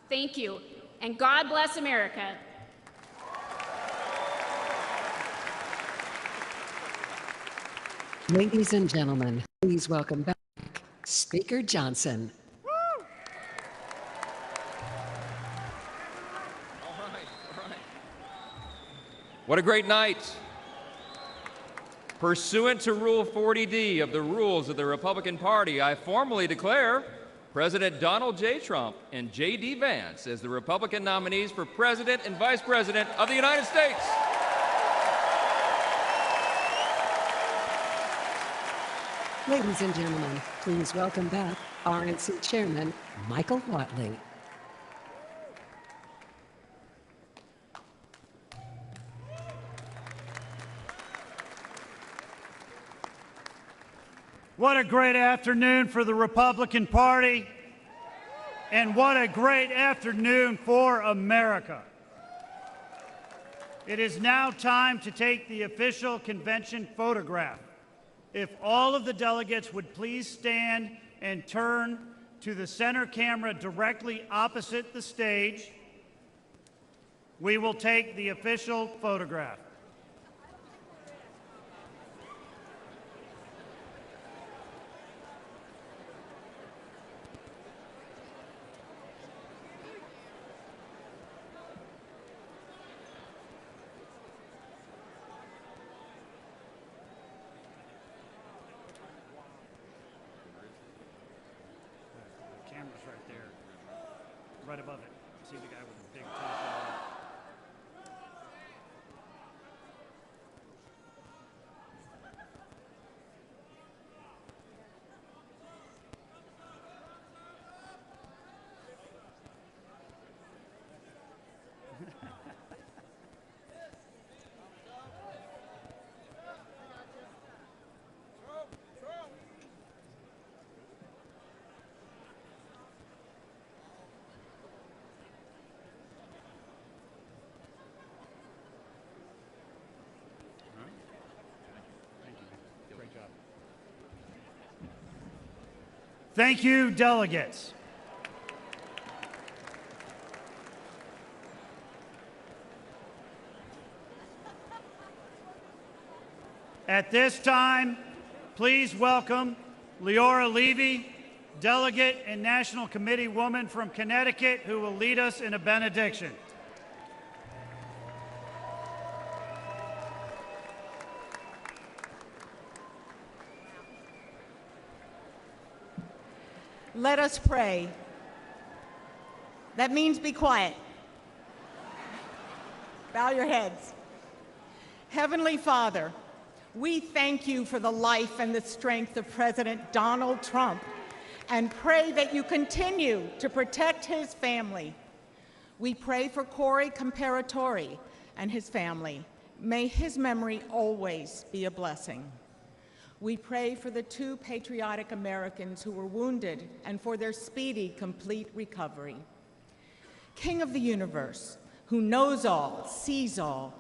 [SPEAKER 9] thank you, and God bless America.
[SPEAKER 24] Ladies and gentlemen, please welcome back Speaker Johnson.
[SPEAKER 1] What a great night. Pursuant to Rule 40D of the Rules of the Republican Party, I formally declare President Donald J. Trump and JD Vance as the Republican nominees for President and Vice President of the United States.
[SPEAKER 24] Ladies and gentlemen, please welcome back RNC Chairman Michael Whatley.
[SPEAKER 12] What a great afternoon for the Republican Party, and what a great afternoon for America. It is now time to take the official convention photograph. If all of the delegates would please stand and turn to the center camera directly opposite the stage, we will take the official photograph. Right above it. See the guy with the big top Thank you, delegates. At this time, please welcome Leora Levy, delegate and National Committee woman from Connecticut, who will lead us in a benediction.
[SPEAKER 13] Let us pray. That means be quiet. Bow your heads. Heavenly Father, we thank you for the life and the strength of President Donald Trump and pray that you continue to protect his family. We pray for Corey Comparatori and his family. May his memory always be a blessing. We pray for the 2 patriotic Americans who were wounded and for their speedy, complete recovery. King of the universe, who knows all, sees all,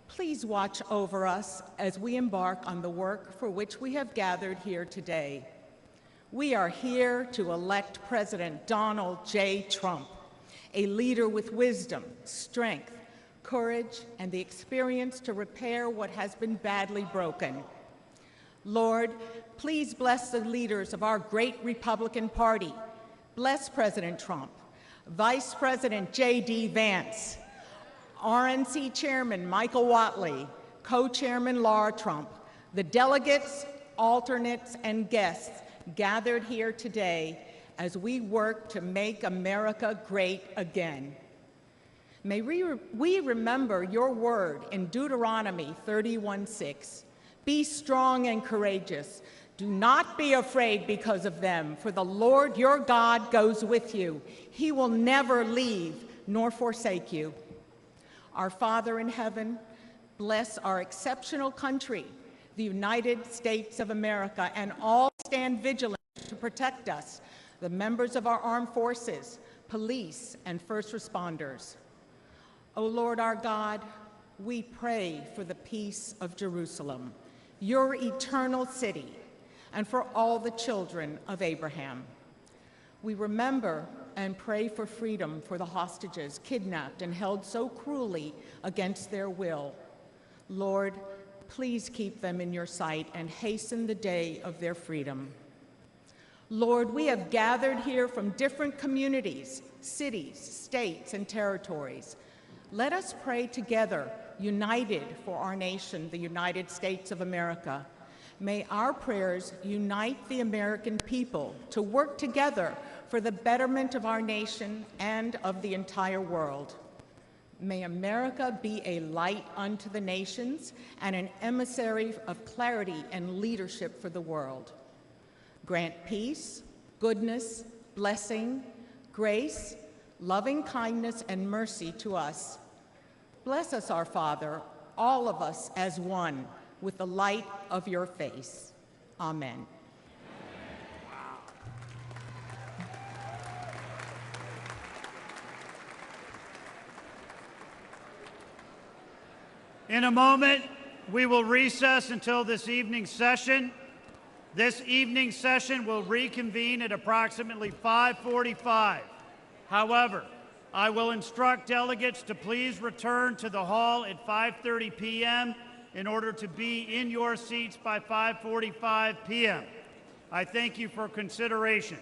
[SPEAKER 13] please watch over us as we embark on the work for which we have gathered here today. We are here to elect President Donald J. Trump, a leader with wisdom, strength, courage, and the experience to repair what has been badly broken. Lord, please bless the leaders of our great Republican Party. Bless President Trump, Vice President JD Vance, RNC Chairman Michael Whatley, Co-Chairman Laura Trump, the delegates, alternates, and guests gathered here today as we work to make America great again. May we remember your word in Deuteronomy 31:6. Be strong and courageous. Do not be afraid because of them, for the Lord your God goes with you. He will never leave nor forsake you. Our Father in heaven, bless our exceptional country, the United States of America, and all stand vigilant to protect us, the members of our armed forces, police, and first responders. O Lord our God, we pray for the peace of Jerusalem, your eternal city, and for all the children of Abraham. We remember and pray for freedom for the hostages kidnapped and held so cruelly against their will. Lord, please keep them in your sight and hasten the day of their freedom. Lord, we have gathered here from different communities, cities, states, and territories. Let us pray together, united for our nation, the United States of America. May our prayers unite the American people to work together for the betterment of our nation and of the entire world. May America be a light unto the nations and an emissary of clarity and leadership for the world. Grant peace, goodness, blessing, grace, loving kindness, and mercy to us. Bless us, our Father, all of us as one, with the light of your face. Amen.
[SPEAKER 12] In a moment, we will recess until this evening's session. This evening's session will reconvene at approximately 5:45. However, I will instruct delegates to please return to the hall at 5:30 p.m. in order to be in your seats by 5:45 p.m. I thank you for consideration.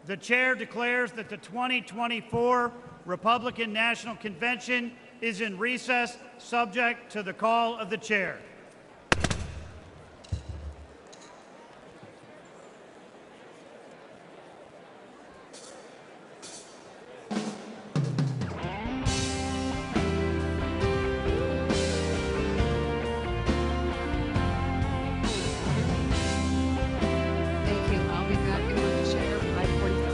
[SPEAKER 12] The chair declares that the 2024 Republican National Convention is in recess, subject to the call of the chair.
[SPEAKER 24] Thank you. I'll be back in my chair at 5:45.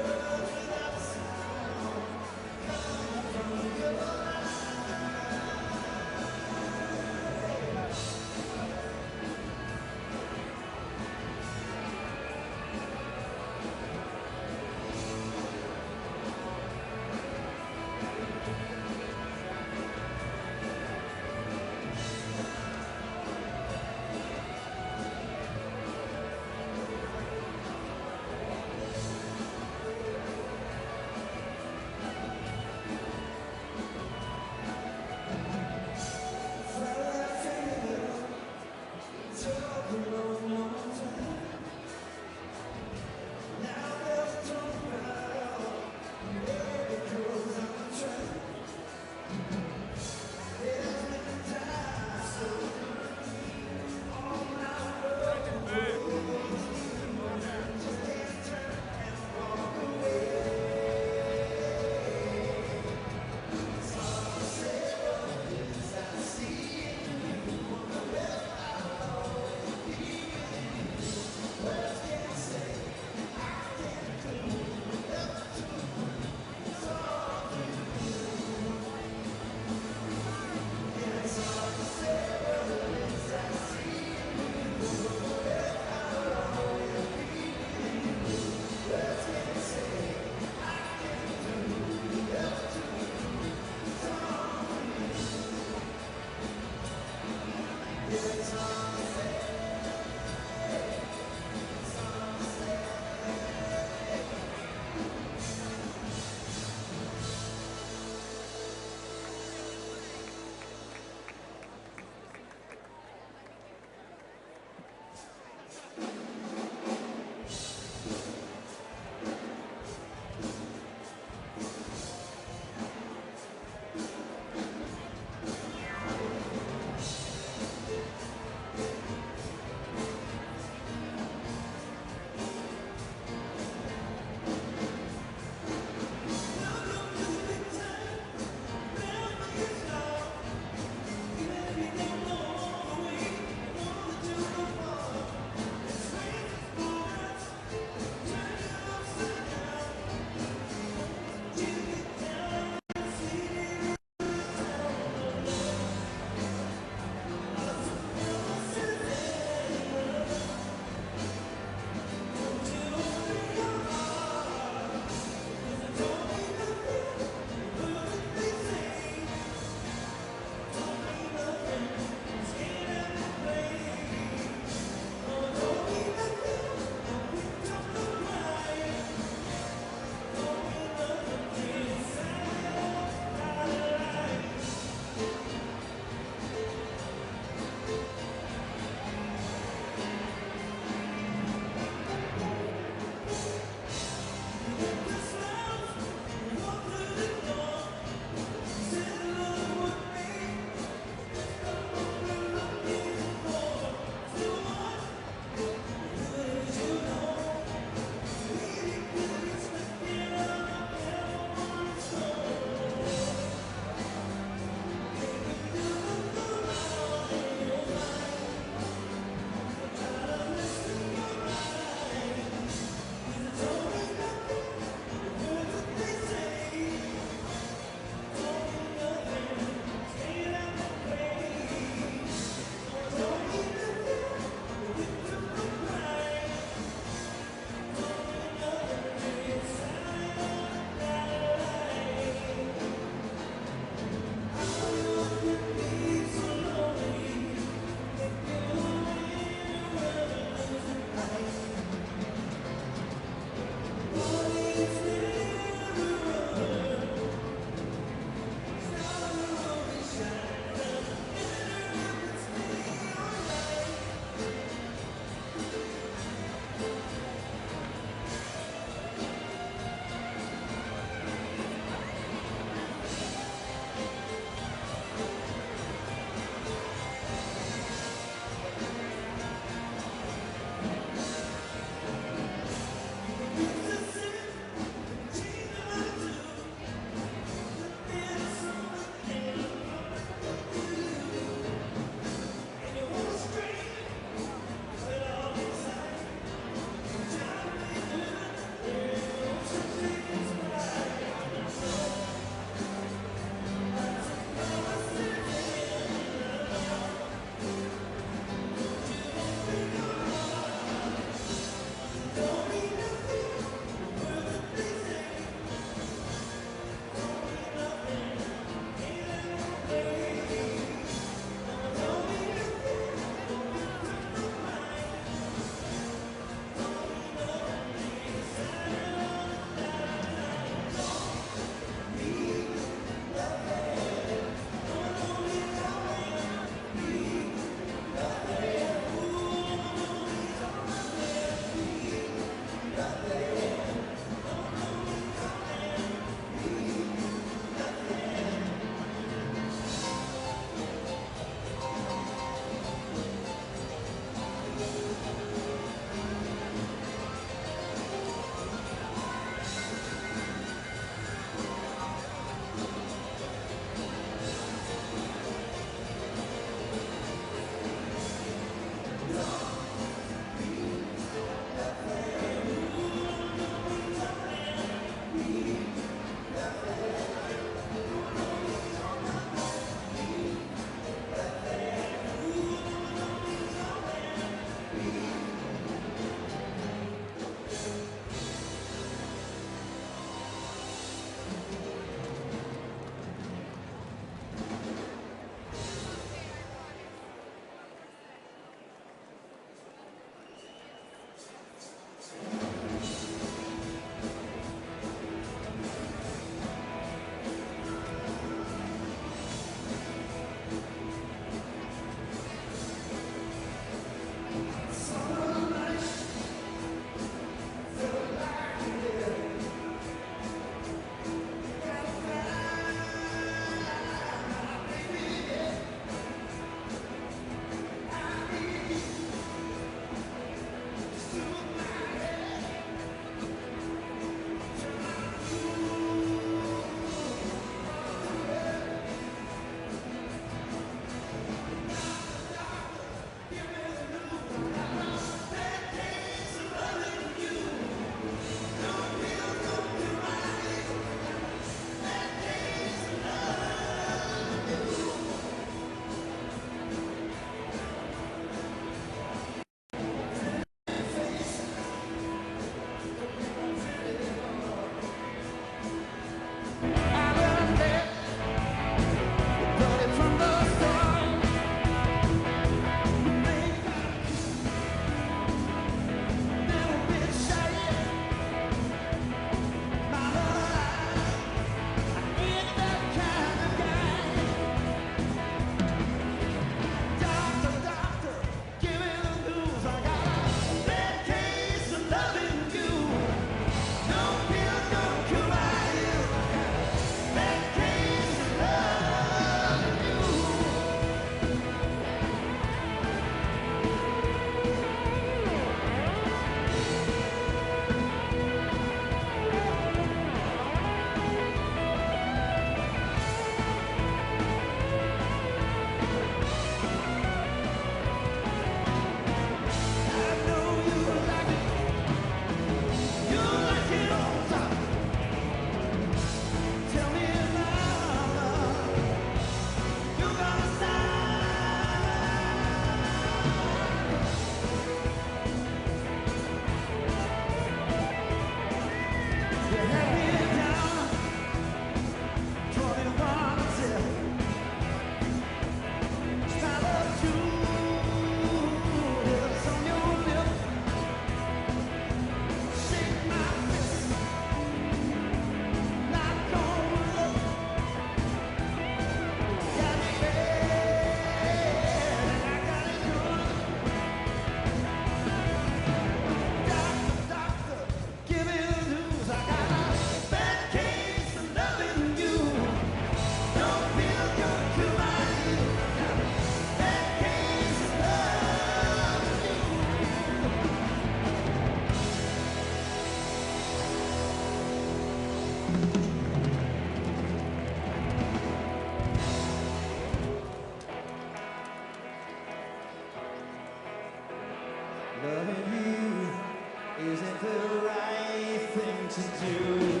[SPEAKER 5] to do.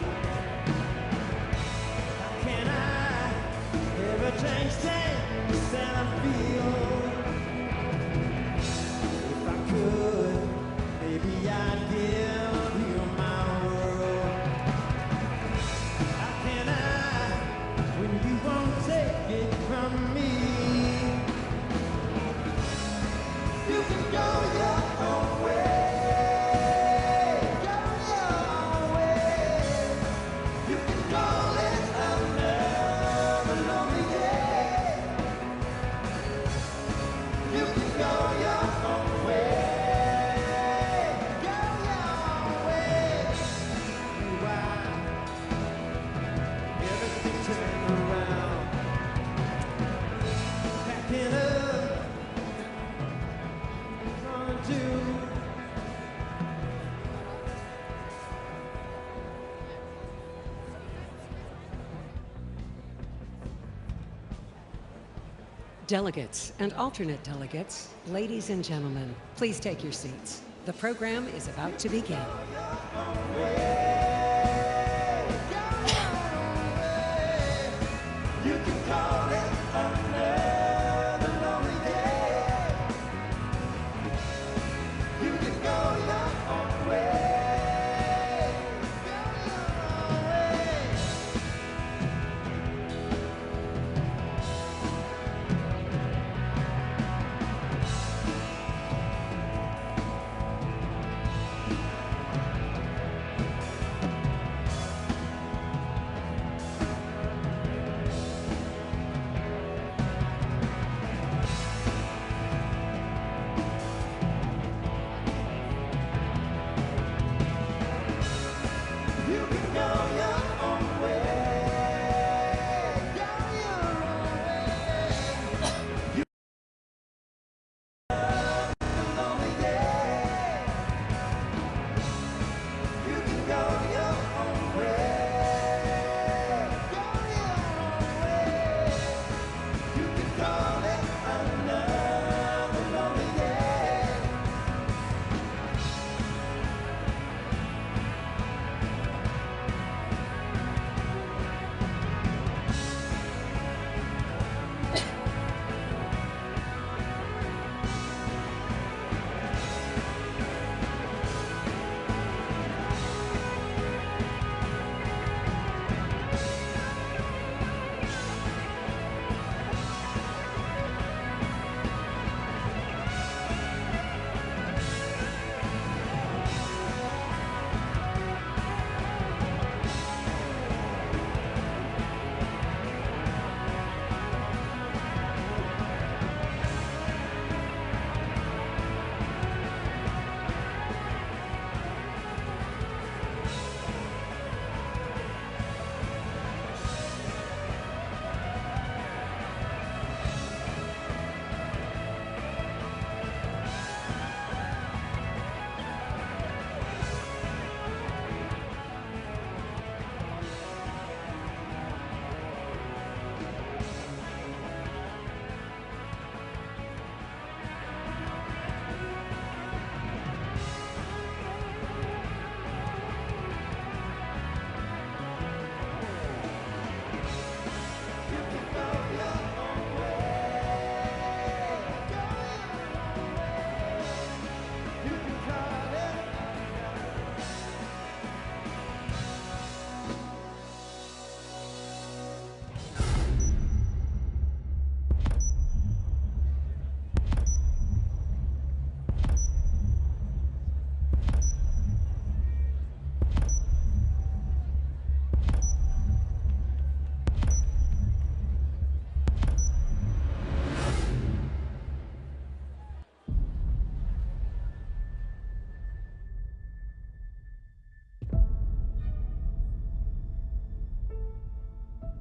[SPEAKER 5] How can I ever change things that I feel? If I could, maybe I'd give you my world. How can I, when you won't take it from me? You can go your own way.
[SPEAKER 24] Delegates and alternate delegates, ladies and gentlemen, please take your seats. The program is about to begin.
[SPEAKER 5] You can call it another lonely day. You can go your own way. Go your own way.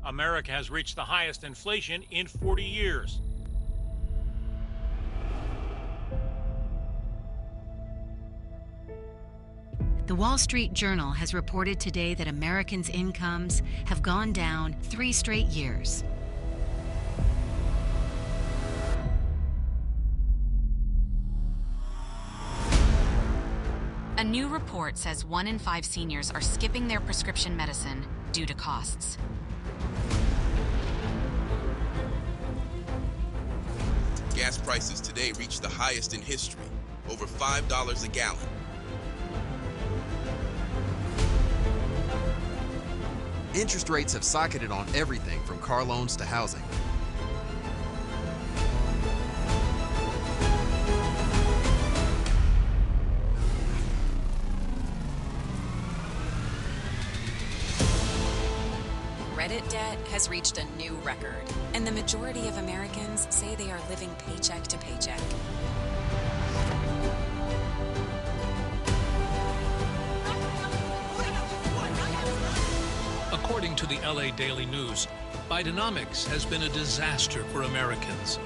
[SPEAKER 6] America has reached the highest inflation in 40 years.
[SPEAKER 10] The Wall Street Journal has reported today that Americans' incomes have gone down 3 straight years. A new report says 1 in 5 seniors are skipping their prescription medicine due to costs.
[SPEAKER 14] Gas prices today reached the highest in history, over $5 a gallon.
[SPEAKER 15] Interest rates have skyrocketed on everything from car loans to housing.
[SPEAKER 10] Credit debt has reached a new record, and the majority of Americans say they are living paycheck to paycheck.
[SPEAKER 16] According to the LA Daily News, Bidenomics has been a disaster for Americans.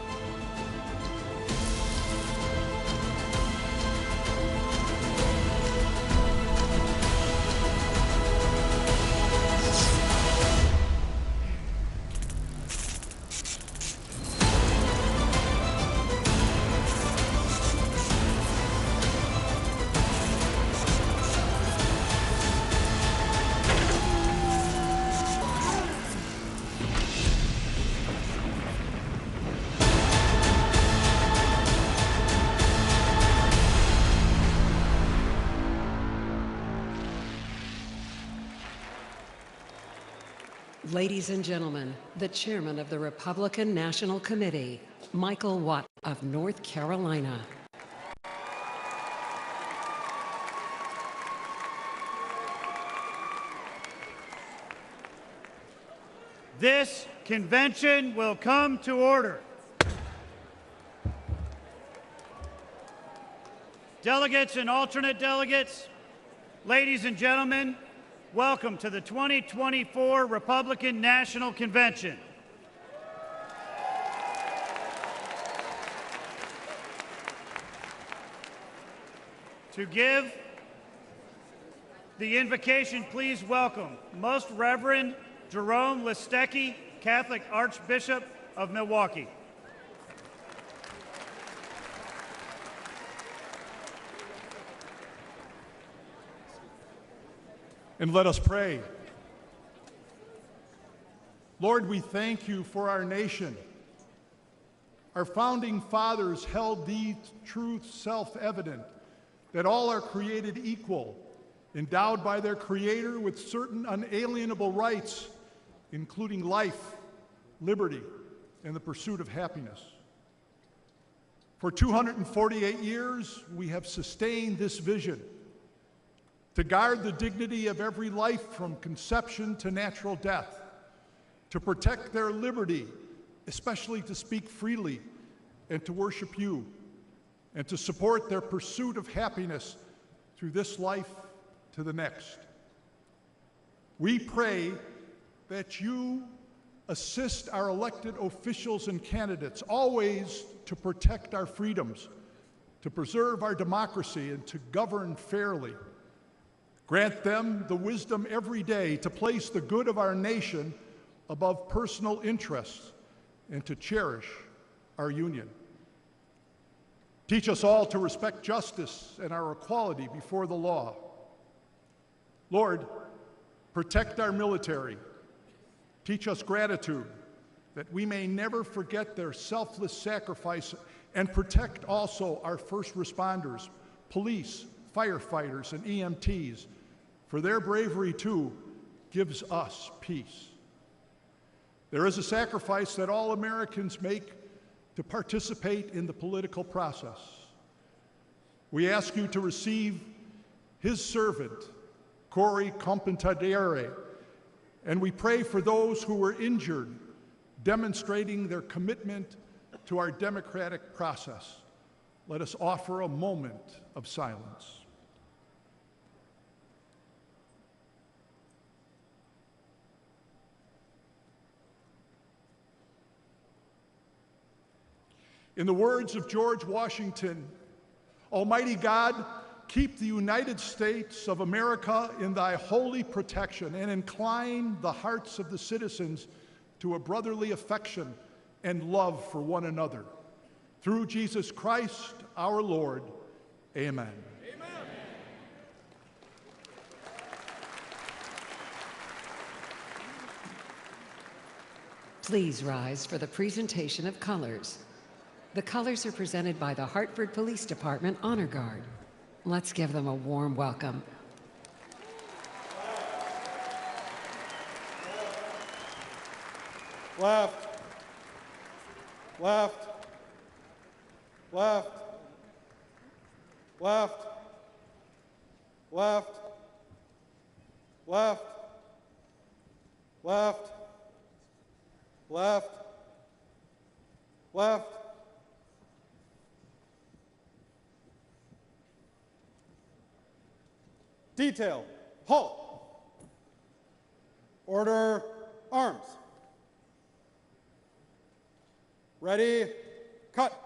[SPEAKER 24] Ladies and gentlemen, the chairman of the Republican National Committee, Michael Watt of North Carolina.
[SPEAKER 12] This convention will come to order. Delegates and alternate delegates, ladies and gentlemen, welcome to the 2024 Republican National Convention. To give the invocation, please welcome Most Reverend Jerome Listecki, Catholic Archbishop of Milwaukee.
[SPEAKER 22] And let us pray. Lord, we thank you for our nation. Our founding fathers held these truths self-evident, that all are created equal, endowed by their Creator with certain unalienable rights, including life, liberty, and the pursuit of happiness. For 248 years, we have sustained this vision to guard the dignity of every life from conception to natural death, to protect their liberty, especially to speak freely and to worship you, and to support their pursuit of happiness through this life to the next. We pray that you assist our elected officials and candidates always to protect our freedoms, to preserve our democracy, and to govern fairly. Grant them the wisdom every day to place the good of our nation above personal interests and to cherish our union. Teach us all to respect justice and our equality before the law. Lord, protect our military. Teach us gratitude, that we may never forget their selfless sacrifice, and protect also our first responders, police, firefighters, and EMTs, for their bravery too gives us peace. There is a sacrifice that all Americans make to participate in the political process. We ask you to receive his servant, Corey Compantadere, and we pray for those who were injured, demonstrating their commitment to our democratic process. Let us offer a moment of silence. In the words of George Washington, Almighty God, keep the United States of America in thy holy protection and incline the hearts of the citizens to a brotherly affection and love for one another. Through Jesus Christ, our Lord. Amen.
[SPEAKER 24] Please rise for the presentation of colors. The colors are presented by the Hartford Police Department Honor Guard. Let's give them a warm welcome.
[SPEAKER 2] Left, left, left, left, left, left, left, left, left. Detail, halt. Order, arms. Ready, cut.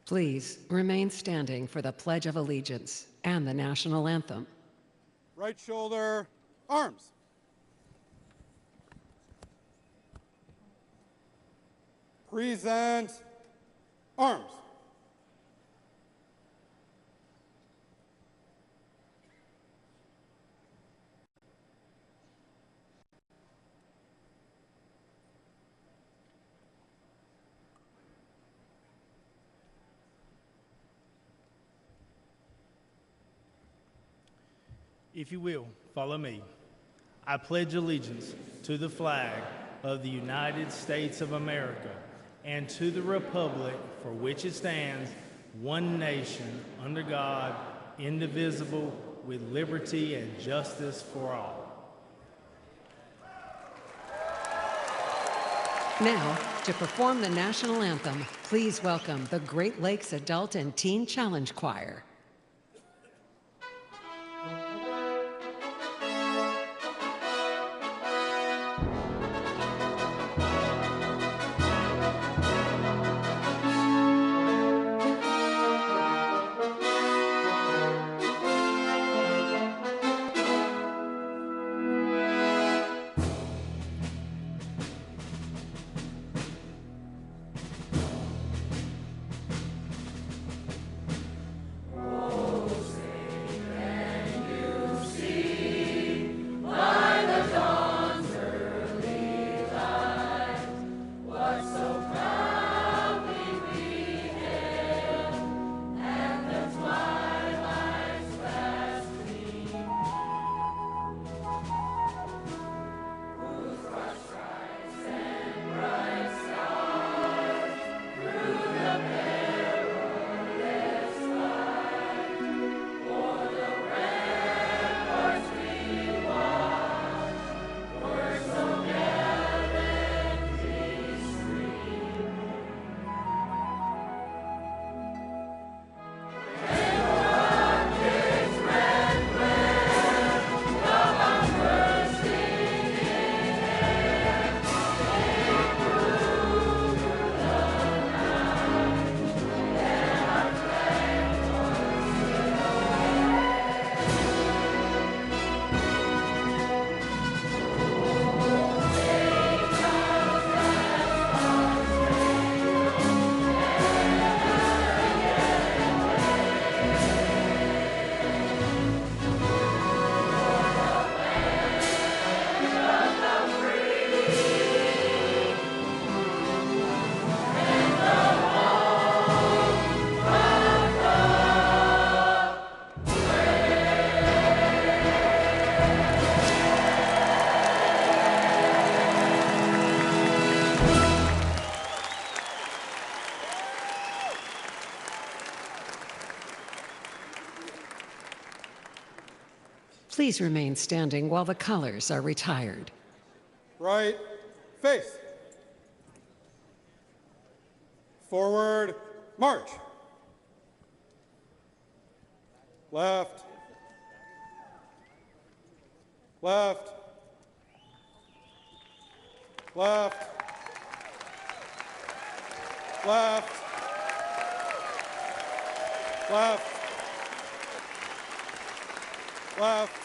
[SPEAKER 24] Please remain standing for the Pledge of Allegiance and the national anthem.
[SPEAKER 2] Right shoulder, arms. Present, arms.
[SPEAKER 18] If you will, follow me. I pledge allegiance to the flag of the United States of America and to the republic for which it stands, one nation, under God, indivisible, with liberty and justice for all.
[SPEAKER 24] Now, to perform the national anthem, please welcome the Great Lakes Adult and Teen Challenge Choir. Please remain standing while the colors are retired.
[SPEAKER 2] Right face. Forward march. Left. Left. Left. Left. Left. Left.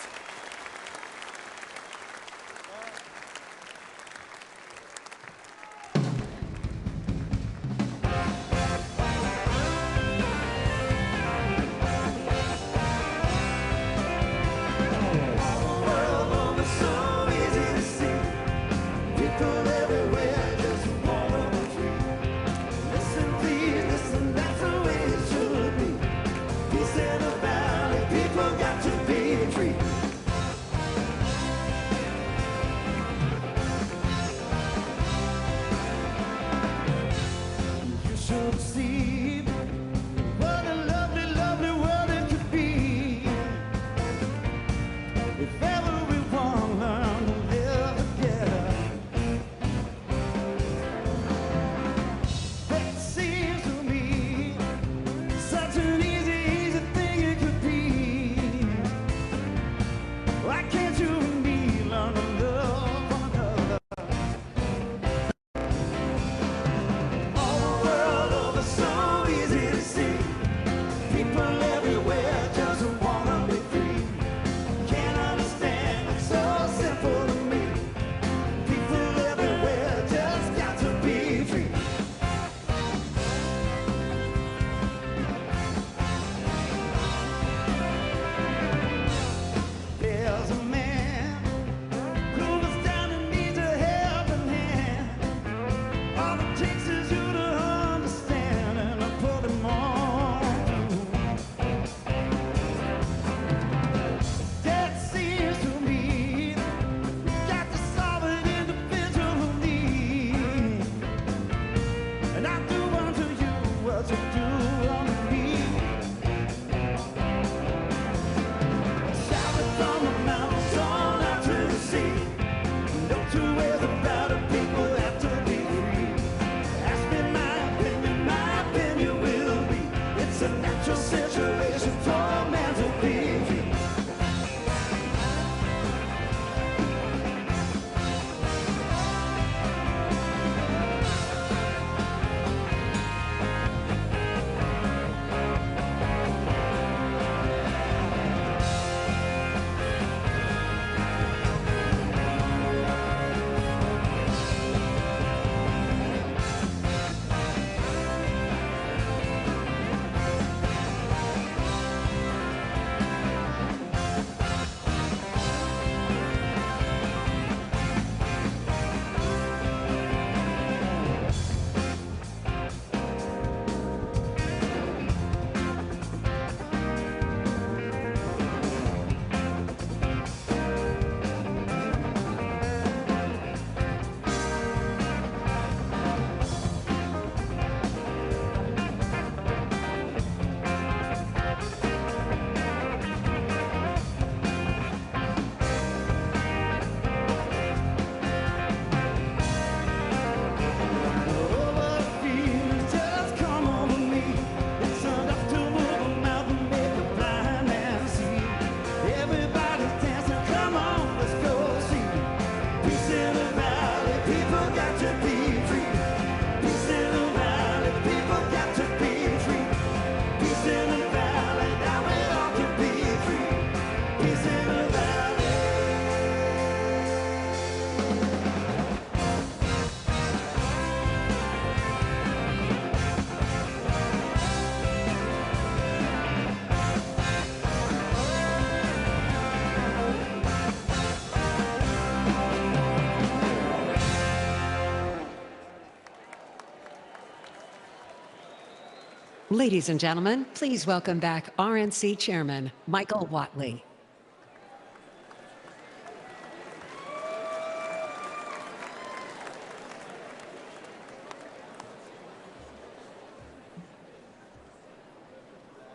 [SPEAKER 24] Ladies and gentlemen, please welcome back RNC Chairman Michael Whatley.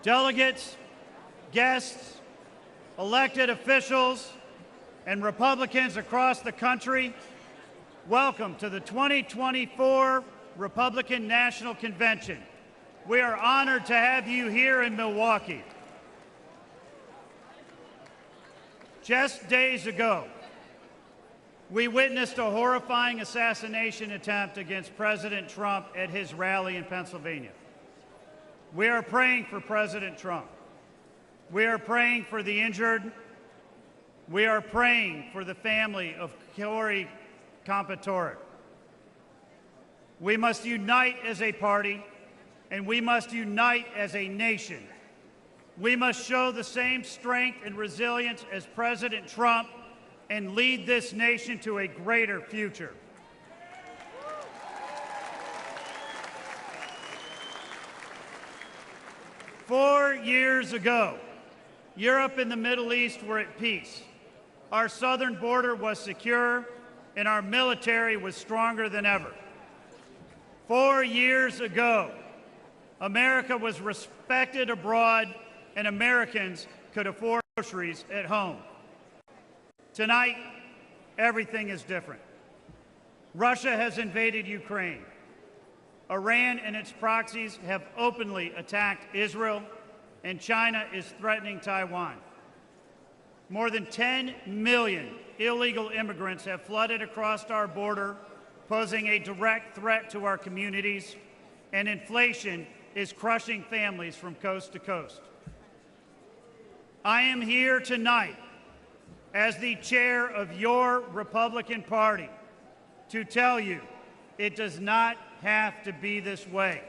[SPEAKER 12] Delegates, guests, elected officials, and Republicans across the country, welcome to the 2024 Republican National Convention. We are honored to have you here in Milwaukee. Just days ago, we witnessed a horrifying assassination attempt against President Trump at his rally in Pennsylvania. We are praying for President Trump. We are praying for the injured. We are praying for the family of Corey Compatore. We must unite as a party, and we must unite as a nation. We must show the same strength and resilience as President Trump and lead this nation to a greater future. Four years ago, Europe and the Middle East were at peace. Our southern border was secure, and our military was stronger than ever. 4 years ago, America was respected abroad, and Americans could afford groceries at home. Tonight, everything is different. Russia has invaded Ukraine. Iran and its proxies have openly attacked Israel, and China is threatening Taiwan. More than 10 million illegal immigrants have flooded across our border, posing a direct threat to our communities, and inflation is crushing families from coast to coast. I am here tonight as the chair of your Republican Party to tell you it does not have to be this way.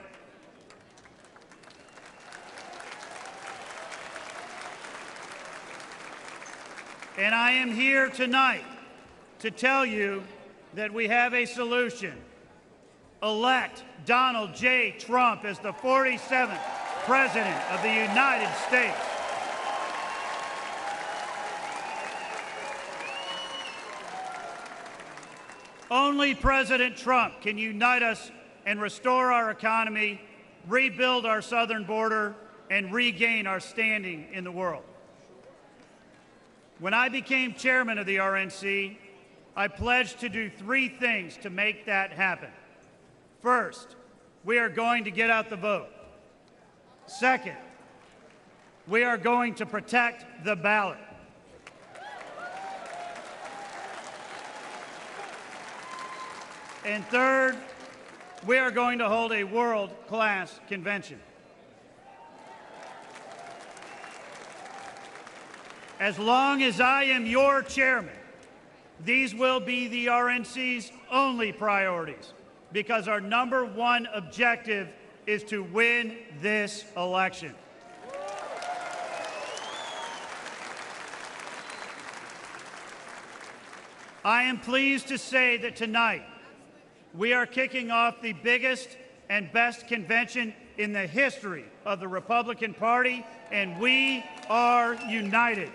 [SPEAKER 12] And I am here tonight to tell you that we have a solution. Elect Donald J. Trump as the 47th President of the United States. Only President Trump can unite us and restore our economy, rebuild our southern border, and regain our standing in the world. When I became chairman of the RNC, I pledged to do 3 things to make that happen. First, we are going to get out the vote. Second, we are going to protect the ballot. And third, we are going to hold a world-class convention. As long as I am your chairman, these will be the RNC's only priorities, because our #1 objective is to win this election. I am pleased to say that tonight we are kicking off the biggest and best convention in the history of the Republican Party, and we are united.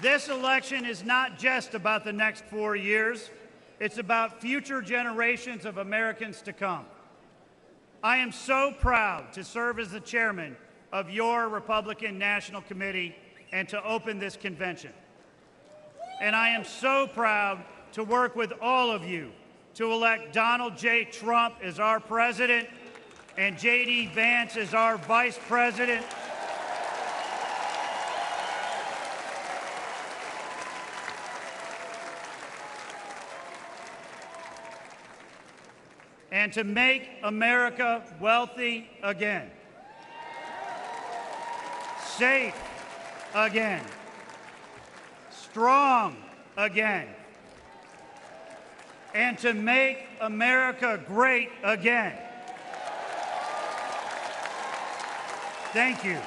[SPEAKER 12] This election is not just about the next 4 years. It's about future generations of Americans to come. I am so proud to serve as the chairman of your Republican National Committee and to open this convention. And I am so proud to work with all of you to elect Donald J. Trump as our president and JD Vance as our vice president. And to make America wealthy again, safe again, strong again, and to make America great again. Thank you.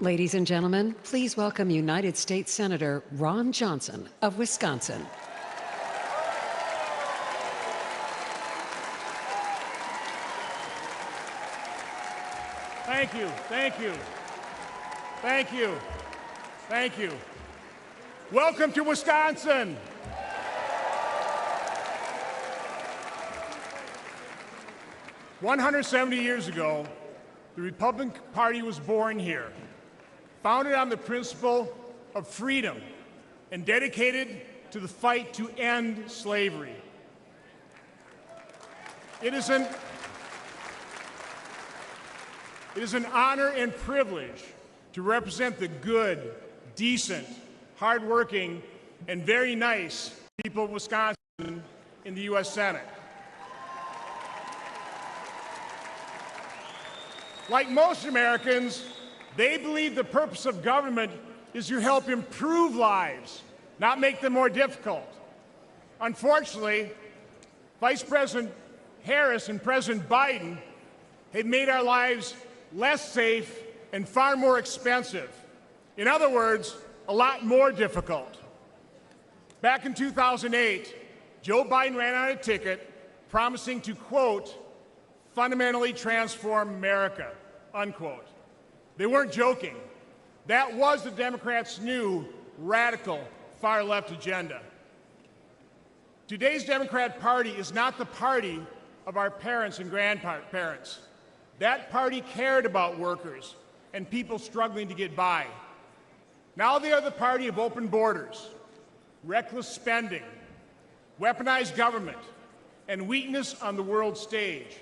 [SPEAKER 24] Ladies and gentlemen, please welcome United States Senator Ron Johnson of Wisconsin.
[SPEAKER 23] Thank you, thank you, thank you, thank you. Welcome to Wisconsin. "170 years ago, the Republican Party was born here, founded on the principle of freedom and dedicated to the fight to end slavery. It is an honor and privilege to represent the good, decent, hardworking, and very nice people of Wisconsin in the U.S. Senate. Like most Americans, they believe the purpose of government is to help improve lives, not make them more difficult. Unfortunately, Vice President Harris and President Biden have made our lives less safe and far more expensive. In other words, a lot more difficult. Back in 2008, Joe Biden ran out a ticket promising to, quote, fundamentally transform America, unquote. They weren't joking. That was the Democrats' new radical far-left agenda. Today's Democrat Party is not the party of our parents and grandparents. That party cared about workers and people struggling to get by. Now they are the party of open borders, reckless spending, weaponized government, and weakness on the world stage.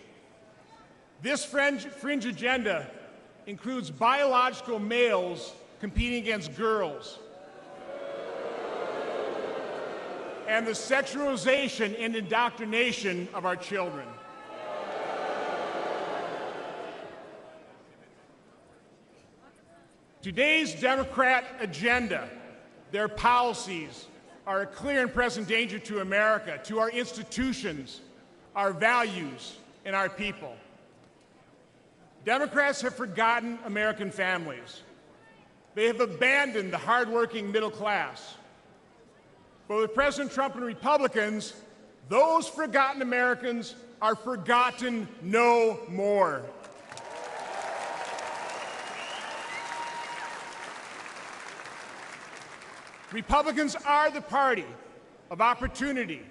[SPEAKER 23] This fringe agenda includes biological males competing against girls, and the sexualization and indoctrination of our children. Today's Democrat agenda, their policies, are a clear and present danger to America, to our institutions, our values, and our people. Democrats have forgotten American families. They have abandoned the hardworking middle class. But with President Trump and Republicans, those forgotten Americans are forgotten no more. Republicans are the party of opportunity,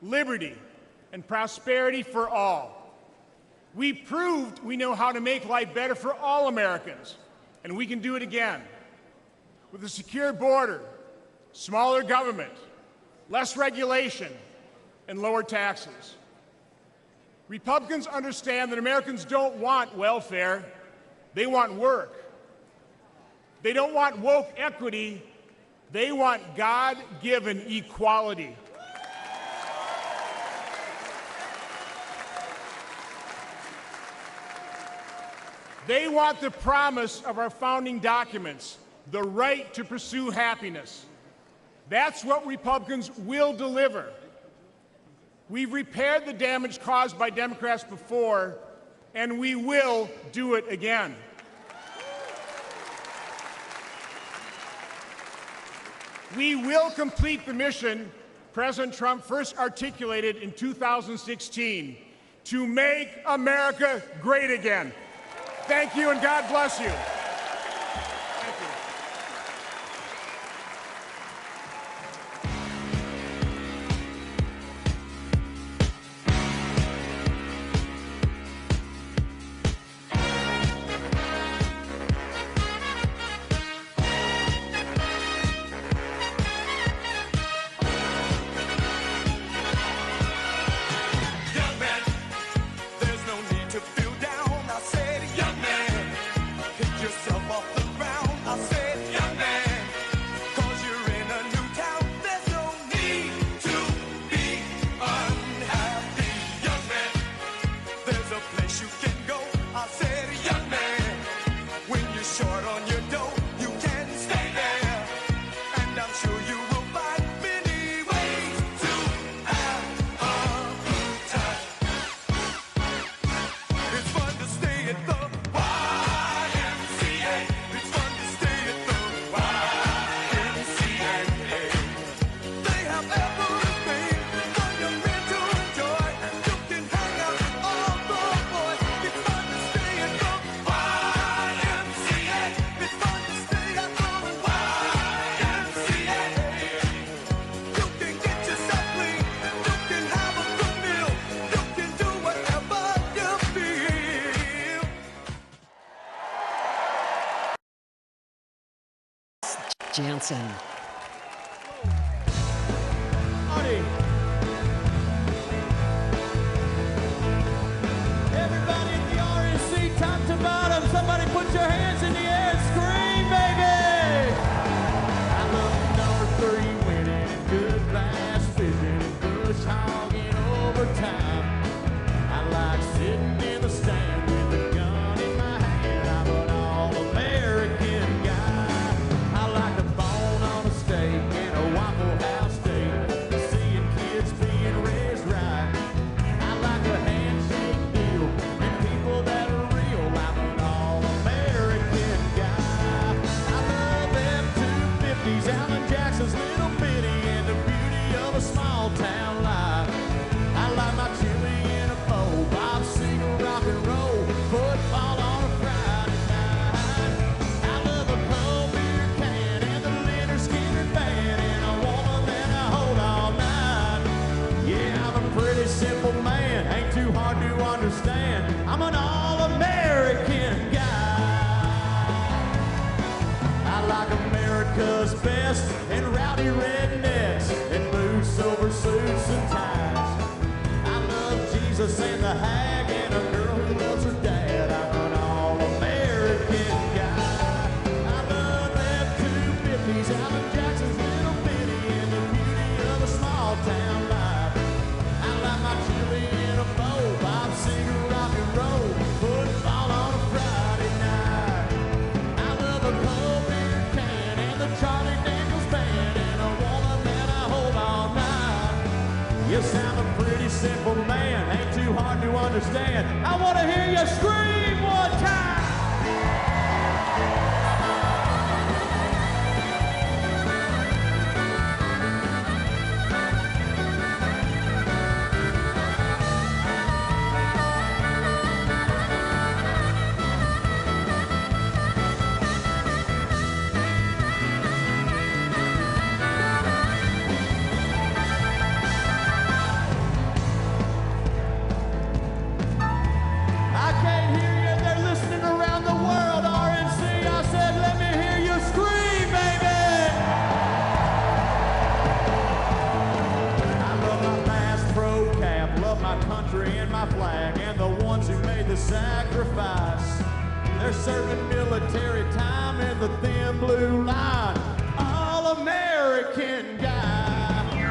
[SPEAKER 23] liberty, and prosperity for all. We proved we know how to make life better for all Americans, and we can do it again. With a secure border, smaller government, less regulation, and lower taxes. Republicans understand that Americans don't want welfare, they want work. They don't want woke equity, they want God-given equality. They want the promise of our founding documents, the right to pursue happiness. That's what Republicans will deliver. We've repaired the damage caused by Democrats before, and we will do it again. We will complete the mission President Trump first articulated in 2016, to make America great again. Thank you, and God bless you. Thank you.
[SPEAKER 5] Young man, there's no need to feel down. I said, young man, pick
[SPEAKER 24] Johnson.
[SPEAKER 5] Everybody at the RNC, top to bottom, somebody put your hands in the air and scream, baby! I love number 3 winning and good bass fishing and bush hogging overtime. I like sitting in the stand with a gun in my hand. I'm an all-American guy. I like a bone on a steak and a Waffle House steak, seeing kids being raised right. I like a handshake deal and people that are real. I'm an all-American guy. I love F-250s, Alan Jackson's Little Bitty, and the beauty of a small town life. I like my chili in a bowl, Bob Seger rock and roll, football on a Friday night. I love a cold beer can and the Leonard Skinner band, and a woman that I hold all night. Yeah, I'm a pretty simple man, ain't too hard to understand. I'm an all-American guy. I like America's best and rowdy rednecks and boots over suits and ties. I love Jesus and the hag and a girl who loves her dad. I'm an all-American guy. I love F-250s, Alan Jackson's Little Bitty, and the beauty of a small town life. I like my chili in a bowl, Bob Seger rock and roll, football on a Friday night. I love a cold beer can and the Charlie Daniels band, and a woman that I hold all night. Yes, I'm a pretty simple man, ain't too hard to understand. I want to hear you scream one time. I can't hear you. They're listening around the world. RNC, I said, let me hear you scream, baby. I love my Bass Pro cap, love my country and my flag, and the ones who made the sacrifice. They're serving military time in the thin blue line. All-American guy.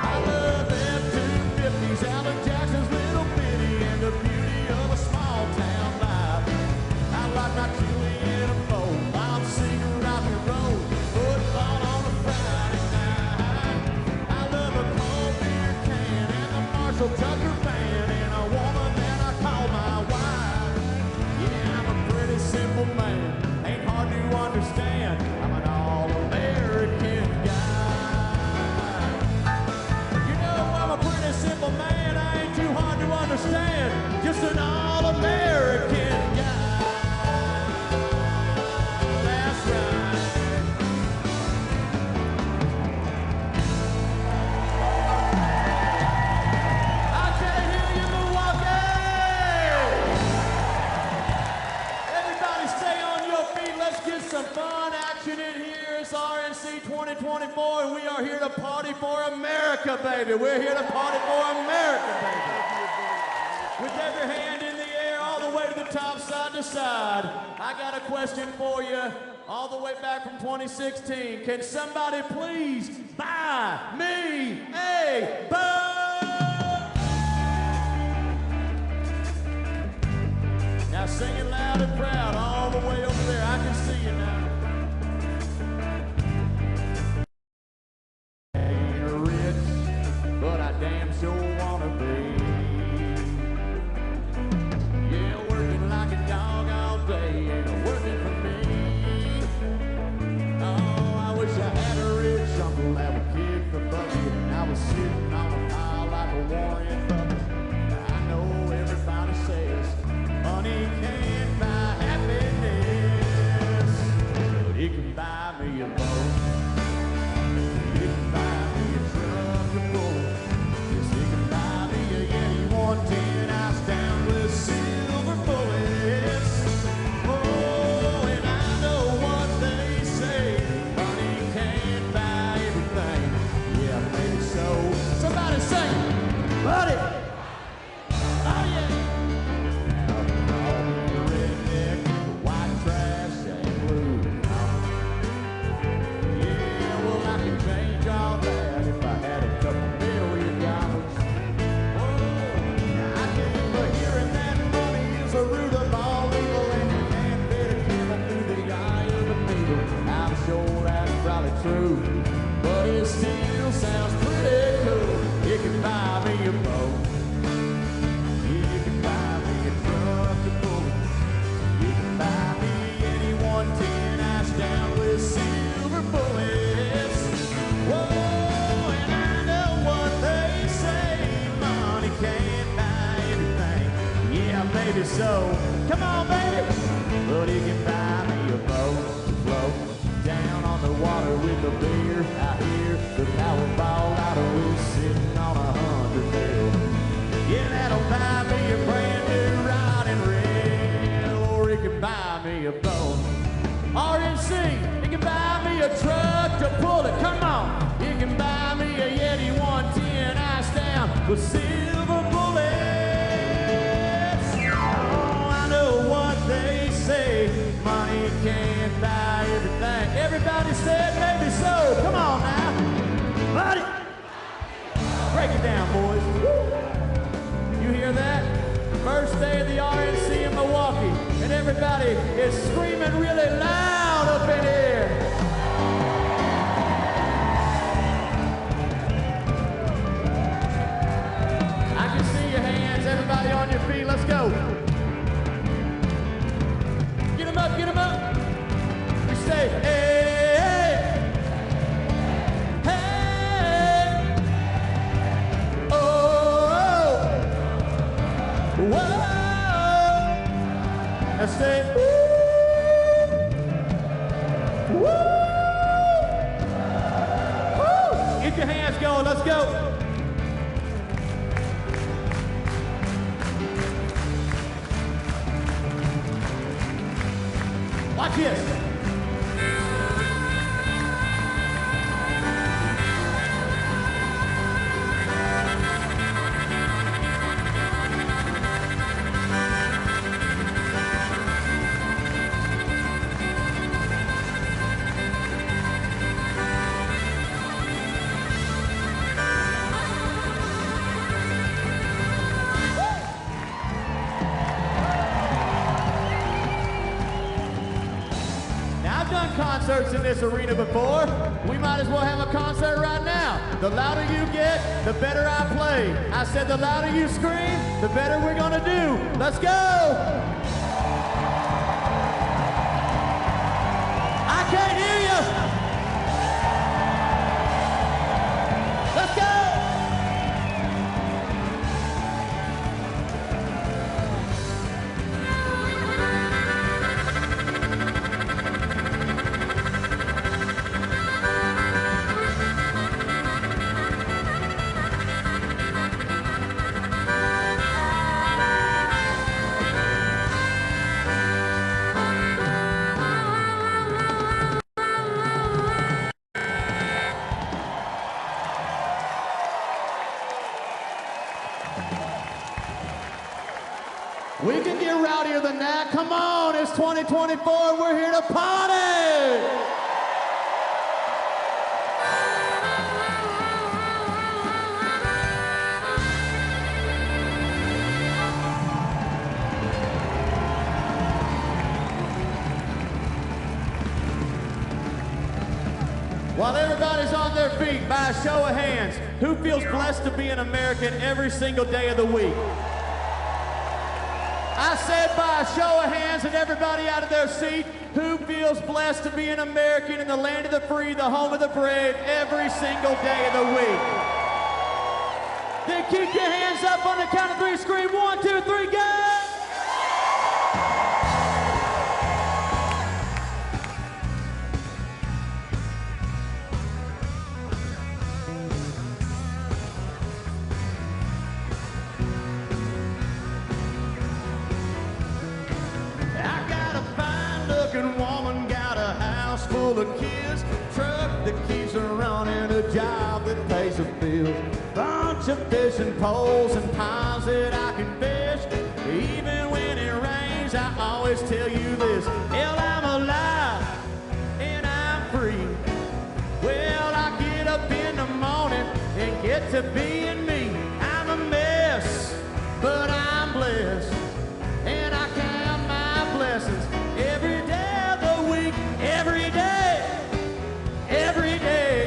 [SPEAKER 5] I love F-250s, Alan Jackson's Little Bitty, and the beauty of a small town life. I like my chili in a bowl, Bob Seger rock and roll, football on a Friday night. I love a cold beer can and the Marshall Tucker band, and a woman that I call my wife. Yeah, I'm a pretty simple man, ain't hard to understand. I'm an all-American guy. You know, I'm a pretty simple man, I ain't too hard to understand. Just an all-American guy. That's right. I can't hear you, Milwaukee! Everybody stay on your feet. Let's get some fun action in here. It's RNC 2024, and we are here to party for America, baby. We're here to party for America, baby. With every hand in the air, all the way to the top, side to side. I got a question for you, all the way back from 2016. Can somebody please buy me a boat? Now sing it loud and proud, all the way over there. I can see you now. Ain't rich, but I damn sure wanna be. Yeah, working like a dog all day, ain't working for me. Oh, I wish I had a rich uncle that would kick the bucket, and I was sitting on a pile like a Warren Buffett. I know everybody says money can't buy
[SPEAKER 3] but it still sounds pretty cool. You can buy me a boat. You can buy me a truck to pull. You can buy me any 110 ash down with silver bullets. Whoa, and I know what they say, money can't buy everything. Yeah, maybe so. Come on, baby. But you can buy me a boat to float down on the water with a beer. I hear the Powerball lotto is sitting on 100 mil. Yeah, that'll buy me a brand new rod and reel. Or you can buy me a boat. RNC, you can buy me a truck to pull it. Come on. You can buy me a Yeti 110 ice down with silver bullets. Oh, I know what they say. Money can't buy everything. Everybody said maybe so. Come on now. Buddy. Break it down, boys. Woo. You hear that? First day of the RNC in Milwaukee. And everybody is screaming really loud up in here. I can see your hands. Everybody on your feet. Let's go. Get them up, get them up. We say, hey, hey, oh, whoa. Let's say, woo, woo, woo. Get your hands going, let's go. Watch this. Concerts in this arena before. We might as well have a concert right now. The louder you get, the better I play. I said the louder you scream, the better we're gonna do. Let's go! I can't hear you! Let's go! We can get rowdier than that. Come on, it's 2024. We're here to party. While everybody's on their feet, by a show of hands, who feels blessed to be an American every single day of the week? I said by a show of hands and everybody out of their seat, who feels blessed to be an American in the land of the free, the home of the brave, every single day of the week? Then keep your hands up on the count of three, scream 1, 2, 3, go! Woman got a house full of kids, truck that keeps her running, a job that pays the bills, bunch of fishing poles and ponds that I can fish. Even when it rains, I always tell you this: hell, I'm alive and I'm free. Well, I get up in the morning and get to being me. I'm a mess, but I'm blessed, and I count my blessings every day. Every day,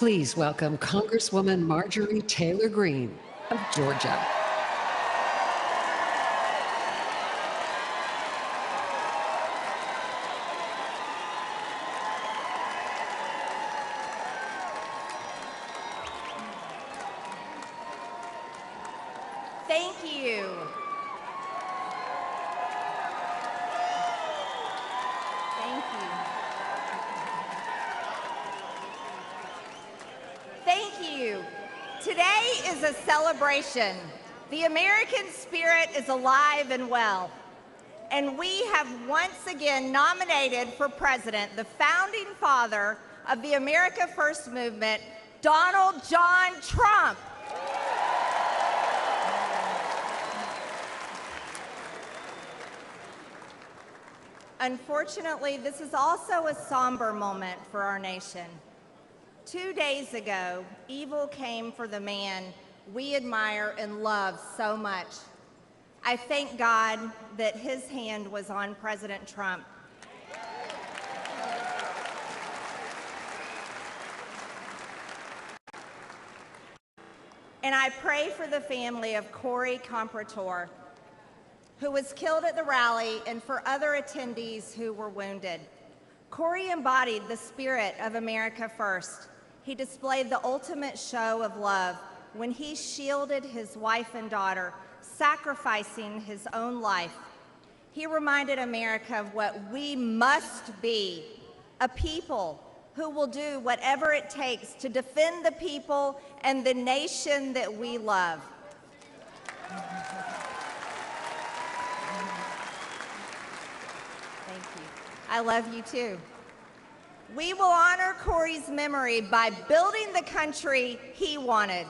[SPEAKER 24] Please welcome Congresswoman Marjorie Taylor Greene of Georgia.
[SPEAKER 7] Thank you. Thank you. Thank you. Today is a celebration. The American spirit is alive and well. And we have once again nominated for president the founding father of the America First movement, Donald John Trump. Unfortunately, this is also a somber moment for our nation. 2 days ago, evil came for the man we admire and love so much. I thank God that his hand was on President Trump. And I pray for the family of Corey Comprator, who was killed at the rally, and for other attendees who were wounded. Corey embodied the spirit of America First. He displayed the ultimate show of love when he shielded his wife and daughter, sacrificing his own life. He reminded America of what we must be, a people who will do whatever it takes to defend the people and the nation that we love. Thank you. I love you too. We will honor Corey's memory by building the country he wanted,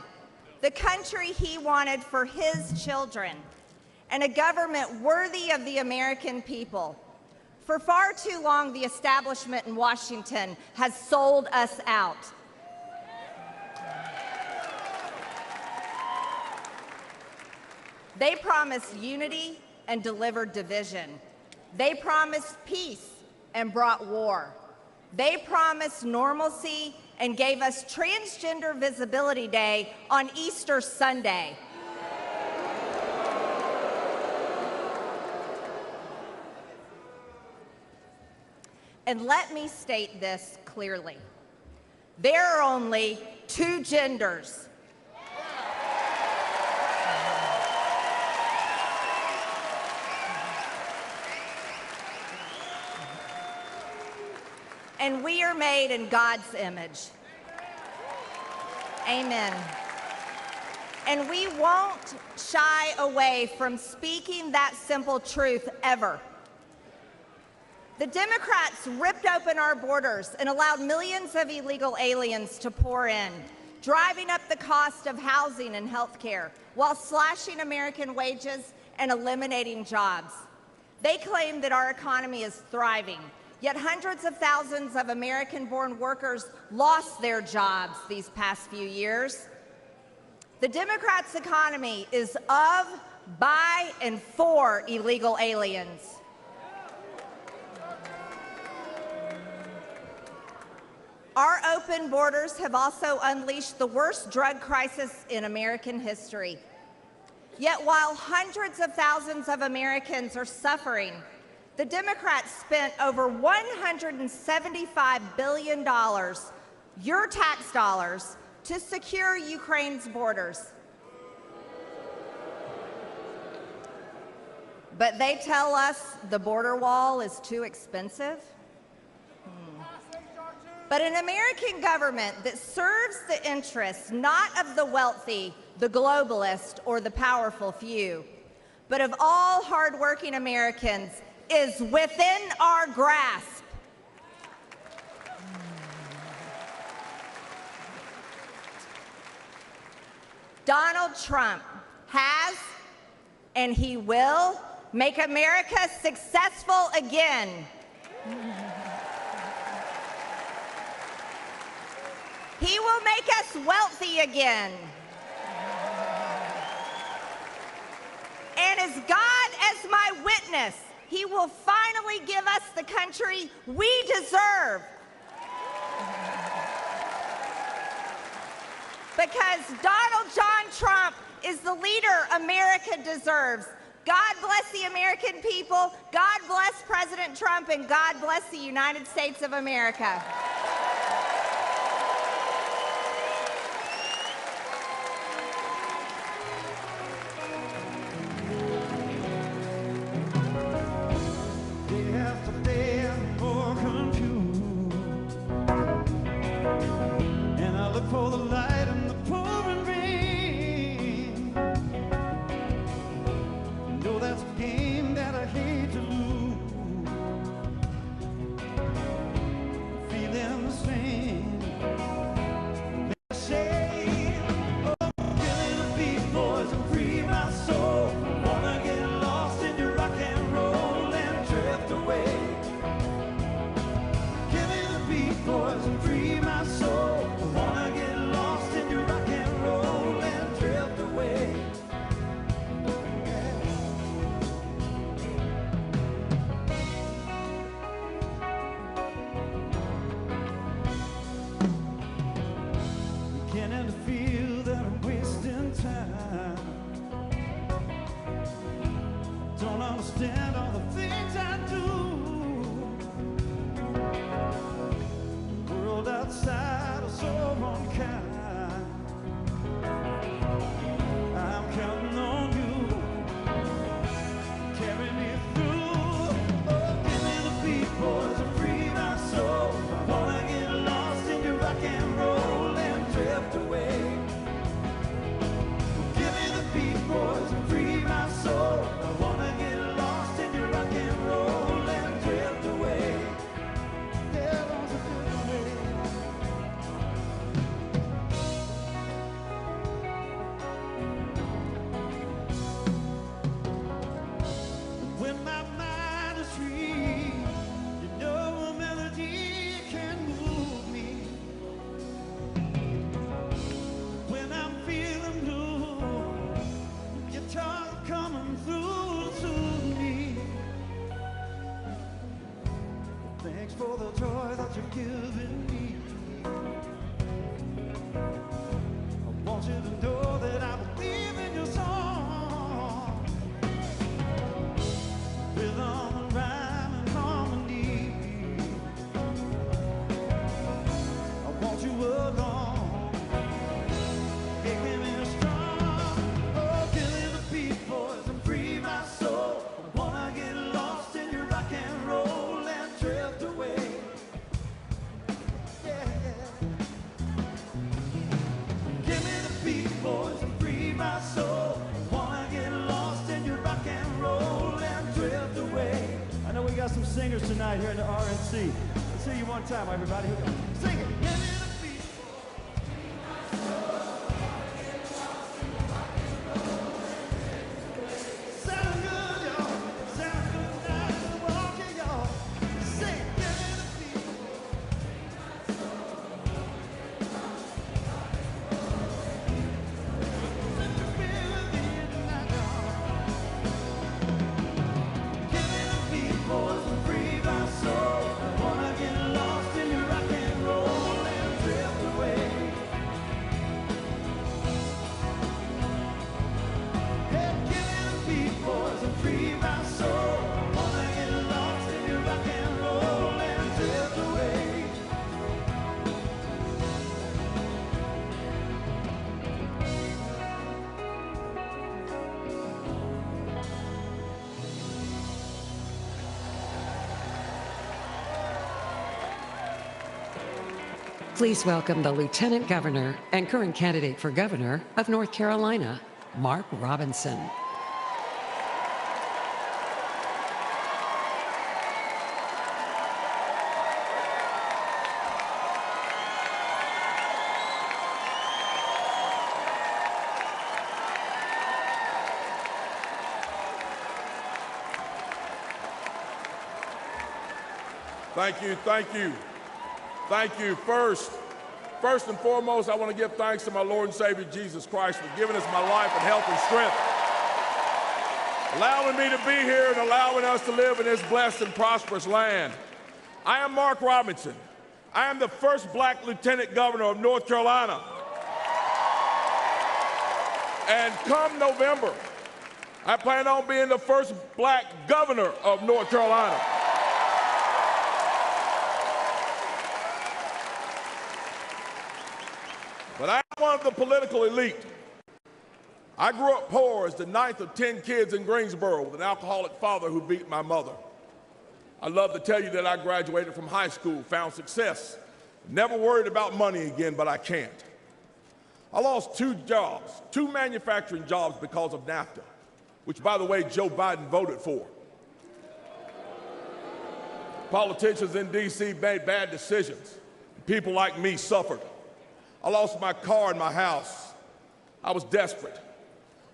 [SPEAKER 7] the country he wanted for his children, and a government worthy of the American people. For far too long, the establishment in Washington has sold us out. They promised unity and delivered division. They promised peace and brought war. They promised normalcy and gave us Transgender Visibility Day on Easter Sunday. And let me state this clearly. There are only two genders. And we are made in God's image. Amen. And we won't shy away from speaking that simple truth ever. The Democrats ripped open our borders and allowed millions of illegal aliens to pour in, driving up the cost of housing and health care while slashing American wages and eliminating jobs. They claim that our economy is thriving, yet hundreds of thousands of American-born workers lost their jobs these past few years. The Democrats' economy is of, by, and for illegal aliens. Our open borders have also unleashed the worst drug crisis in American history. Yet while hundreds of thousands of Americans are suffering, the Democrats spent over $175 billion, your tax dollars, to secure Ukraine's borders. But they tell us the border wall is too expensive. But an American government that serves the interests not of the wealthy, the globalist, or the powerful few, but of all hardworking Americans is within our grasp. Donald Trump has, and he will, make America successful again. He will make us wealthy again. And as God as my witness, he will finally give us the country we deserve. because Donald John Trump is the leader America deserves. God bless the American people, God bless President Trump, and God bless the United States of America.
[SPEAKER 5] Day after day, I'm more confused, and I look for the light in the pouring rain. No, that's a game that I hate to lose. Feeling the same. They say, oh, killing the beat, boys, and free my soul. Wanna get lost in your rock and roll and drift away. Killing the beat, boys, and free my soul. Wanna get lost in your rock and roll and drift away. Beginning to feel that I'm wasting time. Don't understand all the things I do. The world outside is so unkind. I'm counting on you. Carry me through. Oh, give me the beat, boys, and free my soul. I wanna get lost in your rock and roll and drift away. Give me the beat, boys, and free my soul. I wanna get lost in your rock and roll and drift away. Yeah, don't you drift away. When my mind is free, you know a melody can move me. When I'm feeling blue, guitar coming through to soothe me. Thanks for the joy that you've given me. I want you to know that I believe in your song. Rhythm, rhyme, and harmony. I want you along, making me strong. Oh, killing the beat, boys, and free my soul. I wanna get lost in your rock and roll and drift away. Yeah. Give me the beat, boys, and free my soul. I wanna get lost in your rock and roll and drift away. I know we got some singers tonight here in the RNC. Let's hear you one time, everybody. Here we go. Sing it. Give me the beat. Sound good, y'all. Sound good now in Milwaukee, y'all. Sing it. Give me the beat. Let you feel the beat tonight, y'all. Give me the beat, boys, and free my soul. I wanna get lost in your rock and roll and drift away. Hey, give me the beat, boys, and free my soul. I wanna get lost in your rock and roll and drift away.
[SPEAKER 24] Please welcome the Lieutenant Governor and current candidate for governor of North Carolina, Mark Robinson.
[SPEAKER 8] Thank you, thank you. Thank you. First and foremost, I want to give thanks to my Lord and Savior Jesus Christ for giving us my life and health and strength, allowing me to be here and allowing us to live in this blessed and prosperous land. I am Mark Robinson. I am the first black lieutenant governor of North Carolina. And come November, I plan on being the first black governor of North Carolina. But I'm one of the political elite. I grew up poor as the ninth of 10 kids in Greensboro with an alcoholic father who beat my mother. I love to tell you that I graduated from high school, found success, never worried about money again, but I can't. I lost 2 jobs, 2 manufacturing jobs because of NAFTA, which, by the way, Joe Biden voted for. Politicians in D.C. made bad decisions. People like me suffered. I lost my car and my house. I was desperate.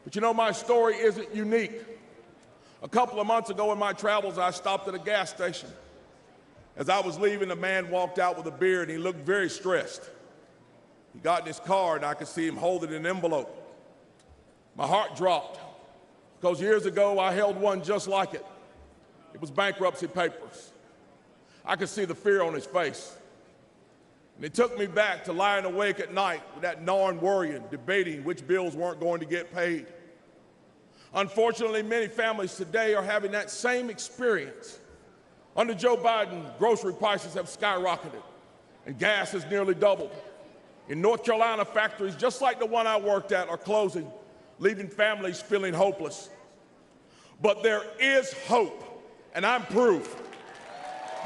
[SPEAKER 8] But you know, my story isn't unique. A couple of months ago in my travels, I stopped at a gas station. As I was leaving, a man walked out with a beer and he looked very stressed. He got in his car and I could see him holding an envelope. My heart dropped because years ago I held one just like it. It was bankruptcy papers. I could see the fear on his face. And it took me back to lying awake at night with that gnawing worrying, debating which bills weren't going to get paid. Unfortunately, many families today are having that same experience. Under Joe Biden, grocery prices have skyrocketed and gas has nearly doubled. In North Carolina, factories just like the one I worked at are closing, leaving families feeling hopeless. But there is hope, and I'm proof.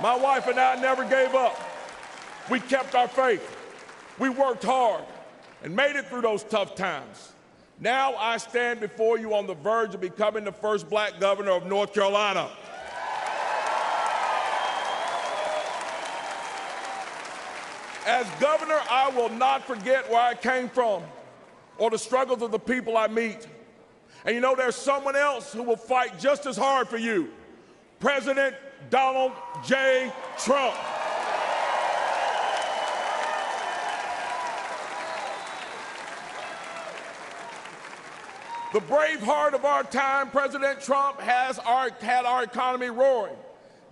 [SPEAKER 8] My wife and I never gave up. We kept our faith. We worked hard and made it through those tough times. Now I stand before you on the verge of becoming the first black governor of North Carolina. As governor, I will not forget where I came from or the struggles of the people I meet. And you know, there's someone else who will fight just as hard for you, President Donald J. Trump. The brave heart of our time, President Trump, had our economy roaring.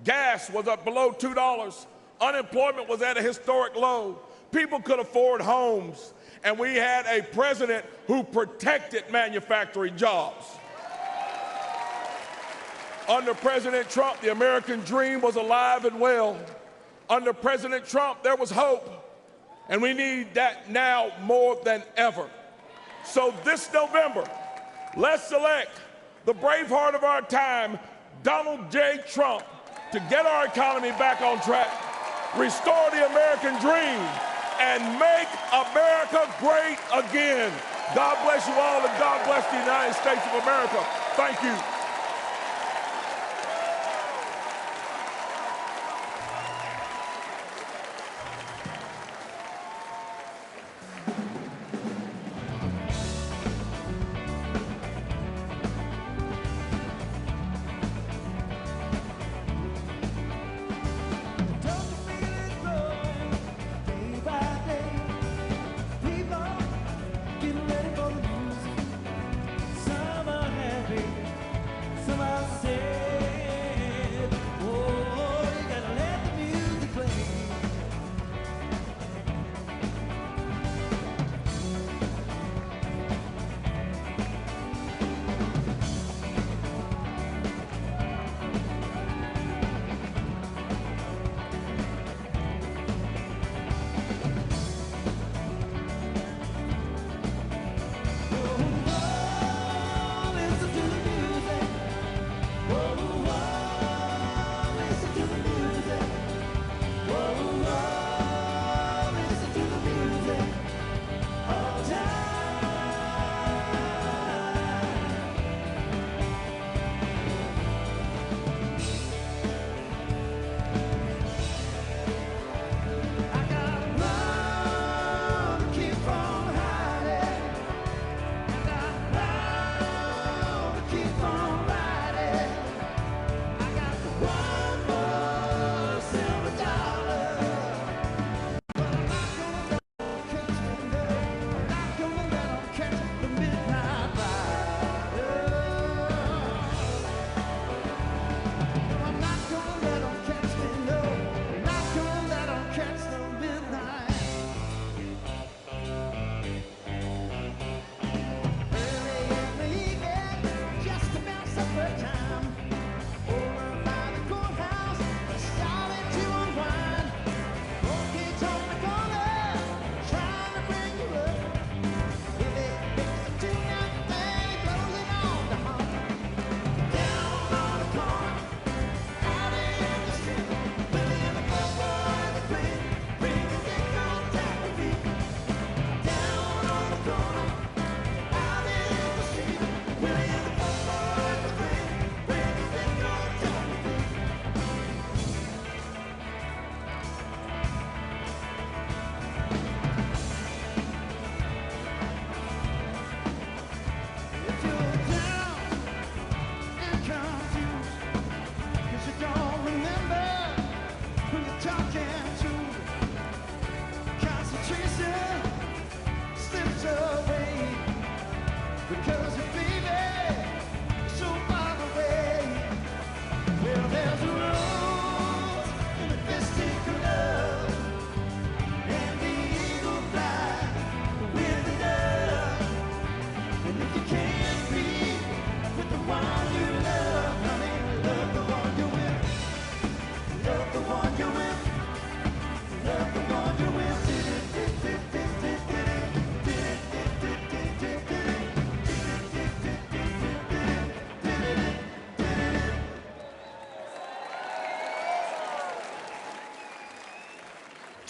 [SPEAKER 8] Gas was up below $2. Unemployment was at a historic low. People could afford homes. And we had a president who protected manufacturing jobs. Under President Trump, the American dream was alive and well. Under President Trump, there was hope. And we need that now more than ever. So this November, let's select the brave heart of our time, Donald J. Trump, to get our economy back on track, restore the American dream, and make America great again. God bless you all, and God bless the United States of America. Thank you.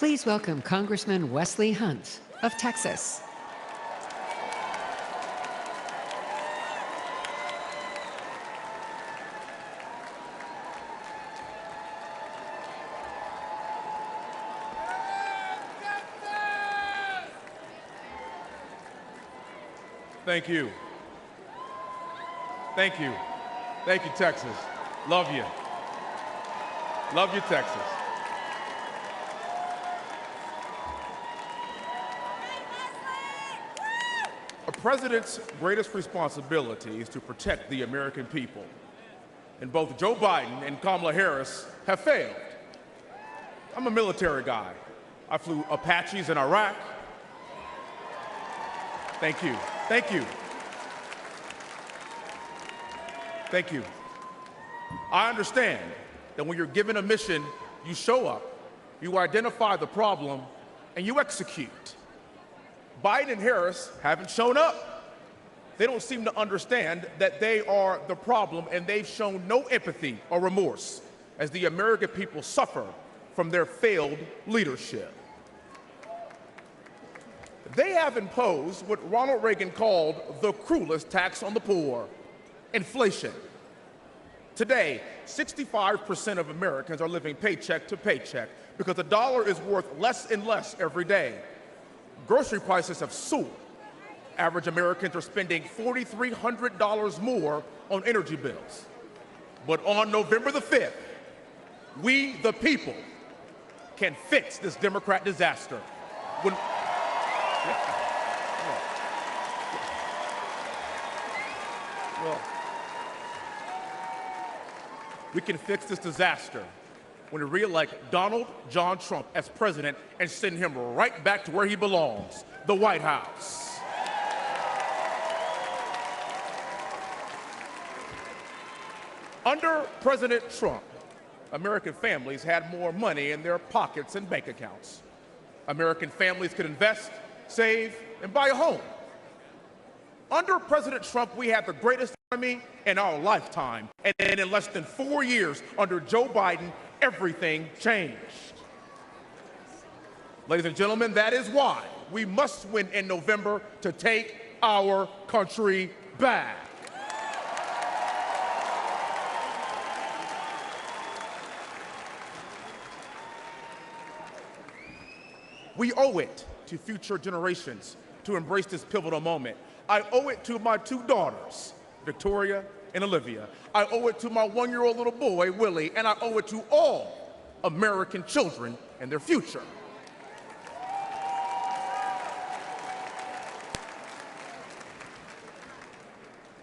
[SPEAKER 24] Please welcome Congressman Wesley Hunt of Texas.
[SPEAKER 8] Thank you. Thank you. Thank you, Texas. Love you. Love you, Texas. A president's greatest responsibility is to protect the American people. And both Joe Biden and Kamala Harris have failed. I'm a military guy. I flew Apaches in Iraq. Thank you. Thank you. Thank you. I understand that when you're given a mission, you show up, you identify the problem, and you execute. Biden and Harris haven't shown up. They don't seem to understand that they are the problem, and they've shown no empathy or remorse as the American people suffer from their failed leadership. They have imposed what Ronald Reagan called the cruelest tax on the poor, inflation. Today, 65% of Americans are living paycheck to paycheck because the dollar is worth less and less every day. Grocery prices have soared. Average Americans are spending $4,300 more on energy bills. But on November the 5th, we, the people, can fix this Democrat disaster. We can fix this disaster when we re-elect Donald John Trump as president and send him right back to where he belongs, the White House. Under President Trump, American families had more money in their pockets and bank accounts. American families could invest, save, and buy a home. Under President Trump, we had the greatest economy in our lifetime. And in less than 4 years, under Joe Biden, everything changed. Ladies and gentlemen, that is why we must win in November to take our country back. We owe it to future generations to embrace this pivotal moment. I owe it to my two daughters, Victoria and Olivia. I owe it to my one-year-old little boy, Willie, and I owe it to all American children and their future.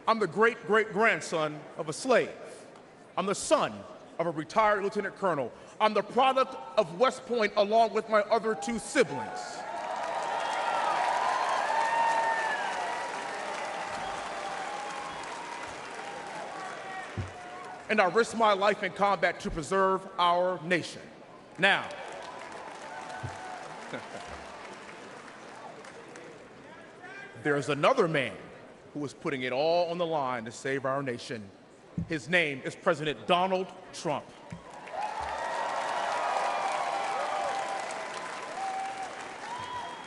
[SPEAKER 8] I'm the great-great-grandson of a slave. I'm the son of a retired lieutenant colonel. I'm the product of West Point along with my other two siblings. And I risked my life in combat to preserve our nation. Now, there's another man who is putting it all on the line to save our nation. His name is President Donald Trump.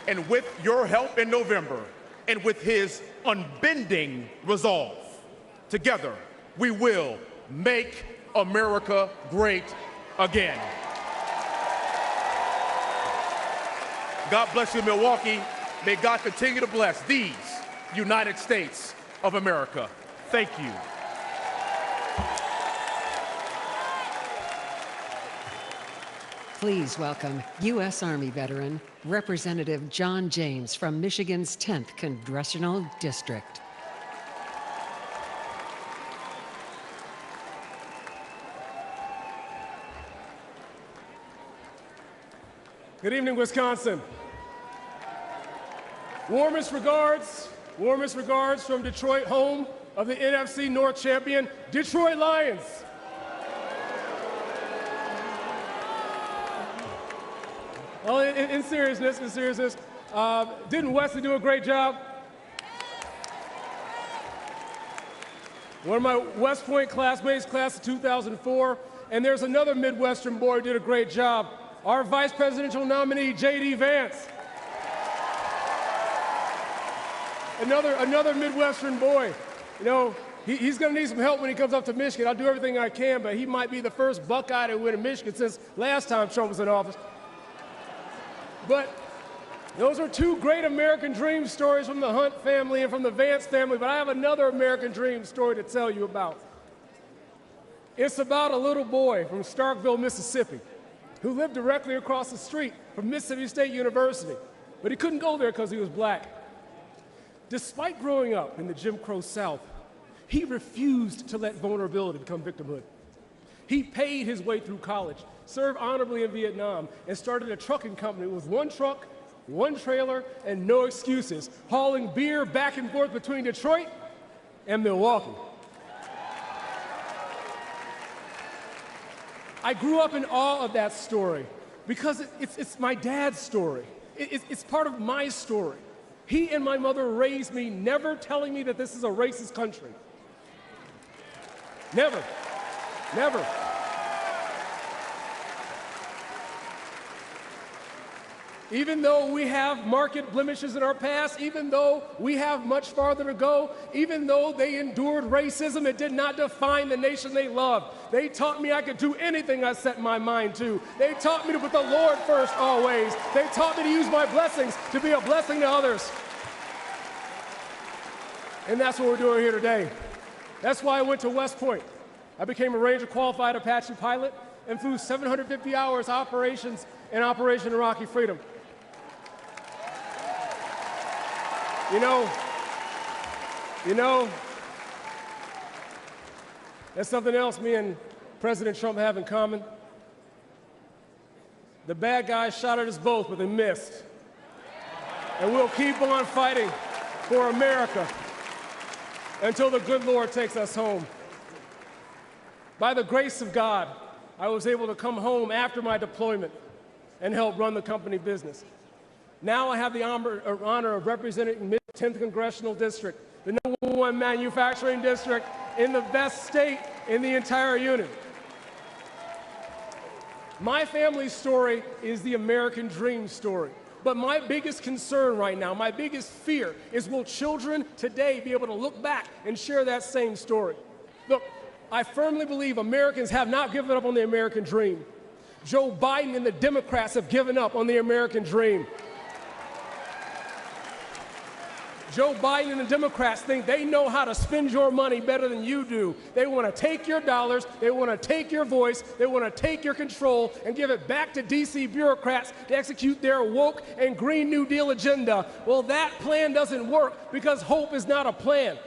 [SPEAKER 8] And with your help in November, and with his unbending resolve, together we will make America great again. God bless you, Milwaukee. May God continue to bless these United States of America. Thank you.
[SPEAKER 24] Please welcome U.S. Army veteran, Representative John James from Michigan's 10th Congressional District.
[SPEAKER 4] Good evening, Wisconsin. Warmest regards from Detroit, home of the NFC North champion, Detroit Lions. Well, in seriousness, didn't Wesley do a great job? One of my West Point classmates, class of 2004, and there's another Midwestern boy who did a great job. our vice presidential nominee, JD Vance. Another Midwestern boy. You know, he's going to need some help when he comes up to Michigan. I'll do everything I can, but he might be the first Buckeye to win in Michigan since last time Trump was in office. But those are two great American dream stories from the Hunt family and from the Vance family, but I have another American dream story to tell you about. It's about a little boy from Starkville, Mississippi, who lived directly across the street from Mississippi State University, but he couldn't go there because he was black. Despite growing up in the Jim Crow South, he refused to let vulnerability become victimhood. He paid his way through college, served honorably in Vietnam, and started a trucking company with one truck, one trailer, and no excuses, hauling beer back and forth between Detroit and Milwaukee. I grew up in awe of that story because it's my dad's story. It's part of my story. He and my mother raised me never telling me that this is a racist country. Never, never. Even though we have marked blemishes in our past, even though we have much farther to go, even though they endured racism, it did not define the nation they loved. They taught me I could do anything I set my mind to. They taught me to put the Lord first always. They taught me to use my blessings to be a blessing to others. And that's what we're doing here today. That's why I went to West Point. I became a Ranger qualified Apache pilot and flew 750 hours operations in Operation Iraqi Freedom. You know, that's something else me and President Trump have in common. The bad guy shot at us both, but they missed. And we'll keep on fighting for America until the good Lord takes us home. By the grace of God, I was able to come home after my deployment and help run the company business. Now I have the honor of representing the 10th Congressional District, the #1 manufacturing district in the best state in the entire union. My family's story is the American dream story. But my biggest concern right now, my biggest fear, is will children today be able to look back and share that same story? Look, I firmly believe Americans have not given up on the American dream. Joe Biden and the Democrats have given up on the American dream. Joe Biden and the Democrats think they know how to spend your money better than you do. They want to take your dollars, they want to take your voice, they want to take your control and give it back to DC bureaucrats to execute their woke and Green New Deal agenda. Well, that plan doesn't work because hope is not a plan.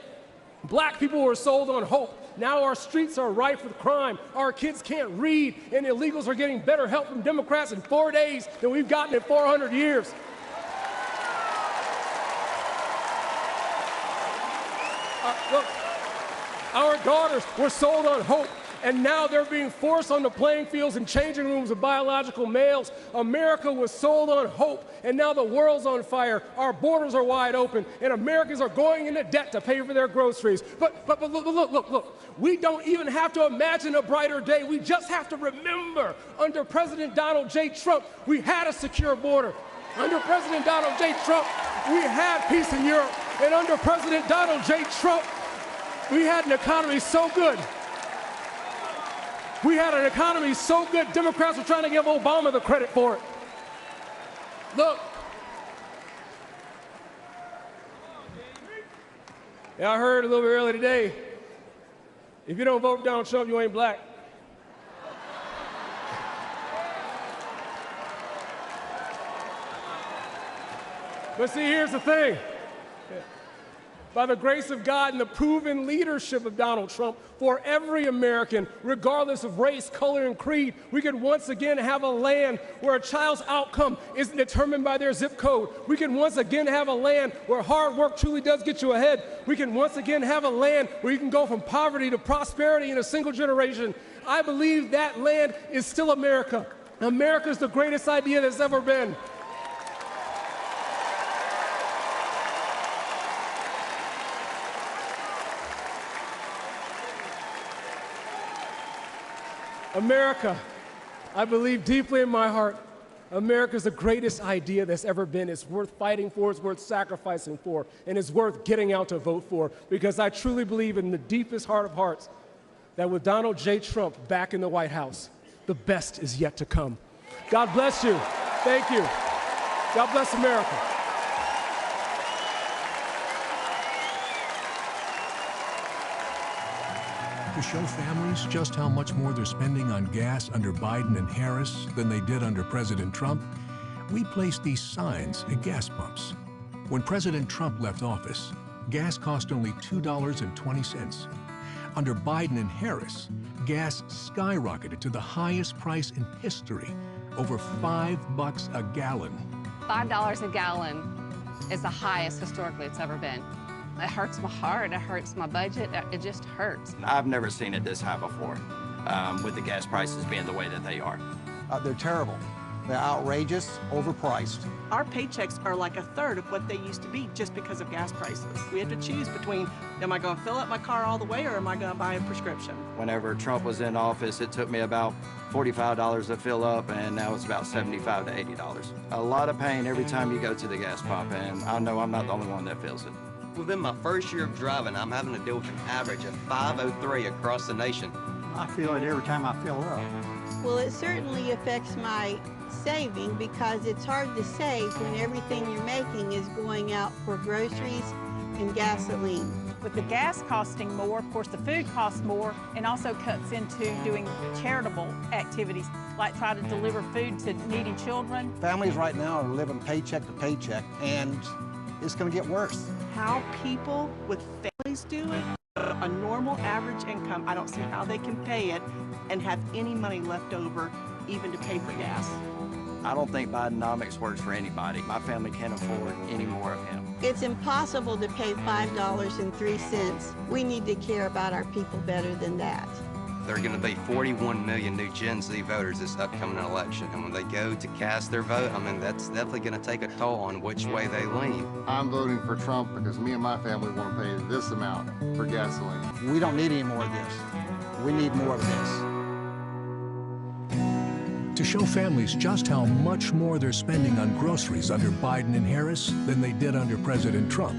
[SPEAKER 4] Black people were sold on hope. Now our streets are rife with crime. Our kids can't read, and illegals are getting better help from Democrats in 4 days than we've gotten in 400 years. Look, our daughters were sold on hope, and now they're being forced on the playing fields and changing rooms of biological males. America was sold on hope, and now the world's on fire. Our borders are wide open, and Americans are going into debt to pay for their groceries. But look. We don't even have to imagine a brighter day. We just have to remember, under President Donald J. Trump, we had a secure border. Under President Donald J. Trump, we had peace in Europe. And under President Donald J. Trump, we had an economy so good. We had an economy so good, Democrats were trying to give Obama the credit for it. Look. Yeah, I heard a little bit earlier today, if you don't vote for Donald Trump, you ain't black. But see, here's the thing. By the grace of God and the proven leadership of Donald Trump, for every American, regardless of race, color, and creed, we could once again have a land where a child's outcome isn't determined by their zip code. We can once again have a land where hard work truly does get you ahead. We can once again have a land where you can go from poverty to prosperity in a single generation. I believe that land is still America. America is the greatest idea that's ever been. I believe deeply in my heart America's the greatest idea that's ever been. It's worth fighting for, it's worth sacrificing for, and it's worth getting out to vote for, because I truly believe in the deepest heart of hearts that with Donald J. Trump back in the White House, the best is yet to come. God bless you. Thank you. God bless America.
[SPEAKER 11] To show families just how much more they're spending on gas under Biden and Harris than they did under President Trump, we placed these signs at gas pumps. When President Trump left office, gas cost only $2.20. Under Biden and Harris, gas skyrocketed to the highest price in history, over $5 a gallon.
[SPEAKER 19] $5 a gallon is the highest historically it's ever been. It hurts my heart, it hurts my budget, it just hurts.
[SPEAKER 20] I've never seen it this high before, with the gas prices being the way that they are.
[SPEAKER 21] They're terrible. They're outrageous, overpriced.
[SPEAKER 25] Our paychecks are like a third of what they used to be just because of gas prices. We have to choose between, am I going to fill up my car all the way or am I going to buy a prescription?
[SPEAKER 20] Whenever Trump was in office, it took me about $45 to fill up, and now it's about $75 to $80. A lot of pain every time you go to the gas pump, and I know I'm not the only one that feels it.
[SPEAKER 26] Within my first year of driving, I'm having to deal with an average of 503 across the nation.
[SPEAKER 21] I feel it every time I fill up.
[SPEAKER 27] Well, it certainly affects my saving because it's hard to save when everything you're making is going out for groceries and gasoline.
[SPEAKER 28] With the gas costing more, of course, the food costs more, and also cuts into doing charitable activities, like try to deliver food to needy children.
[SPEAKER 21] Families right now are living paycheck to paycheck, and it's going to get worse.
[SPEAKER 25] How people with families do it, a normal average income, I don't see how they can pay it and have any money left over even to pay for gas.
[SPEAKER 20] I don't think Bidenomics works for anybody. My family can't afford any more of him.
[SPEAKER 27] It's impossible to pay $5.03. We need to care about our people better than that.
[SPEAKER 26] There are going to be 41 million new Gen Z voters this upcoming election, and when they go to cast their vote, I mean, that's definitely going to take a toll on which way they lean.
[SPEAKER 29] I'm voting for Trump because me and my family want to pay this amount for gasoline.
[SPEAKER 21] We don't need any more of this. We need more of this.
[SPEAKER 11] To show families just how much more they're spending on groceries under Biden and Harris than they did under President Trump,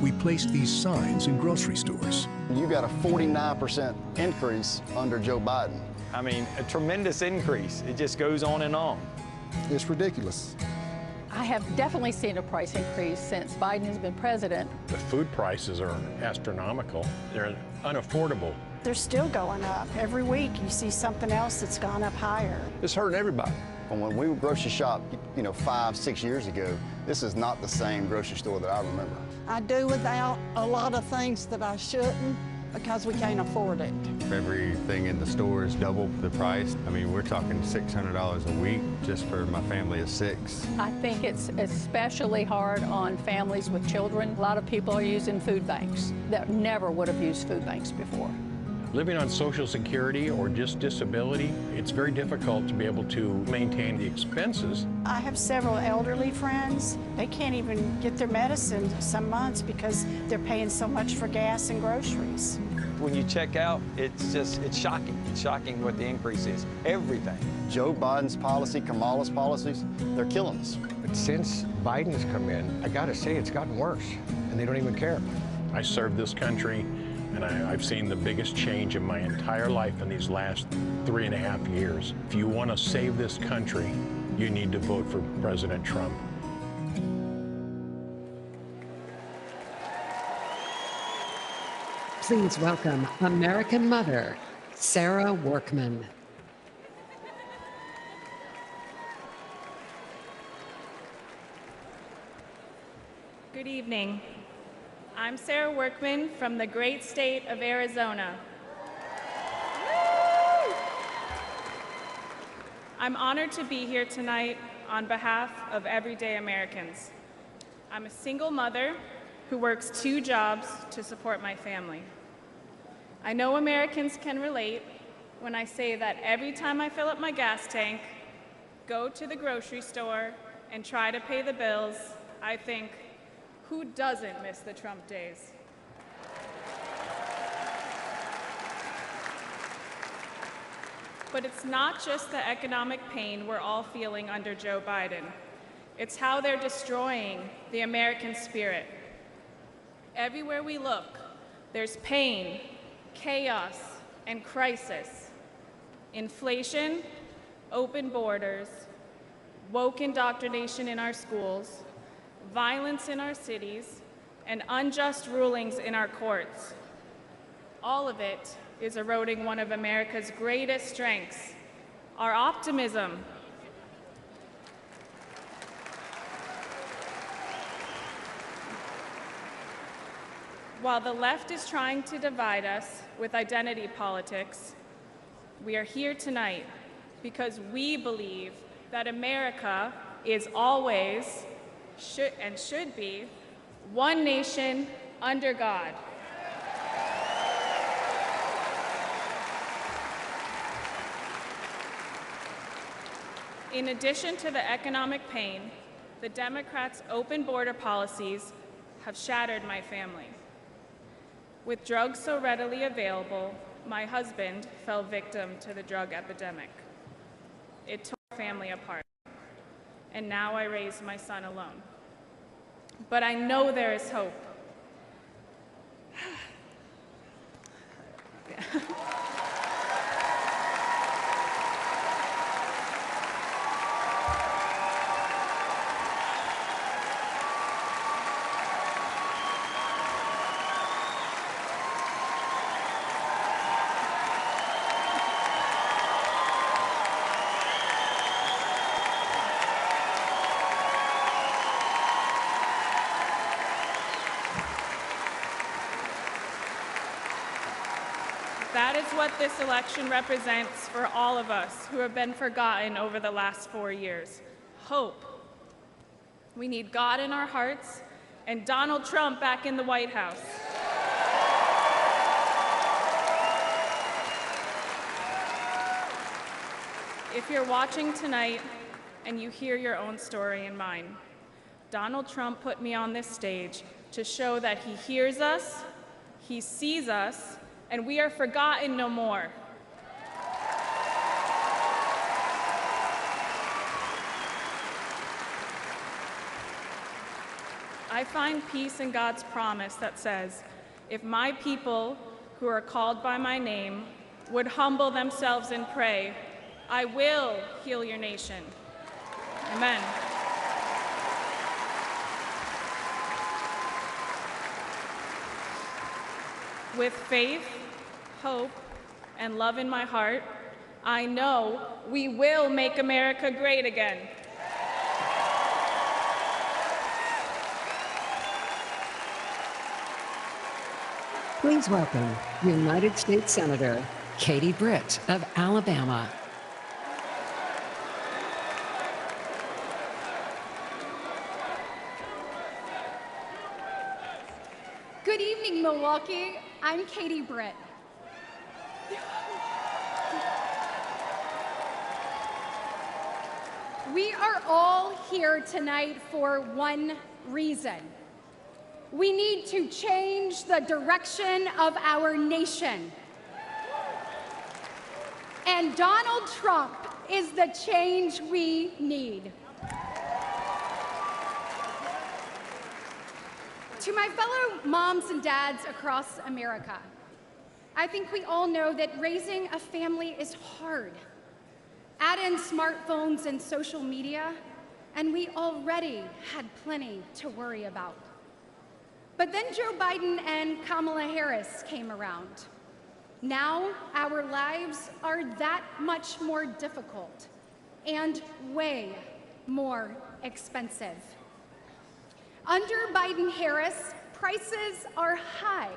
[SPEAKER 11] we placed these signs in grocery stores.
[SPEAKER 29] You got a 49% increase under Joe Biden.
[SPEAKER 30] I mean, a tremendous increase. It just goes on and on.
[SPEAKER 29] It's ridiculous.
[SPEAKER 31] I have definitely seen a price increase since Biden has been president.
[SPEAKER 32] The food prices are astronomical. They're unaffordable.
[SPEAKER 31] They're still going up. Every week you see something else that's gone up higher.
[SPEAKER 29] It's hurting everybody. When we would grocery shop, 5, 6 years ago, this is not the same grocery store that I remember.
[SPEAKER 33] I do without a lot of things that I shouldn't because we can't afford it.
[SPEAKER 34] Everything in the store is double the price. I mean, we're talking $600 a week just for my family of 6.
[SPEAKER 31] I think it's especially hard on families with children. A lot of people are using food banks that never would have used food banks before.
[SPEAKER 32] Living on Social Security or just disability, it's very difficult to be able to maintain the expenses.
[SPEAKER 31] I have several elderly friends. They can't even get their medicine some months because they're paying so much for gas and groceries.
[SPEAKER 30] When you check out, it's shocking. It's shocking what the increase is. Everything.
[SPEAKER 29] Joe Biden's policy, Kamala's policies, they're killing us.
[SPEAKER 35] But since Biden's come in, I gotta say it's gotten worse, and they don't even care.
[SPEAKER 32] I served this country, and I've seen the biggest change in my entire life in these last 3.5 years. If you want to save this country, you need to vote for President Trump.
[SPEAKER 24] Please welcome American mother, Sarah Workman.
[SPEAKER 36] Good evening. I'm Sarah Workman from the great state of Arizona. I'm honored to be here tonight on behalf of everyday Americans. I'm a single mother who works 2 jobs to support my family. I know Americans can relate when I say that every time I fill up my gas tank, go to the grocery store, and try to pay the bills, I think, who doesn't miss the Trump days? But it's not just the economic pain we're all feeling under Joe Biden. It's how they're destroying the American spirit. Everywhere we look, there's pain, chaos, and crisis. Inflation, open borders, woke indoctrination in our schools, violence in our cities, and unjust rulings in our courts. All of it is eroding one of America's greatest strengths, our optimism. While the left is trying to divide us with identity politics, we are here tonight because we believe that America is always, should be, one nation under God. In addition to the economic pain, the Democrats' open border policies have shattered my family. With drugs so readily available, my husband fell victim to the drug epidemic. It tore our family apart, and now I raise my son alone. But I know there is hope. That is what this election represents for all of us who have been forgotten over the last 4 years. Hope. We need God in our hearts and Donald Trump back in the White House. If you're watching tonight and you hear your own story and mine, Donald Trump put me on this stage to show that he hears us, he sees us, and we are forgotten no more. I find peace in God's promise that says, if my people who are called by my name would humble themselves and pray, I will heal your nation. Amen. With faith, hope, and love in my heart, I know we will make America great again.
[SPEAKER 24] Please welcome United States Senator Katie Britt of Alabama.
[SPEAKER 1] Good evening, Milwaukee. I'm Katie Britt. We are all here tonight for one reason. We need to change the direction of our nation. And Donald Trump is the change we need. To my fellow moms and dads across America, I think we all know that raising a family is hard. Add in smartphones and social media, and we already had plenty to worry about. But then Joe Biden and Kamala Harris came around. Now our lives are that much more difficult and way more expensive. Under Biden-Harris, prices are high,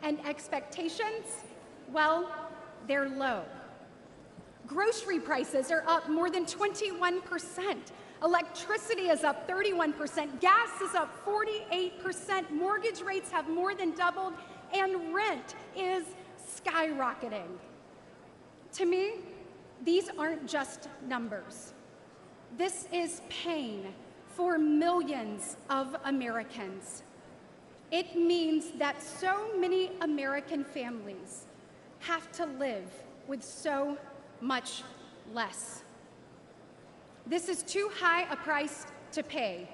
[SPEAKER 1] and expectations, well, they're low. Grocery prices are up more than 21%. Electricity is up 31%. Gas is up 48%. Mortgage rates have more than doubled, and rent is skyrocketing. To me, these aren't just numbers. This is pain for millions of Americans. It means that so many American families have to live with so much less. This is too high a price to pay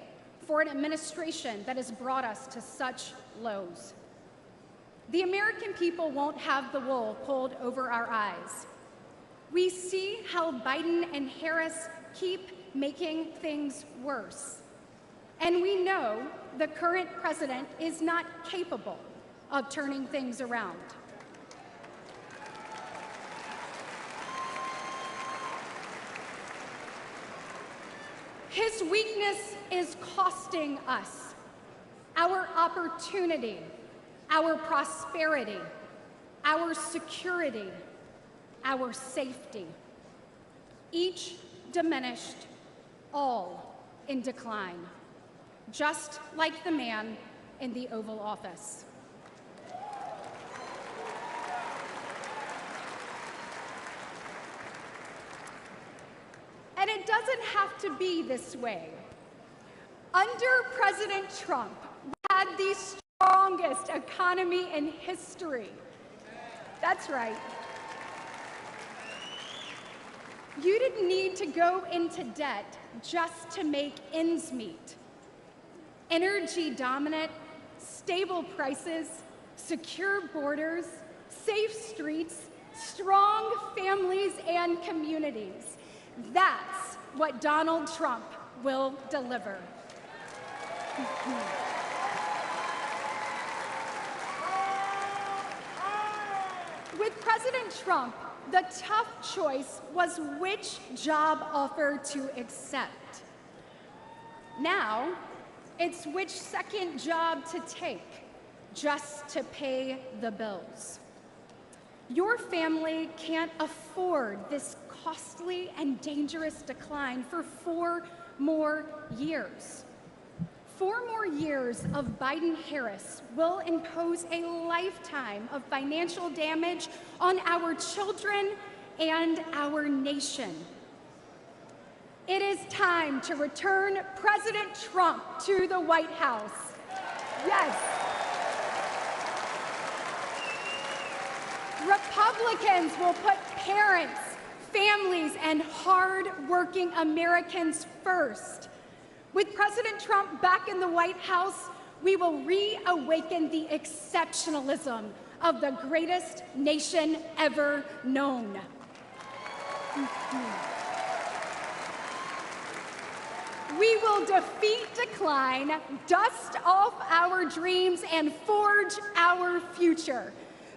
[SPEAKER 1] for an administration that has brought us to such lows. The American people won't have the wool pulled over our eyes. We see how Biden and Harris keep making things worse. And we know the current president is not capable of turning things around. His weakness is costing us our opportunity, our prosperity, our security, our safety. Each diminished, all in decline, just like the man in the Oval Office. And it doesn't have to be this way. Under President Trump, we had the strongest economy in history. That's right. You didn't need to go into debt just to make ends meet. Energy dominant, stable prices, secure borders, safe streets, strong families and communities. That's what Donald Trump will deliver. With President Trump, the tough choice was which job offer to accept. Now, it's which second job to take just to pay the bills. Your family can't afford this costly and dangerous decline for 4 more years. 4 more years of Biden-Harris will impose a lifetime of financial damage on our children and our nation. It is time to return President Trump to the White House. Yes. Republicans will put parents, families, and hard-working Americans first. With President Trump back in the White House, we will reawaken the exceptionalism of the greatest nation ever known. We will defeat decline, dust off our dreams, and forge our future.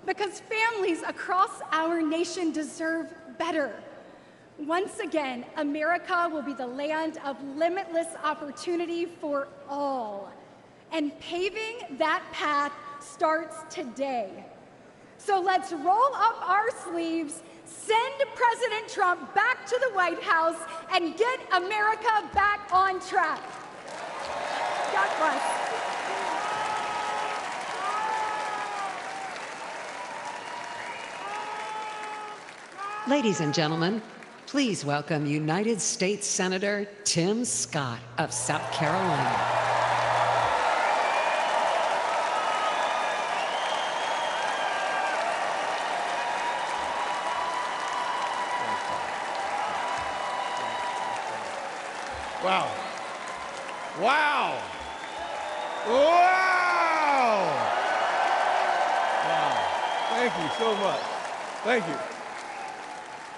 [SPEAKER 1] Because families across our nation deserve better. Once again, America will be the land of limitless opportunity for all. And paving that path starts today. So let's roll up our sleeves, send President Trump back to the White House, and get America back on track. God bless.
[SPEAKER 24] Ladies and gentlemen, please welcome United States Senator Tim Scott of South Carolina.
[SPEAKER 8] Wow. Wow. Wow. Wow. Thank you so much. Thank you.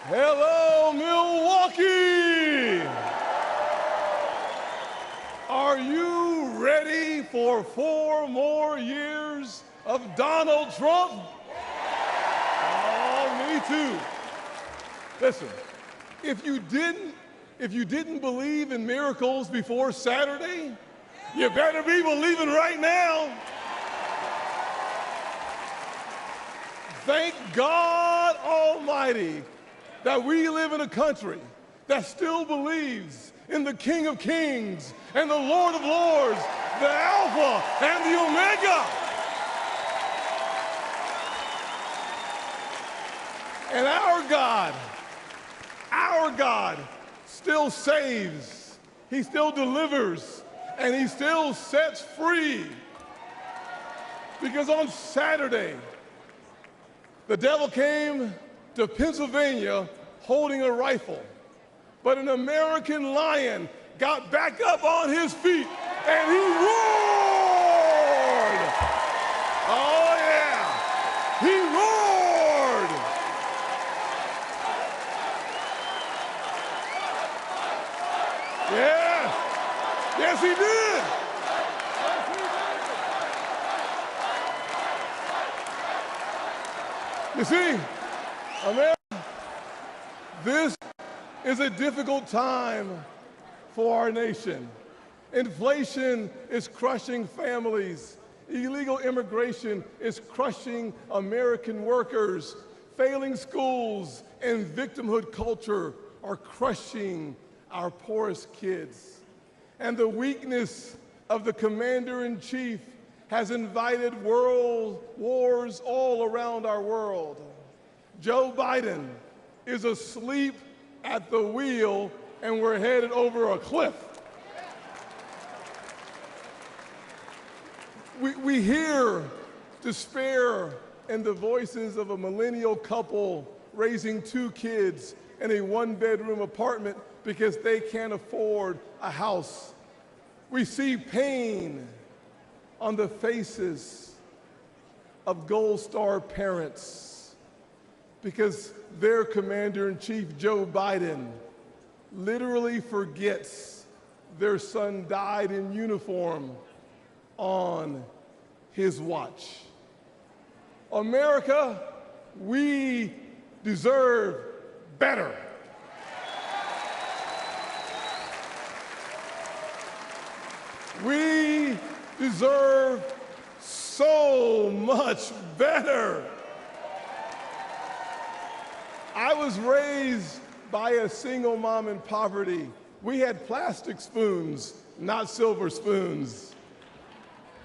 [SPEAKER 8] Hello, Milwaukee! Are you ready for 4 more years of Donald Trump? Oh, me too. Listen, if you didn't believe in miracles before Saturday, you better be believing right now. Thank God Almighty that we live in a country that still believes in the King of Kings and the Lord of Lords, the Alpha and the Omega. And our God still saves, He still delivers, and He still sets free. Because on Saturday, the devil came to Pennsylvania holding a rifle. But an American lion got back up on his feet and he roared. Oh yeah, he roared. Yeah, yes he did. You see, America, this is a difficult time for our nation. Inflation is crushing families. Illegal immigration is crushing American workers. Failing schools and victimhood culture are crushing our poorest kids. And the weakness of the commander-in-chief has invited world wars all around our world. Joe Biden is asleep at the wheel and we're headed over a cliff. We hear despair in the voices of a millennial couple raising 2 kids in a 1-bedroom apartment because they can't afford a house. We see pain on the faces of Gold Star parents because their commander-in-chief, Joe Biden, literally forgets their son died in uniform on his watch. America, we deserve better. We deserve so much better. I was raised by a single mom in poverty. We had plastic spoons, not silver spoons.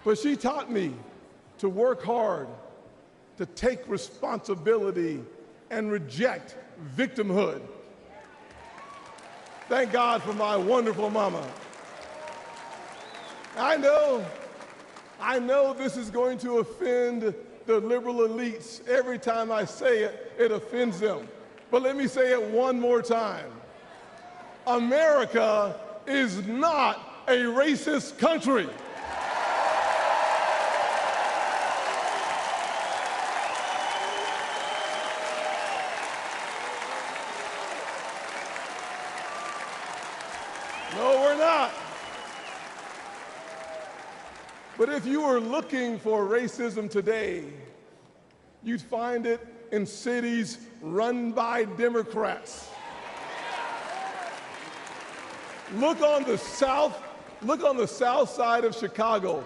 [SPEAKER 8] But she taught me to work hard, to take responsibility, and reject victimhood. Thank God for my wonderful mama. I know this is going to offend the liberal elites. Every time I say it, it offends them. But let me say it one more time. America is not a racist country. No, we're not. But if you were looking for racism today, you'd find it in cities run by Democrats. Look on the south side of Chicago.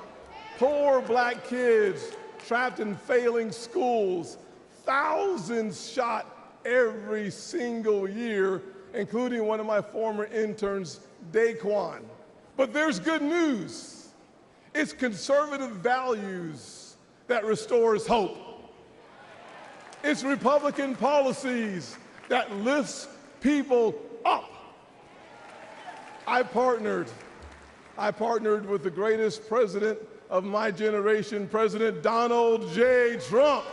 [SPEAKER 8] Poor black kids trapped in failing schools. Thousands shot every single year, including one of my former interns, Daquan. But there's good news. It's conservative values that restores hope. It's Republican policies that lifts people up. I partnered with the greatest president of my generation, President Donald J. Trump.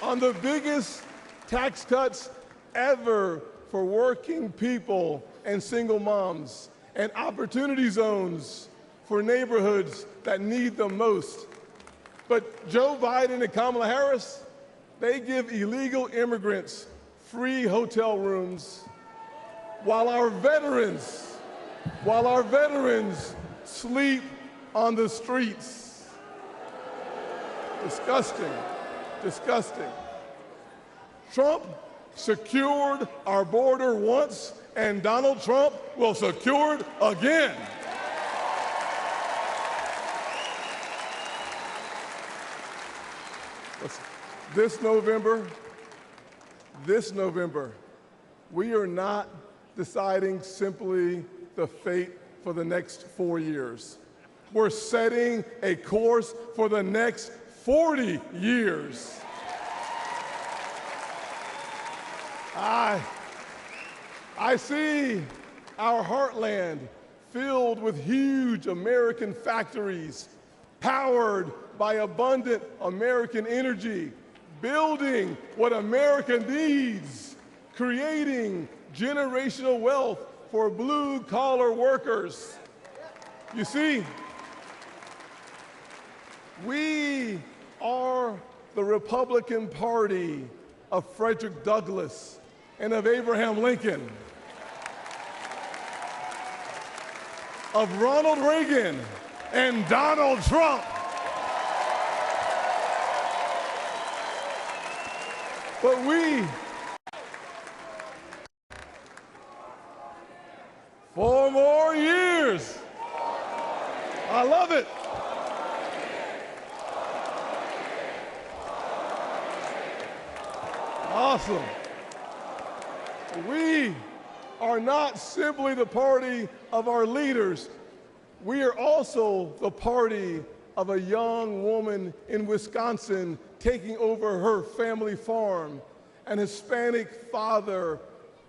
[SPEAKER 8] On the biggest tax cuts ever for working people and single moms, and opportunity zones for neighborhoods that need them most. But Joe Biden and Kamala Harris, they give illegal immigrants free hotel rooms while our veterans sleep on the streets. Disgusting, disgusting. Trump secured our border once, and Donald Trump will secure it again. This November, we are not deciding simply the fate for the next 4 years. We're setting a course for the next 40 years. I see our heartland filled with huge American factories powered by abundant American energy, building what America needs, creating generational wealth for blue-collar workers. You see, we are the Republican Party of Frederick Douglass and of Abraham Lincoln, of Ronald Reagan and Donald Trump. But we, 4 more years. I love it. Awesome. We are not simply the party of our leaders. We are also the party of a young woman in Wisconsin taking over her family farm, an Hispanic father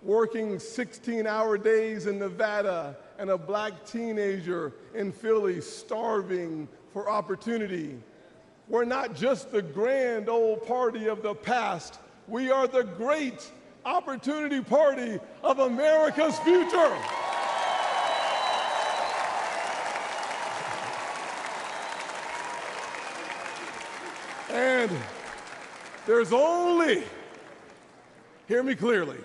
[SPEAKER 8] working 16-hour days in Nevada, and a black teenager in Philly starving for opportunity. We're not just the grand old party of the past. We are the great opportunity party of America's future. And there's only, hear me clearly,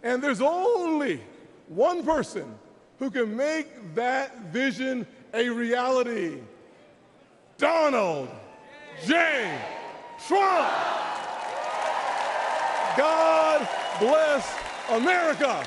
[SPEAKER 8] and there's only one person who can make that vision a reality: Donald J. Trump. God bless America.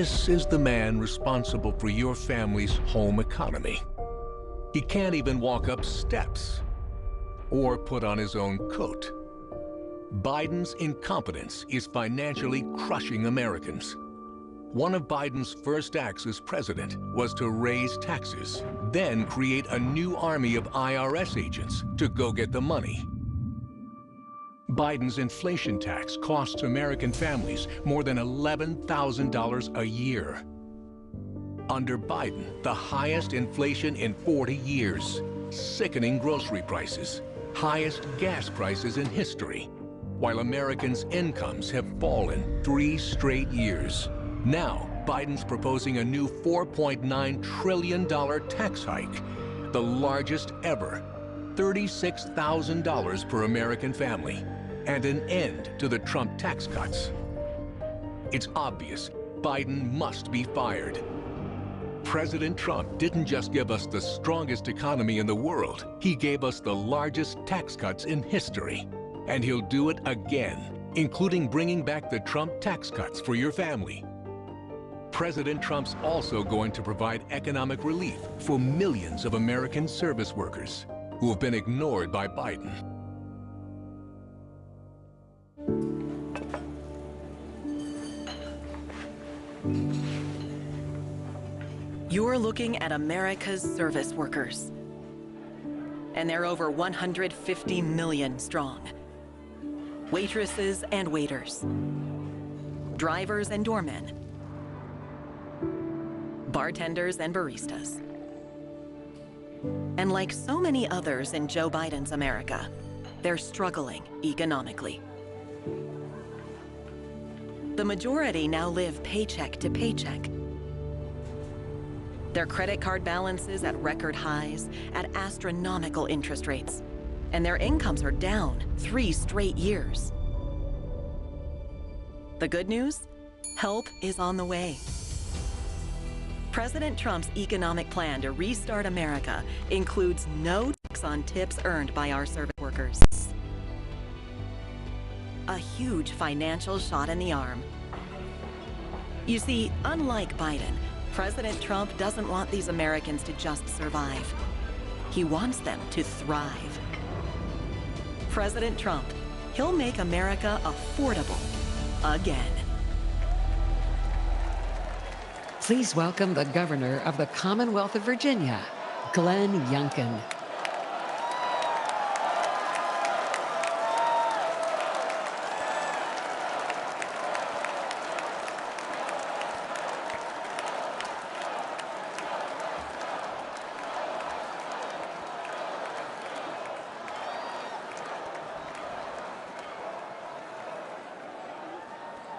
[SPEAKER 11] This is the man responsible for your family's home economy. He can't even walk up steps or put on his own coat. Biden's incompetence is financially crushing Americans. One of Biden's first acts as president was to raise taxes, then create a new army of IRS agents to go get the money. Biden's inflation tax costs American families more than $11,000 a year. Under Biden, the highest inflation in 40 years, sickening grocery prices, highest gas prices in history, while Americans' incomes have fallen 3 straight years. Now, Biden's proposing a new $4.9 trillion tax hike, the largest ever, $36,000 per American family, and an end to the Trump tax cuts. It's obvious Biden must be fired. President Trump didn't just give us the strongest economy in the world, he gave us the largest tax cuts in history. And he'll do it again, including bringing back the Trump tax cuts for your family. President Trump's also going to provide economic relief for millions of American service workers who have been ignored by Biden.
[SPEAKER 2] You're looking at America's service workers. And they're over 150 million strong. Waitresses and waiters. Drivers and doormen. Bartenders and baristas. And like so many others in Joe Biden's America, they're struggling economically. The majority now live paycheck to paycheck. Their credit card balances at record highs, at astronomical interest rates, and their incomes are down 3 straight years. The good news? Help is on the way. President Trump's economic plan to restart America includes no tax on tips earned by our service workers. A huge financial shot in the arm. You see, unlike Biden, President Trump doesn't want these Americans to just survive. He wants them to thrive. President Trump, he'll make America affordable again.
[SPEAKER 24] Please welcome the Governor of the Commonwealth of Virginia, Glenn Youngkin.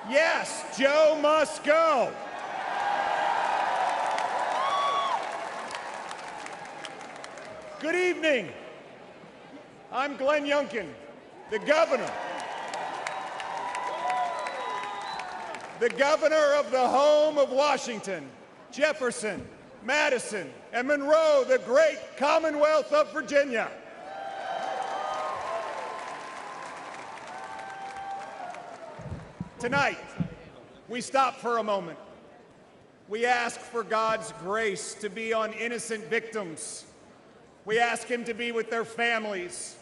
[SPEAKER 3] Yes, Joe must go. Good evening. I'm Glenn Youngkin, the governor. The governor of the home of Washington, Jefferson, Madison, and Monroe, the great Commonwealth of Virginia. Tonight, we stop for a moment. We ask for God's grace to be on innocent victims. We ask him to be with their families.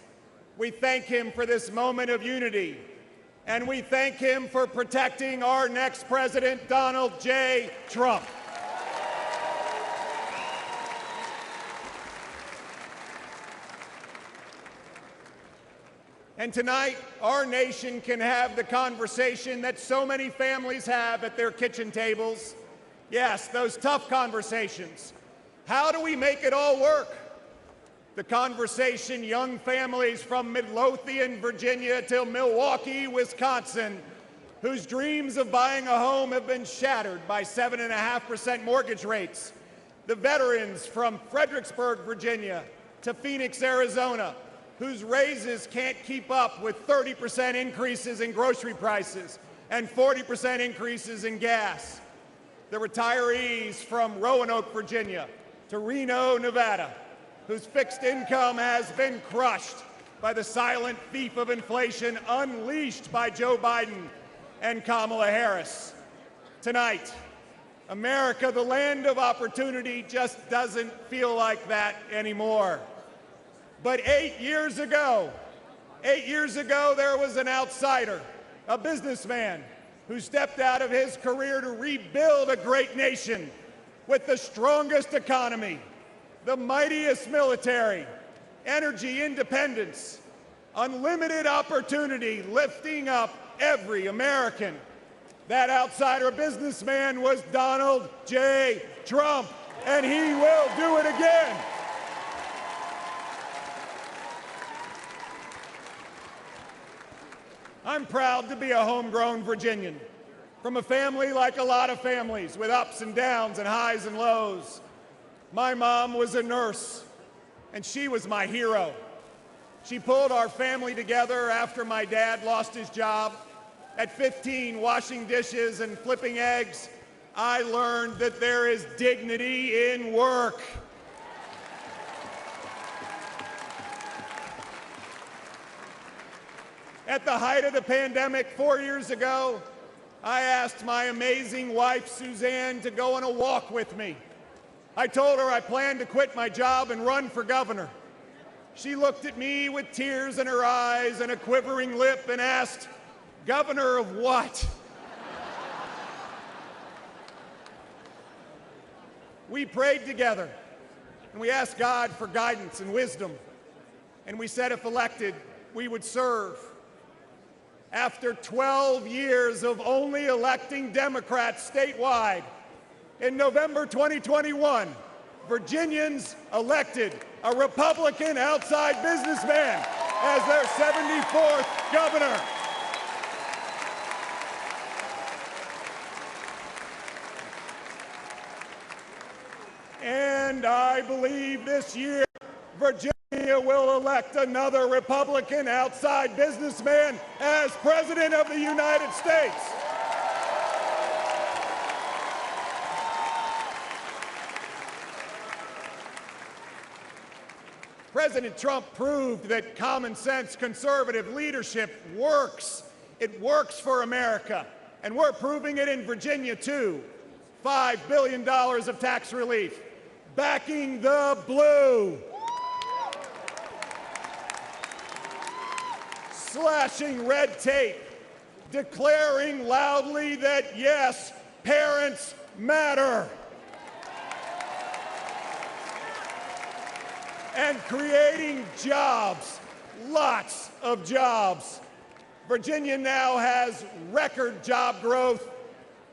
[SPEAKER 3] We thank him for this moment of unity. And we thank him for protecting our next president, Donald J. Trump. And tonight, our nation can have the conversation that so many families have at their kitchen tables. Yes, those tough conversations. How do we make it all work? The conversation young families from Midlothian, Virginia to Milwaukee, Wisconsin, whose dreams of buying a home have been shattered by 7.5% mortgage rates. The veterans from Fredericksburg, Virginia to Phoenix, Arizona, whose raises can't keep up with 30% increases in grocery prices and 40% increases in gas. The retirees from Roanoke, Virginia to Reno, Nevada, whose fixed income has been crushed by the silent thief of inflation unleashed by Joe Biden and Kamala Harris. Tonight, America, the land of opportunity, just doesn't feel like that anymore. But 8 years ago, there was an outsider, a businessman, who stepped out of his career to rebuild a great nation with the strongest economy, the mightiest military, energy independence, unlimited opportunity, lifting up every American. That outsider businessman was Donald J. Trump, and he will do it again. I'm proud to be a homegrown Virginian, from a family like a lot of families, with ups and downs and highs and lows. My mom was a nurse, and she was my hero. She pulled our family together after my dad lost his job. At 15, washing dishes and flipping eggs, I learned that there is dignity in work. At the height of the pandemic 4 years ago, I asked my amazing wife, Suzanne, to go on a walk with me. I told her I planned to quit my job and run for governor. She looked at me with tears in her eyes and a quivering lip and asked, "Governor of what?" We prayed together, and we asked God for guidance and wisdom, and we said if elected, we would serve. After 12 years of only electing Democrats statewide, in November 2021, Virginians elected a Republican outside businessman as their 74th governor. And I believe this year, Virginia will elect another Republican outside businessman as President of the United States. President Trump proved that common sense conservative leadership works. It works for America, and we're proving it in Virginia too. $5 billion of tax relief, backing the blue. Slashing red tape, declaring loudly that yes, parents matter. And creating jobs, lots of jobs. Virginia now has record job growth,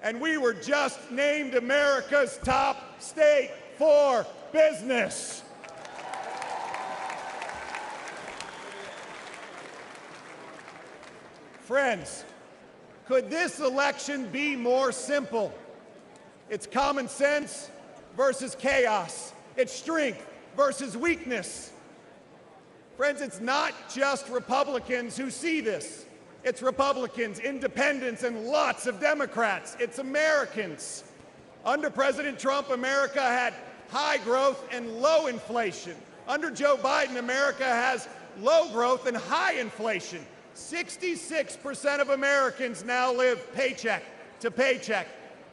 [SPEAKER 3] and we were just named America's top state for business. Friends, could this election be more simple? It's common sense versus chaos. It's strength versus weakness. Friends, it's not just Republicans who see this. It's Republicans, independents, and lots of Democrats. It's Americans. Under President Trump, America had high growth and low inflation. Under Joe Biden, America has low growth and high inflation. 66% of Americans now live paycheck to paycheck.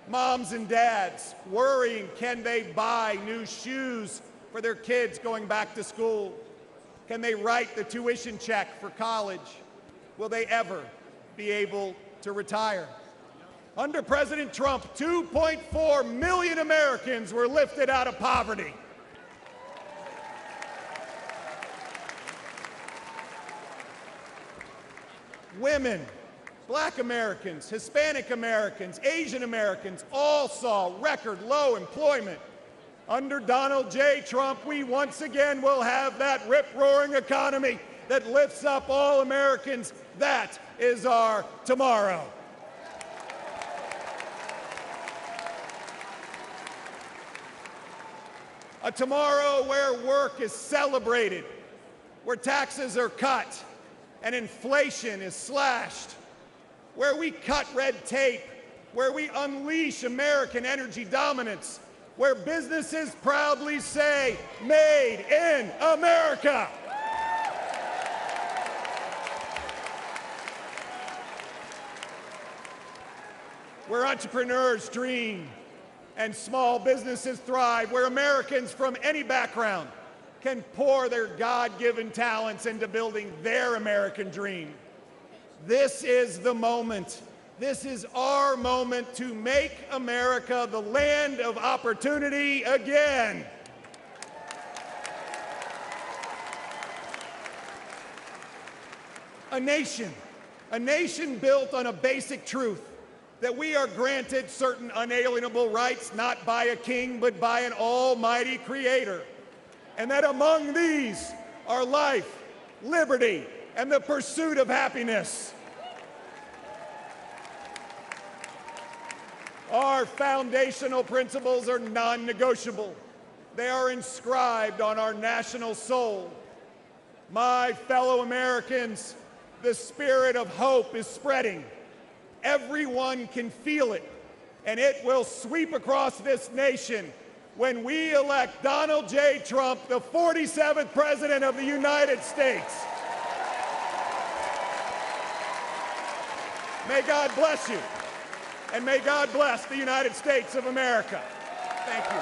[SPEAKER 3] Moms and dads worrying, can they buy new shoes for their kids going back to school? Can they write the tuition check for college? Will they ever be able to retire? Under President Trump, 2.4 million Americans were lifted out of poverty. Women, Black Americans, Hispanic Americans, Asian Americans all saw record low employment. Under Donald J. Trump, we once again will have that rip-roaring economy that lifts up all Americans. That is our tomorrow. A tomorrow where work is celebrated, where taxes are cut, and inflation is slashed, where we cut red tape, where we unleash American energy dominance, where businesses proudly say, "Made in America." Where entrepreneurs dream and small businesses thrive, where Americans from any background can pour their God-given talents into building their American dream. This is the moment. This is our moment to make America the land of opportunity again. A nation built on a basic truth, that we are granted certain unalienable rights, not by a king, but by an almighty creator. And that among these are life, liberty, and the pursuit of happiness. Our foundational principles are non-negotiable. They are inscribed on our national soul. My fellow Americans, the spirit of hope is spreading. Everyone can feel it, and it will sweep across this nation when we elect Donald J. Trump, the 47th President of the United States. May God bless you, and may God bless the United States of America. Thank you.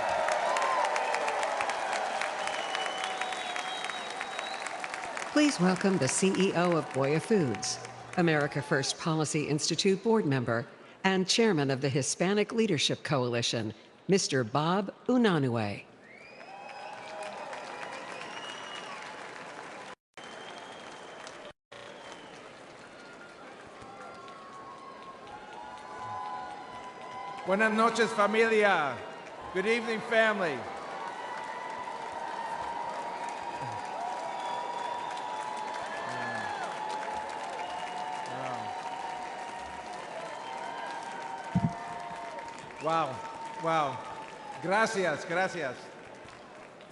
[SPEAKER 24] Please welcome the CEO of Goya Foods, America First Policy Institute board member, and chairman of the Hispanic Leadership Coalition, Mr. Bob Unanue.
[SPEAKER 4] Buenas noches, familia. Good evening, family. Wow. Gracias.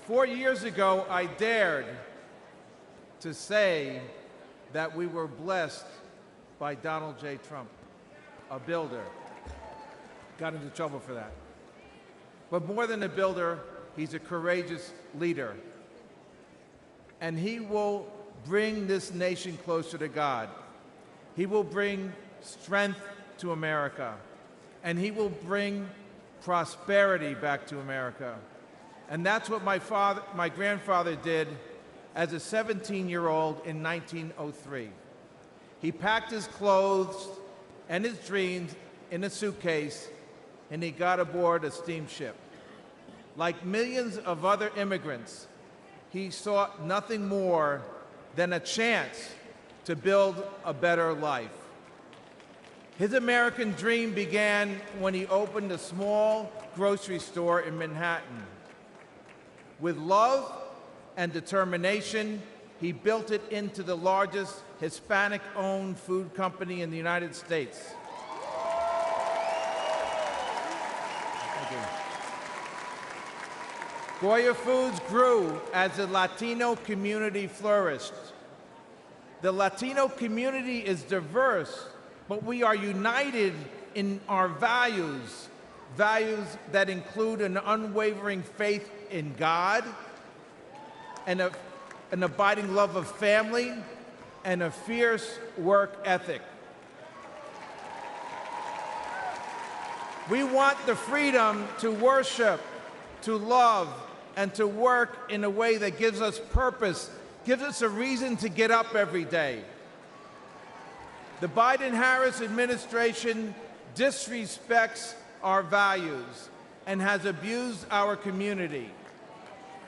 [SPEAKER 4] 4 years ago, I dared to say that we were blessed by Donald J. Trump, a builder. Got into trouble for that. But more than a builder, he's a courageous leader. And he will bring this nation closer to God. He will bring strength to America. And he will bring prosperity back to America. And that's what my grandfather did as a 17-year-old in 1903. He packed his clothes and his dreams in a suitcase, and he got aboard a steamship. Like millions of other immigrants, he sought nothing more than a chance to build a better life. His American dream began when he opened a small grocery store in Manhattan. With love and determination, he built it into the largest Hispanic-owned food company in the United States. Thank you. Goya Foods grew as the Latino community flourished. The Latino community is diverse, but we are united in our values that include an unwavering faith in God, and an abiding love of family, and a fierce work ethic. We want the freedom to worship, to love, and to work in a way that gives us purpose, gives us a reason to get up every day. The Biden-Harris administration disrespects our values and has abused our community.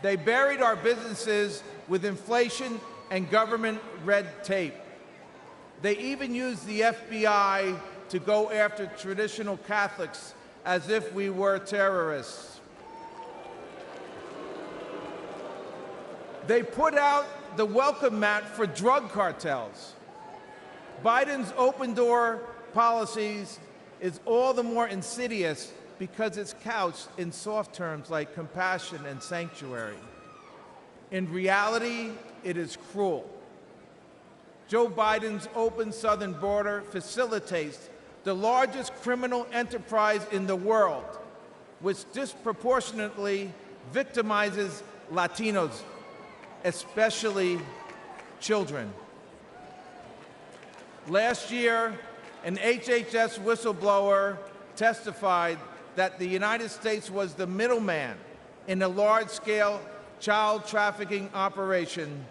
[SPEAKER 4] They buried our businesses with inflation and government red tape. They even used the FBI to go after traditional Catholics as if we were terrorists. They put out the welcome mat for drug cartels. Biden's open-door policies is all the more insidious because it's couched in soft terms like compassion and sanctuary. In reality, it is cruel. Joe Biden's open southern border facilitates the largest criminal enterprise in the world, which disproportionately victimizes Latinos, especially children. Last year, an HHS whistleblower testified that the United States was the middleman in a large-scale child trafficking operation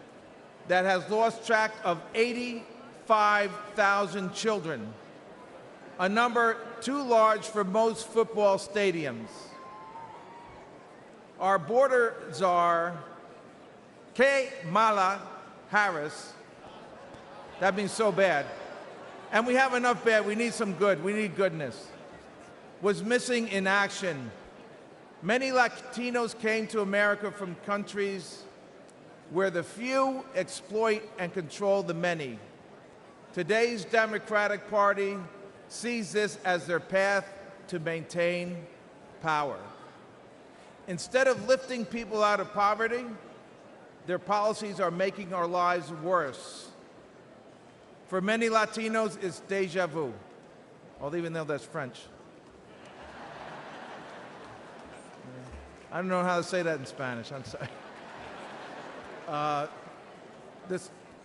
[SPEAKER 4] that has lost track of 85,000 children, a number too large for most football stadiums. Our border czar, Kamala Harris, that means so bad, and we have enough bad, we need some good, we need goodness, was missing in action. Many Latinos came to America from countries where the few exploit and control the many. Today's Democratic Party sees this as their path to maintain power. Instead of lifting people out of poverty, their policies are making our lives worse. For many Latinos, it's deja vu, although even though that's French. I don't know how to say that in Spanish, I'm sorry.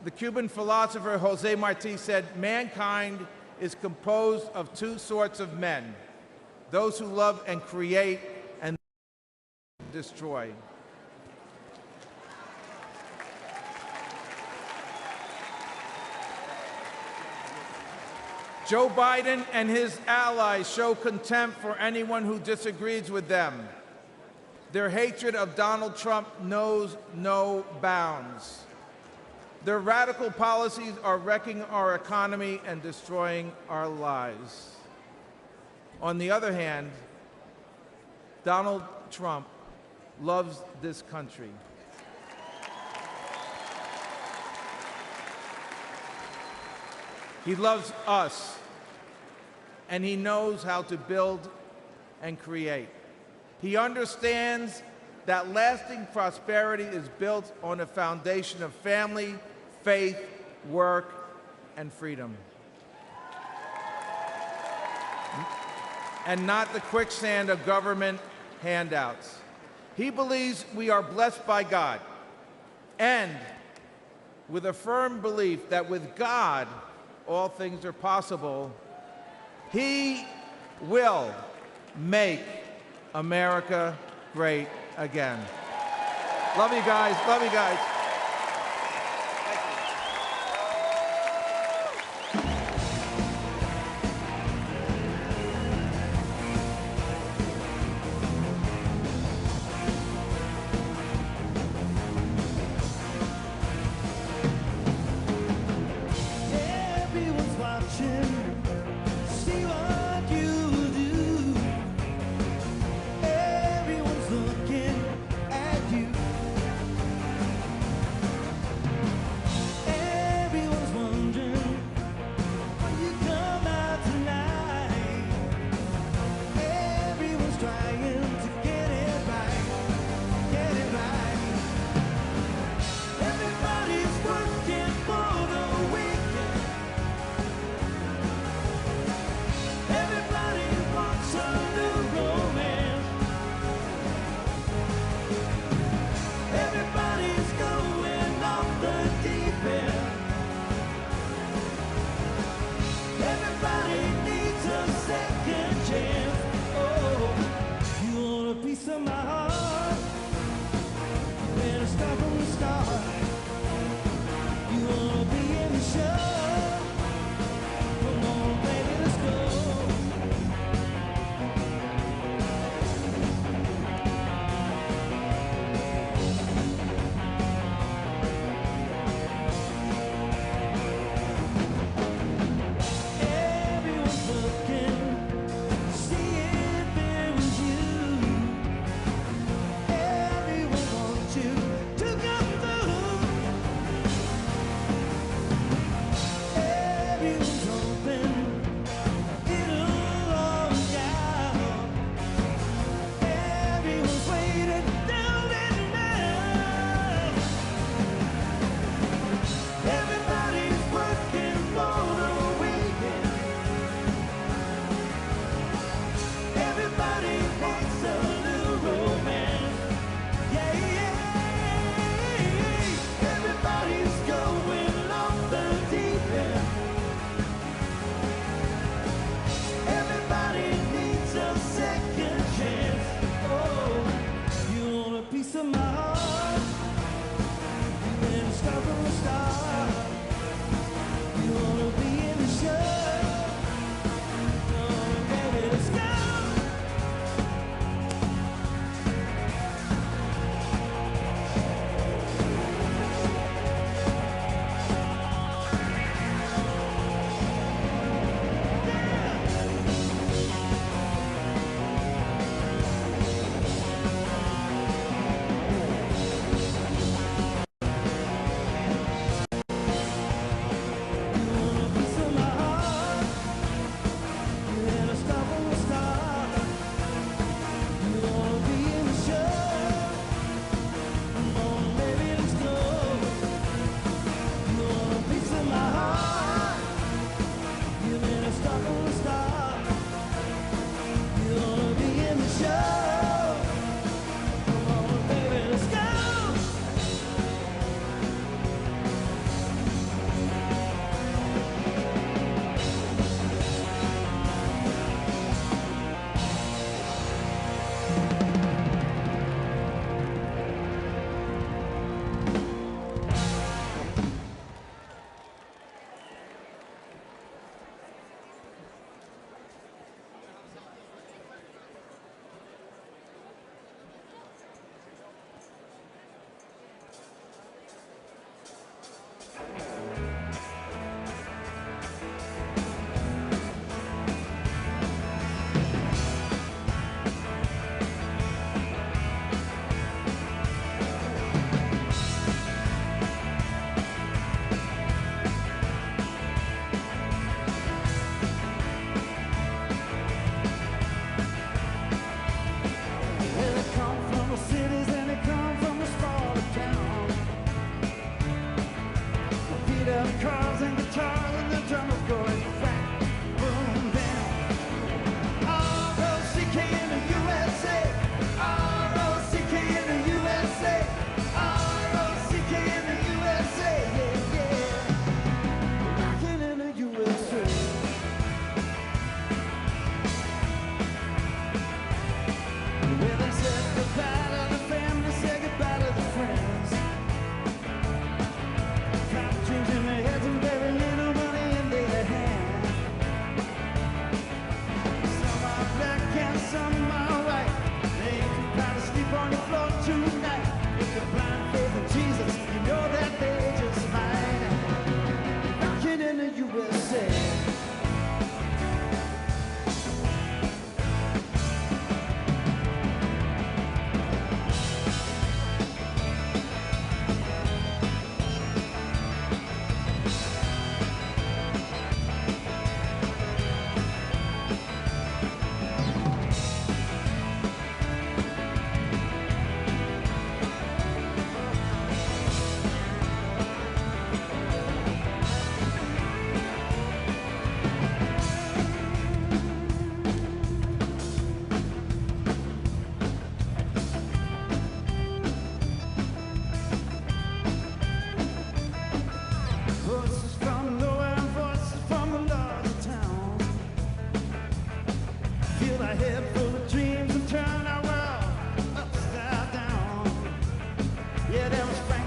[SPEAKER 4] The Cuban philosopher Jose Marti said, mankind is composed of two sorts of men, those who love and create and destroy. Joe Biden and his allies show contempt for anyone who disagrees with them. Their hatred of Donald Trump knows no bounds. Their radical policies are wrecking our economy and destroying our lives. On the other hand, Donald Trump loves this country. He loves us, and he knows how to build and create. He understands that lasting prosperity is built on a foundation of family, faith, work, and freedom. And not the quicksand of government handouts. He believes we are blessed by God, and with a firm belief that with God, all things are possible, he will make America great again. Love you guys, love you guys.
[SPEAKER 5] Everyone's watching, see what you do. Everyone's looking at you.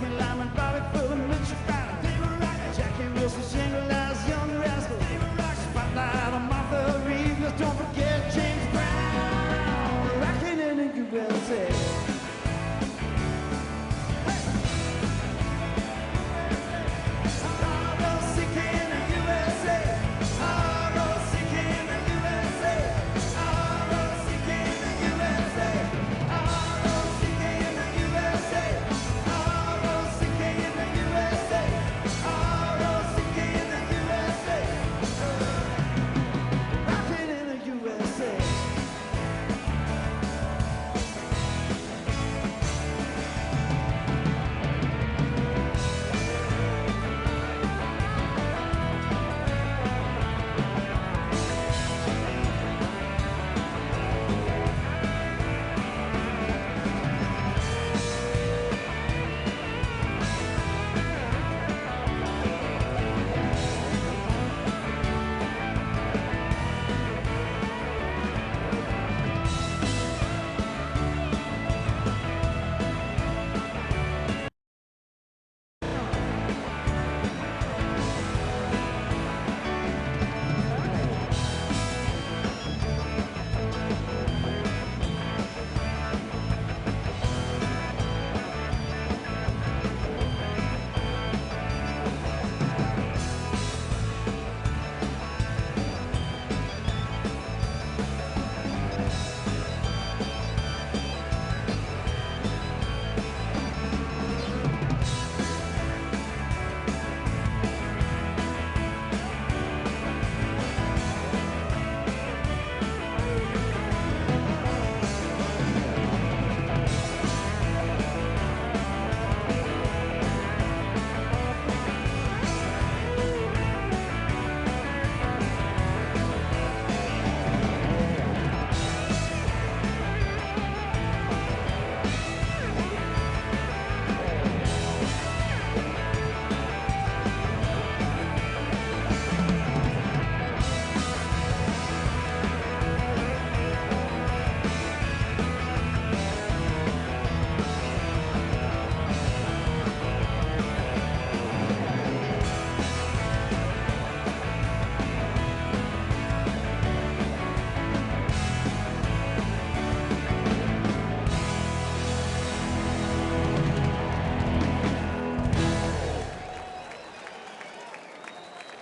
[SPEAKER 5] Jackie Lyman, Bobby Fuller, Mitchell Fowler, David Rock, Jackie Wilson, Shingle Eyes, Young Rascal, David Rock, Spotlight on Martha Reeves, don't forget James Brown, rocking in the USA.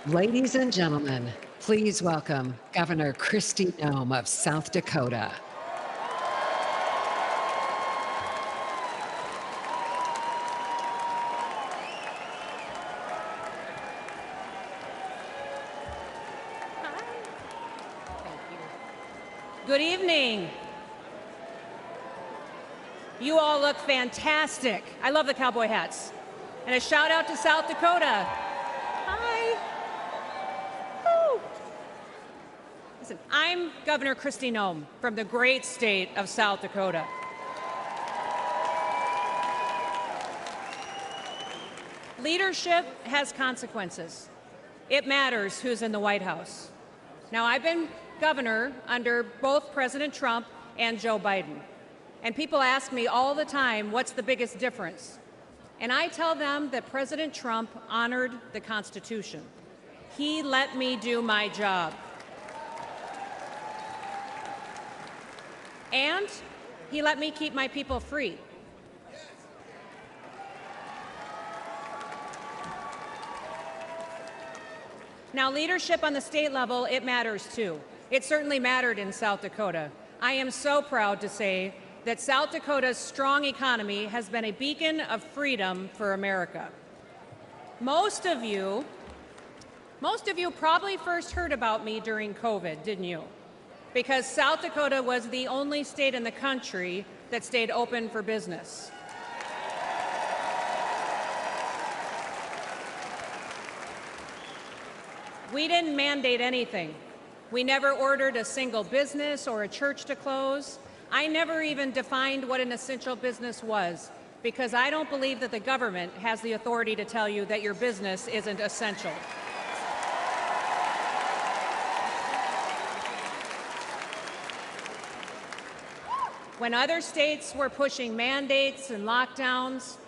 [SPEAKER 24] Ladies and gentlemen, please welcome Governor Kristi Noem of South Dakota.
[SPEAKER 6] Good evening. You all look fantastic. I love the cowboy hats. And a shout out to South Dakota. Hi. Woo. Listen, I'm Governor Kristi Noem from the great state of South Dakota. Leadership has consequences. It matters who's in the White House. Now, I've been governor under both President Trump and Joe Biden. And people ask me all the time, what's the biggest difference? And I tell them that President Trump honored the Constitution. He let me do my job. And he let me keep my people free. Now, leadership on the state level, it matters too. It certainly mattered in South Dakota. I am so proud to say that South Dakota's strong economy has been a beacon of freedom for America. Most of you probably first heard about me during COVID, didn't you? Because South Dakota was the only state in the country that stayed open for business. We didn't mandate anything. We never ordered a single business or a church to close. I never even defined what an essential business was, because I don't believe that the government has the authority to tell you that your business isn't essential. When other states were pushing mandates and lockdowns,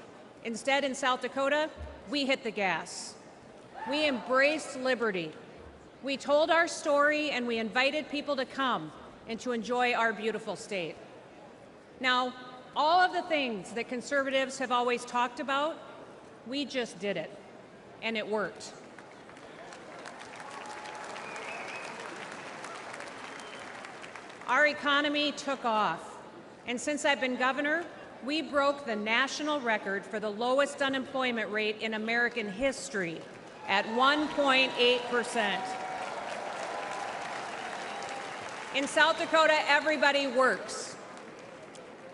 [SPEAKER 6] Instead, in South Dakota, we hit the gas. We embraced liberty. We told our story and we invited people to come and to enjoy our beautiful state. Now, all of the things that conservatives have always talked about, we just did it, and it worked. Our economy took off, and since I've been governor, we broke the national record for the lowest unemployment rate in American history at 1.8%. In South Dakota, everybody works.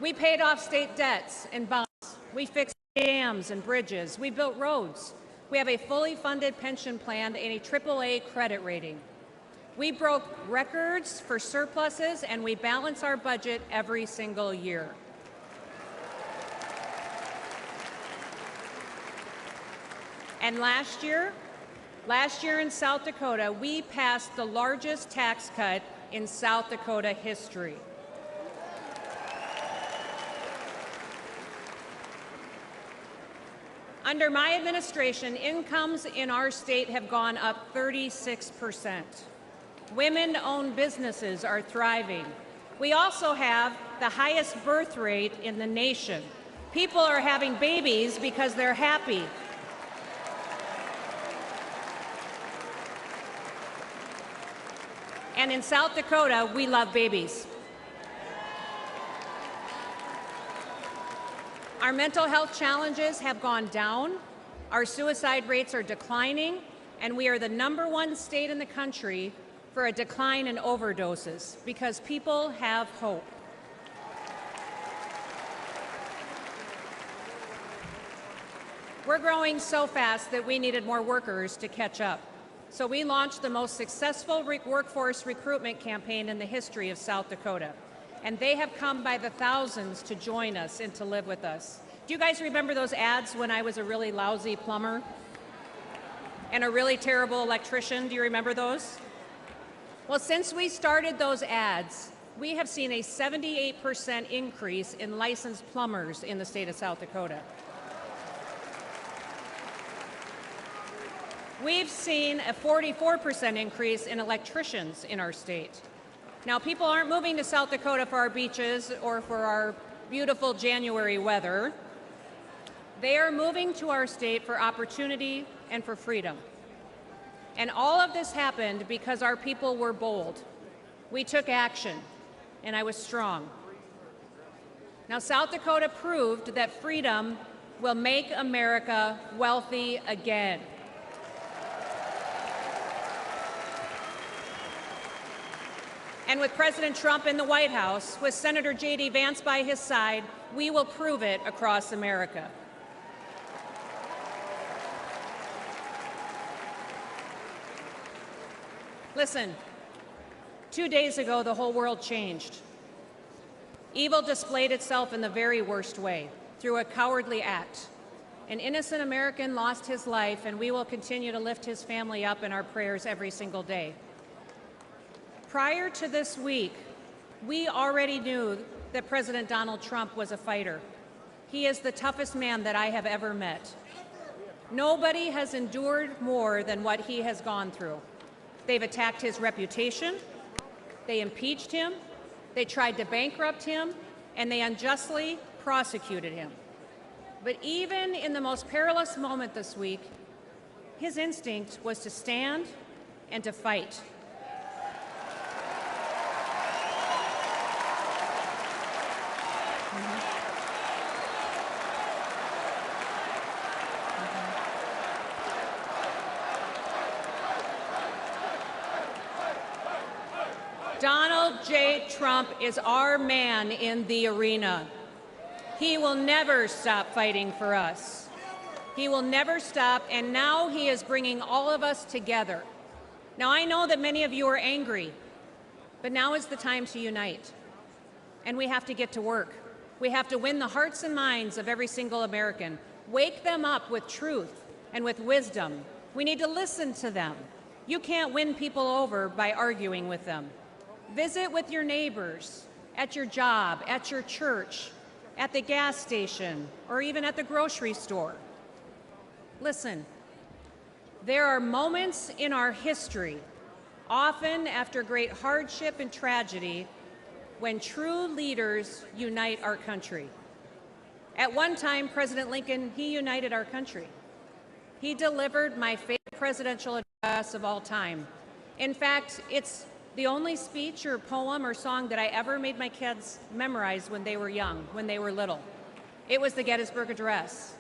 [SPEAKER 6] We paid off state debts and bonds. We fixed dams and bridges. We built roads. We have a fully funded pension plan and a AAA credit rating. We broke records for surpluses, and we balance our budget every single year. And last year in South Dakota, we passed the largest tax cut in South Dakota history. Under my administration, incomes in our state have gone up 36%. Women-owned businesses are thriving. We also have the highest birth rate in the nation. People are having babies because they're happy. And in South Dakota, we love babies. Our mental health challenges have gone down, our suicide rates are declining, and we are the #1 state in the country for a decline in overdoses because people have hope. We're growing so fast that we needed more workers to catch up. So we launched the most successful workforce recruitment campaign in the history of South Dakota. And they have come by the thousands to join us and to live with us. Do you guys remember those ads when I was a really lousy plumber and a really terrible electrician? Do you remember those? Well, since we started those ads, we have seen a 78% increase in licensed plumbers in the state of South Dakota. We've seen a 44% increase in electricians in our state. Now, people aren't moving to South Dakota for our beaches or for our beautiful January weather. They are moving to our state for opportunity and for freedom. And all of this happened because our people were bold. We took action, and I was strong. Now, South Dakota proved that freedom will make America wealthy again. And with President Trump in the White House, with Senator JD Vance by his side, we will prove it across America. Listen, 2 days ago, the whole world changed. Evil displayed itself in the very worst way, through a cowardly act. An innocent American lost his life, and we will continue to lift his family up in our prayers every single day. Prior to this week, we already knew that President Donald Trump was a fighter. He is the toughest man that I have ever met. Nobody has endured more than what he has gone through. They've attacked his reputation, they impeached him, they tried to bankrupt him, and they unjustly prosecuted him. But even in the most perilous moment this week, his instinct was to stand and to fight. Donald J. Trump is our man in the arena. He will never stop fighting for us. He will never stop, and now he is bringing all of us together. Now, I know that many of you are angry, but now is the time to unite. And we have to get to work. We have to win the hearts and minds of every single American. Wake them up with truth and with wisdom. We need to listen to them. You can't win people over by arguing with them. Visit with your neighbors, at your job, at your church. at the gas station, or even at the grocery store. Listen, there are moments in our history, often after great hardship and tragedy, when true leaders unite our country. At one time, President Lincoln, he united our country. He delivered my favorite presidential address of all time. In fact, it's the only speech or poem or song that I ever made my kids memorize when they were young, when they were little. It was the Gettysburg Address,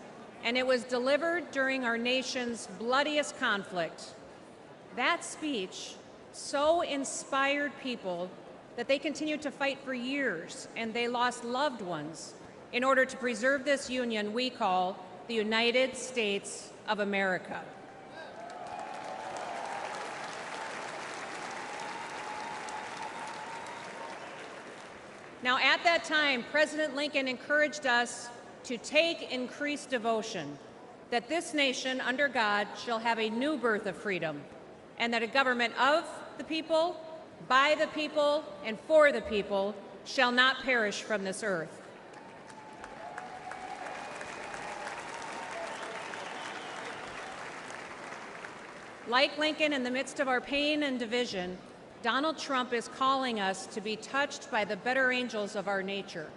[SPEAKER 6] and it was delivered during our nation's bloodiest conflict. That speech so inspired people that they continued to fight for years, and they lost loved ones in order to preserve this union we call the United States of America. Now, at that time, President Lincoln encouraged us to take increased devotion, that this nation, under God, shall have a new birth of freedom, and that a government of the people, by the people, and for the people shall not perish from this earth. Like Lincoln, in the midst of our pain and division, Donald Trump is calling us to be touched by the better angels of our nature,